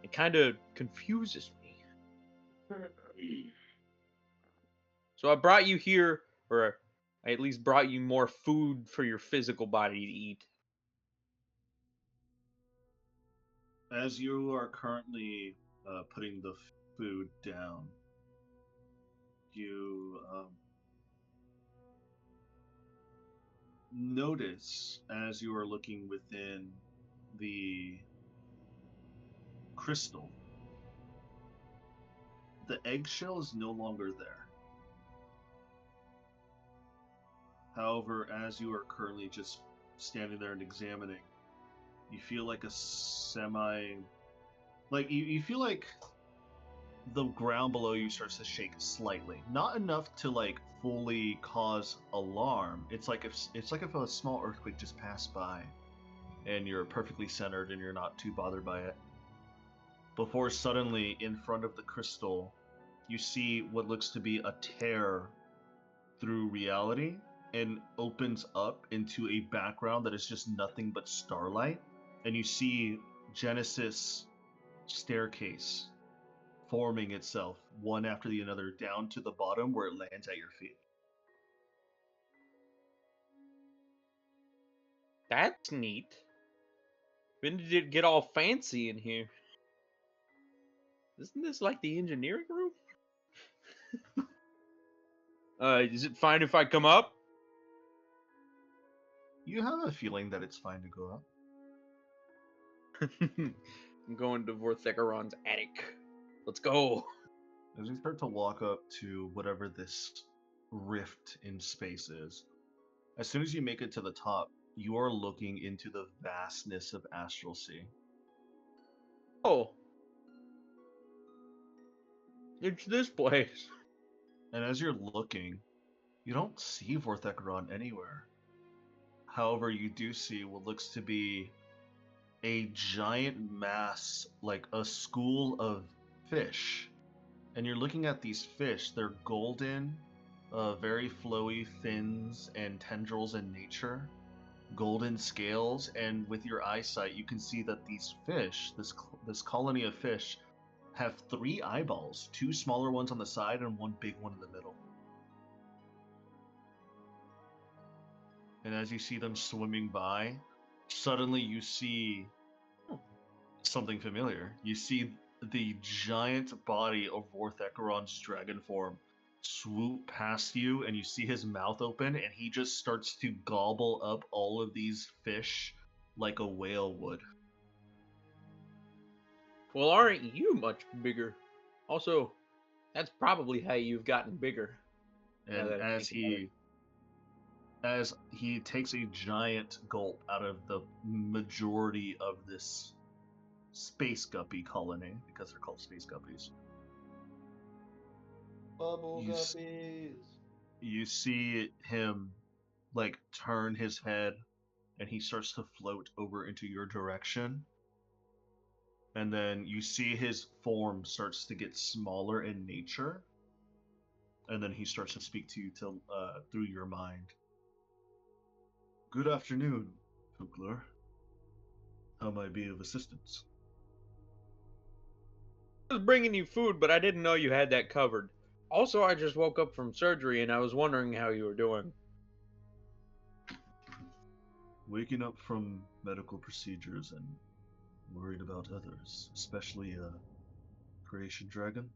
It kind of confuses me. So I brought you here, or I at least brought you more food for your physical body to eat. As you are currently putting the food down, you notice as you are looking within the crystal, the eggshell is no longer there. However, as you are currently just standing there and examining, you feel like a you feel like the ground below you starts to shake slightly. Not enough to like fully cause alarm. It's like if a small earthquake just passed by and you're perfectly centered and you're not too bothered by it. Before suddenly in front of the crystal, you see what looks to be a tear through reality and opens up into a background that is just nothing but starlight, and you see Genesis staircase forming itself one after the other down to the bottom where it lands at your feet. That's neat. When did it get all fancy in here? Isn't this like the engineering room? Is it fine if I come up? You have a feeling that it's fine to go up. I'm going to Vorthecaron's attic. Let's go. As you start to walk up to whatever this rift in space is, as soon as you make it to the top, you are looking into the vastness of Astral Sea. Oh. It's this place. And as you're looking, you don't see Vorthecaron anywhere. However, you do see what looks to be a giant mass, like a school of fish. And you're looking at these fish. They're golden, very flowy fins and tendrils in nature, golden scales, and with your eyesight, you can see that these fish, this colony of fish, have 3 eyeballs, 2 smaller ones on the side and 1 big one in the middle. And as you see them swimming by, suddenly you see something familiar. You see the giant body of Vorthecaron's dragon form swoop past you, and you see his mouth open, and he just starts to gobble up all of these fish like a whale would. Well, aren't you much bigger? Also, that's probably how you've gotten bigger. And that I as think about he as he takes a giant gulp out of the majority of this space guppy colony, because they're called space guppies. Bubble You s- guppies. You see him like turn his head and he starts to float over into your direction. And then you see his form starts to get smaller in nature. And then he starts to speak to you through your mind. Good afternoon, Fugler. How may I be of assistance? I was bringing you food, but I didn't know you had that covered. Also, I just woke up from surgery and I was wondering how you were doing. Waking up from medical procedures and worried about others, especially a creation dragon.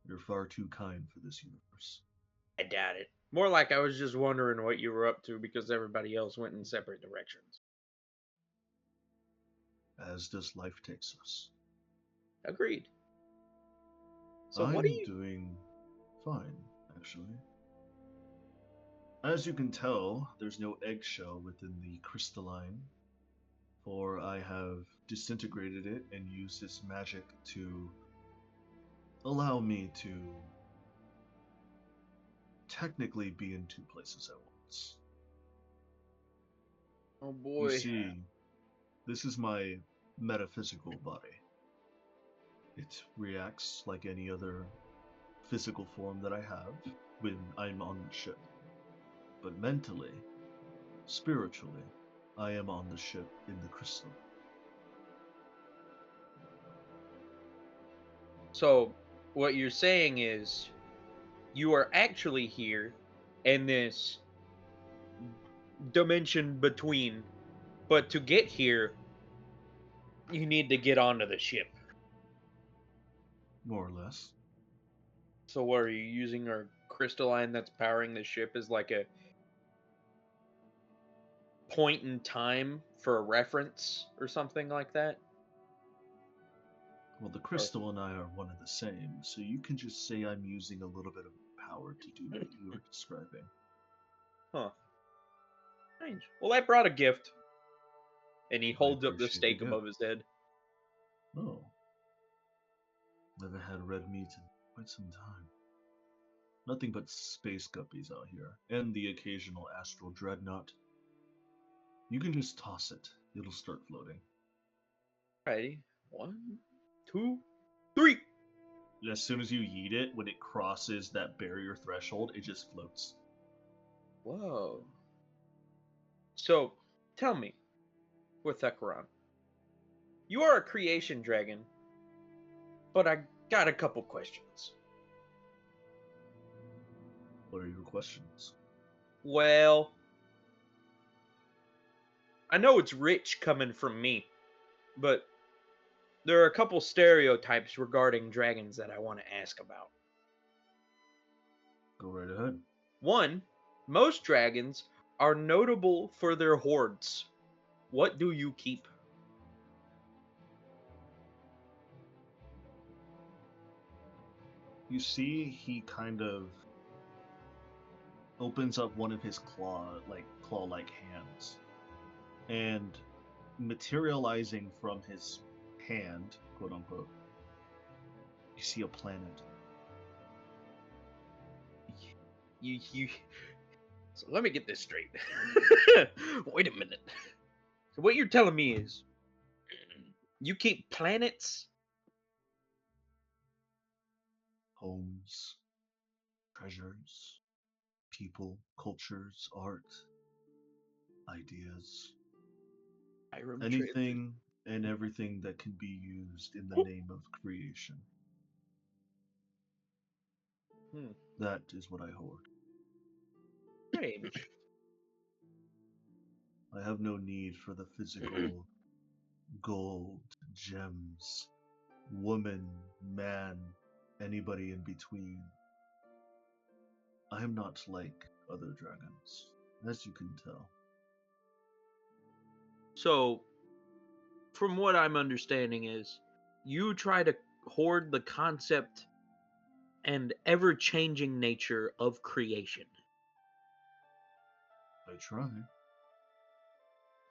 You're far too kind for this universe. I doubt it. More like I was just wondering what you were up to because everybody else went in separate directions. As does life takes us. Agreed. So I'm what are you... doing fine, actually. As you can tell, there's no eggshell within the crystalline, for I have disintegrated it and used its magic to allow me to technically be in two places at once. Oh You boy. see, this is my metaphysical body. It reacts like any other physical form that I have when I'm on the ship. But mentally, spiritually, I am on the ship in the crystal. So what you're saying is you are actually here in this dimension between, but to get here, you need to get onto the ship. More or less. So what are you using our crystalline that's powering the ship as like a point in time for a reference or something like that? Well, the crystal and I are one and the same, so you can just say I'm using a little bit of power to do what you were describing. Huh. Strange. Well, I brought a gift. And he holds up the appreciate steak the above his head. Oh. Never had red meat in quite some time. Nothing but space guppies out here, and the occasional astral dreadnought. You can just toss it. It'll start floating. Alrighty. 1, 2, 3. As soon as you yeet it, when it crosses that barrier threshold, it just floats. Whoa. So, tell me, with Thekaran, you are a creation dragon, but I got a couple questions. What are your questions? Well, I know it's rich coming from me, but there are a couple stereotypes regarding dragons that I want to ask about. Go right ahead. One, most dragons are notable for their hoards. What do you keep? You see, he kind of opens up one of his claw-like hands, and materializing from his hand, quote unquote, you see a planet. You. So let me get this straight. Wait a minute. So what you're telling me is, you keep planets? Homes, treasures, people, cultures, art, ideas, anything and everything that can be used in the name of creation. That is what I hoard. Strange. I have no need for the physical gold, gems, woman, man, anybody in between. I am not like other dragons, as you can tell. So, from what I'm understanding is, you try to hoard the concept and ever-changing nature of creation. I try.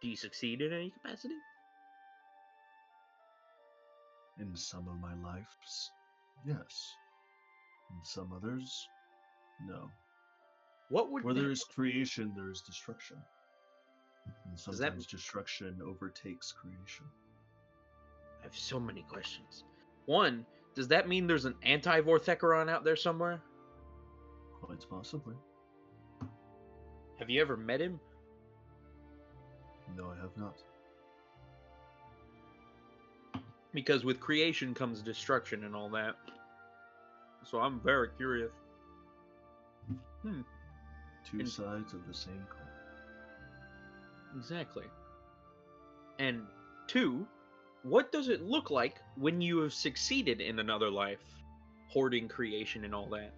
Do you succeed in any capacity? In some of my lives, yes. In some others, no. What would Where there is creation, there is destruction. And Does that- sometimes destruction overtakes creation. I have so many questions. One, does that mean there's an anti-Vorthecaron out there somewhere? Quite possibly. Have you ever met him? No, I have not. Because with creation comes destruction and all that. So I'm very curious. Two And- sides of the same coin. Exactly. And two, what does it look like when you have succeeded in another life? Hoarding creation and all that.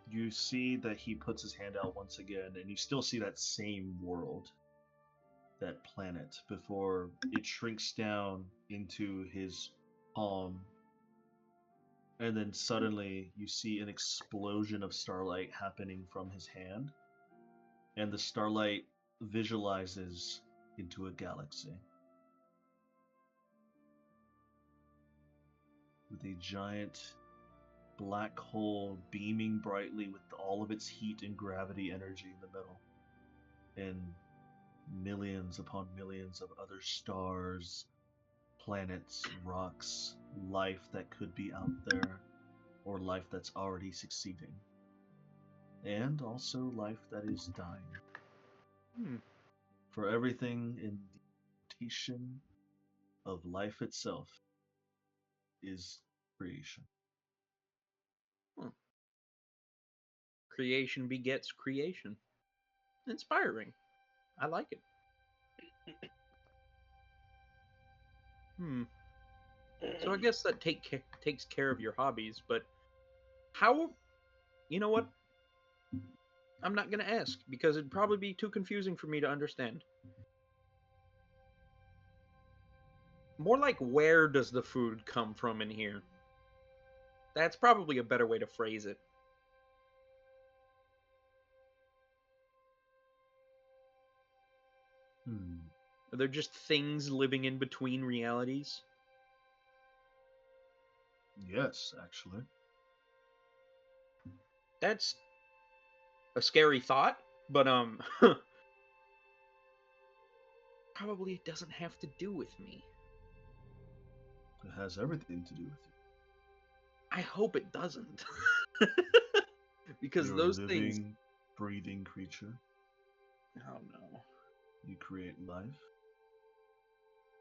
You see that he puts his hand out once again, and you still see that same world, that planet, before it shrinks down into his palm. And then suddenly you see an explosion of starlight happening from his hand, and the starlight visualizes into a galaxy with a giant black hole beaming brightly with all of its heat and gravity energy in the middle, and millions upon millions of other stars, planets, rocks, life that could be out there, or life that's already succeeding, and also life that is dying. For everything in the rotation of life itself is creation. Creation begets creation. Inspiring. I like it. So I guess that takes care of your hobbies, but how? You know what? I'm not gonna ask because it'd probably be too confusing for me to understand. More like, where does the food come from in here? That's probably a better way to phrase it. Are there just things living in between realities? Yes, actually. That's a scary thought, but probably it doesn't have to do with me. It has everything to do with you. I hope it doesn't. Because You're those a living, things. breathing creature. Oh no. You create life.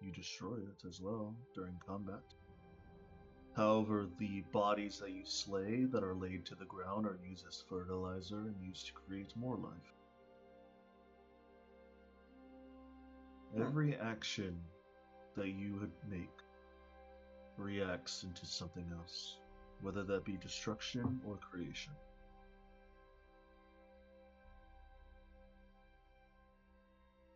You destroy it as well during combat. However, the bodies that you slay that are laid to the ground are used as fertilizer and used to create more life. Every action that you would make reacts into something else, whether that be destruction or creation.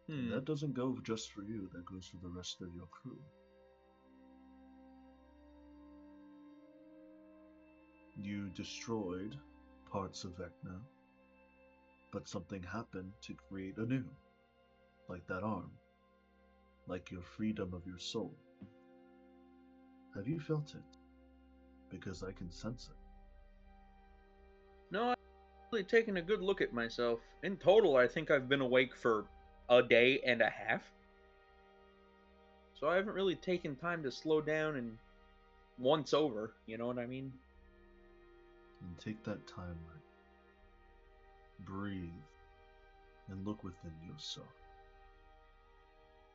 And that doesn't go just for you, that goes for the rest of your crew. You destroyed parts of Vecna, but something happened to create anew, like that arm, like your freedom of your soul. Have you felt it? Because I can sense it. No, I've really taken a good look at myself. In total, I think I've been awake for a day and a half. So I haven't really taken time to slow down and once over, you know what I mean? And take that time, right? Breathe and look within yourself.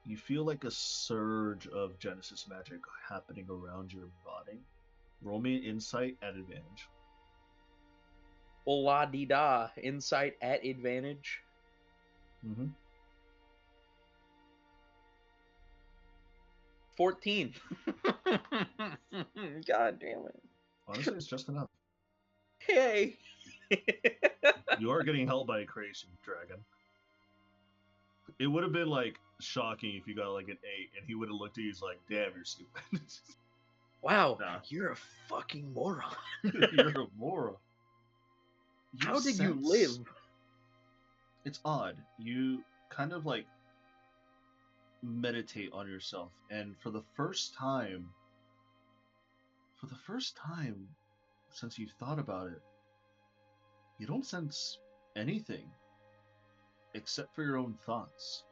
You feel like a surge of Genesis magic happening around your body. Roll me an insight at advantage. La di da, insight at advantage. 14. God damn it. Honestly, it's just enough. Hey. You are getting held by a creation dragon. It would have been like shocking if you got like an 8 and he would have looked at you and like, damn, you're stupid. Wow, Nah. you're a fucking moron. You're a moron. How did you sense- live? It's odd. You kind of like meditate on yourself, and for the first time since you've thought about it, you don't sense anything except for your own thoughts.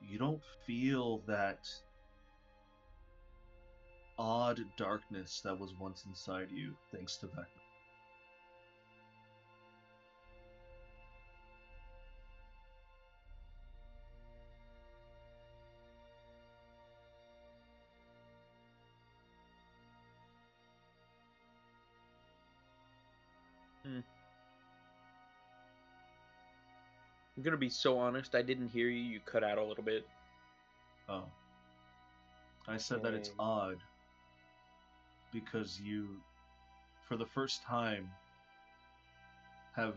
You don't feel that odd darkness that was once inside you, thanks to Vecna. I'm gonna be so honest, I didn't hear you. You cut out a little bit. Oh. I said that it's Okay. odd because you, for the first time, have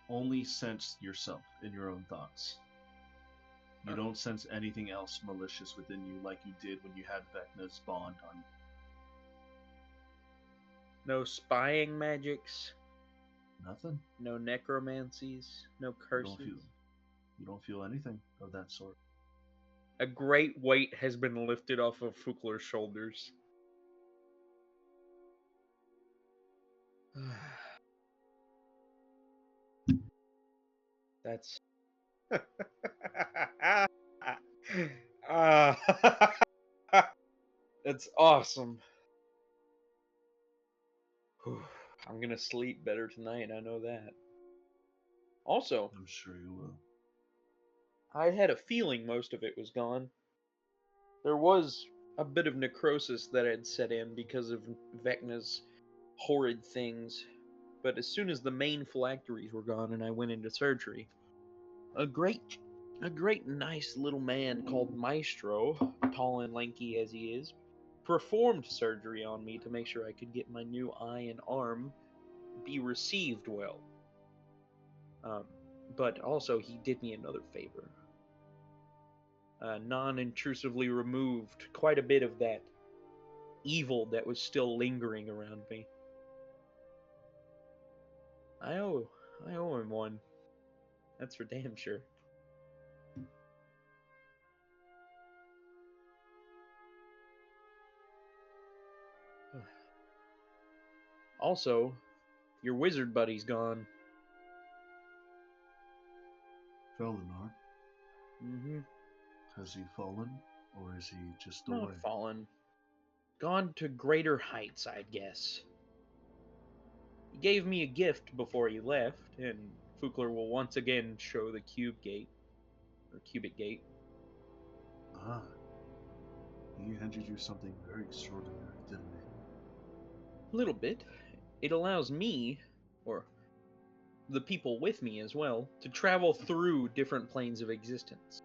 only sensed yourself in your own thoughts. You don't sense anything else malicious within you like you did when you had Vecna's bond on you. No spying magics, Nothing. no necromancies, no You curses. don't feel anything of that sort. A great weight has been lifted off of Fukler's shoulders. That's. That's awesome. I'm gonna sleep better tonight, I know that. Also, I'm sure you will. I had a feeling most of it was gone. There was a bit of necrosis that had set in because of Vecna's horrid things, but as soon as the main phylacteries were gone and I went into surgery, a great nice little man called Maestro, tall and lanky as he is, performed surgery on me to make sure I could get my new eye and arm be received well. But also he did me another favor. Non-intrusively removed quite a bit of that evil that was still lingering around me. I owe him one. That's for damn sure. Also, your wizard buddy's gone. Valinar, Mm-hmm. has he fallen, or is he just Not away? fallen. Gone to greater heights, I'd guess. He gave me a gift before he left, and Fukler will once again show the cubic gate. Ah, he handed you something very extraordinary, didn't he? A little bit. It allows me, or the people with me as well, to travel through different planes of existence.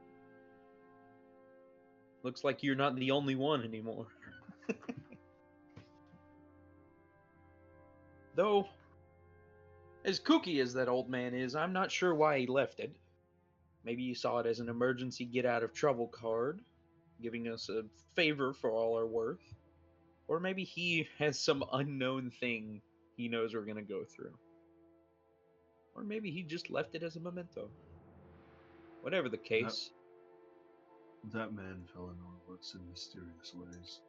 Looks like you're not the only one anymore. Though, as kooky as that old man is, I'm not sure why he left it. Maybe he saw it as an emergency get-out-of-trouble card, giving us a favor for all our worth. Or maybe he has some unknown thing he knows we're going to go through. Or maybe he just left it as a memento. Whatever the case. That man, Valinar, works in mysterious ways.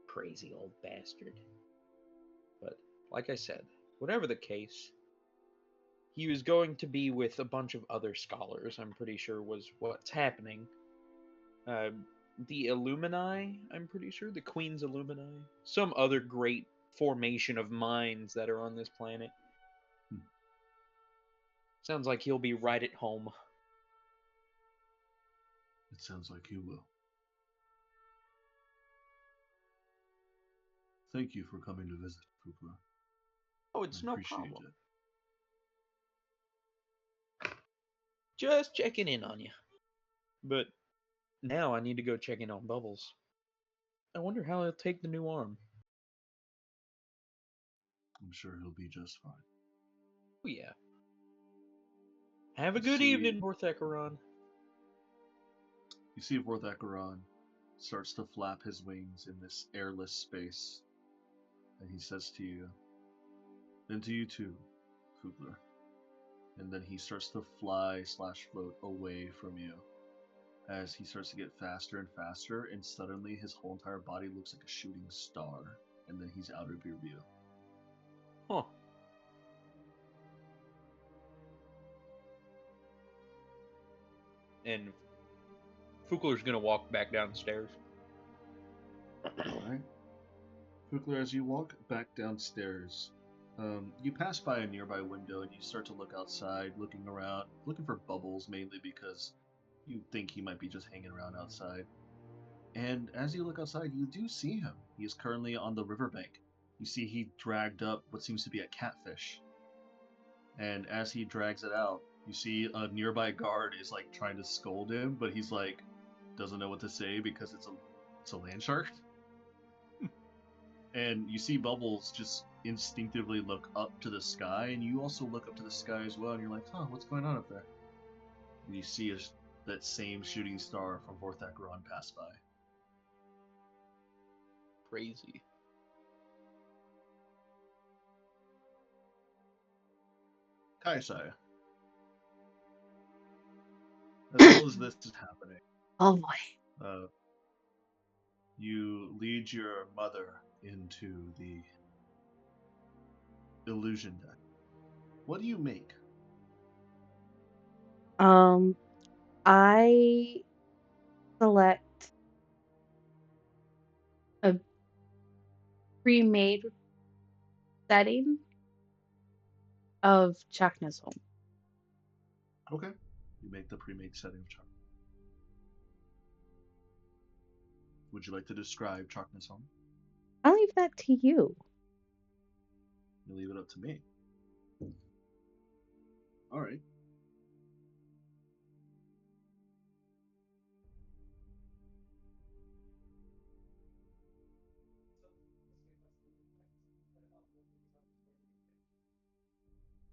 Crazy old bastard. But, like I said, whatever the case, he was going to be with a bunch of other scholars, I'm pretty sure was what's happening. The Illumini, I'm pretty sure, the Queen's Illumini. Some other great formation of minds that are on this planet. Sounds like he'll be right at home. It sounds like you will. Thank you for coming to visit, Fukler. Oh, it's I no appreciate problem. it. Just checking in on you. But now I need to go check in on Bubbles. I wonder how he'll take the new arm. I'm sure he'll be just fine. Oh yeah. Have a good See- evening, Vorthecaron. You see Vorthakaron starts to flap his wings in this airless space, and he says to you, and to you too, Kugler. And then he starts to fly/float away from you as he starts to get faster and faster, and suddenly his whole entire body looks like a shooting star, and then he's out of your view. Huh. And Fukler's gonna walk back downstairs. Alright. Quickly, as you walk back downstairs, you pass by a nearby window and you start to look outside, looking around, looking for Bubbles mainly because you think he might be just hanging around outside. And as you look outside, you do see him. He is currently on the riverbank. You see he dragged up what seems to be a catfish. And as he drags it out, you see a nearby guard is like trying to scold him, but he's like doesn't know what to say because it's a land shark. And you see Bubbles just instinctively look up to the sky, and you also look up to the sky as well, and you're like, huh, what's going on up there? And you see that same shooting star from Vorthakaron pass by. Crazy. Kaisai. As well as this is happening, Oh boy. you lead your mother into the illusion deck. What do you make? I select a pre-made setting of Chakna's home. Okay. You make the pre-made setting of Chakna. Would you like to describe Chakna's home? I'll leave that to you. You leave it up to me. All right.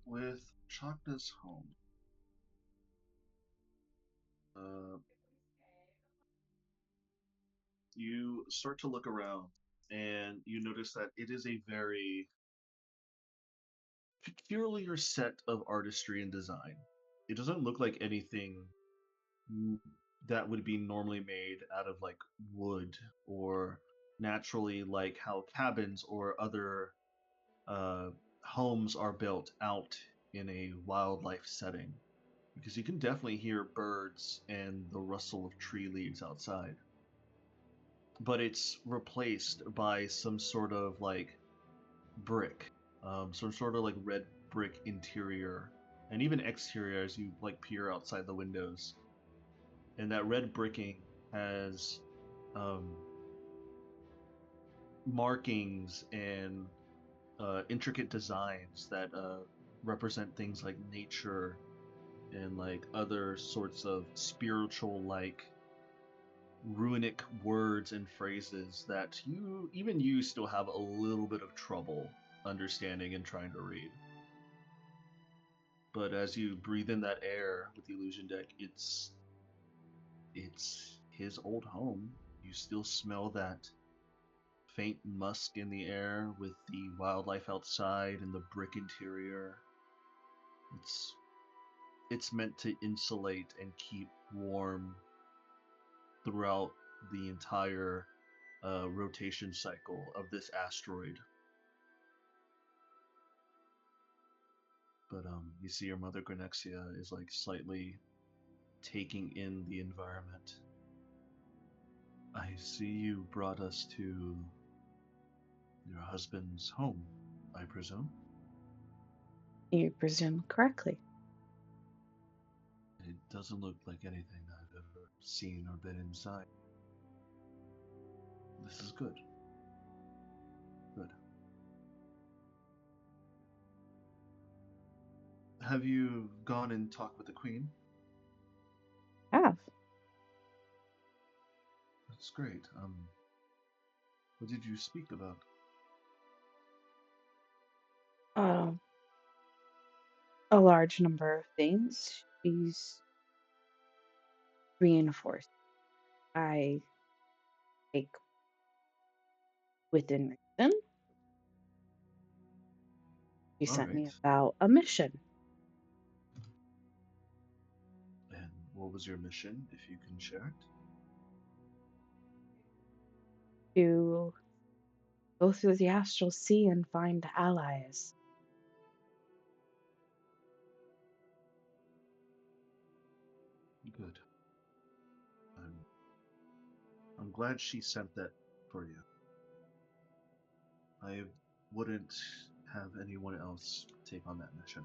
With Chakna's home, you start to look around and you notice that it is a very peculiar set of artistry and design. It doesn't look like anything that would be normally made out of like wood or naturally like how cabins or other homes are built out in a wildlife setting. Because you can definitely hear birds and the rustle of tree leaves outside. But it's replaced by some sort of like brick, some sort of like red brick interior and even exterior as you like peer outside the windows. And that red bricking has markings and intricate designs that represent things like nature and like other sorts of spiritual like runic words and phrases that you still have a little bit of trouble understanding and trying to read. But as you breathe in that air with the illusion deck, it's his old home. You still smell that faint musk in the air with the wildlife outside and the brick interior. It's meant to insulate and keep warm throughout the entire rotation cycle of this asteroid. But you see your mother Granexia is like slightly taking in the environment. I see you brought us to your husband's home, I presume. You presume correctly. It doesn't look like anything I've ever seen or been inside. This is good. Good. Have you gone and talked with the Queen? Have. That's great. What did you speak about? A large number of things. She's reinforced I take within reason. You sent me Alright. about a mission And what was your mission, if you can share it? to go through the astral sea and find allies. Good. I'm glad she sent that for you. I wouldn't have anyone else take on that mission.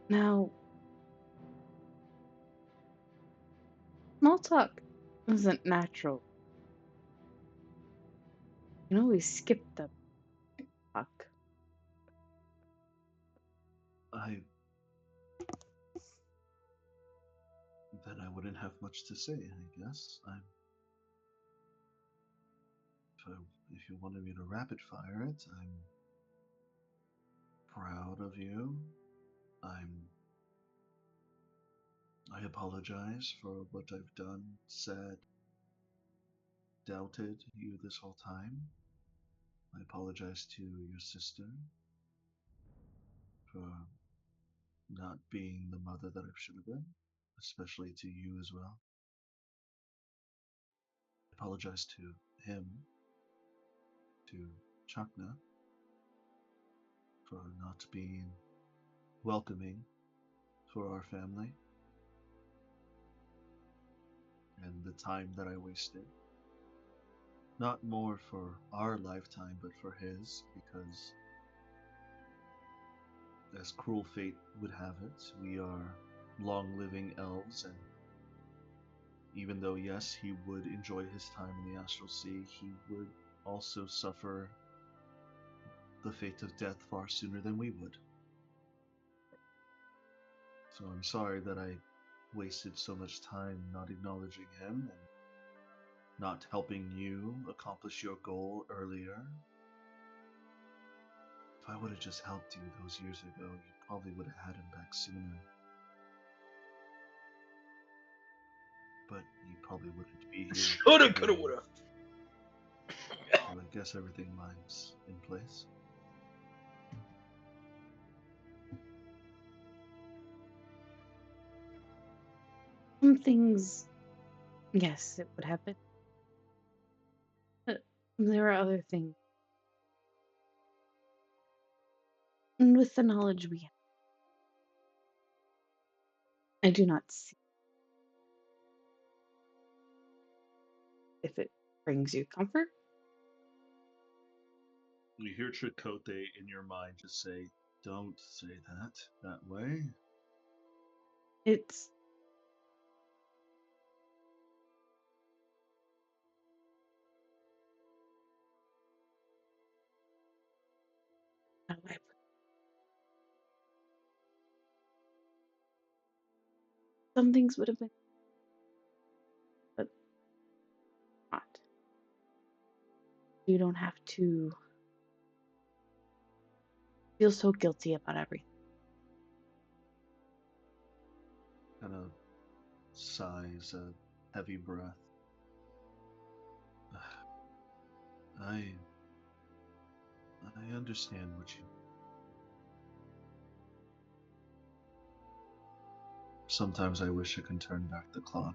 Now, small talk isn't natural. You can always skip the talk. Then I wouldn't have much to say, I guess. If you wanted me to rapid fire it, I'm proud of you. I apologize for what I've done, said, doubted you this whole time. I apologize to your sister for not being the mother that I should have been, especially to you as well. I apologize to him, to Chakna, for not being welcoming for our family and the time that I wasted. Not more for our lifetime, but for his, because as cruel fate would have it, we are long-living elves, and even though, yes, he would enjoy his time in the Astral Sea, he would also suffer the fate of death far sooner than we would. So I'm sorry that I wasted so much time not acknowledging him and not helping you accomplish your goal earlier. If I would have just helped you those years ago, you probably would have had him back sooner. But you probably wouldn't be here. Shoulda, coulda, woulda. So I guess everything lines in place. Some things, yes, it would happen. But there are other things. And with the knowledge we have, I do not see if it brings you comfort. You hear Chakotay in your mind just say, "Don't say that way." It's how do I put it? Some things would have been, but not. You don't have to feel so guilty about everything. Kind of sighs a heavy breath. I understand what you. Sometimes I wish I can turn back the clock.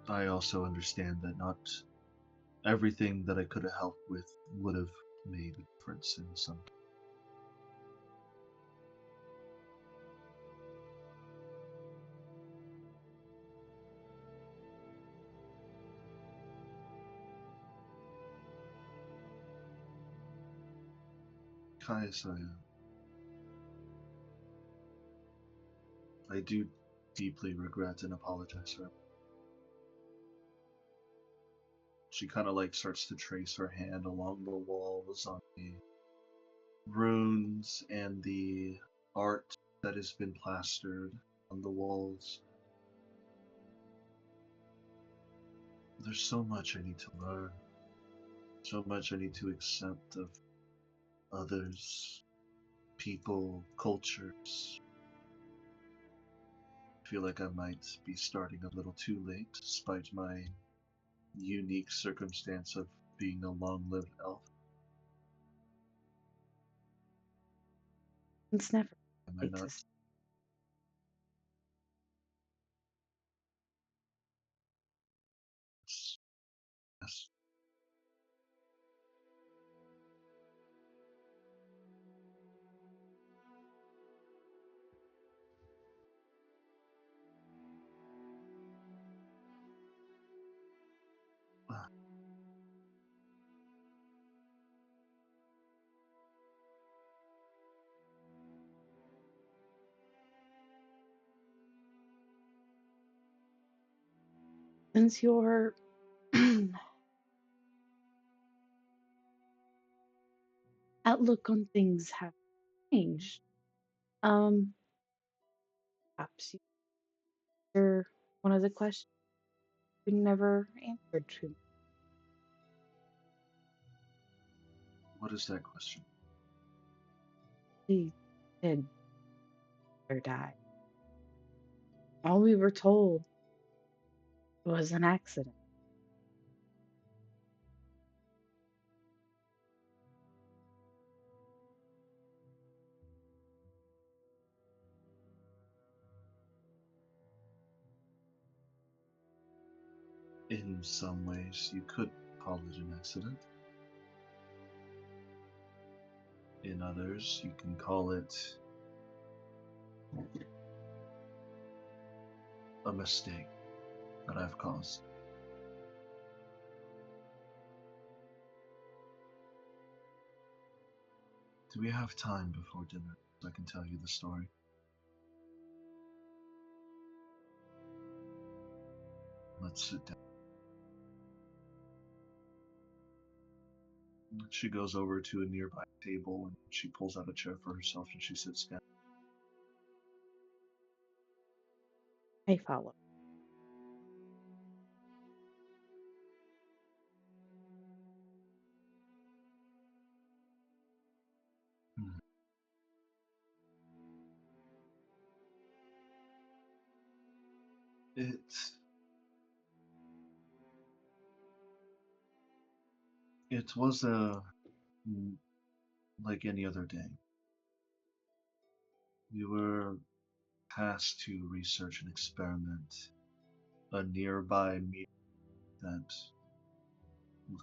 I also understand that not everything that I could have helped with would have made a difference in some. Kaisaya, I do deeply regret and apologize for it. She kind of like starts to trace her hand along the walls on the runes and the art that has been plastered on the walls. There's so much I need to learn. So much I need to accept of others, people, cultures. I feel like I might be starting a little too late, despite my unique circumstance of being a long-lived elf. It's never Am I late not? to Yes. since your outlook on things have changed. Um, perhaps you answer one of the questions you never answered to me. What is that question? She did or die. All we were told was an accident. In some ways, you could call it an accident. In others, you can call it a mistake that I've caused. Do we have time before dinner so I can tell you the story? Let's sit down. She goes over to a nearby table and she pulls out a chair for herself and she sits down. I follow. Hmm. It was like any other day. We were tasked to research and experiment a nearby meteor that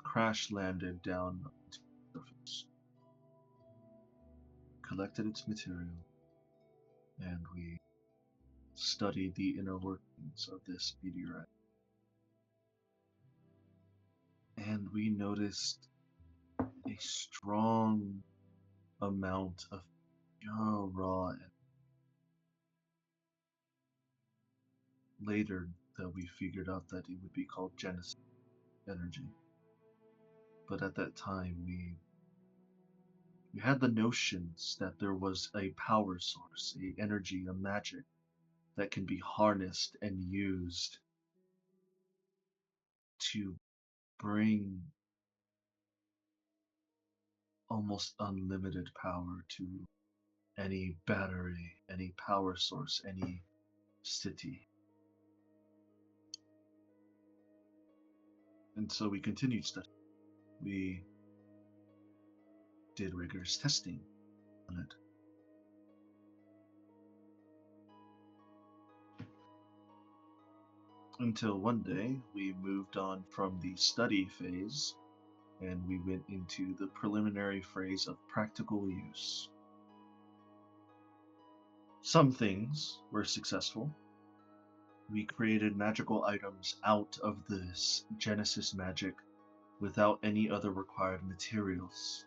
crash landed down to the surface, collected its material, and we studied the inner workings of this meteorite. And we noticed a strong amount of pure raw and later that we figured out that it would be called Genesis energy. But at that time we had the notions that there was a power source, a energy, a magic that can be harnessed and used to bring almost unlimited power to any battery, any power source, any city. And so we continued studying. We did rigorous testing on it. Until one day we moved on from the study phase and we went into the preliminary phase of practical use. Some things were successful. We created magical items out of this Genesis magic without any other required materials,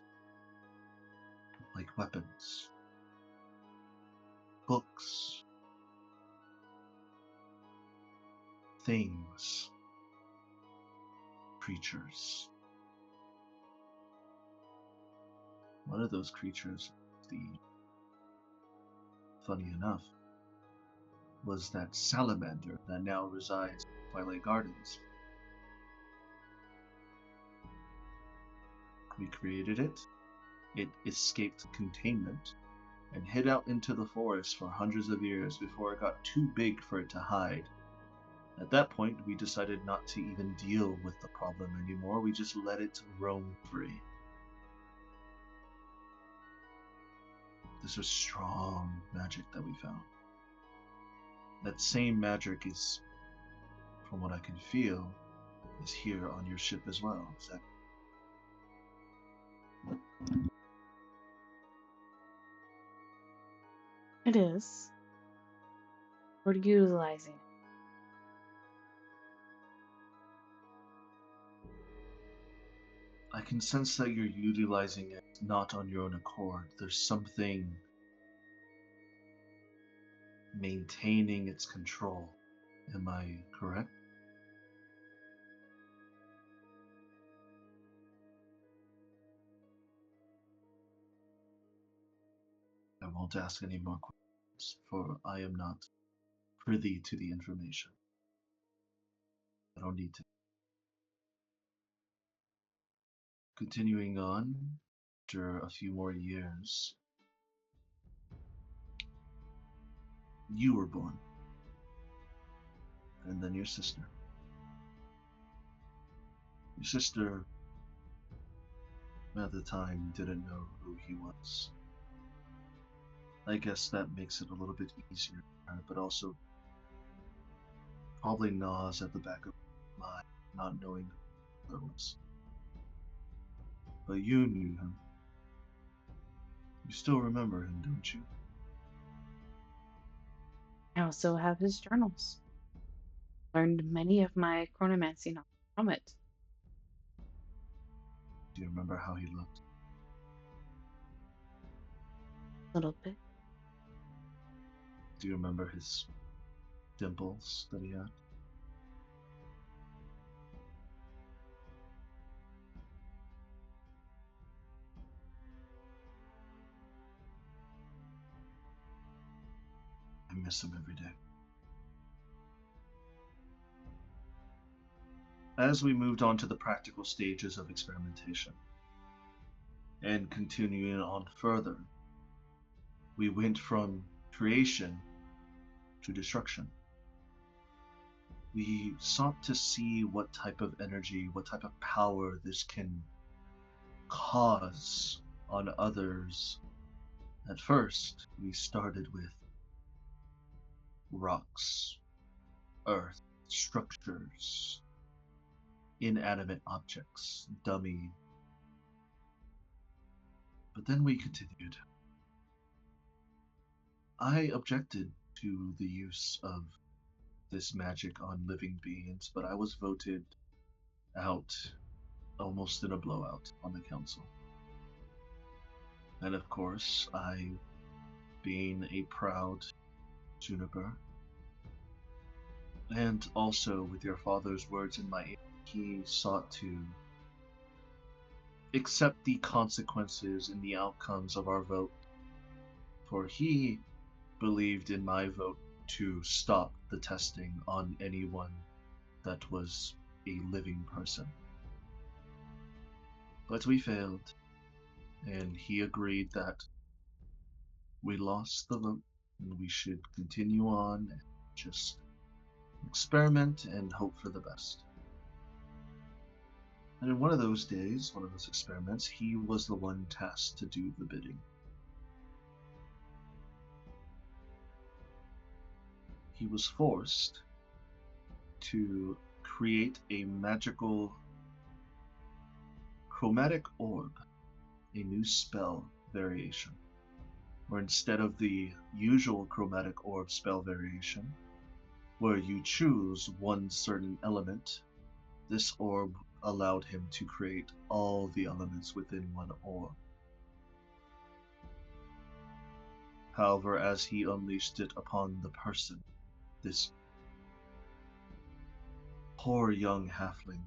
like weapons, books, creatures. One of those creatures, funny enough, was that salamander that now resides in Twilight Gardens. We created it. It escaped containment and hid out into the forest for hundreds of years before it got too big for it to hide. At that point, we decided not to even deal with the problem anymore. We just let it roam free. This was strong magic that we found. That same magic is, from what I can feel, is here on your ship as well. Is that... It is. We're utilizing it. I can sense that you're utilizing it not on your own accord. There's something maintaining its control. Am I correct? I won't ask any more questions, for I am not privy to the information. I don't need to. Continuing on, after a few more years, you were born. And then your sister. Your sister, at the time, didn't know who he was. I guess that makes it a little bit easier for her, but also probably gnaws at the back of my mind, not knowing who it was. But you knew him. You still remember him, don't you? I also have his journals. Learned many of my chronomancy knowledge from it. Do you remember how he looked? A little bit. Do you remember his dimples that he had? I miss him every day. As we moved on to the practical stages of experimentation, and continuing on further, we went from creation to destruction. We sought to see what type of energy, what type of power this can cause on others. At first, we started with rocks, earth, structures, inanimate objects, dummy. But then we continued. I objected to the use of this magic on living beings, but I was voted out almost in a blowout on the council. And of course, I, being a proud Juniper, and also with your father's words in my ear, he sought to accept the consequences and the outcomes of our vote, for he believed in my vote to stop the testing on anyone that was a living person. But we failed, and he agreed that we lost the vote and we should continue on and just experiment and hope for the best. And in one of those days, one of those experiments, he was the one tasked to do the bidding. He was forced to create a magical chromatic orb, a new spell variation, where instead of the usual chromatic orb spell variation, where you choose one certain element, this orb allowed him to create all the elements within one orb. However, as he unleashed it upon the person, this poor young halfling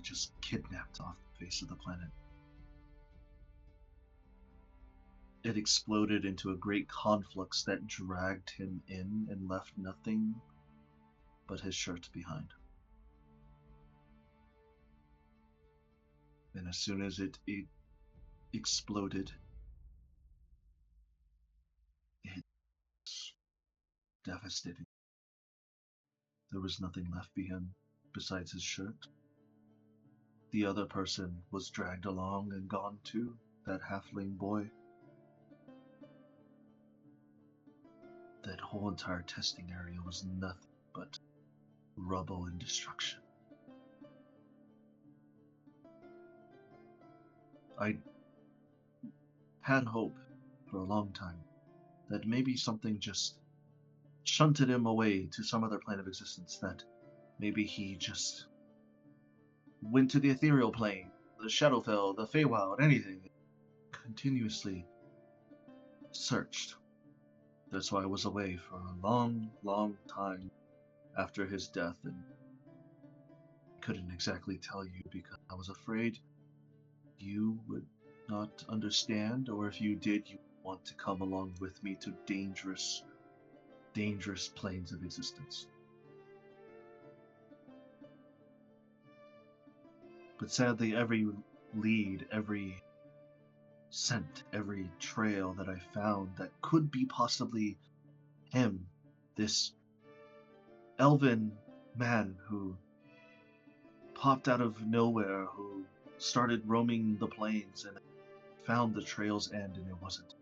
just kidnapped off the face of the planet. It exploded into a great conflux that dragged him in and left nothing but his shirt behind. And as soon as it exploded, it's devastating. There was nothing left behind besides his shirt. The other person was dragged along and gone too, that halfling boy. That whole entire testing area was nothing but rubble and destruction. I had hope for a long time that maybe something just shunted him away to some other plane of existence, that maybe he just went to the ethereal plane, the Shadowfell, the Feywild, anything. Continuously searched. That's why I was away for a long, long time after his death, and couldn't exactly tell you because I was afraid you would not understand, or if you did, you would want to come along with me to dangerous, dangerous planes of existence. But sadly, every lead, every scent, every trail that I found that could be possibly him, this elven man who popped out of nowhere, who started roaming the plains and found the trail's end, and it wasn't.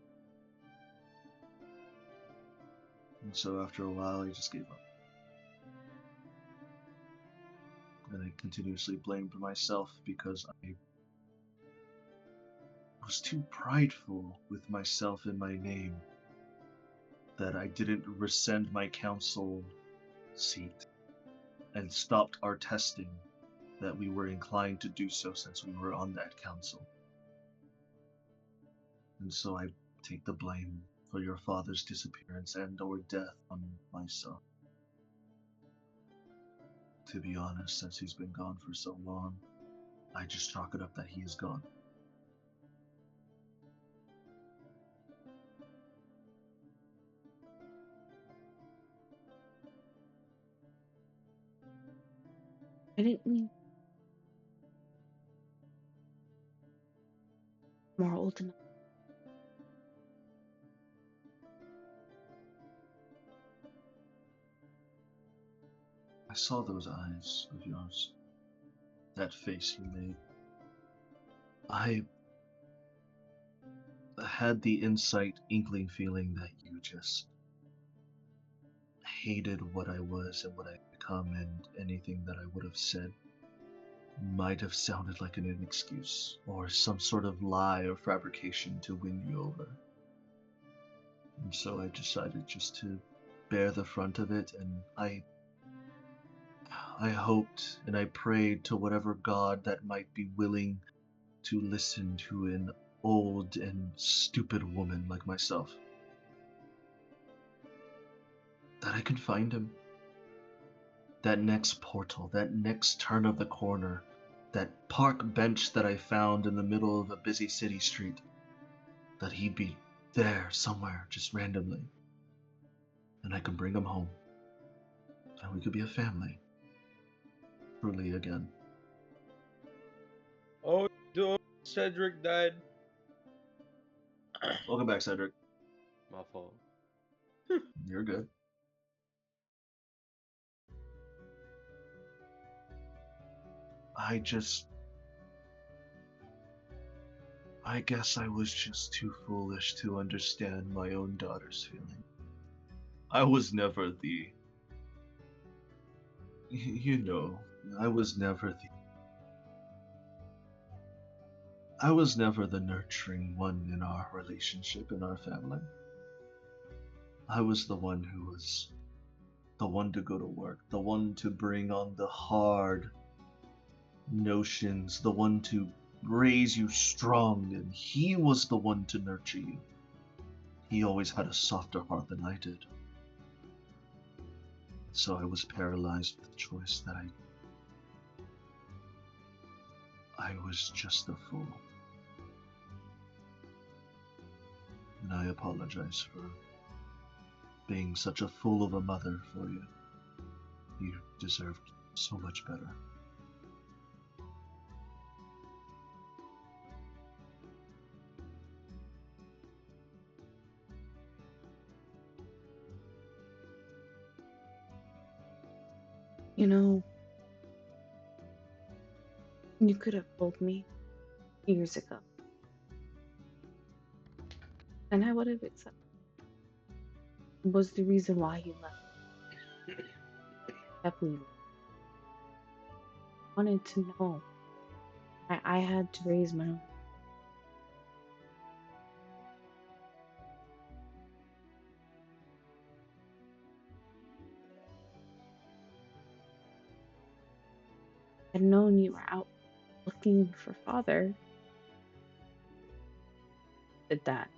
And so after a while, I just gave up. And I continuously blamed myself because I was too prideful with myself and my name that I didn't rescind my council seat and stopped our testing that we were inclined to do so since we were on that council. And so I take the blame for your father's disappearance and or death on myself. To be honest, since he's been gone for so long, I just chalk it up that he is gone. I didn't mean more ultimate. I saw those eyes of yours, that face you made. I had the insight, inkling feeling that you just hated what I was and what I'd become, and anything that I would have said might have sounded like an excuse or some sort of lie or fabrication to win you over. And so I decided just to bear the front of it, and I hoped and I prayed to whatever god that might be willing to listen to an old and stupid woman like myself, that I could find him. That next portal, that next turn of the corner, that park bench that I found in the middle of a busy city street, that he'd be there somewhere, just randomly, and I could bring him home, and we could be a family, truly again. Oh, dude, Cedric died. Welcome back, Cedric. My fault. You're good. I guess I was just too foolish to understand my own daughter's feeling. I was never the... You know, I was never the nurturing one in our relationship, in our family. I was the one who was the one to go to work, the one to bring on the hard notions, the one to raise you strong, and he was the one to nurture you. He always had a softer heart than I did. So I was paralyzed with the choice that I was just a fool. And I apologize for being such a fool of a mother for you. You deserved so much better. You know, you could have told me years ago, and I would have accepted. It was the reason why you left. Kept leaving. I wanted to know. I had to raise my own. Had known you were out looking for father. Did that.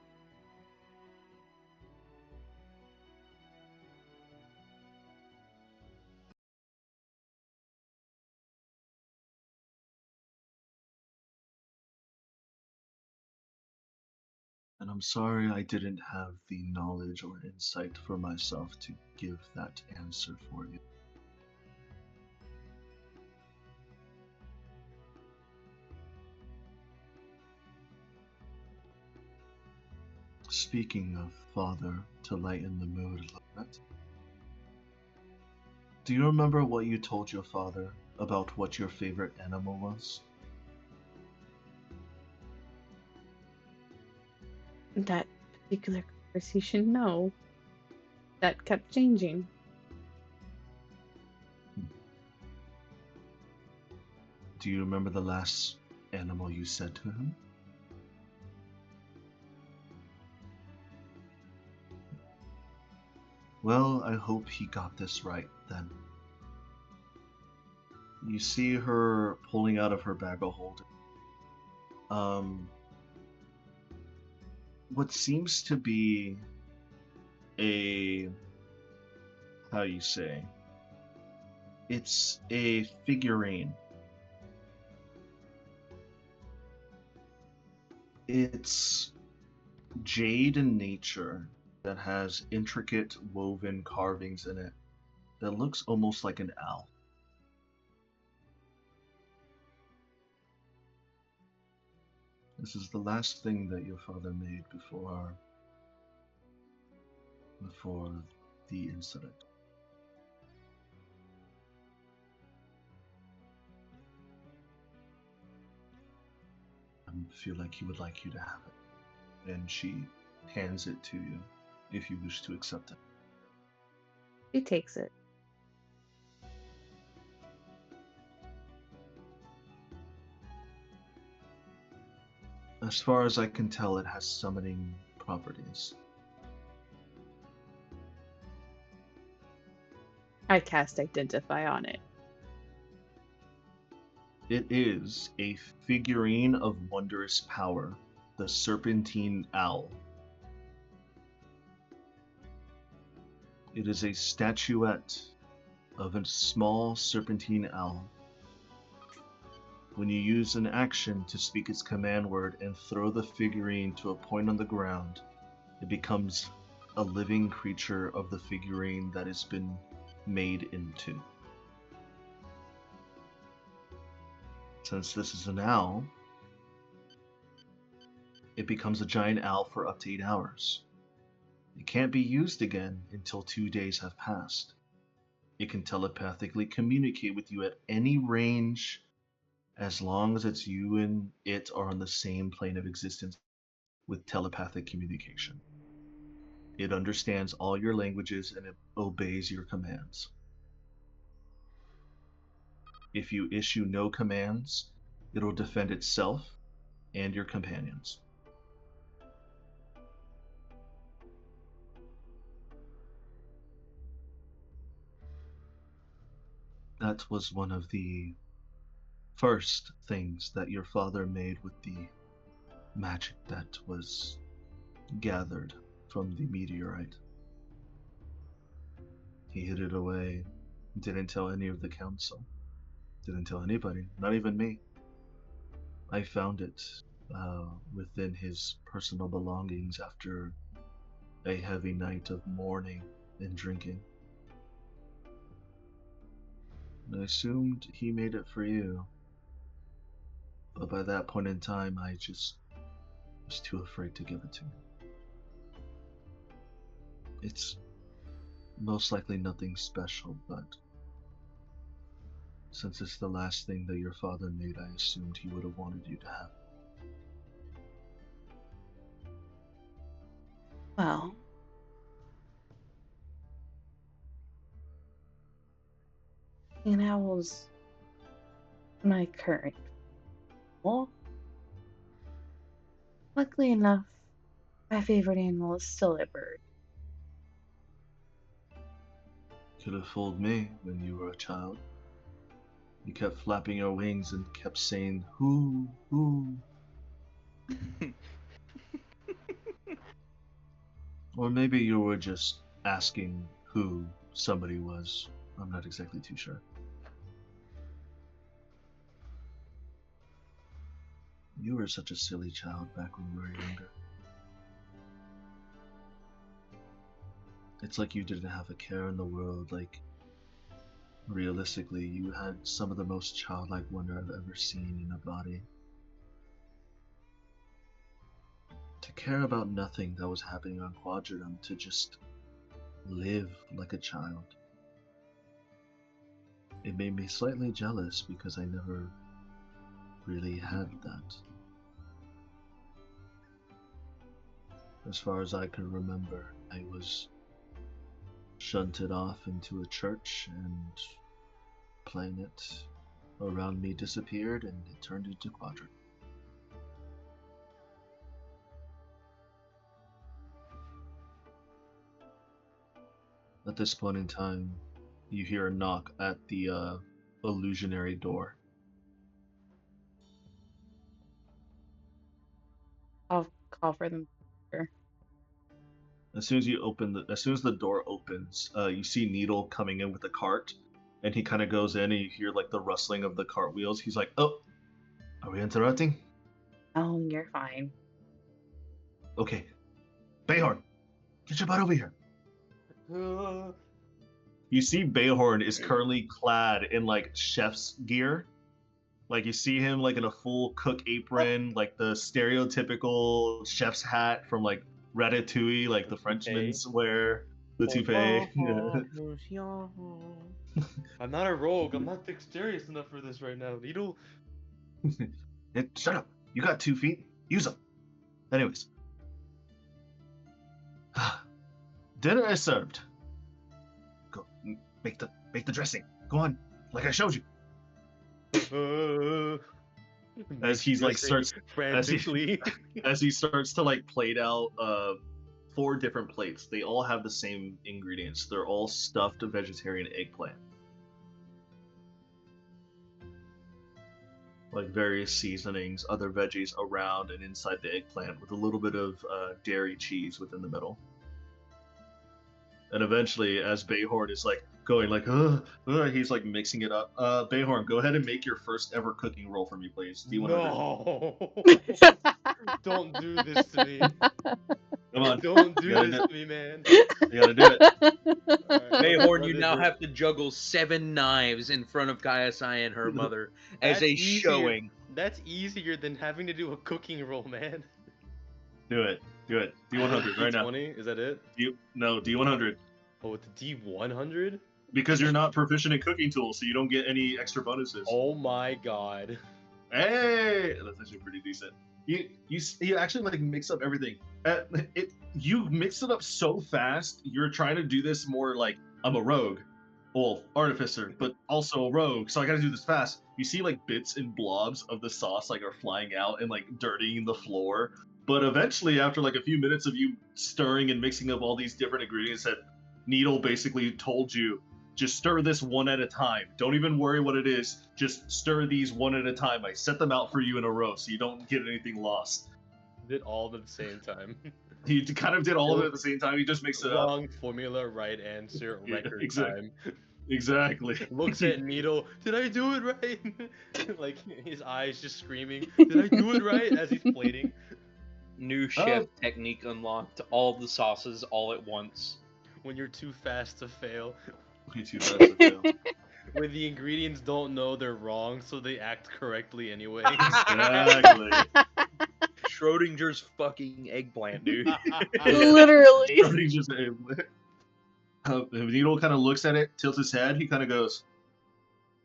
And I'm sorry I didn't have the knowledge or insight for myself to give that answer for you. Speaking of father, to lighten the mood a little bit, do you remember what you told your father about what your favorite animal was? That particular conversation, no. That kept changing. Do you remember the last animal you said to him? Well, I hope he got this right then. You see her pulling out of her bag of holding what seems to be a, how you say, it's a figurine. It's jade in nature that has intricate woven carvings in it that looks almost like an owl. This is the last thing that your father made before the incident. I feel like he would like you to have it. And she hands it to you if you wish to accept it. She takes it. As far as I can tell, it has summoning properties. I cast Identify on it. It is a figurine of wondrous power, the Serpentine Owl. It is a statuette of a small serpentine owl. When you use an action to speak its command word and throw the figurine to a point on the ground, it becomes a living creature of the figurine that has been made into. Since this is an owl, it becomes a giant owl for up to 8 hours. It can't be used again until 2 days have passed. It can telepathically communicate with you at any range as long as it's you and it are on the same plane of existence with telepathic communication. It understands all your languages and it obeys your commands. If you issue no commands, it'll defend itself and your companions. That was one of the first things that your father made with the magic that was gathered from the meteorite. He hid it away, didn't tell any of the council, didn't tell anybody, not even me. I found it within his personal belongings after a heavy night of mourning and drinking. And I assumed he made it for you. But by that point in time, I just was too afraid to give it to him. It's most likely nothing special, but since it's the last thing that your father made, I assumed he would have wanted you to have. Well, St. Owl's my current. Well, luckily enough, my favorite animal is still a bird. Could have fooled me when you were a child. You kept flapping your wings and kept saying, "Who, who?" Or maybe you were just asking who somebody was. I'm not exactly too sure. You were such a silly child back when we were younger. It's like you didn't have a care in the world. Like, realistically, you had some of the most childlike wonder I've ever seen in a body. To care about nothing that was happening on Quadranum, to just live like a child. It made me slightly jealous because I never really had that. As far as I can remember, I was shunted off into a church and planet around me disappeared and it turned into Quadrant. At this point in time, you hear a knock at the illusionary door. I'll call for them. As soon as the door opens, you see Needle coming in with a cart, and he kind of goes in, and you hear like the rustling of the cart wheels. He's like, "Oh, are we interrupting? Oh, you're fine. Okay, Bayhorn, get your butt over here." You see Bayhorn is currently clad in like chef's gear. Like you see him like in a full cook apron, like the stereotypical chef's hat from like Ratatouille, like the Frenchmen's wear, the toupee. I'm not a rogue. I'm not dexterous enough for this right now. Needle. Shut up! You got 2 feet. Use them. Anyways, dinner is served. Go make the dressing. Go on, like I showed you. As he's like starts frantically. as he starts to like plate out 4 different plates. They all have the same ingredients. They're all stuffed vegetarian eggplant. Like various seasonings, other veggies around and inside the eggplant with a little bit of dairy cheese within the middle. And eventually, as Bayhorn is like going like, he's like mixing it up. Bayhorn, go ahead and make your first ever cooking roll for me, please. D100. No. Don't do this to me. Come on. Don't do this to me, man. You gotta do it. Bayhorn, you now have to juggle 7 knives in front of Kayasai and her mother as a showing. That's easier than having to do a cooking roll, man. Do it. D100 right now. D20? Is that it? No, D100. Oh, it's D100? Because you're not proficient in cooking tools, so you don't get any extra bonuses. Oh my god. Hey, that's actually pretty decent. You actually like mix up everything. You mix it up so fast. You're trying to do this more like I'm a rogue, well, artificer, but also a rogue. So I got to do this fast. You see like bits and blobs of the sauce like are flying out and like dirtying the floor. But eventually, after like a few minutes of you stirring and mixing up all these different ingredients that Needle basically told you, just stir this one at a time. Don't even worry what it is. Just stir these one at a time. I set them out for you in a row so you don't get anything lost. Did all at the same time. He kind of did all of it at the same time. He just mixed it up. Wrong formula, right answer, record exactly. time. Exactly. Looks at Needle. Did I do it right? Like his eyes just screaming. Did I do it right? As he's plating. New chef technique unlocked. All the sauces all at once. When you're too fast to fail. Way too fast to fail. When the ingredients don't know they're wrong, so they act correctly anyway. Exactly. Schrodinger's fucking eggplant, dude. Literally. Somebody just Needle kind of looks at it, tilts his head. He kind of goes,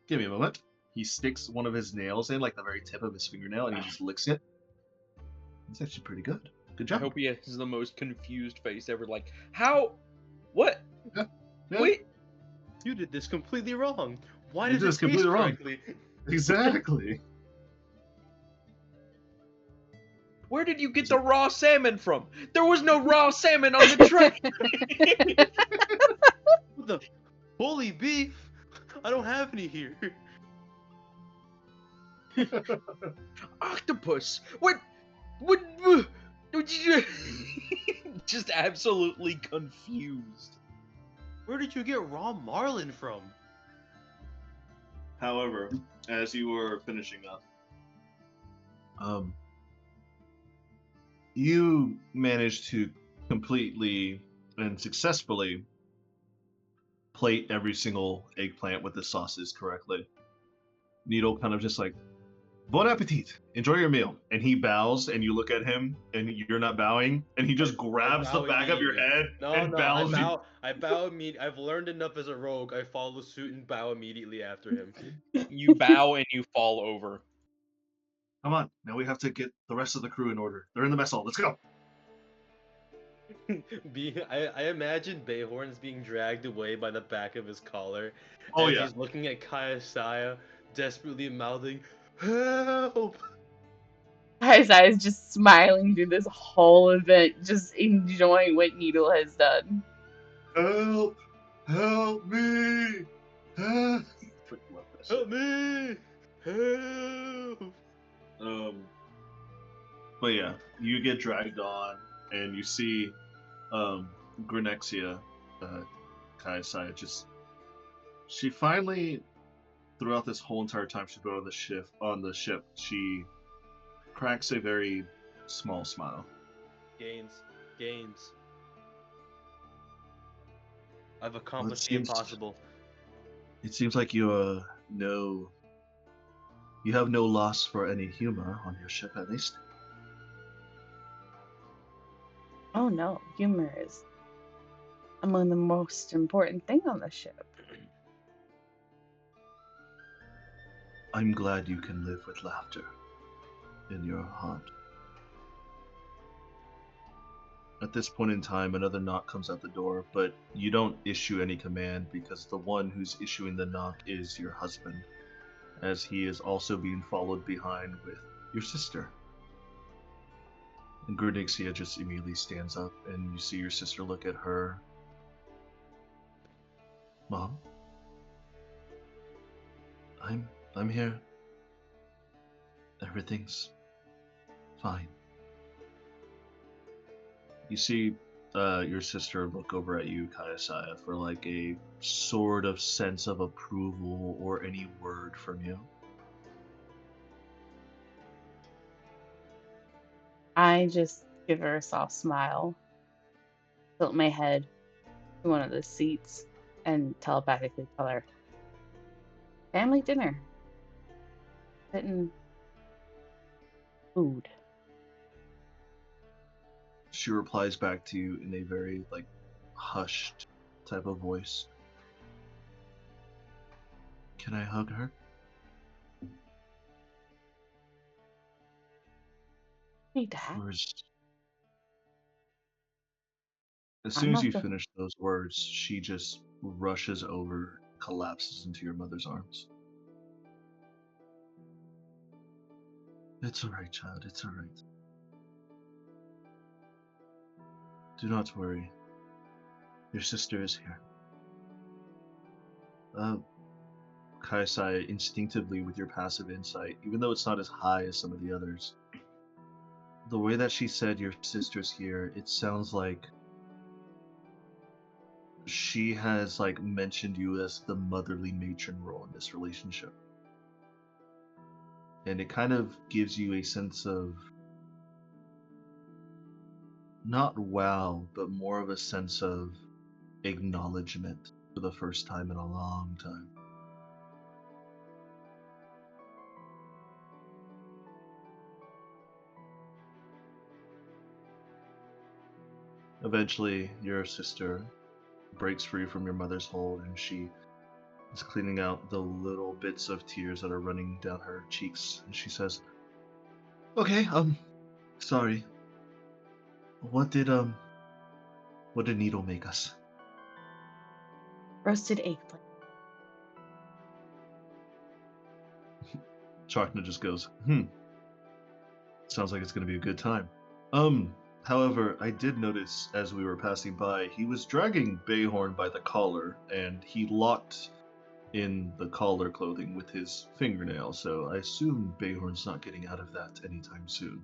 "Give me a moment." He sticks one of his nails in, like the very tip of his fingernail, and he just licks it. It's actually pretty good. Good I job. hope he has the most confused face ever. Like, how? What? Yeah. Wait. You did this completely wrong. Why You does did it this taste completely wrong. correctly? Exactly. Where did you get the raw salmon from? There was no raw salmon on the train. What the holy beef? I don't have any here. Octopus. What? Just absolutely confused. Where did you get raw marlin from? However, as you were finishing up, you managed to completely and successfully plate every single eggplant with the sauces correctly. Needle kind of just like, "Bon appetit, enjoy your meal." And he bows, and you look at him, and you're not bowing, and he just grabs the bow back of your immediately. head and bows you. I bow immediately. I've learned enough as a rogue. I follow suit and bow immediately after him. You bow and you fall over. Come on, now we have to get the rest of the crew in order. They're in the mess hall. Let's go. I imagine Bayhorn's being dragged away by the back of his collar. Oh as yeah. He's looking at Kayasaya, desperately mouthing, "Help!" His eyes just smiling through this whole event, just enjoying what Needle has done. Help! Help me! Help! Freaking love that shit. Help me! Help! But yeah, you get dragged on, and you see Grenexia, Kayasaya, she finally, throughout this whole entire time she's been on the ship, she cracks a very small smile. Gains. I've accomplished the seems- impossible. It seems like you have no loss for any humor on your ship, at least. Oh no, humor is among the most important thing on the ship. I'm glad you can live with laughter in your heart. At this point in time, another knock comes at the door, but you don't issue any command because the one who's issuing the knock is your husband, as he is also being followed behind with your sister. And Grenexia just immediately stands up, and you see your sister look at her. "Mom? I'm here. Everything's fine." You see your sister look over at you, Kayasaya, for like a sort of sense of approval or any word from you. I just give her a soft smile, tilt my head to one of the seats, and telepathically tell her, "Family dinner. Getting food." She replies back to you in a very like hushed type of voice. "Can I hug her?" Need to have. Or is- As I'm soon as not you the- finish those words, she just rushes over, collapses into your mother's arms. "It's alright, child, it's alright. Do not worry. Your sister is here." Kayasai, instinctively with your passive insight, even though it's not as high as some of the others, the way that she said your sister's here, it sounds like she has like mentioned you as the motherly matron role in this relationship. And it kind of gives you a sense of not wow, but more of a sense of acknowledgement for the first time in a long time. Eventually, your sister breaks free from your mother's hold, and she is cleaning out the little bits of tears that are running down her cheeks. And she says, "Okay, sorry. What did Needle make us?" Roasted eggplant. Chakna just goes, sounds like it's gonna be a good time. However, I did notice as we were passing by, he was dragging Bayhorn by the collar, and he locked in the collar clothing with his fingernail, so I assume Bayhorn's not getting out of that anytime soon.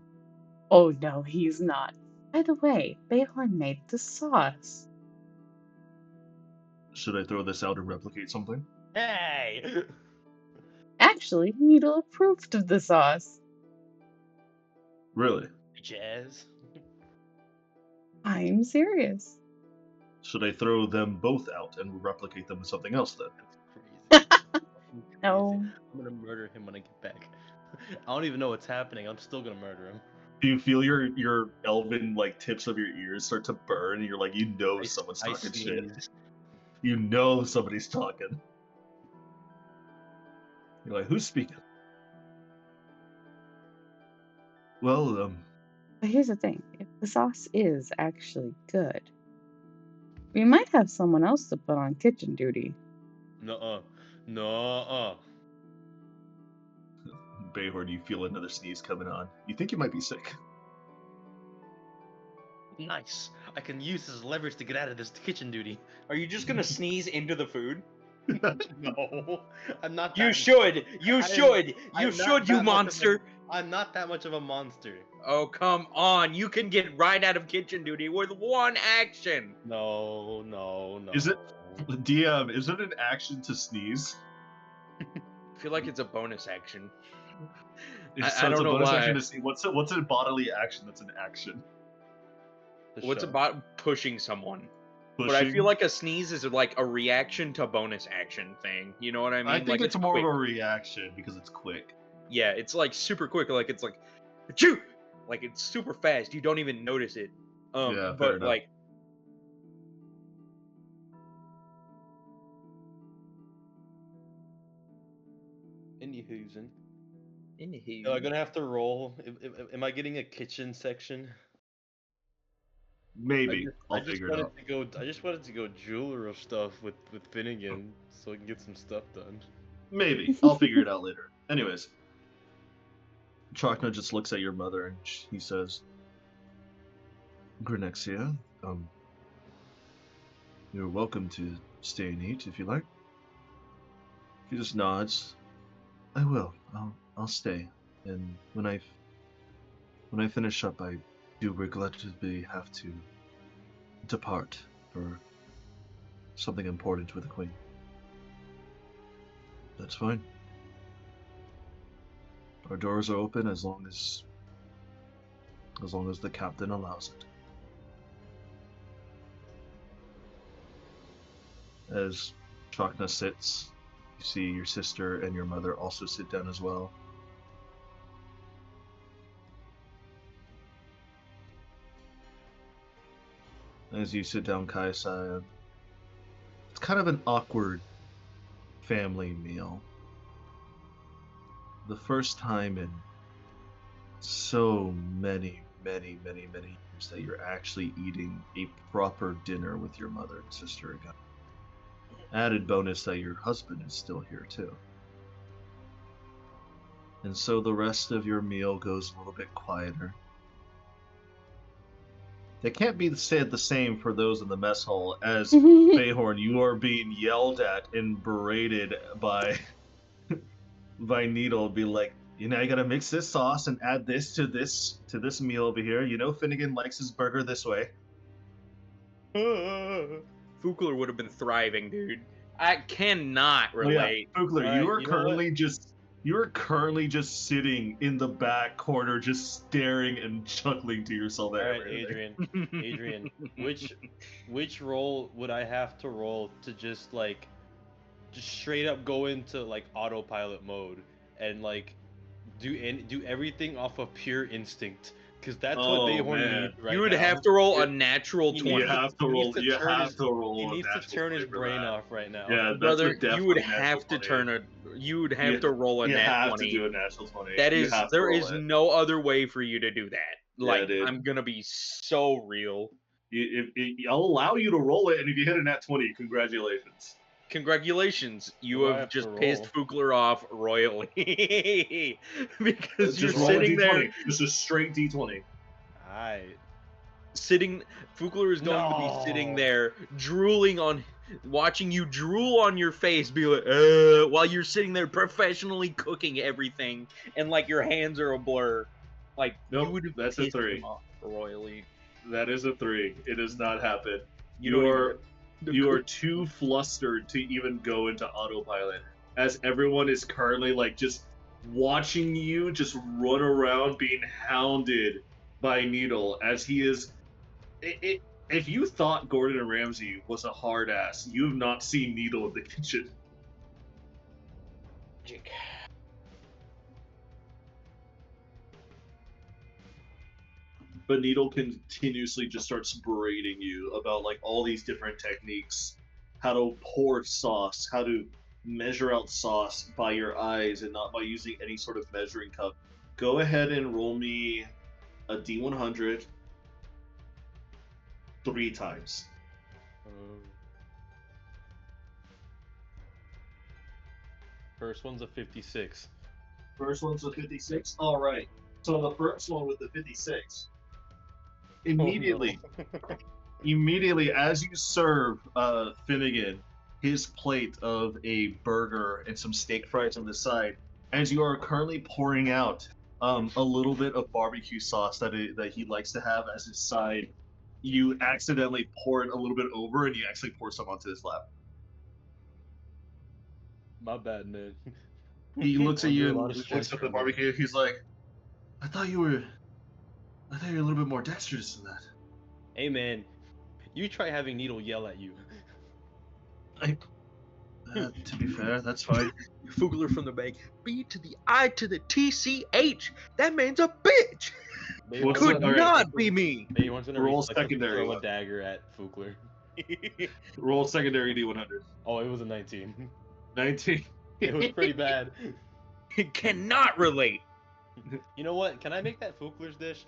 Oh no, he's not. By the way, Bayhorn made the sauce. Should I throw this out and replicate something? Hey! Actually, Needle approved of the sauce. Really? Jazz. I'm serious. Should I throw them both out and replicate them with something else then? That's crazy. Fucking No. crazy. I'm gonna murder him when I get back. I don't even know what's happening. I'm still gonna murder him. Do you feel your elven like tips of your ears start to burn, and you're like, someone's I talking shit. sneeze. You know somebody's talking. You're like, who's speaking? Well, But here's the thing. If the sauce is actually good, we might have someone else to put on kitchen duty. Nuh-uh. Nuh-uh. Bayhorn, you feel another sneeze coming on. You think you might be sick. Nice. I can use this as leverage to get out of this kitchen duty. Are you just gonna sneeze into the food? No. I'm not You that should! You I- should! I'm You not should, you that much of a- monster! I'm not that much of a monster. Oh, come on. You can get right out of kitchen duty with one action. No, no, no. Is it- DM, is it an action to sneeze? I feel like it's a bonus action. It's, I it's don't a know bonus why. action to sneeze. What's a bodily action that's an action? The What's show. about pushing someone? Pushing? But I feel like a sneeze is like a reaction to bonus action thing. You know what I mean? I think like it's more quick. of a reaction because it's quick. Yeah, it's like super quick. Like it's like, achoo! Like it's super fast. You don't even notice it. Yeah, fair but enough. like, Anywhoozin. anywho, Am I gonna have to roll? Am I getting a kitchen section? Maybe. I'll figure it out. I just wanted to go jeweler of stuff with Finnegan so I can get some stuff done. Maybe. I'll figure it out later. Anyways. Chakna just looks at your mother and he says, Granexia, you're welcome to stay and eat if you like. He just nods. I will. I'll stay. And when I finish up, I do regrettably have to depart for something important with the Queen. That's fine. Our doors are open as long as the captain allows it. As Chakna sits, you see your sister and your mother also sit down as well. As you sit down, Kaisa, it's kind of an awkward family meal. The first time in so many years that you're actually eating a proper dinner with your mother and sister again. Added bonus that your husband is still here too. And so the rest of your meal goes a little bit quieter. It can't be said the same for those in the mess hall as Bayhorn. You are being yelled at and berated by Needle. Be like, you know, you gotta mix this sauce and add this to this meal over here. You know, Finnegan likes his burger this way. Fugler would have been thriving, dude. I cannot Oh, yeah. relate. Fugler, Alright, you are you know what? currently just sitting in the back corner, just staring and chuckling to yourself. All at right, everything. Adrian, which role would I have to roll to just straight up go into like autopilot mode and like do everything off of pure instinct? Because that's what Oh, Dayhorn man. needs right You would now. have to roll a You're- natural He 20. You have to roll. He You have to roll. He a needs to natural turn his 20 for brain that. off right now. Yeah, that's Brother, a definitely you would natural have to 20. turn a. You would have You- to roll a You nat have 20. to do a natural 20. That You is, have to there roll is it. no other way for you to do that. Yeah, Like, dude. I'm gonna be so real. I'll allow you to roll it, and if you hit a nat 20, congratulations. Congratulations, you What do I have have just to pissed Fugler off royally. Because you're Just roll a sitting there, D20. Just a straight D20. Alright. Fugler is going to be sitting No. there, drooling on, watching you drool on your face, be like, while you're sitting there professionally cooking everything, and like your hands are a blur. Like, Nope, you would have that's a pissed 3. him off royally. That is a 3. It does not happen. don't even You are too flustered to even go into autopilot, as everyone is currently like just watching you just run around being hounded by Needle as he is. If you thought Gordon Ramsay was a hard ass, you have not seen Needle in the kitchen. But Needle continuously just starts berating you about like all these different techniques, how to pour sauce, how to measure out sauce by your eyes and not by using any sort of measuring cup. Go ahead and roll me a D100 3 times. First one's a 56. First one's a 56. All right. So the first one with the 56. Immediately, immediately as you serve Finnegan his plate of a burger and some steak fries on the side, as you are currently pouring out a little bit of barbecue sauce that he likes to have as his side, you accidentally pour it a little bit over and you actually pour some onto his lap. My bad, man. He looks at you Under a lot and of stress looks at the right now. barbecue. He's like, I thought you were a little bit more dexterous than that. Hey, man. You try having Needle yell at you. To be fair, that's fine. Fugler from the bank. B to the I to the TCH. That man's a bitch. They What's want Could all right. not be me. They want to Roll reflexively secondary throw a one. dagger at Fugler. Roll secondary D100. Oh, it was a 19. 19. It was pretty bad. Cannot relate. You know what? Can I make that Fugler's dish?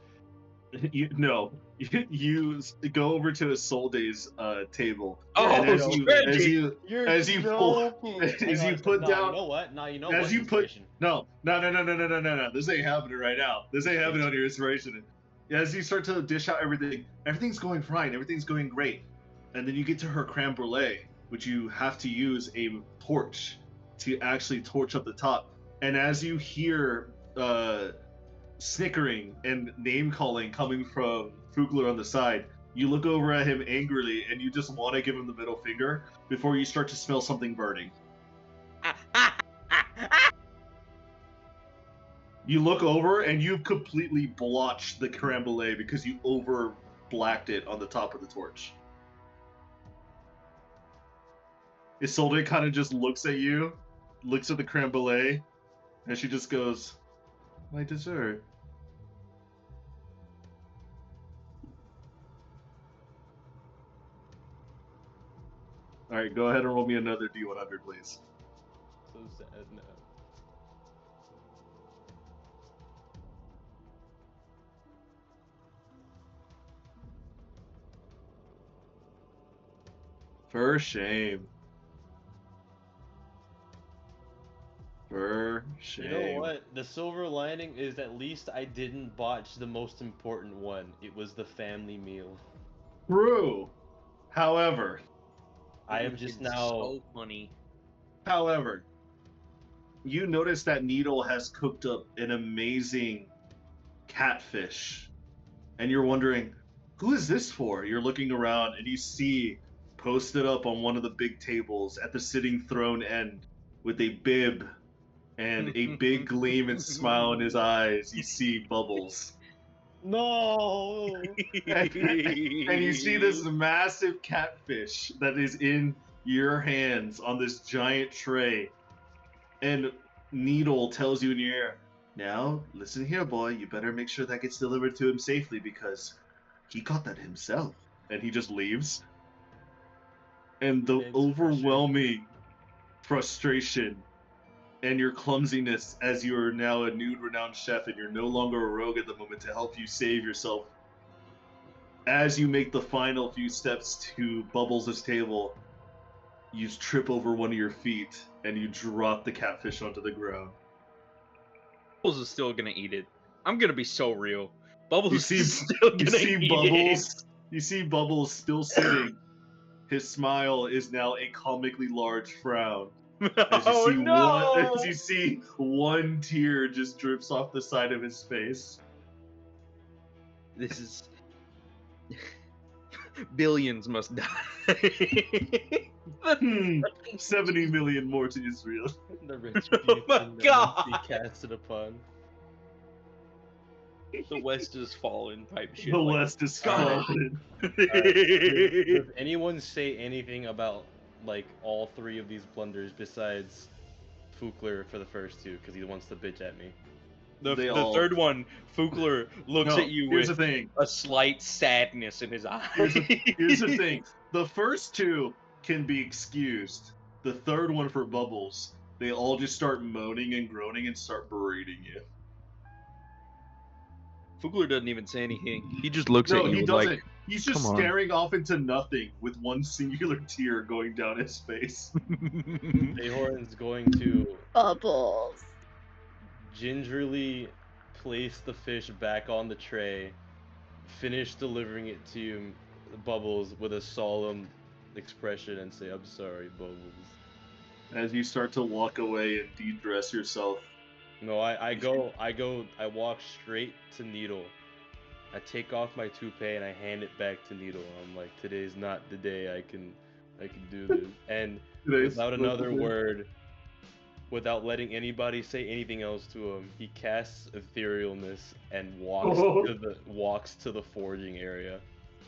No, you go over to a Soul Days table. Oh, and as Reggie! you You're as you pull- joking. as Hang on you a sec. put No, down- You know what? No, you know as what? you put- Inspiration. No. This ain't happening right now. This ain't happening on your inspiration. As you start to dish out everything, everything's going fine. Everything's going great. And then you get to her creme brulee, which you have to use a torch to actually torch up the top. And as you hear snickering and name calling coming from Fugler on the side, you look over at him angrily and you just want to give him the middle finger before you start to smell something burning. You look over and you've completely blotched the creme brulee because you over blacked it on the top of the torch. Isolde kind of just looks at you, looks at the creme brulee, and she just goes, "My dessert." All right, go ahead and roll me another D100, please. So sad now. For shame. For shame. You know what? The silver lining is at least I didn't botch the most important one. It was the family meal. True. However, I am just It's now. so funny. you notice that Needle has cooked up an amazing catfish. And you're wondering, who is this for? You're looking around and you see posted up on one of the big tables at the sitting throne end with a bib and a big gleam and smile in his eyes. You see Bubbles. No. And you see this massive catfish that is in your hands on this giant tray. And Needle tells you in your ear, now, listen here, boy, you better make sure that gets delivered to him safely because he caught that himself. And he just leaves. And the It's overwhelming frustration and your clumsiness as you are now a nude renowned chef and you're no longer a rogue at the moment to help you save yourself. As you make the final few steps to Bubbles' table, you trip over one of your feet and you drop the catfish onto the ground. Bubbles is still gonna eat it. I'm gonna be so real. Bubbles You see, is still gonna you see eat Bubbles. You see Bubbles still sitting. His smile is now a comically large frown. it. As you Oh see no! as you see one tear just drips off the side of his face. This is billions must die. 70 million more to Israel. The Oh my retribution that must God. be casted upon. The West is fallen type shit. The like, West is God. fallen. Does anyone say anything about like all three of these blunders besides Fukler for the first two because he wants to bitch at me? The They all- third one, Fukler looks No, at you here's with the thing. a slight sadness in his eyes. Here's the thing. The first two can be excused. The third one for Bubbles, they all just start moaning and groaning and start berating you. Fugler doesn't even say anything. He just looks No, at you he with, doesn't. like, He's just come on. staring off into nothing with one singular tear going down his face. Ahorn's going to Bubbles. gingerly place the fish back on the tray, finish delivering it to Bubbles with a solemn expression, and say, "I'm sorry, Bubbles." As you start to walk away and de-dress yourself. No, I walk straight to Needle. I take off my toupee and I hand it back to Needle. I'm like, today's not the day I can do this. And without another word, without letting anybody say anything else to him, he casts etherealness and walks to the forging area.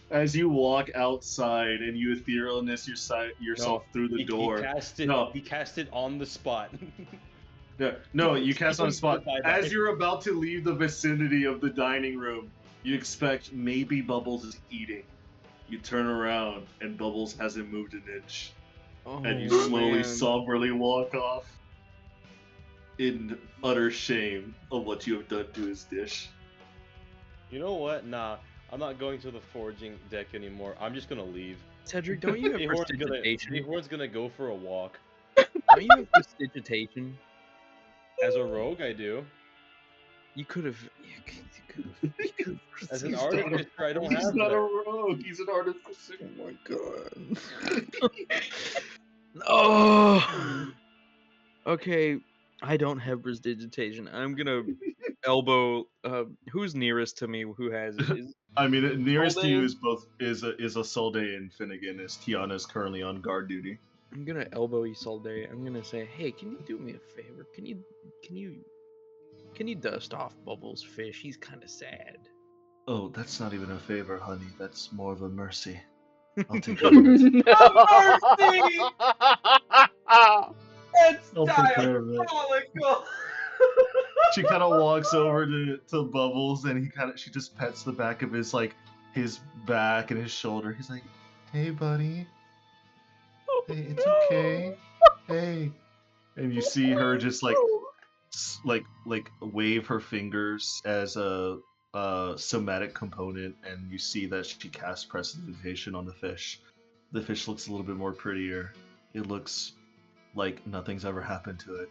As you walk outside and you etherealness yourself through the door. He cast it on the spot. No, you cast on the spot. Bye-bye. As you're about to leave the vicinity of the dining room, you expect maybe Bubbles is eating. You turn around and Bubbles hasn't moved an inch. oh, And you slowly, man. somberly walk off in utter shame of what you have done to his dish. You know what? Nah, I'm not going to the forging deck anymore. I'm just gonna leave. Cedric, don't you have prestidigitation? Ahorn's gonna go for a walk. Don't you have prestidigitation? As a rogue, I do. You could have. As an He's artificer, I don't He's have not that. a rogue. He's an artificer. Oh my god. Oh. Okay, I don't have prestidigitation. I'm gonna elbow. Who's nearest to me? Who has it? I mean, nearest to you Soldan? is a Solday and Finnegan, as Tiana is currently on guard duty. I'm gonna elbow Isolde. I'm gonna say, hey, can you do me a favor? Can you dust off Bubbles' fish? He's kind of sad. Oh, that's not even a favor, honey. That's more of a mercy. I'll take care of it. Mercy! That's I'll take care of it. diabolical. She kind of walks over to Bubbles, and she just pets the back of his his back and his shoulder. He's like, "Hey, buddy. Hey, it's okay. Hey." And you see her just like wave her fingers as a somatic component, and you see that she casts prestidigitation on the fish. The fish looks a little bit more prettier. It looks like nothing's ever happened to it.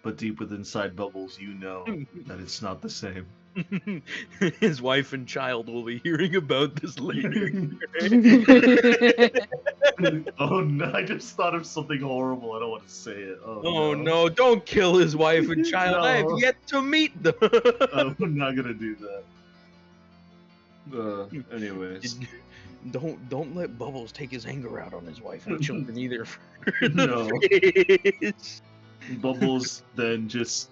But deep within inside Bubbles, you know that it's not the same. His wife and child will be hearing about this later. Oh no, I just thought of something horrible. I don't want to say it. Oh no, don't kill his wife and child. I have No. yet to meet them. I'm not gonna do that. Anyways. Don't let Bubbles take his anger out on his wife and children either. For No. the fish. Bubbles then just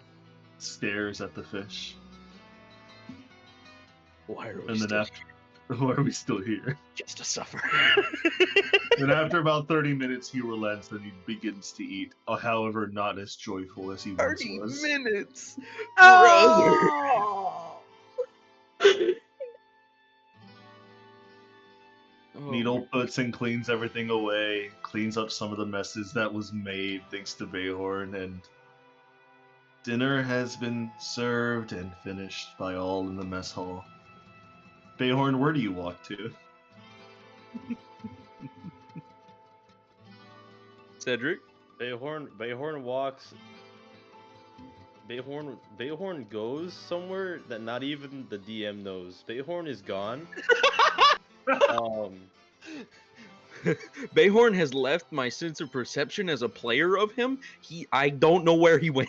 stares at the fish. Why are we And then still after, why are we still here? just to suffer? And after about 30 minutes, he relents and he begins to eat. However, not as joyful as he once 30 was. minutes, brother. Oh! Needle puts and cleans everything away, cleans up some of the messes that was made thanks to Bayhorn, and dinner has been served and finished by all in the mess hall. Bayhorn, where do you walk to? Cedric? Bayhorn walks. Bayhorn goes somewhere that not even the DM knows. Bayhorn is gone. Bayhorn has left my sense of perception as a player of him. I don't know where he went.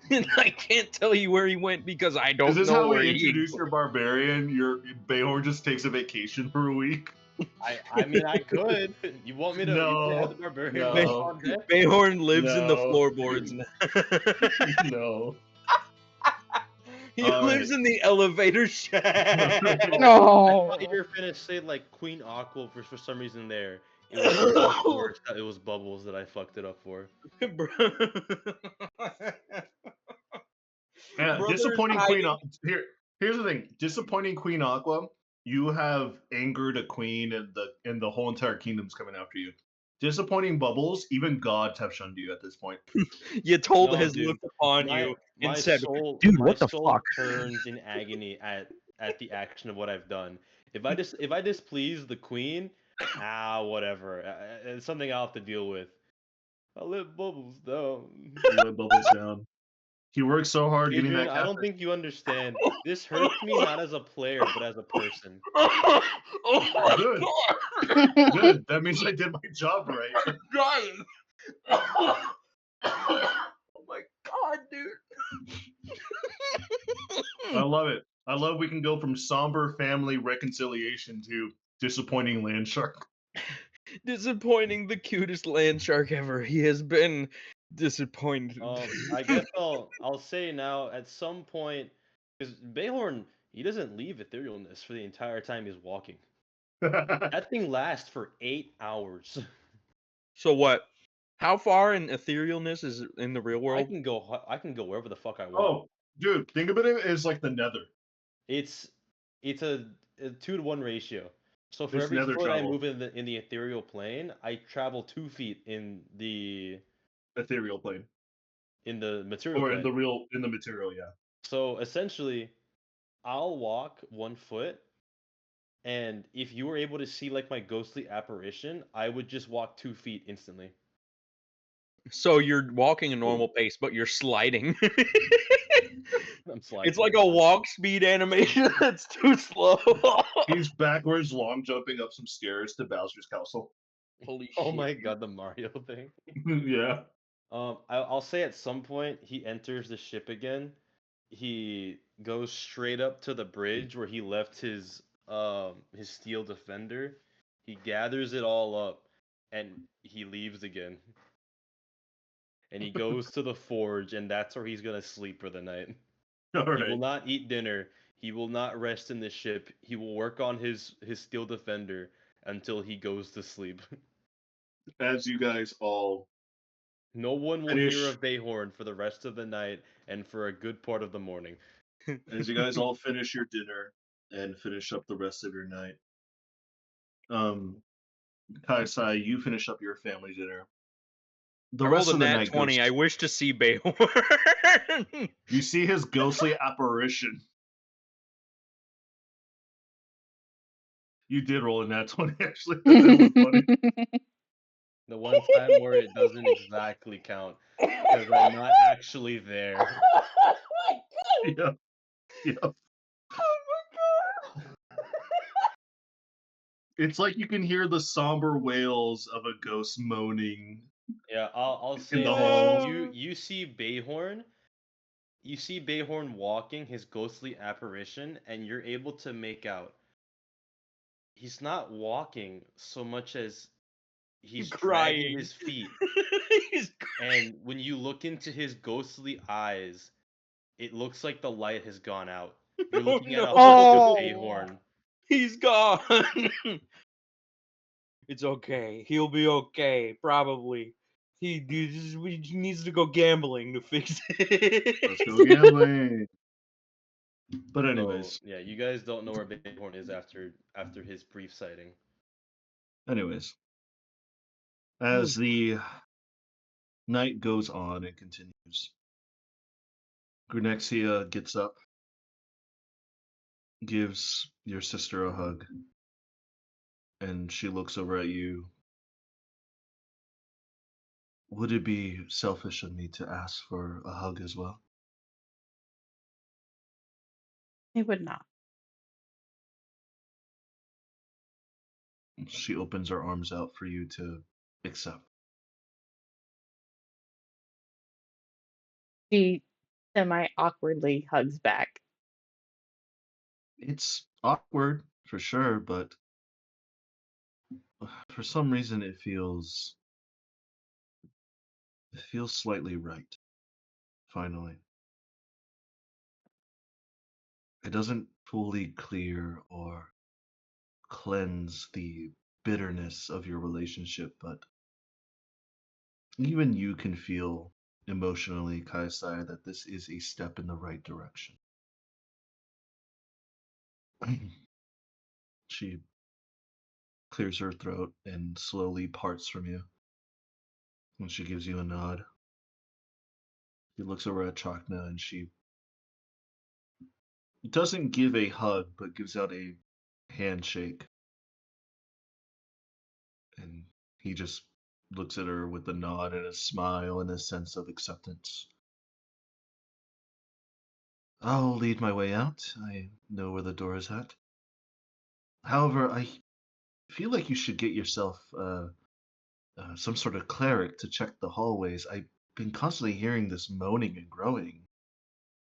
And I can't tell you where he went because I don't Is this know how where we he introduce your barbarian? Your Bayhorn just takes a vacation for a week? I mean, I could. You want me to? You want to have the barbarian No. on deck? Bayhorn lives in the No. floorboards now. No. He All lives right. in the elevator shaft. I No. thought you were finished say like Queen Aqua for some reason there. It was so much worse that it was Bubbles that I fucked it up for. Bro. Yeah, Brother's disappointing hiding. Queen Aqua. Here's the thing. Disappointing Queen Aqua. You have angered a queen, and the whole entire kingdom's coming after you. Disappointing Bubbles. Even gods have shunned you at this point. You told No, has dude. looked upon My you my and said, soul, "Dude, my what the soul fuck?" turns in agony at the action of what I've done. If I displease the queen, whatever. It's something I'll have to deal with. I'll let Bubbles down. You let Bubbles down. He worked so hard getting Adrian, that I don't captain. think you understand. This hurts me not as a player, but as a person. oh my Good. god, Good. That means I did my job right. I'm dying. Oh my god, dude. I love it. I love we can go from somber family reconciliation to disappointing land shark. Disappointing, the cutest land shark ever. He has been disappointed. I guess I'll say now at some point because Bayhorn he doesn't leave etherealness for the entire time he's walking. That thing lasts for 8 hours. So what? How far in etherealness is it in the real I world? can go wherever the fuck I want. Oh, dude, think of it as like the nether. It's a 2-to-1 ratio. So for It's every nether foot I travel. move in the ethereal plane, I travel 2 feet in the Ethereal plane. material Or plane. in the material, yeah. So essentially, I'll walk 1 foot, and if you were able to see like my ghostly apparition, I would just walk 2 feet instantly. So you're walking a normal pace, but you're sliding. I'm sliding. It's like a walk speed animation that's too slow. He's backwards long jumping up some stairs to Bowser's castle. Holy Oh shit. my god, the Mario thing. Yeah. I'll say at some point he enters the ship again. He goes straight up to the bridge where he left his steel defender. He gathers it all up and he leaves again. And he goes to the forge and that's where he's gonna sleep for the night. All He will right. not eat dinner. He will not rest in the ship. He will work on his steel defender until he goes to sleep. As you guys all No one will Finish. hear of Bayhorn for the rest of the night and for a good part of the morning. finish your dinner and finish up the rest of your night. Kaisai, you finish up your family dinner. The I rest rolled a of the nat night 20. goes. I wish to see Bayhorn. You see his ghostly apparition. You did roll a nat 20, actually. That was funny. The one time where it doesn't exactly count because I'm not actually there. Yeah. Yeah. Oh my god. It's like you can hear the somber wails of a ghost moaning. Yeah, I'll say the this. hall. You see Bayhorn. You see Bayhorn walking his ghostly apparition, and you're able to make out he's not walking so much as he's dragging Crying. his feet. He's And when you look into his ghostly eyes, it looks like the light has gone out. You're oh looking at a husk of no. Bayhorn. He's gone. It's okay. He'll be okay, probably. He needs to go gambling to fix Let's it. go gambling. But So anyways, yeah, you guys don't know where Bayhorn is after his brief sighting. anyways, as the night goes on and continues, Grunexia gets up, gives your sister a hug, and she looks over at you. Would it be selfish of me to ask for a hug as well? It would not. She opens her arms out for you to accept. She semi awkwardly hugs back. It's awkward for sure, but for some reason it feels slightly right. Finally, it doesn't fully clear or cleanse the bitterness of your relationship, but even you can feel emotionally, Kaisai, that this is a step in the right direction. She clears her throat and slowly parts from you. And she gives you a nod. She looks over at Chakna and she doesn't give a hug, but gives out a handshake. And he just looks at her with a nod and a smile and a sense of acceptance. I'll lead my way out. I know where the door is at. However, I feel like you should get yourself some sort of cleric to check the hallways. I've been constantly hearing this moaning and groaning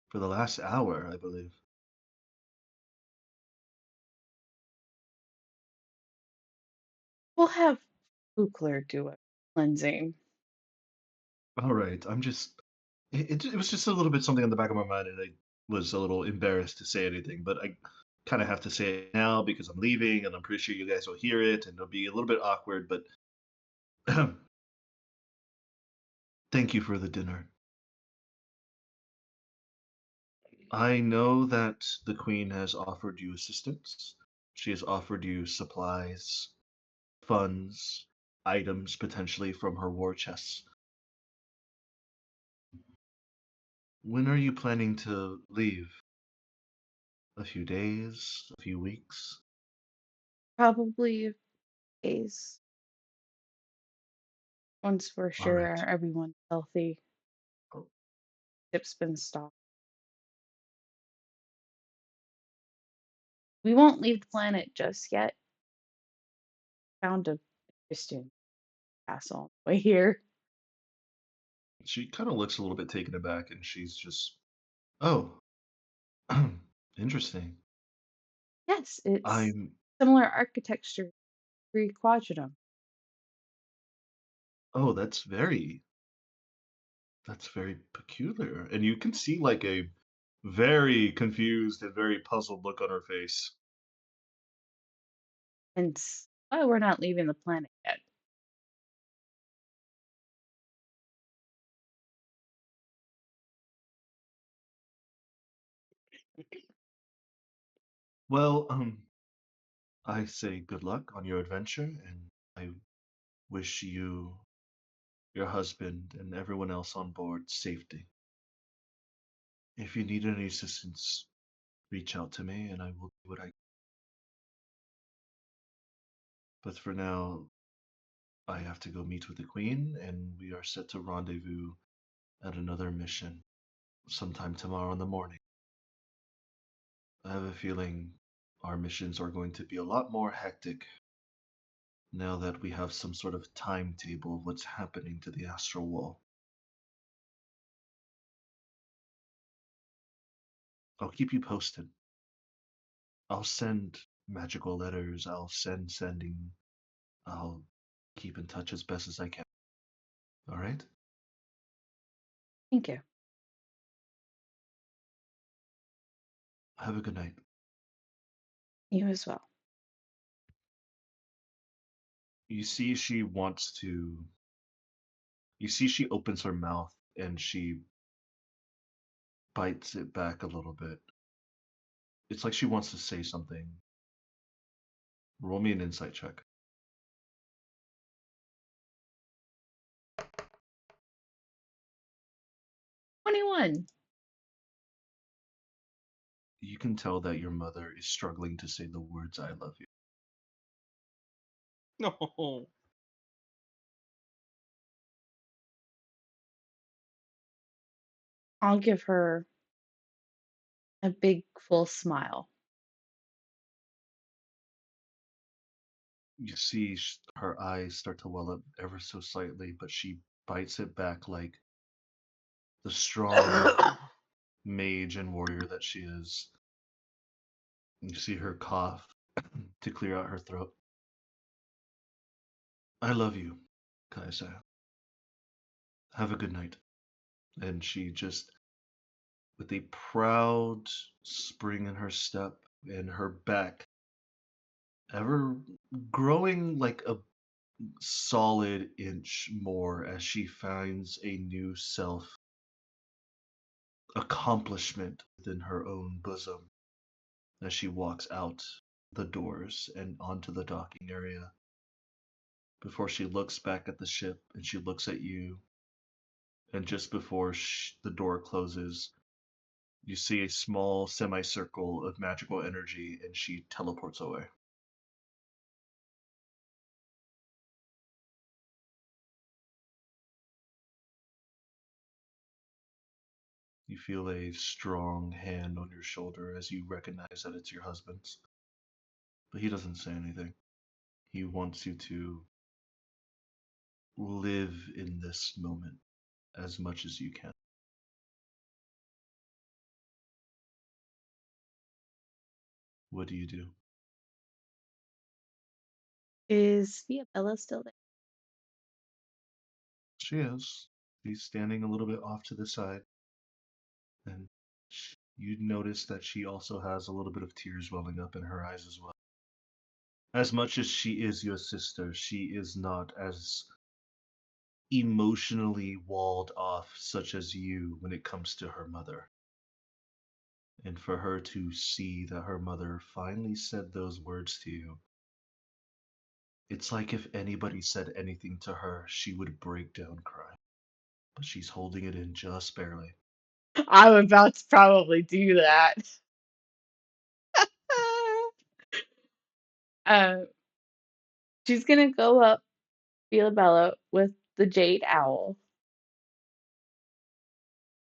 for the last hour, I believe. We'll have Bukler do it. Cleansing. All right, it was just a little bit something on the back of my mind, and I was a little embarrassed to say anything, but I kind of have to say it now because I'm leaving, and I'm pretty sure you guys will hear it, and it'll be a little bit awkward, but thank you for the dinner. I know that the Queen has offered you assistance. She has offered you supplies, funds, items potentially from her war chests. When are you planning to leave? A few days? A few weeks? Probably days. Once we're All right. sure everyone's healthy. Oh, Ship's been stopped. We won't leave the planet just yet. Found a interesting castle on the way here. she kind of looks a little bit taken aback and she's just, oh, interesting. Yes, it's I'm, similar architecture, Greek quadrantum. oh, that's very peculiar. And you can see like a very confused and very puzzled look on her face. Hence why we're not leaving the planet yet. Well, I say good luck on your adventure, and I wish you, your husband, and everyone else on board safety. If you need any assistance, reach out to me and I will do what I. But for now, I have to go meet with the Queen, and we are set to rendezvous at another mission sometime tomorrow in the morning. I have a feeling our missions are going to be a lot more hectic now that we have some sort of timetable of what's happening to the astral wall. I'll keep you posted. I'll send magical letters, sending. I'll keep in touch as best as I can. All right? Thank you. Have a good night. You as well. You see she wants to. You see she opens her mouth and she bites it back a little bit. It's like she wants to say something. Roll me an insight check. 21. You can tell that your mother is struggling to say the words "I love you." No. I'll give her a big full smile. You see her eyes start to well up ever so slightly, but she bites it back like the strong mage and warrior that she is. You see her cough to clear out her throat. I love you, Kaisa. Have a good night. And she just, with a proud spring in her step and her back, ever growing like a solid inch more as she finds a new self accomplishment within her own bosom as she walks out the doors and onto the docking area before she looks back at the ship and she looks at you, and just before the door closes you see a small semicircle of magical energy and she teleports away. You feel a strong hand on your shoulder as you recognize that it's your husband's. But he doesn't say anything. He wants you to live in this moment as much as you can. What do you do? Is Bella still there? She is. She's standing a little bit off to the side. And you notice that she also has a little bit of tears welling up in her eyes as well. As much as she is your sister, she is not as emotionally walled off such as you when it comes to her mother. And for her to see that her mother finally said those words to you, it's like if anybody said anything to her, she would break down crying. But she's holding it in just barely. I'm about to probably do that. uh, she's gonna go up Bella with the jade owl,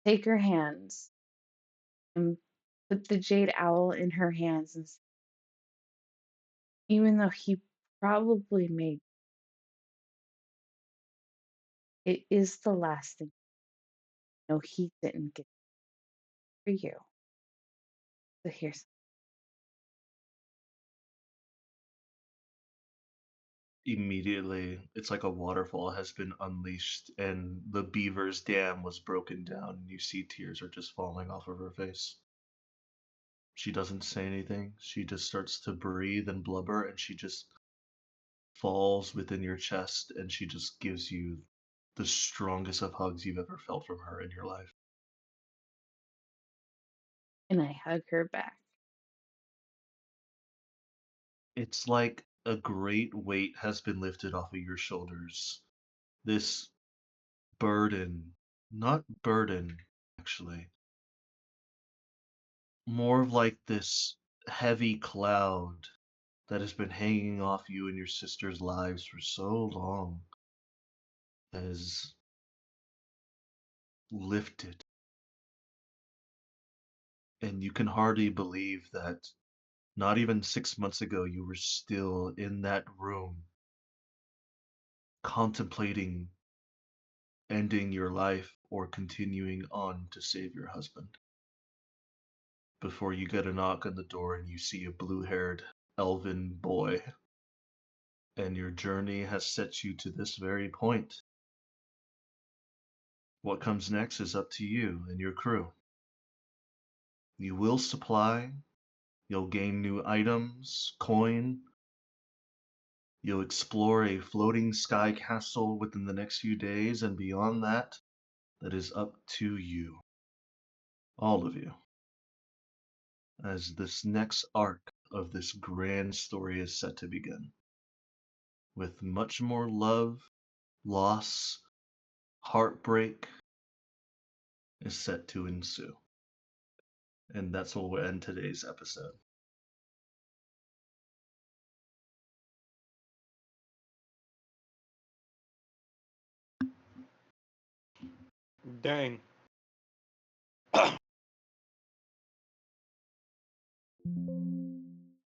take her hands, and put the jade owl in her hands, and even though he probably made it is the last thing. No, he didn't get for you. So here's Immediately, it's like a waterfall has been unleashed and the beaver's dam was broken down, and you see tears are just falling off of her face. She doesn't say anything. She just starts to breathe and blubber, and she just falls within your chest, and she just gives you the strongest of hugs you've ever felt from her in your life. and I hug her back. It's like a great weight has been lifted off of your shoulders. This burden, not burden, actually, more of like this heavy cloud that has been hanging off you and your sister's lives for so long has lifted. And you can hardly believe that not even 6 months ago you were still in that room contemplating ending your life or continuing on to save your husband. Before you get a knock on the door and you see a blue haired elven boy, and your journey has set you to this very point. What comes next is up to you and your crew. You will supply, you'll gain new items, coin, you'll explore a floating sky castle within the next few days, and beyond that, that is up to you. All of you. As this next arc of this grand story is set to begin. With much more love, loss, heartbreak is set to ensue. And that's where we'll end today's episode. Dang.